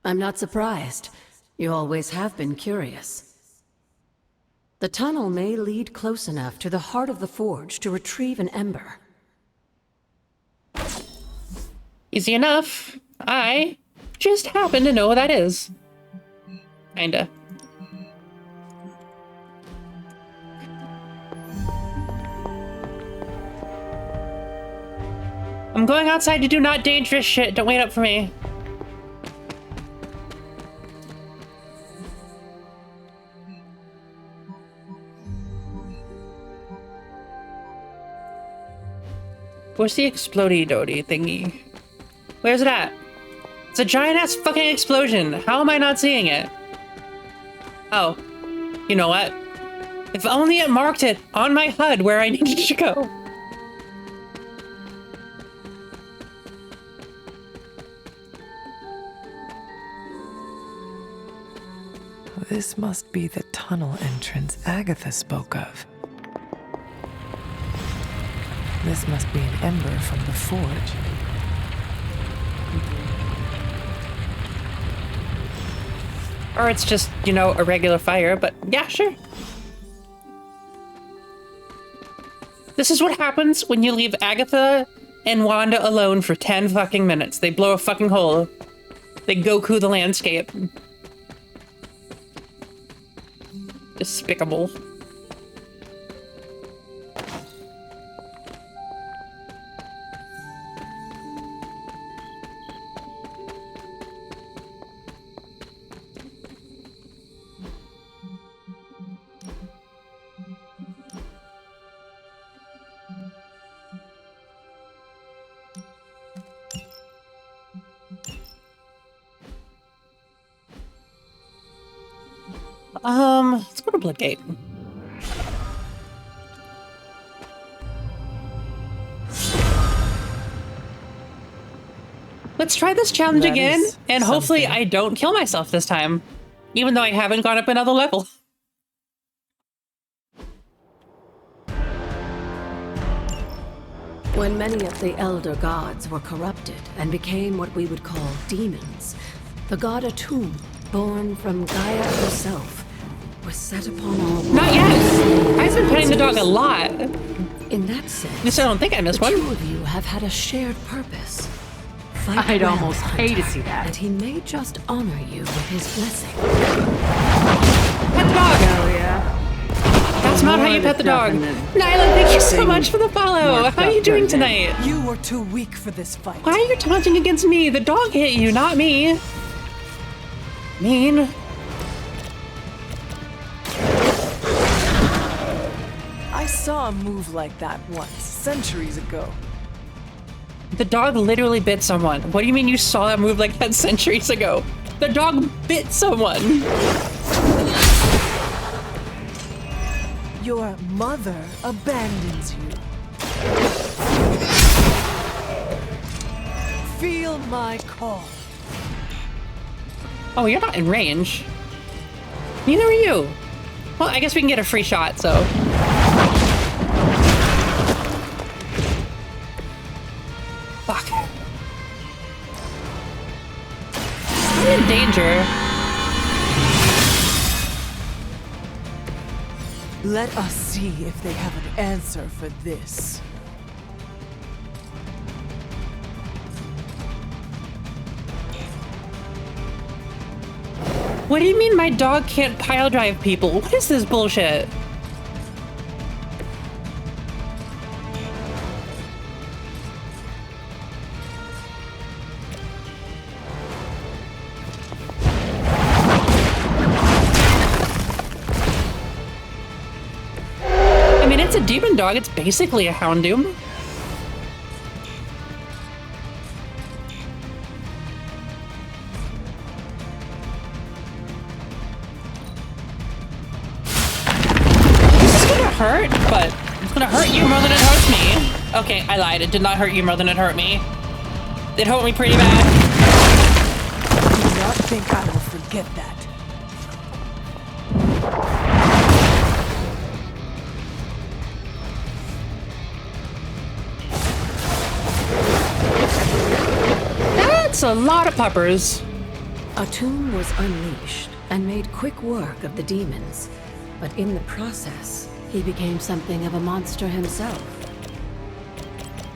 I'm not surprised. You always have been curious. The tunnel may lead close enough to the heart of the forge to retrieve an ember. Easy enough. I just happen to know what that is. Kinda. I'm going outside to do not dangerous shit. Don't wait up for me. Where's the explodey-dodey thingy? Where's it at? It's a giant-ass fucking explosion. How am I not seeing it? Oh. You know what? If only it marked it on my HUD where I needed to go. This must be the tunnel entrance Agatha spoke of. This must be an ember from the forge. Or it's just, you know, a regular fire, but yeah, sure. This is what happens when you leave Agatha and Wanda alone for 10 fucking minutes. They blow a fucking hole. They Goku the landscape. Despicable. Let's go to Bloodgate. Let's try this challenge again, and hopefully I don't kill myself this time, even though I haven't gone up another level. When many of the elder gods were corrupted and became what we would call demons, the god Atum, born from Gaia herself, was set upon all. Not yet! I've been petting the dog a lot. In that sense, at least I don't think I missed one. The two of you have had a shared purpose. Fight I'd well, almost pay to see that. And he may just honor you with his blessing. Pet the dog! Hell yeah. That's not how you pet the dog. Nyla, thank you so much for the follow. How are you doing tonight? You were too weak for this fight. Why are you taunting against me? The dog hit you, not me. Mean. I saw a move like that once, centuries ago. The dog literally bit someone. What do you mean you saw that move like that centuries ago? The dog bit someone. Your mother abandons you. Feel my call. Oh, you're not in range. Neither are you. Well, I guess we can get a free shot, so. Fuck. I'm in danger. Let us see if they have an answer for this. What do you mean my dog can't pile drive people? What is this bullshit? I mean, it's a demon dog. It's basically a Houndoom. hurt, but it's gonna hurt you more than it hurts me. Okay, I lied. It did not hurt you more than it hurt me. It hurt me pretty bad. Do not think I will forget that. That's a lot of peppers. A tomb was unleashed and made quick work of the demons, but in the process, he became something of a monster himself.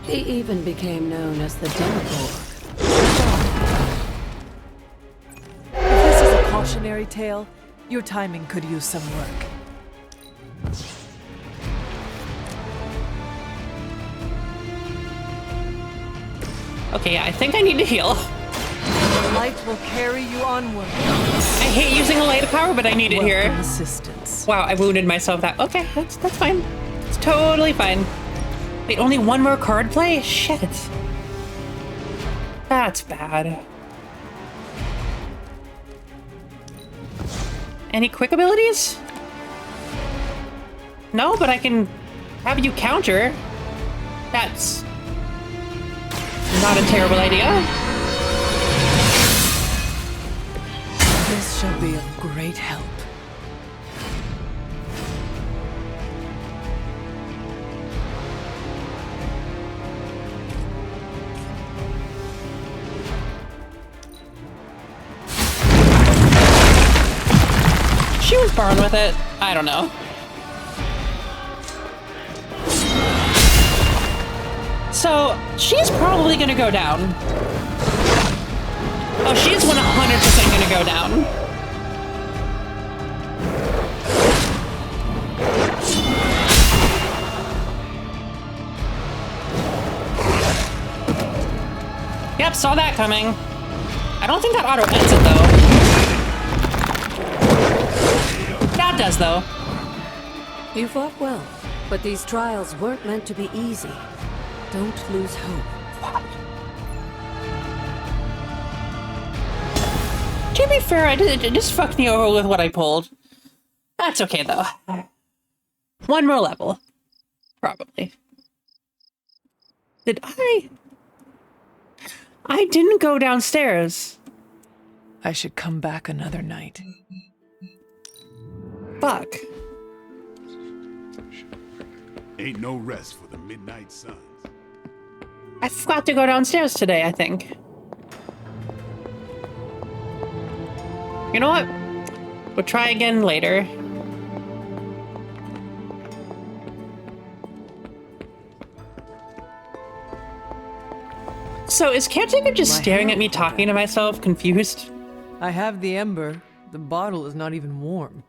He even became known as the Demogorgon. If this is a cautionary tale, your timing could use some work. Okay, yeah, I think I need to heal. The light will carry you onward. I hate using a light of power, but I need it here. Welcome assistance. Wow, I wounded myself that. Okay, that's fine. It's totally fine. Wait, only one more card play? Shit. That's bad. Any quick abilities? No, but I can have you counter. That's not a terrible idea. This shall be of great help. She was born with it. I don't know. So, she's probably gonna go down. Oh, she's 100% gonna go down. Yep, saw that coming. I don't think that auto ends it, though. That does, though. You fought well, but these trials weren't meant to be easy. Don't lose hope. To be fair, it just fucked me over with what I pulled. That's okay, though. One more level. Probably. Did I? I didn't go downstairs. I should come back another night. Fuck. Ain't no rest for the midnight suns. I forgot to go downstairs today, I think. You know what? We'll try again later. So is Caretaker just staring at me talking to myself, confused? I have the ember. The bottle is not even warm.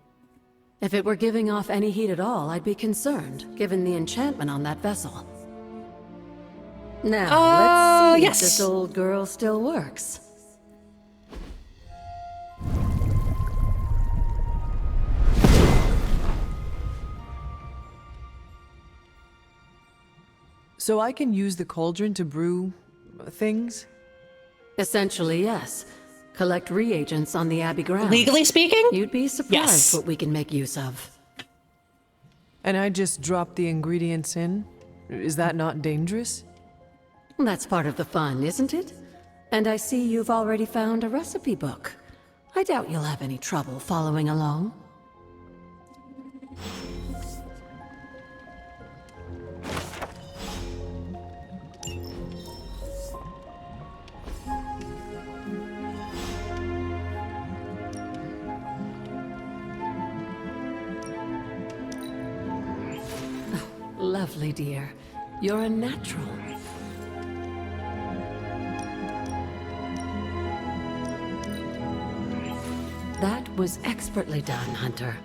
If it were giving off any heat at all, I'd be concerned, given the enchantment on that vessel. Now, let's see if this old girl still works. So I can use the cauldron to brew things? Essentially, yes. Collect reagents on the Abbey grounds. Legally speaking? You'd be surprised what we can make use of. And I just drop the ingredients in? Is that not dangerous? That's part of the fun, isn't it? And I see you've already found a recipe book. I doubt you'll have any trouble following along. Lovely, dear. You're a natural. That was expertly done, Hunter.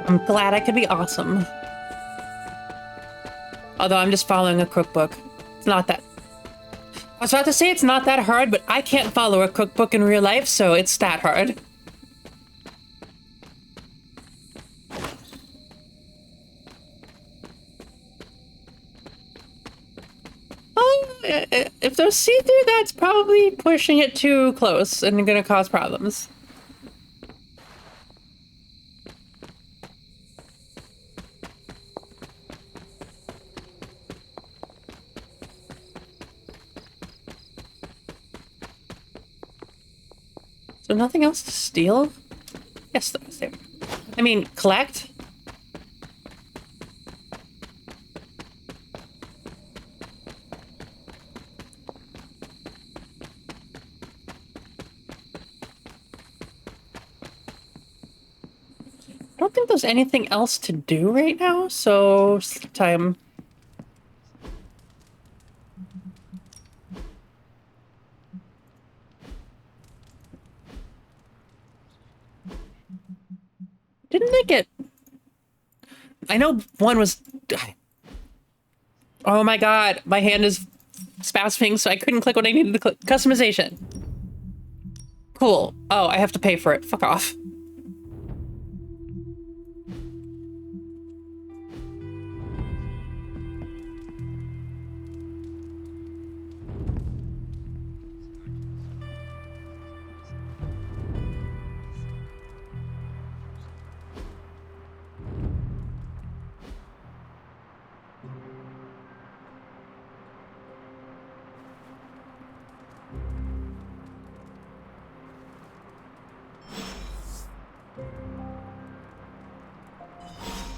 I'm glad I could be awesome. Although I'm just following a cookbook. It's not that... I was about to say it's not that hard, but I can't follow a cookbook in real life, so it's that hard. If those see-through, that's probably pushing it too close and gonna cause problems. So nothing else to steal? Yes, I mean, collect? I don't think there's anything else to do right now, so sleep time. Didn't I get... I know one was... Oh my god, my hand is spasming, so I couldn't click what I needed to click. Customization. Cool. Oh, I have to pay for it. Fuck off.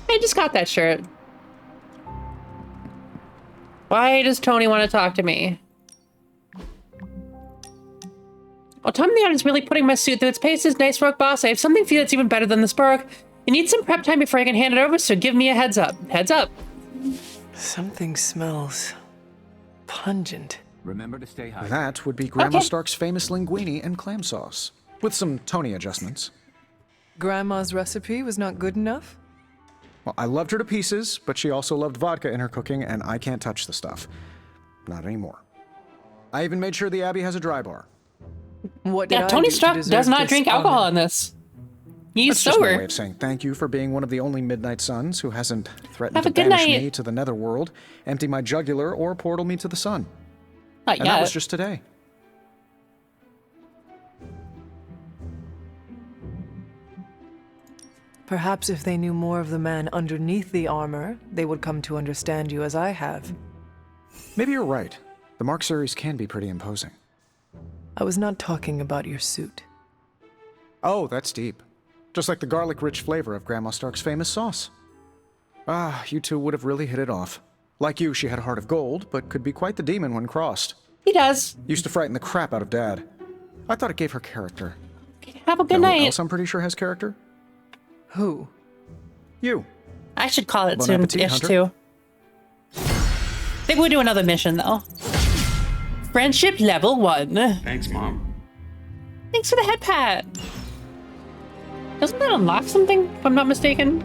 I just got that shirt. Why does Tony want to talk to me? Oh, Tom the is really putting my suit through its paces. Nice work, boss. I have something for you that's even better than this spark. You need some prep time before I can hand it over, so give me a heads up. Heads up. Something smells pungent. Remember to stay high. That would be Grandma Stark's famous linguine and clam sauce, with some Tony adjustments. Grandma's recipe was not good enough? Well, I loved her to pieces, but she also loved vodka in her cooking, and I can't touch the stuff. Not anymore. I even made sure the Abbey has a dry bar. What did yeah, Tony Stark does not drink alcohol in this. He's sober. That's just my way sober. of saying thank you for being one of the only Midnight Suns who hasn't threatened Have to a good banish night. me to the netherworld, empty my jugular, or portal me to the sun. Not And that yet. was just today. Perhaps if they knew more of the man underneath the armor, they would come to understand you as I have. Maybe you're right. The Mark series can be pretty imposing. I was not talking about your suit. Oh, that's deep. Just like the garlic-rich flavor of Grandma Stark's famous sauce. Ah, you two would have really hit it off. Like you, she had a heart of gold, but could be quite the demon when crossed. He does. Used to frighten the crap out of Dad. I thought it gave her character. Have a good You know who night. else I'm pretty sure has character? Who? You. I should call it Bon soon-ish appetit, too. I think we'll do another mission though. Friendship level 1. Thanks, Mom. Thanks for the head pat. Doesn't that unlock something, if I'm not mistaken?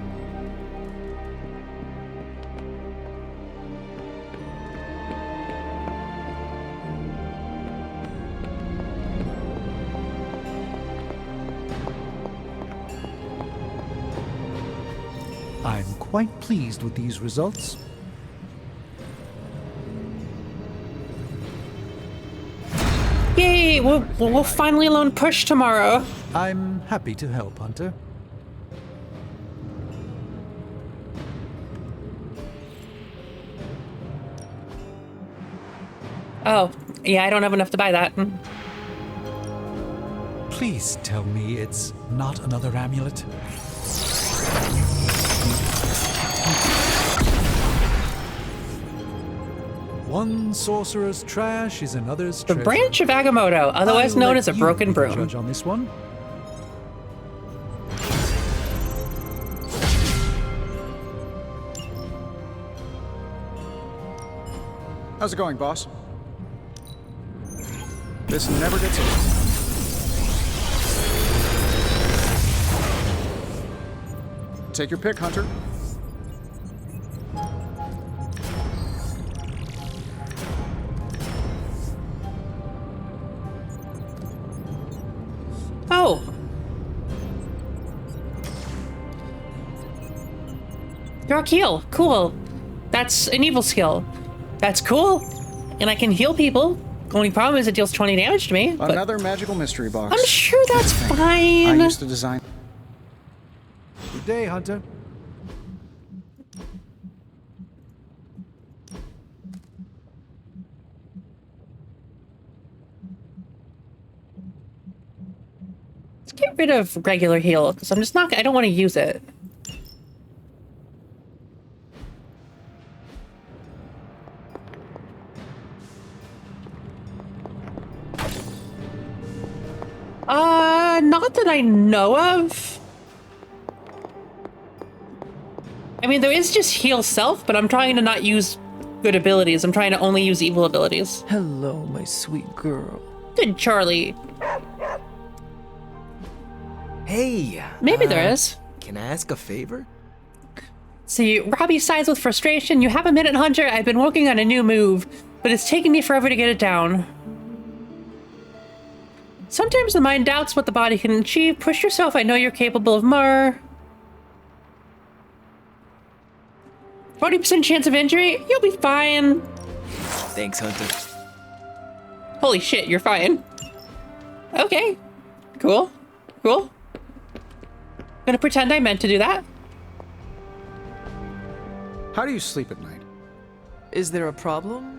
I'm quite pleased with these results. Yay! We'll finally learn push tomorrow. I'm happy to help, Hunter. Oh, yeah, I don't have enough to buy that. Please tell me it's not another amulet. One sorcerer's trash is another's The treasure. branch of Agamotto, otherwise I'll known let as a you broken be the broom. judge on this one. How's it going, boss? This never gets old. Take your pick, Hunter. Oh. Dark heal. Cool. That's an evil skill. That's cool. And I can heal people. Only problem is it deals 20 damage to me. but Another magical mystery box. I'm sure that's fine. I used to design. Good day, Hunter. get rid of regular heal, because I'm just not, I don't want to use it. Not that I know of. I mean, there is just heal self, but I'm trying to not use good abilities. I'm trying to only use evil abilities. Hello, my sweet girl. Good Charlie. Hey! Maybe there is. Can I ask a favor? See, Robbie sighs with frustration. You have a minute, Hunter? I've been working on a new move, but it's taking me forever to get it down. Sometimes the mind doubts what the body can achieve. Push yourself. I know you're capable of more. 40% chance of injury? You'll be fine. Thanks, Hunter. Holy shit, you're fine. Okay. Cool. Cool. Gonna pretend I meant to do that. How do you sleep at night? Is there a problem?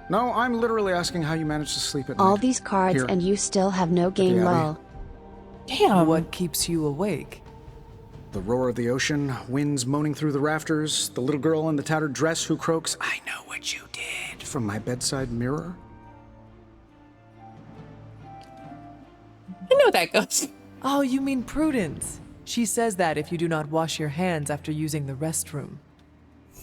No, I'm literally asking how you manage to sleep at night. All these cards Here. and you still have no game lull. Damn. What keeps you awake? The roar of the ocean, winds moaning through the rafters, the little girl in the tattered dress who croaks, "I know what you did," from my bedside mirror. I know that goes. Oh, you mean Prudence. She says that if you do not wash your hands after using the restroom.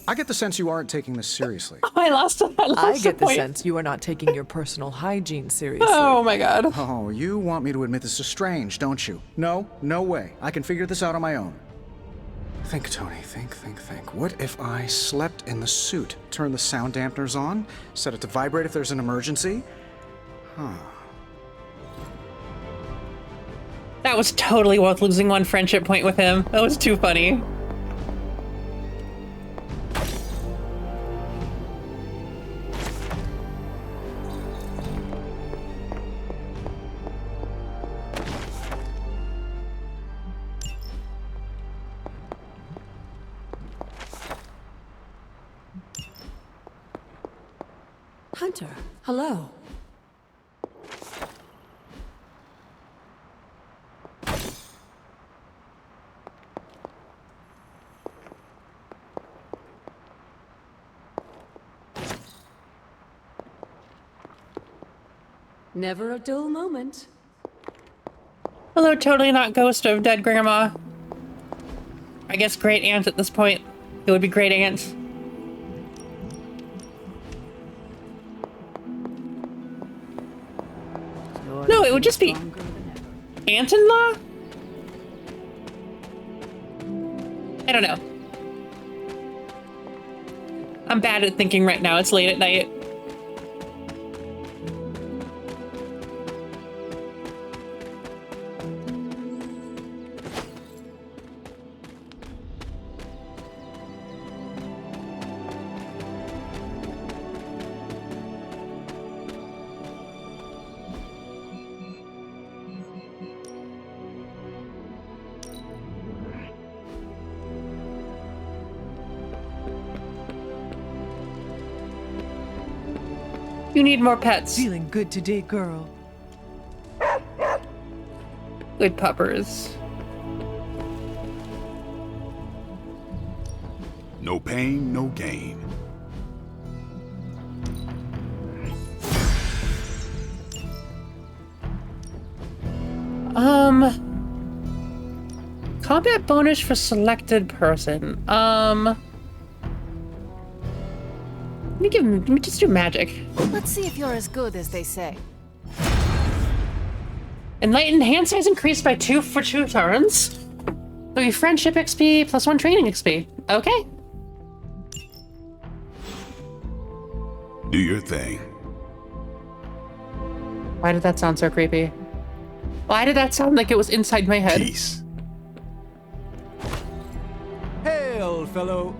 I get the sense you aren't taking this seriously. I lost I get the point. sense you are not taking your personal hygiene seriously. Oh my god. Oh, you want me to admit this is strange, don't you? No, no way. I can figure this out on my own. Think, Tony, think. What if I slept in the suit? Turn the sound dampeners on? Set it to vibrate if there's an emergency? Huh. That was totally worth losing one friendship point with him. That was too funny. Hunter, hello. Never a dull moment. Hello, totally not ghost of dead grandma. I guess great aunt at this point. It would be great aunt. No, it would just be aunt-in-law? I don't know. I'm bad at thinking right now. It's late at night. You need more pets. Feeling good today, girl. Good puppers. No pain, no gain. Combat bonus for selected person. Let me just do magic. Let's see if you're as good as they say. Enlightened hand size increased by 2 for 2 turns. 3 friendship XP plus 1 training XP. Okay. Do your thing. Why did that sound so creepy? Why did that sound like it was inside my head? Peace. Hail, fellow.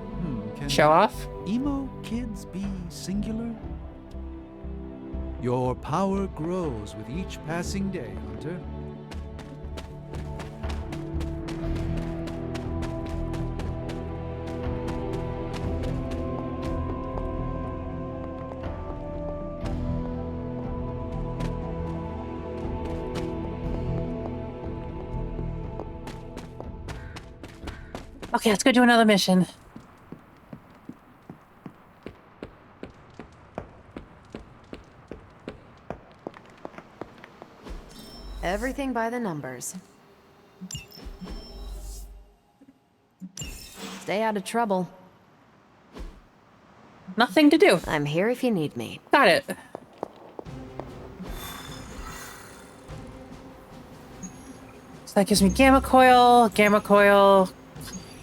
Can Show off? emo kids be singular? Your power grows with each passing day, Hunter. Okay, let's go do another mission. Everything by the numbers. Stay out of trouble. Nothing to do. I'm here if you need me. Got it. So that gives me gamma coil,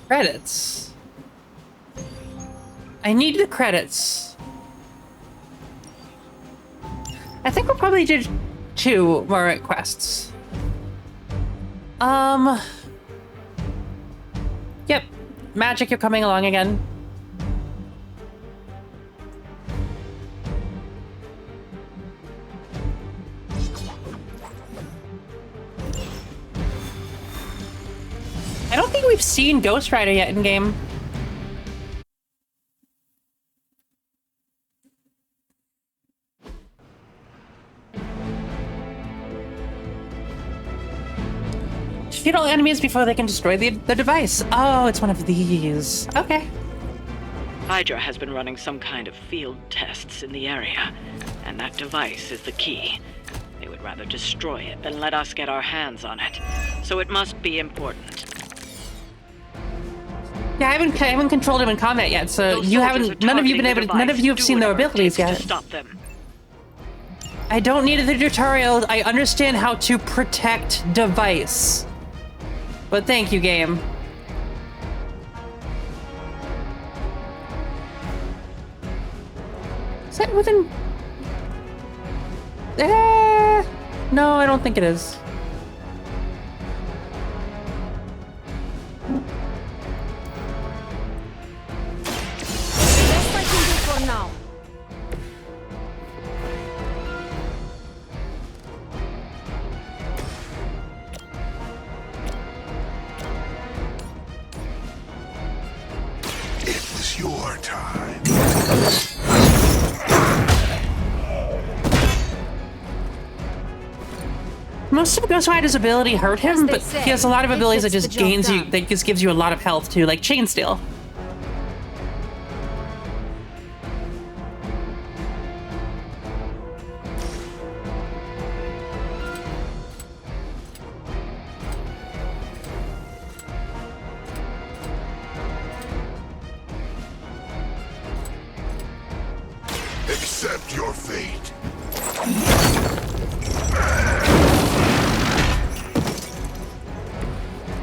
credits. I need the credits. I think we'll probably do 2 more quests. Yep. Magic, you're coming along again. I don't think we've seen Ghost Rider yet in game. Defeat all enemies before they can destroy the device. Oh, it's one of these. Okay. Hydra has been running some kind of field tests in the area, and that device is the key. They would rather destroy it than let us get our hands on it, so it must be important. Yeah, I haven't controlled him in combat yet, so you haven't. None of you have seen their abilities yet. To stop them. I don't need the tutorial. I understand how to protect device. But thank you, game. Is that within... no, I don't think it is. Best I can do for now. It was your time. Most of Ghost Rider's ability hurt him, but he has a lot of abilities that just gives you a lot of health too, like Chain Steel. Accept your fate.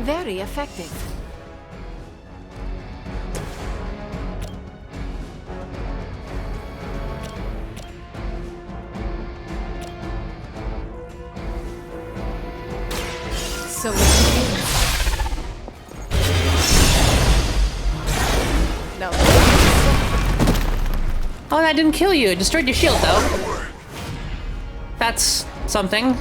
Very effective. So no. Oh, that didn't kill you. It destroyed your shield, though. That's something.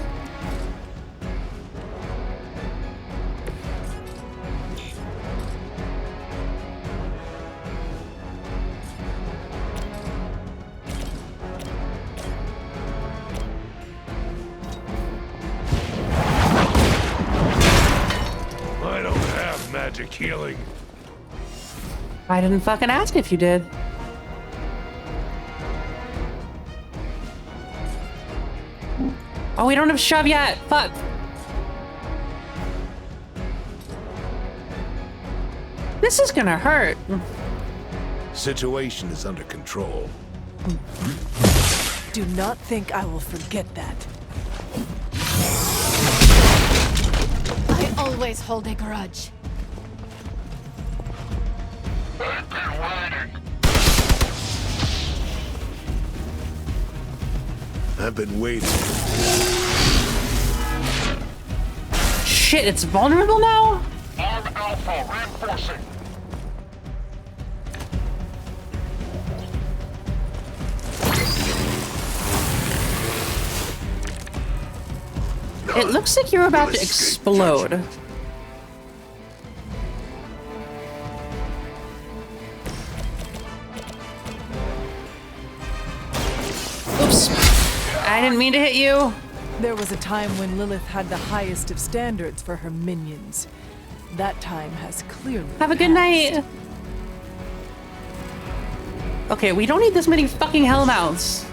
I don't have magic healing. I didn't fucking ask if you did. Oh, we don't have shove yet. Fuck. This is gonna hurt. Situation is under control. Do not think I will forget that. I always hold a grudge. I've been waiting. Shit, it's vulnerable now? Arm Alpha reinforcing. It looks like you're about to explode. Oops. I didn't mean to hit you. There was a time when Lilith had the highest of standards for her minions. That time has clearly Have a good night. Okay, we don't need this many fucking hellmouths.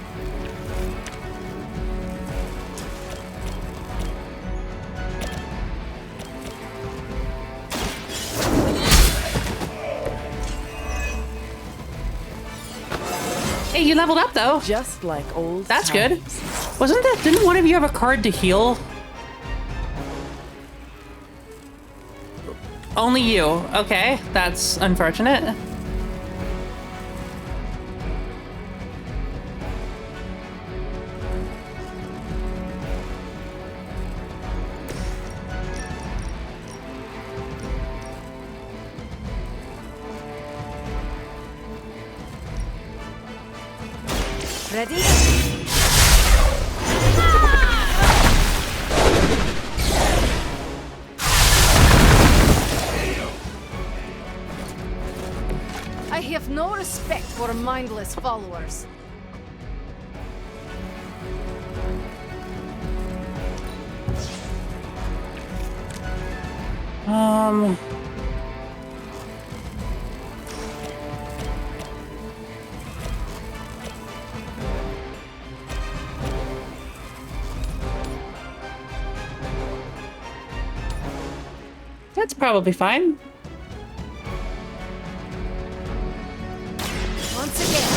Hey, you leveled up though. Just like old That's times. good. Didn't one of you have a card to heal? Only you. Okay, that's unfortunate. Ready? I have no respect for mindless followers. That's probably fine. Once again.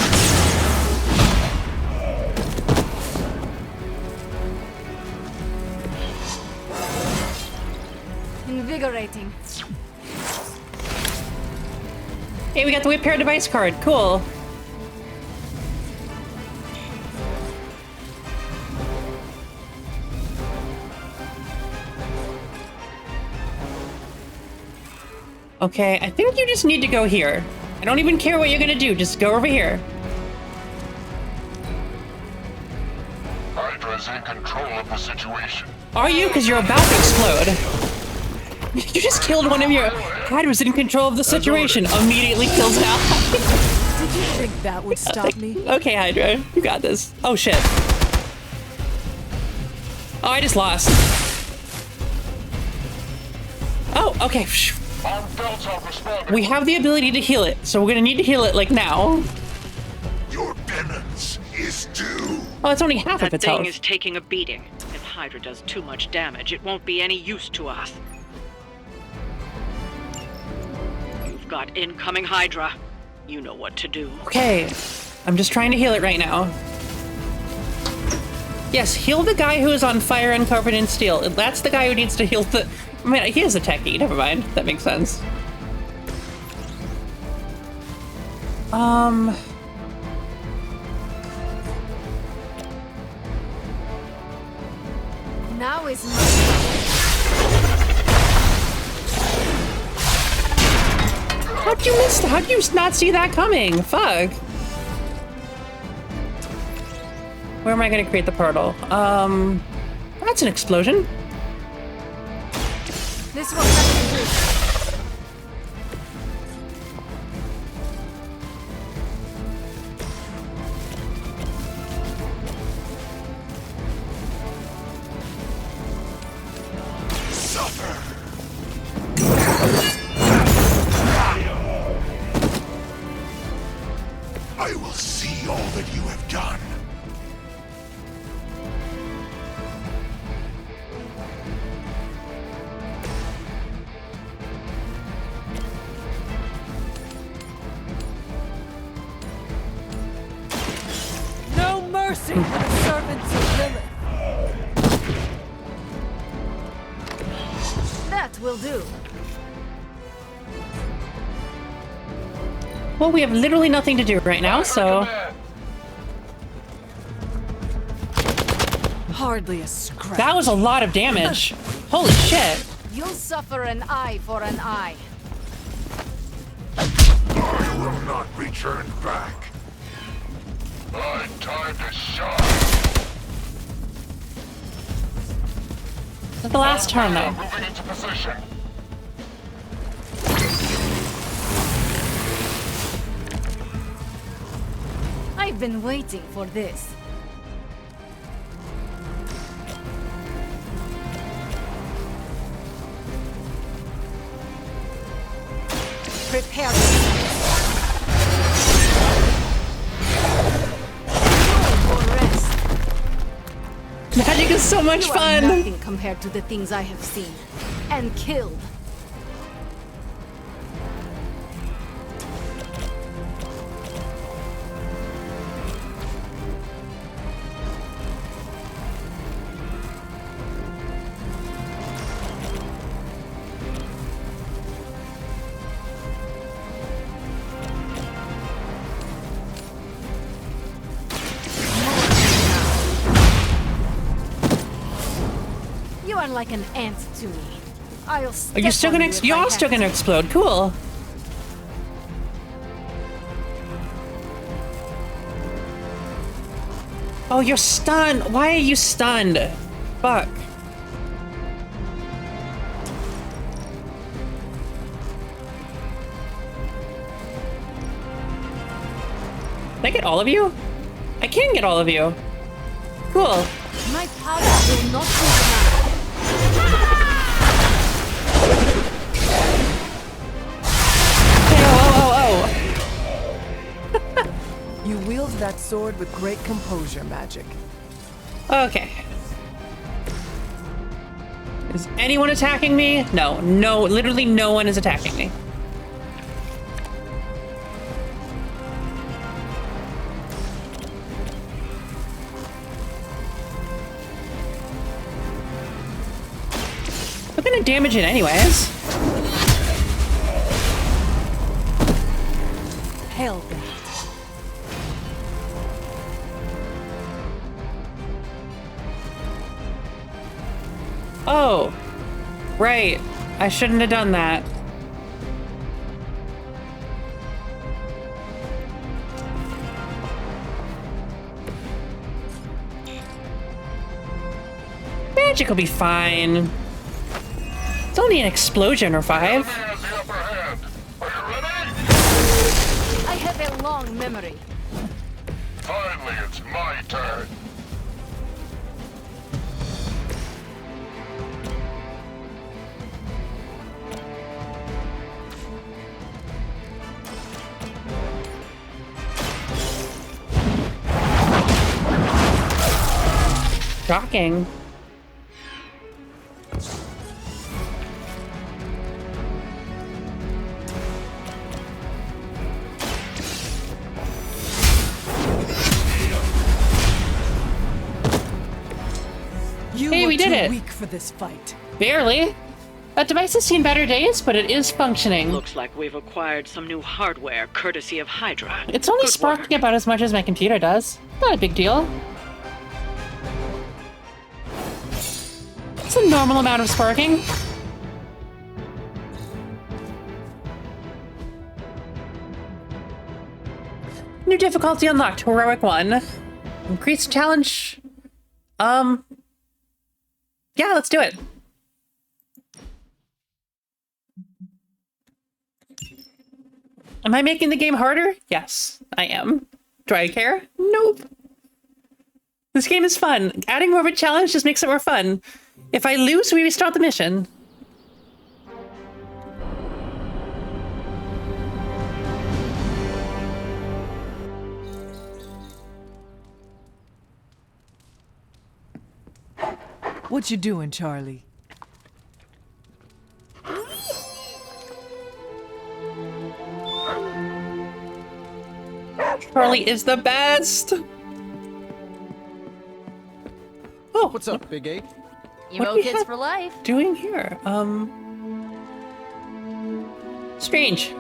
Invigorating. Hey, we got the repair device card. Cool. Okay, I think you just need to go here. I don't even care what you're gonna do, just go over here. Hydra's in control of the situation. Are you? Because you're about to explode. You just killed one of your... Hydra's in control of the situation. Immediately kills Hal. Did you think that would stop me? Okay, Hydra, you got this. Oh, shit. Oh, I just lost. Oh, okay. We have the ability to heal it, so we're gonna need to heal it, like, now. Your penance is due. Oh, it's only half of its health. That thing is taking a beating. If Hydra does too much damage, it won't be any use to us. You've got incoming Hydra. You know what to do. Okay, I'm just trying to heal it right now. Yes, heal the guy who is on fire and covered in steel. That's the guy who needs to heal the... I mean, he is a techie, never mind. That makes sense. Now is How'd you miss? How'd you not see that coming? Fuck. Where am I gonna create the portal? That's an explosion. this one has to do. I will see all that you have done. No mercy for the servants of Lilith. That will do. Well, we have literally nothing to do right now, so... Hardly a scratch. That was a lot of damage. Holy shit. You'll suffer an eye for an eye. I will not return back. My time to shine. This is the last turn, though. Moving into position. I've been waiting for this. Prepare for rest. Magic is so much You fun. are nothing compared to the things I have seen and killed. You are like an ant to me. I'll Are you still gonna? You're still gonna explode. Cool. Oh, you're stunned. Why are you stunned? Fuck. Can I get all of you? I can get all of you. Cool. My power will not be denied. You wield that sword with great composure, Magic. Okay. Is anyone attacking me? No, literally no one is attacking me. What kind of damage it anyways? Hell. Oh, right. I shouldn't have done that. Magic will be fine. It's only an explosion or 5. I have a long memory. Finally, it's my turn. Shocking. Hey, we did it. Weak for this fight. Barely. That device has seen better days, but it is functioning. Looks like we've acquired some new hardware courtesy of Hydra. It's only sparking about as much as my computer does. Not a big deal. It's a normal amount of sparking. New difficulty unlocked, Heroic 1. Increased challenge. Yeah, let's do it. Am I making the game harder? Yes, I am. Do I care? Nope. This game is fun. Adding more of a challenge just makes it more fun. If I lose, we restart the mission. What you doing, Charlie? Charlie is the best. Oh, what's up, Big 8? Emo kids for life. Doing here? Strange.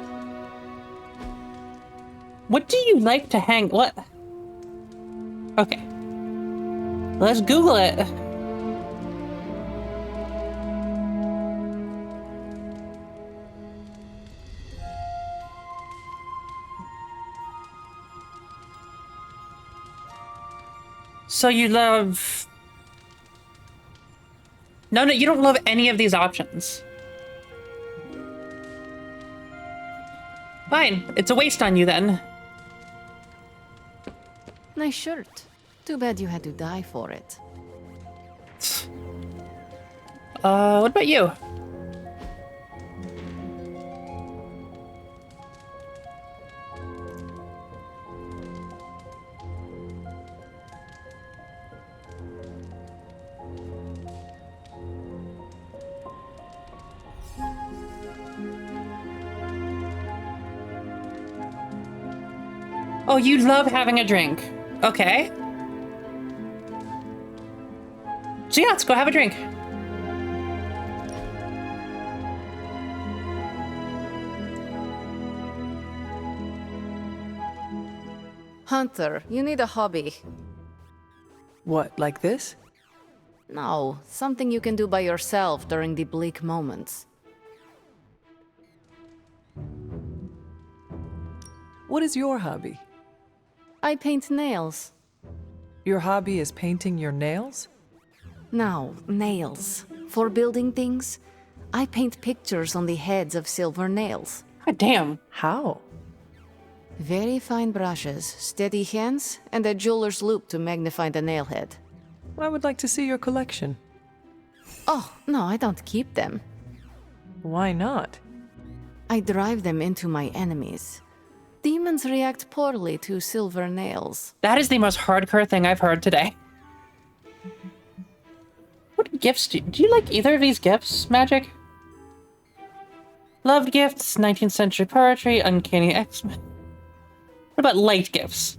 What do you like to hang? What? Okay. Let's Google it. So you love... No, you don't love any of these options. Fine, it's a waste on you then. Nice shirt. Too bad you had to die for it. What about you? Oh, you love having a drink. Okay. So yeah, let's go have a drink. Hunter, you need a hobby. What, like this? No, something you can do by yourself during the bleak moments. What is your hobby? I paint nails. Your hobby is painting your nails? No, nails. For building things, I paint pictures on the heads of silver nails. God damn. How? Very fine brushes, steady hands, and a jeweler's loupe to magnify the nail head. I would like to see your collection. Oh, no, I don't keep them. Why not? I drive them into my enemies. Demons react poorly to silver nails. That is the most hardcore thing I've heard today. What gifts do you like either of these gifts, Magic? Loved gifts, 19th century poetry, uncanny X-Men. What about light gifts?